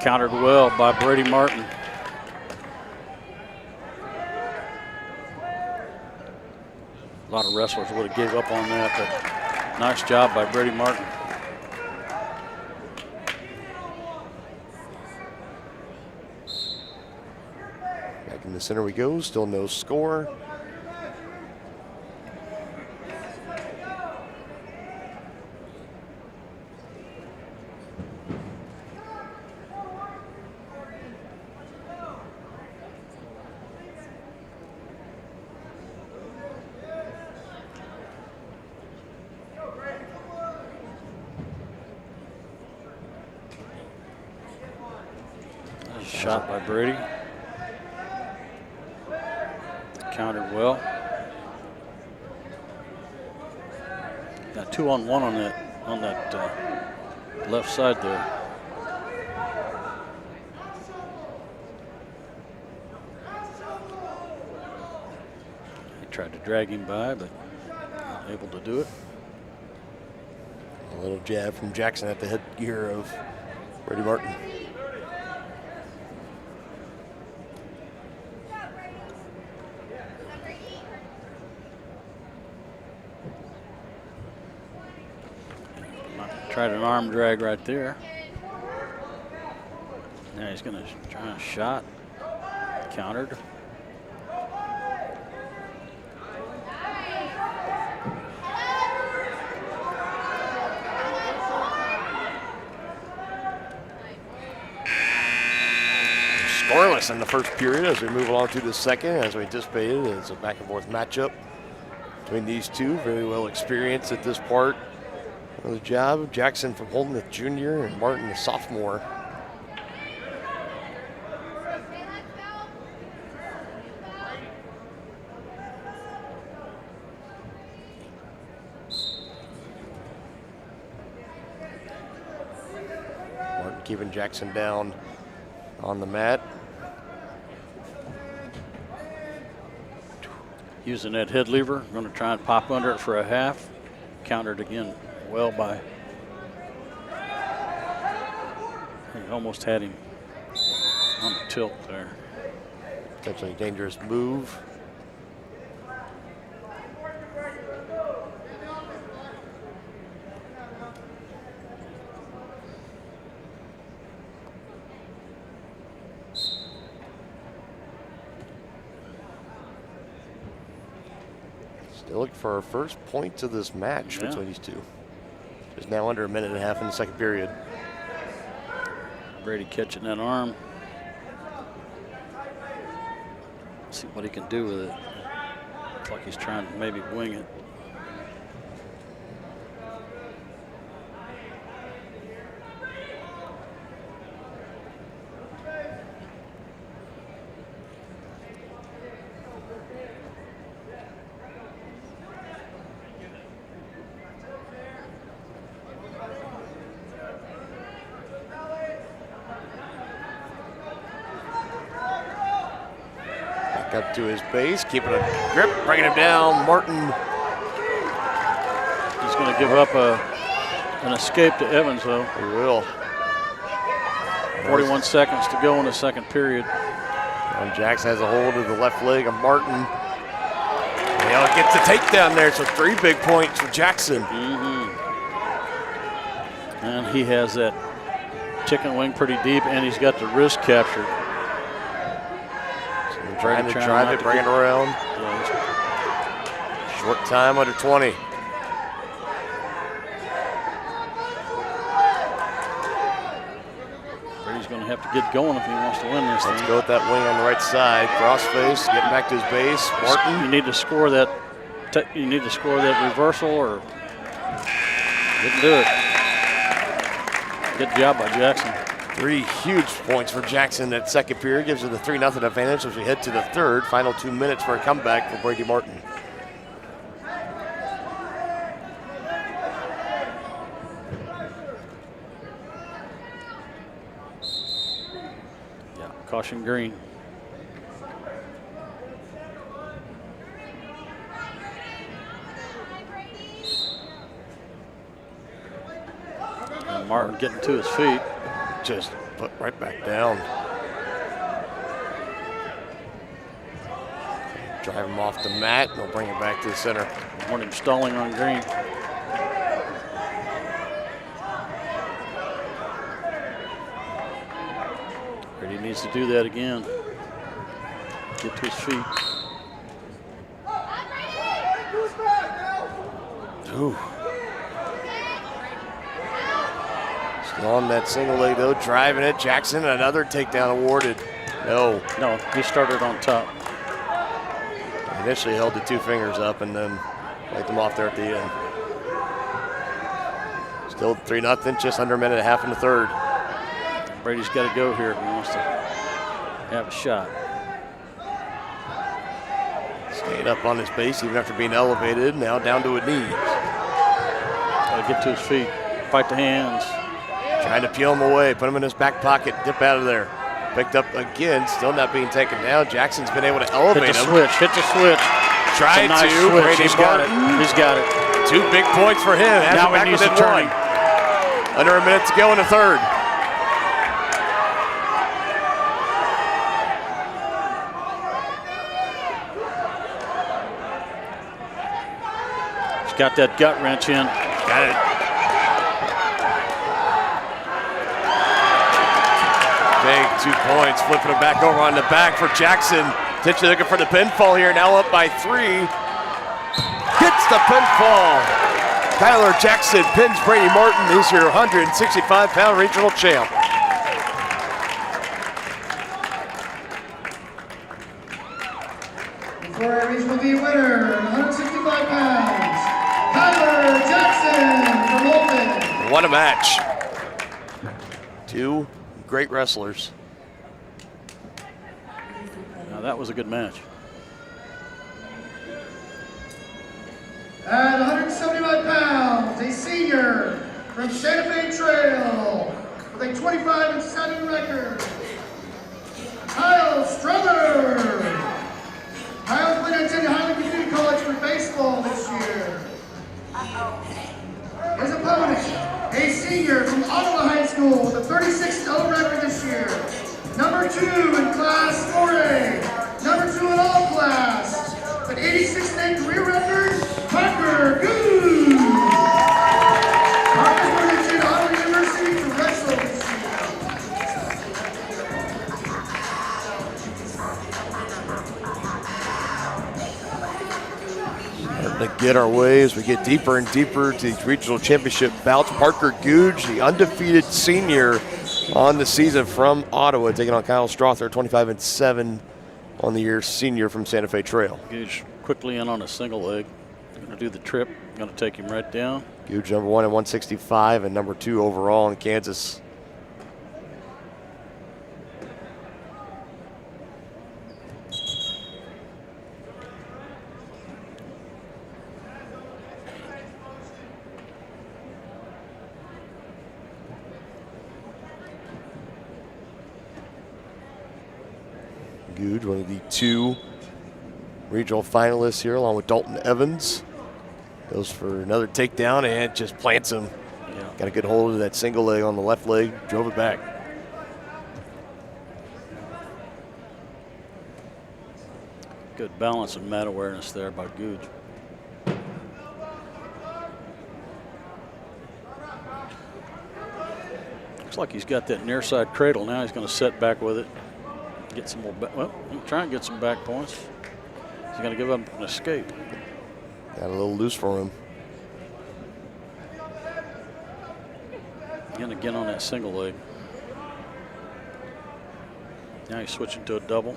Countered well by Brady Martin. A lot of wrestlers would have gave up on that, but nice job by Brady Martin. Back in the center we go, still no score. Shot by Brady. Countered well. Got 2-on-1 on that left side there. He tried to drag him by, but not able to do it. A little jab from Jackson at the headgear of Brady Martin. Tried an arm drag right there. Now he's going to try a shot. Countered. Scoreless in the first period as we move along to the second. As we anticipated, it's a back and forth matchup between these two. Very well experienced at this part of the job. Jackson from Holton, the junior, and Martin, the sophomore. Martin keeping Jackson down on the mat. Using that head lever, going to try and pop under it for a half. Countered again well by. He almost had him on the tilt there. Potentially dangerous move. Still looking for our first points of this match between these two. It's now under a minute and a half in the second period. Brady catching that arm. See what he can do with it. Looks like he's trying to maybe wing it. Up to his base, keeping a grip, bringing him down. Martin. He's going to give up an escape to Evans, though. He will. 41 seconds to go in the second period. And Jackson has a hold of the left leg of Martin. He gets the takedown there, so 3 big points for Jackson. And he has that chicken wing pretty deep, and he's got the wrist captured. Trying to drive it, bring it around. Short time, under 20. Brady's going to have to get going if he wants to win this thing. Let's go with that wing on the right side. Crossface, getting back to his base. Martin. You need to score that. You need to score that reversal, or didn't do it. Good job by Jackson. 3 huge points for Jackson that second period. Gives it a 3-0 advantage as we head to the third. Final 2 minutes for a comeback for Brady Martin. Yeah, caution green. And Martin getting to his feet. Just put right back down. Drive him off the mat, and they'll bring it back to the center. Morning stalling on green. Brady needs to do that again. Get to his feet. Ooh. On that single leg though, driving it. Jackson, another takedown awarded. No, he started on top. Initially held the 2 fingers up and then laid them off there at the end. Still 3-0, just under a minute and a half in the third. Brady's got to go here if he wants to have a shot. Staying up on his base even after being elevated, now down to a knee. Got to get to his feet, fight the hands. Trying to peel him away, put him in his back pocket, dip out of there. Picked up again, still not being taken down. Jackson's been able to elevate him. Hit the switch. Tried nice to. Switch. He's got it. He's got it. 2 big points for him. Now he needs to turn. Under a minute to go in the third. He's got that gut wrench in. Got it. Big 2 points, flipping it back over on the back for Jackson. Potentially looking for the pinfall here, now up by 3. Gets the pinfall. Tyler Jackson pins Brady Martin, who's your 165-pound regional champ. For our regional B winner, 165 pounds, Tyler Jackson from Oakland. What a match. 2 great wrestlers. Now that was a good match. At 175 pounds, a senior from Santa Fe Trail with a 25-7 record, Kyle Strother. Kyle's played at Highland Community College for baseball this year. His opponent, a senior from Ottawa High School with a 36-0 record this year. Number 2 in Class 4A. Number 2 in all class. An 86-8 career record, Parker Goose. Parker's going to Ottawa University to wrestle this year. starting to get our way as we get deeper and deeper to these regional championship bouts. Parker Googe, the undefeated senior on the season from Ottawa, taking on Kyle Strother, 25-7 on the year, senior from Santa Fe Trail. Googe quickly in on a single leg. Going to do the trip. Going to take him right down. Googe number 1 at 165 and number 2 overall in Kansas. Googe, one of the 2 regional finalists here, along with Dalton Evans. Goes for another takedown and just plants him. Yeah. Got a good hold of that single leg on the left leg, drove it back. Good balance and mat awareness there by Googe. Looks like he's got that near side cradle now. He's going to set back with it. Get some more, well, try and get some back points. He's going to give up an escape. Got a little loose for him. And again on that single leg. Now he's switching to a double.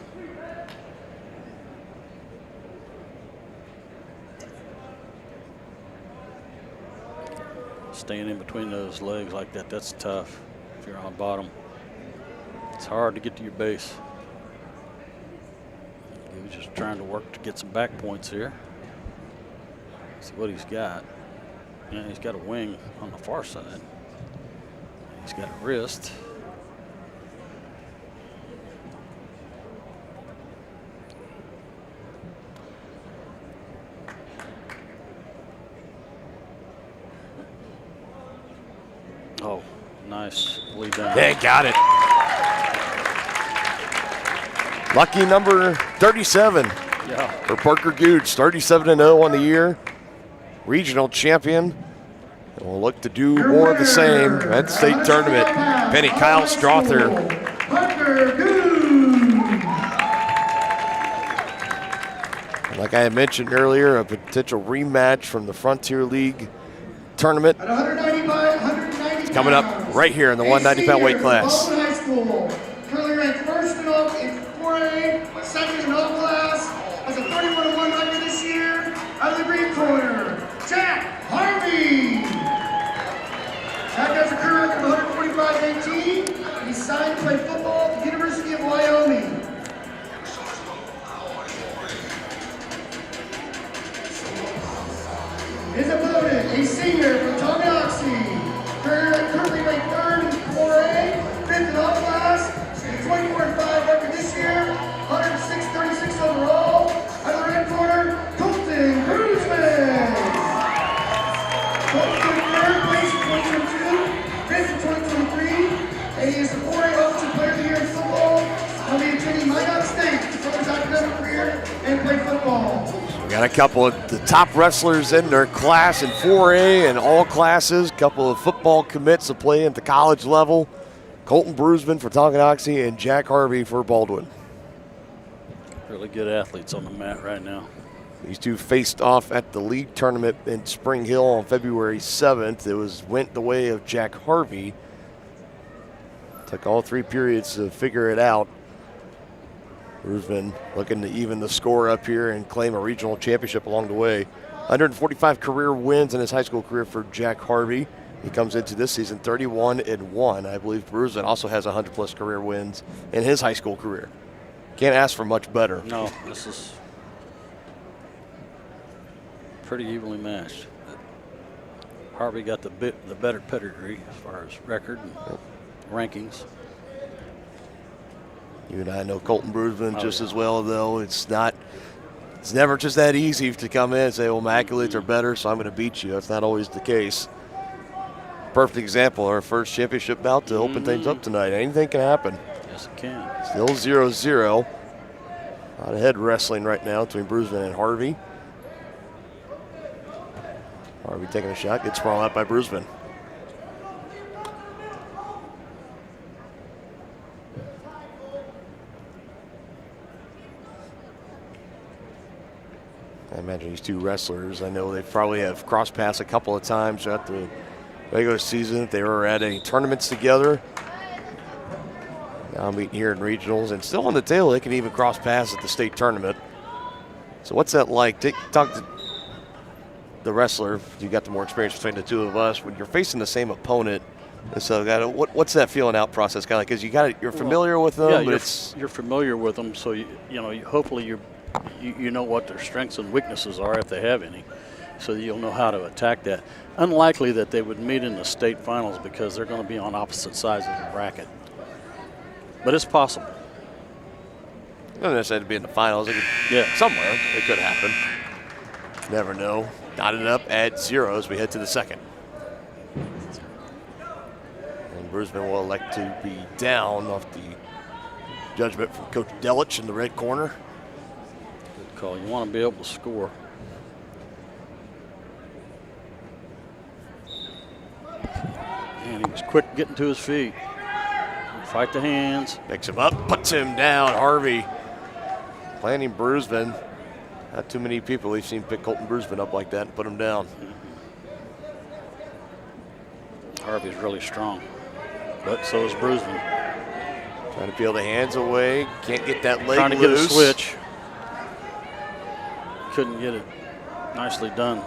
Staying in between those legs like that, that's tough if you're on the bottom. It's hard to get to your base. He was just trying to work to get some back points here. See what he's got. Yeah, he's got a wing on the far side. He's got a wrist. Oh, nice lead down. They got it. Lucky number 37 for Parker Googe, 37-0 on the year. Regional champion. And we'll look to do more of the same at the state tournament. Penny Kyle Strother. Like I had mentioned earlier, a potential rematch from the Frontier League tournament. It's coming up right here in the 190-pound weight class. Currently ranked first in 4A, second in all class, has a 31-1 record this year. Out of the green corner, Jack Harvey. Jack has a career record of 145-18. He's signed to play football at the University of Wyoming. His opponent, a senior from Tonganoxie, currently ranked third in 4A, fifth in all class, 24-5 record this year, 106-36 overall. Out of the red corner, Colton Brusman. Colton third place in 2022, fifth in 2023, and he is the 4A Offensive Player of the Year in football. He'll be attending Minot State to further his academic career and play football. We got a couple of the top wrestlers in their class in 4A and all classes. A couple of football commits to play at the college level. Colton Brusman for Tonganoxie and Jack Harvey for Baldwin. Really good athletes on the mat right now. These two faced off at the league tournament in Spring Hill on February 7th. It went the way of Jack Harvey. Took all 3 periods to figure it out. Brusman looking to even the score up here and claim a regional championship along the way. 145 career wins in his high school career for Jack Harvey. He comes into this season 31-1. I believe Brusman also has 100+ career wins in his high school career. Can't ask for much better. No, this is pretty evenly matched. Harvey got the better pedigree as far as record and rankings. You and I know Colton Brusman just as well, though. It's never just that easy to come in and say, well, my accolades are better, so I'm going to beat you. That's not always the case. Perfect example, our first championship bout to open things up tonight. Anything can happen. Yes, it can. Still 0-0. A lot of head wrestling right now between Brusman and Harvey. Harvey taking a shot, gets sprawled out by Brusman. I imagine these two wrestlers, I know they probably have cross-paths a couple of times throughout the regular season. They were at any tournaments together. Now meeting here in regionals, and still on the tail, they can even cross paths at the state tournament. So what's that like? Talk to the wrestler. You got the more experience between the two of us. When you're facing the same opponent, and so what's that feeling out process kind of like? Because you're familiar with them, but you're familiar with them, so hopefully you know what their strengths and weaknesses are if they have any, so you'll know how to attack that. Unlikely that they would meet in the state finals because they're going to be on opposite sides of the bracket. But it's possible. It doesn't necessarily have to be in the finals. Somewhere it could happen. Never know. Knotted up at 0 as we head to the second. And Brusman will elect to be down off the judgment from Coach Delich in the red corner. Good call. You want to be able to score. And he was quick getting to his feet. Fight the hands. Picks him up, puts him down. Harvey planning Brusman. Not too many people we've seen pick Colton Brusman up like that and put him down. Harvey's really strong, but so is Brusman. Trying to peel the hands away. Can't get that leg loose. Trying to get a switch. Couldn't get it. Nicely done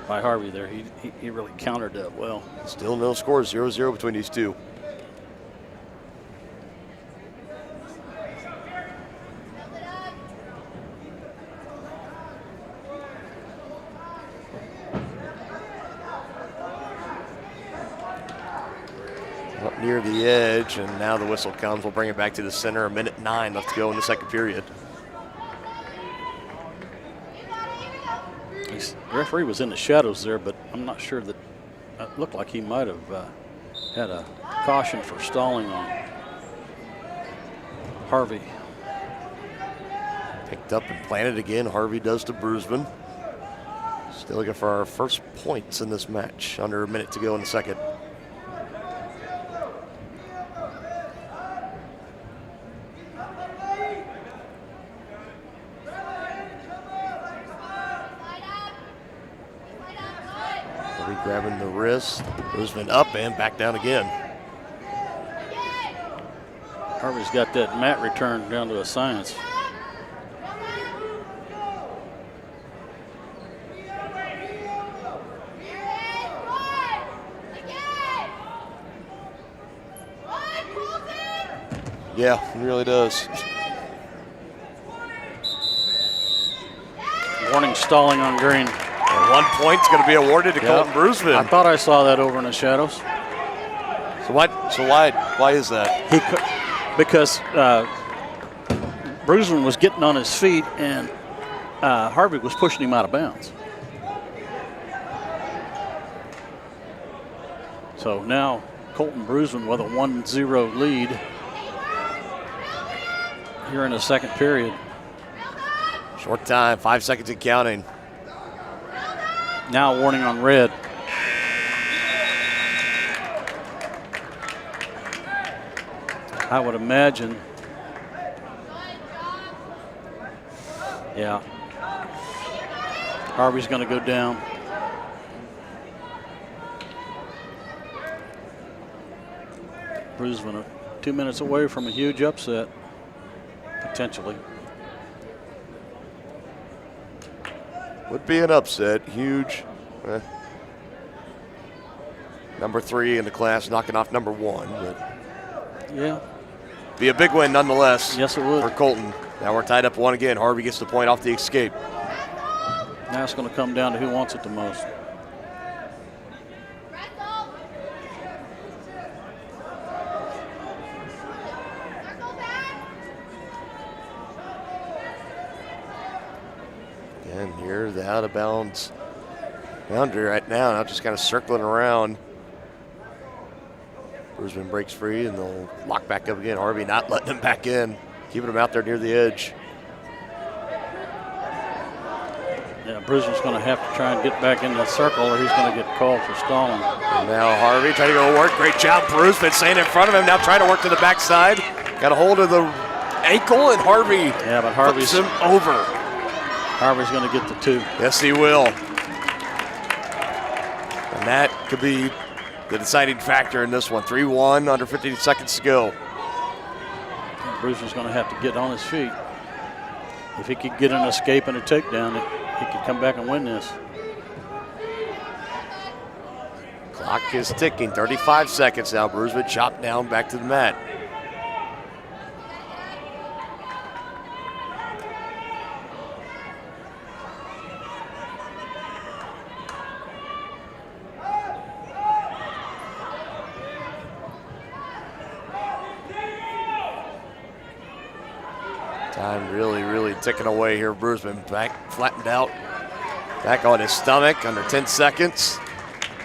by Harvey there. He really countered that well. Still no score, 0-0 between these two. Up near the edge, and now the whistle comes. We'll bring it back to the center. 1:09 left to go in the second period. The referee was in the shadows there, but I'm not sure that it looked like he might have had a caution for stalling on Harvey. Picked up and planted again. Harvey does to Brusman. Still looking for our first points in this match. Under a minute to go in the second. Grabbing the wrist. Brusman up and back down again. Harvey's got that mat return down to a science. Yeah, he really does. Warning stalling on green. And 1 point's going to be awarded to Colton Brusman. I thought I saw that over in the shadows. So why is that? Because Brusman was getting on his feet and Harvey was pushing him out of bounds. So now Colton Brusman with a 1-0 lead here in the second period. Short time, 5 seconds and counting. Now warning on red. I would imagine. Yeah. Harvey's going to go down. Brusman 2 minutes away from a huge upset, potentially. Would be an upset, huge. Number 3 in the class knocking off number 1. But yeah. Be a big win nonetheless. Yes, it would. For Colton. Now we're tied up 1 again. Harvey gets the point off the escape. Now it's going to come down to who wants it the most. Again, here the out of bounds boundary right now just kind of circling around. Brusman breaks free and they'll lock back up again. Harvey not letting him back in, keeping him out there near the edge. Yeah, Brusman's going to have to try and get back in the circle or he's going to get called for stalling. And now Harvey trying to go work. Great job, Brusman staying in front of him. Now trying to work to the backside. Got a hold of the ankle and Harvey but Harvey's him over. Harvey's going to get the 2. Yes, he will. And that could be the deciding factor in this one. 3-1, under 50 seconds to go. Brewster's going to have to get on his feet. If he could get an escape and a takedown, he could come back and win this. Clock is ticking, 35 seconds now. Bruisman chopped down back to the mat. Time really ticking away here. Bruisman back, flattened out, back on his stomach, under 10 seconds.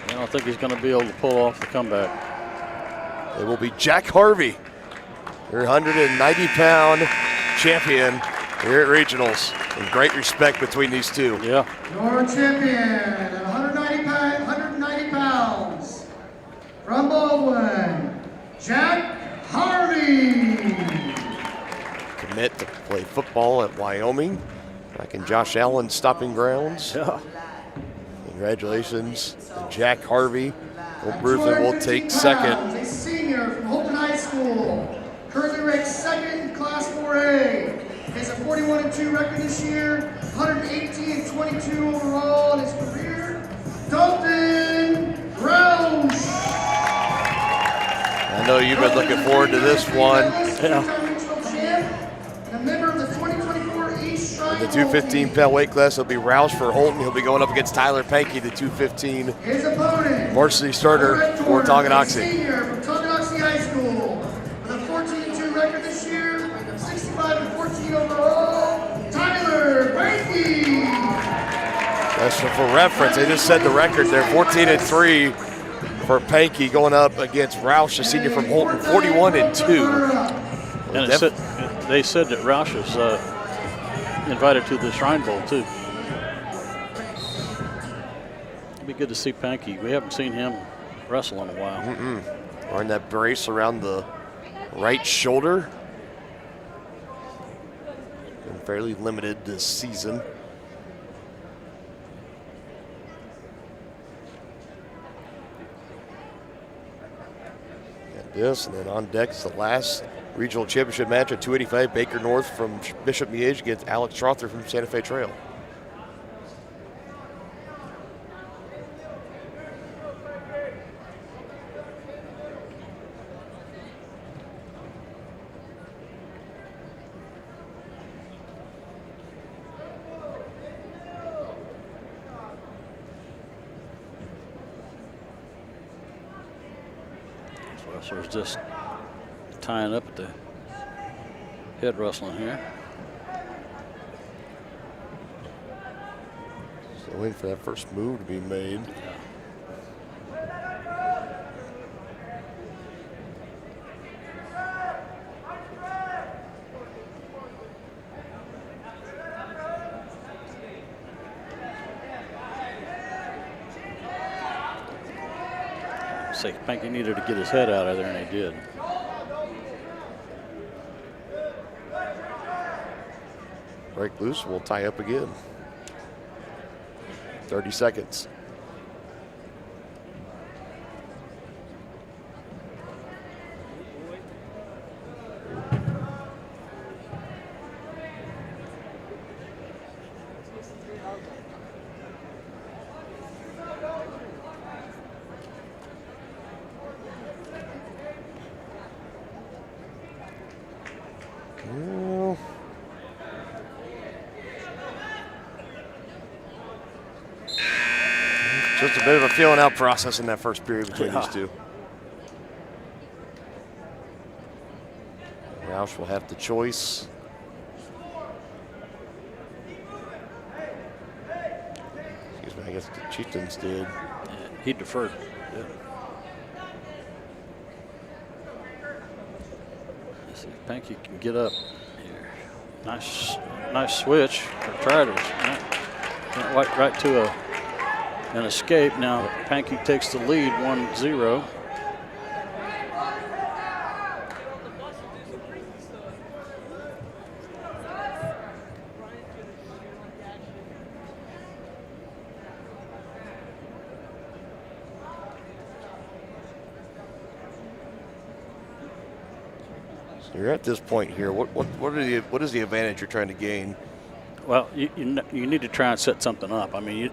I don't think he's going to be able to pull off the comeback. It will be Jack Harvey, your 190-pound champion here at Regionals. And great respect between these two. Yeah. Your champion at 190 pounds, from Baldwin, Jack Harvey. Commit to play football at Wyoming, back in Josh Allen's stopping grounds. Yeah. Congratulations to Jack Harvey. Bruisman will take second. A senior from Holton High School, currently ranked second in Class 4A. He has a 41-2 record this year, 118-22 overall in his career. Dalton Roush. I know you've been looking forward to this one. Yeah. A member of the 2024 East Shrine In the 215-pound weight class, it'll be Roush for Holton. He'll be going up against Tyler Pankey, the 215 His opponent, varsity starter for Tonganoxie. senior from Tonganoxie High School, with a 14-2 record this year, 65-14 overall, Tyler Pankey. That's for reference. They just said the record there, 14-3 for Pankey going up against Roush, a senior from Holton, 41-2. And they said that Roush was invited to the Shrine Bowl, too. It'd be good to see Pankey. We haven't seen him wrestle in a while. Wearing that brace around the right shoulder. Been fairly limited this season. Got this, and then on deck is the last regional championship match at 285. Baker North from Bishop Miege against Alex Strother from Santa Fe Trail. So it's just tying up at the head wrestling here. So waiting for that first move to be made. Say Pankey needed to get his head out of there, and he did. Break loose, we'll tie up again. 30 seconds. Just a bit of a feeling out process in that first period between these two. Roush will have the choice. Excuse me, I guess the Chieftains did. Yeah, he deferred. Yeah. Let's see if Pankey can get up here. Nice switch. Tried it. Right to an escape. Now Pankey takes the lead 1-0. So you're at this point here. What is the advantage you're trying to gain? Well, you need to try and set something up. I mean,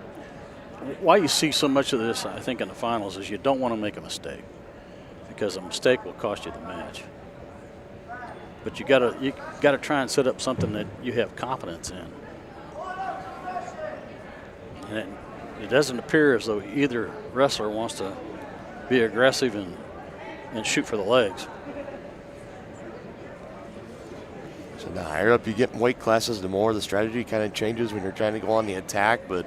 why you see so much of this, I think, in the finals is you don't want to make a mistake, because a mistake will cost you the match. But you gotta try and set up something that you have confidence in. And it doesn't appear as though either wrestler wants to be aggressive and shoot for the legs. So the higher up you get in weight classes, the more the strategy kind of changes when you're trying to go on the attack. But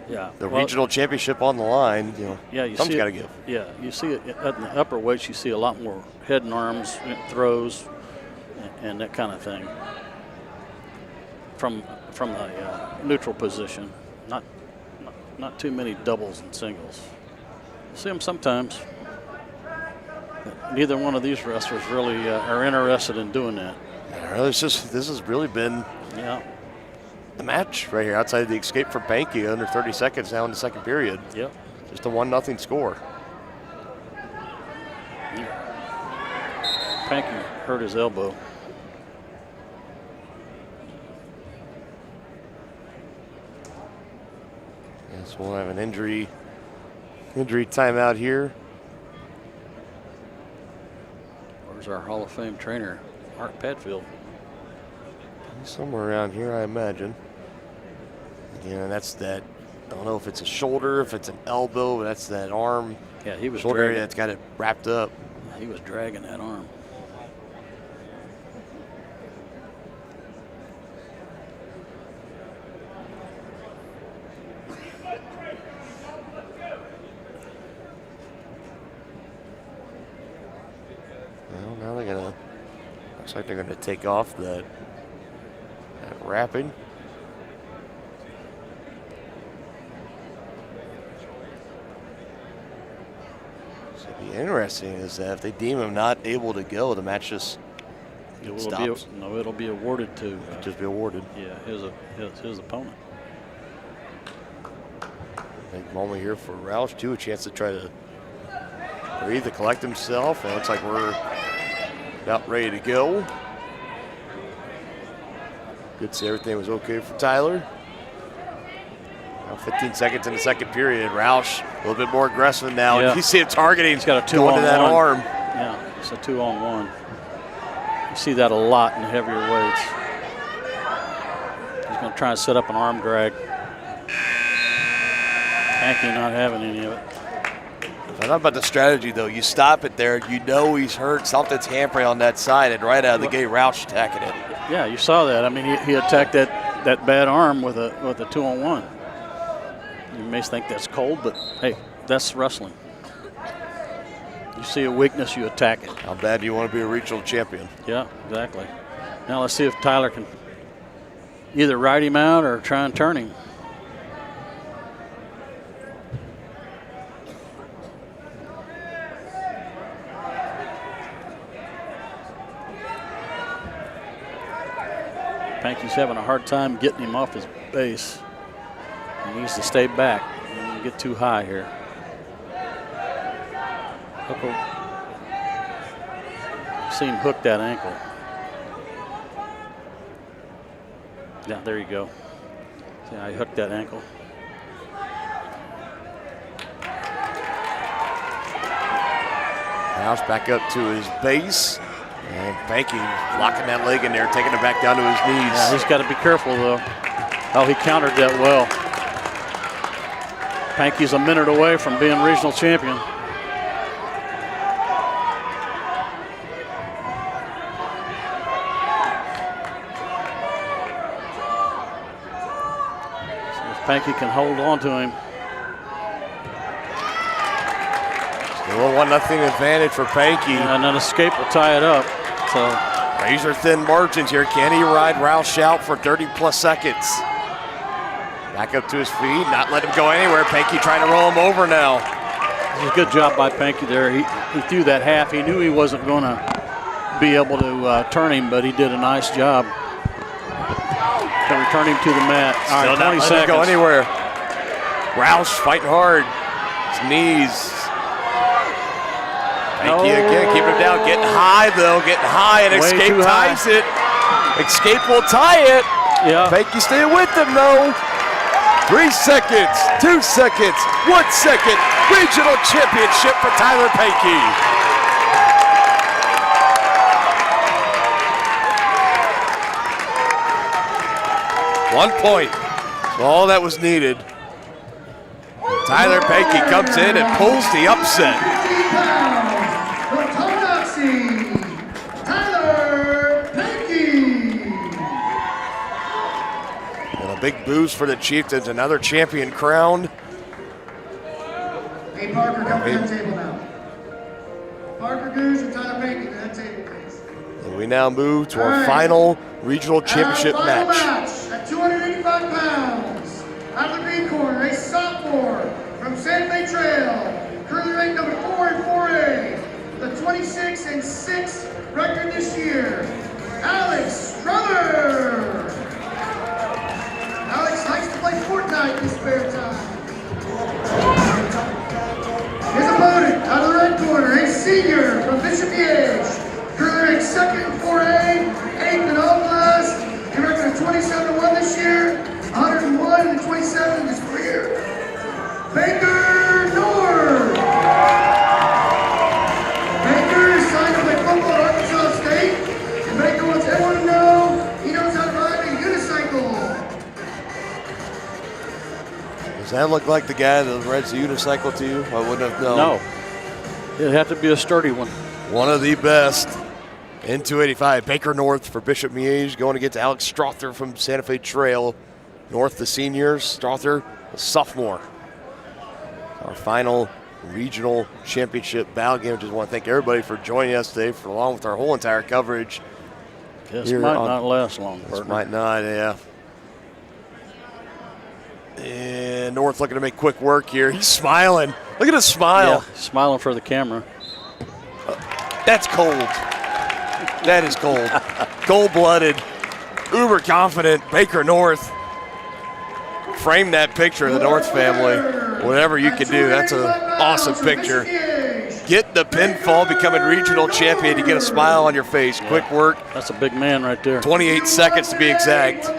the regional championship on the line, something's got to give. Yeah, you see it at the upper weights. You see a lot more head and arms throws and that kind of thing from the neutral position. Not too many doubles and singles. You see them sometimes. But neither one of these wrestlers really are interested in doing that. This has really been the match right here outside of the escape for Banky under 30 seconds now in the second period. Yep. Just a 1-0 score. Banky hurt his elbow. So we'll have an injury timeout here. Where's our Hall of Fame trainer, Mark Padfield? Somewhere around here, I imagine. And that's that. I don't know if it's a shoulder, if it's an elbow, but that's that arm. Yeah, he was shoulder area that's got it wrapped up. He was dragging that arm. Well, now looks like they're gonna take off that wrapping. So it'd be interesting is that if they deem him not able to go, the match just stops. It'll be awarded to. Just be awarded. Yeah, his opponent. Big moment here for Roush too, a chance to try to breathe, to collect himself, and it looks like we're about ready to go. Good to see everything was okay for Tyler. Now 15 seconds in the second period. Roush a little bit more aggressive now. Yeah. You see him targeting. He's got a 2-on-1. Going to that arm. Yeah, it's a 2-on-1. You see that a lot in the heavier weights. He's going to try and set up an arm drag. Banky not having any of it. I don't know about the strategy, though. You stop it there. You know he's hurt. Something's hampering on that side, and right out of the gate, Roush attacking it. Yeah, you saw that. I mean, he attacked that bad arm with a 2-on-1. You may think that's cold, but hey, that's wrestling. You see a weakness, you attack it. How bad do you want to be a regional champion? Yeah, exactly. Now let's see if Tyler can either ride him out or try and turn him. Banky's having a hard time getting him off his base. He needs to stay back. He doesn't get too high here. See him hook that ankle. Yeah, there you go. See how he hooked that ankle. Roush back up to his base. And Banky locking that leg in there, taking it back down to his knees. Yeah, he's got to be careful, though. Oh, he countered that well. Banky's a minute away from being regional champion. So if Banky can hold on to him. Still a 1-0 advantage for Banky. And an escape will tie it up. So razor thin margins here. Can he ride Roush out for 30+ seconds? Back up to his feet, not let him go anywhere. Banky trying to roll him over now. It was a good job by Banky there. He threw that half. He knew he wasn't going to be able to turn him, but he did a nice job to return him to the mat. All right, 20 seconds. Go anywhere. Roush fighting hard. His knees. Pankey again, keeping him down. Getting high, though. Getting high, and Way Escape too high. ties it. Escape will tie it. Yeah. Pankey staying with them, though. 3 seconds, 2 seconds, 1 second. Regional championship for Tyler Pankey. One point. All that was needed. Tyler Pankey comes in and pulls the upset. From Tonganoxie, Tyler Pankey. And a big boost for the Chieftains. Another champion crowned. Hey, Parker, come to that table now. Parker Goose and Tyler Pankey to that table, please. And we now move to our final regional championship Our final match. at 285 pounds. Out of the green corner, a sophomore from Santa Fe Trail. Currently ranked number 4 in 4A. The 26-6 record this year. Alex Strother. Alex likes to play Fortnite in his spare time. His opponent, out of the red corner, a senior from Bishop Miege. Currently ranked 2nd in 4A, 8th in all class. He record of 27-1 this year, 101 and 27 in his career. Baker North. Baker is signed up by football at Arkansas State. And Baker wants everyone to know he knows how to ride a unicycle. Does that look like the guy that rides the unicycle to you? I wouldn't have known. No. It'd have to be a sturdy one. One of the best in 285. Baker North for Bishop Miege going against Alex Strother from Santa Fe Trail. North, the seniors. Strother, a sophomore. Our final regional championship battle game. Just want to thank everybody for joining us today, along with our whole entire coverage. This might not last long. This might not, yeah. And North looking to make quick work here. He's smiling. Look at his smile. Yeah, smiling for the camera. That's cold. That is cold. Cold-blooded, uber confident Baker North. Frame that picture of the North family. Whatever you can do, that's an awesome picture. Get the pinfall, becoming regional champion. You get a smile on your face. Quick work. That's a big man right there. 28 seconds to be exact.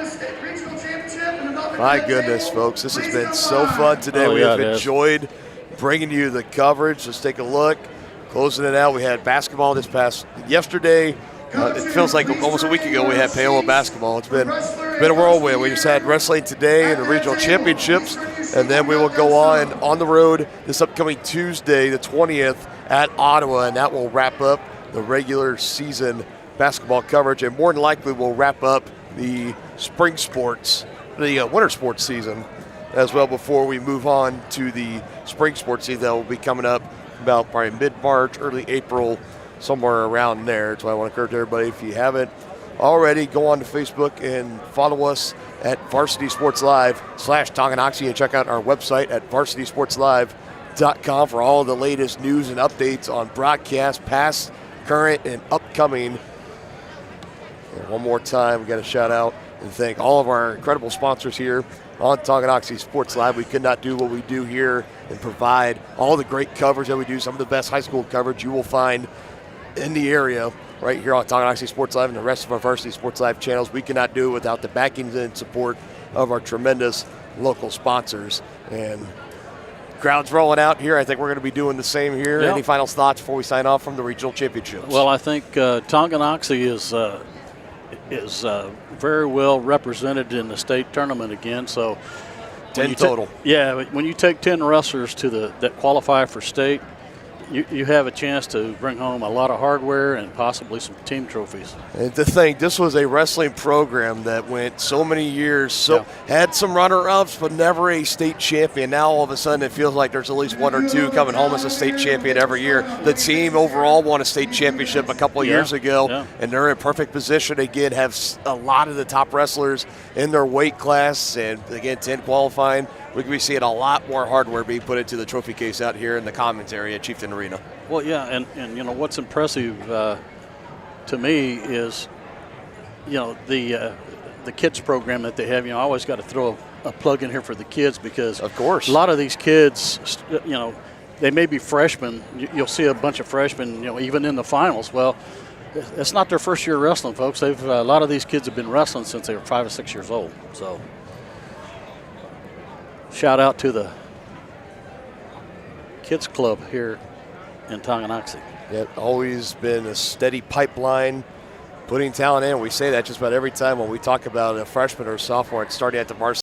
My goodness, folks, this has been so fun today. We have enjoyed bringing you the coverage. Let's take a look. Closing it out, we had basketball this past yesterday. It feels like almost a week ago we had Paola basketball. It's been a whirlwind. We just had wrestling today in the regional championships, and then we will go on the road this upcoming Tuesday, the 20th, at Ottawa, and that will wrap up the regular season basketball coverage, and more than likely we'll wrap up the spring sports, the winter sports season as well before we move on to the spring sports season that will be coming up about probably mid-March, early April, somewhere around there. So I want to encourage everybody, if you haven't already, go on to Facebook and follow us at Varsity Sports Live /Tonganoxie and check out our website at varsitysportslive.com for all the latest news and updates on broadcast, past, current, and upcoming. And one more time, we got to shout out and thank all of our incredible sponsors here on Tonganoxie Sports Live. We could not do what we do here and provide all the great coverage that we do, some of the best high school coverage you will find in the area right here on Tonganoxie Sports Live and the rest of our Varsity Sports Live channels. We cannot do it without the backing and support of our tremendous local sponsors. And crowd's rolling out here. I think we're going to be doing the same here. Yep. Any final thoughts before we sign off from the regional championships? Well, I think Tonganoxie is very well represented in the state tournament again. So 10 total. When you take 10 wrestlers that qualify for state, you have a chance to bring home a lot of hardware and possibly some team trophies. And to think, this was a wrestling program that went so many years, had some runner-ups, but never a state champion. Now all of a sudden it feels like there's at least one or two coming home as a state champion every year. The team overall won a state championship a couple of years ago, and they're in perfect position. Again, have a lot of the top wrestlers in their weight class, and again, 10 qualifying. We could be seeing a lot more hardware being put into the trophy case out here in the Commons area at Chieftain Arena. Well, yeah, and you know what's impressive to me is, you know, the kids program that they have. You know, I always got to throw a plug in here for the kids because, of course, a lot of these kids, you know, they may be freshmen. You'll see a bunch of freshmen, even in the finals. Well, it's not their first year wrestling, folks. A lot of these kids have been wrestling since they were 5 or 6 years old. So, shout out to the kids club here in Tonganoxie. Yeah, always been a steady pipeline, putting talent in. We say that just about every time when we talk about a freshman or a sophomore and starting at the varsity.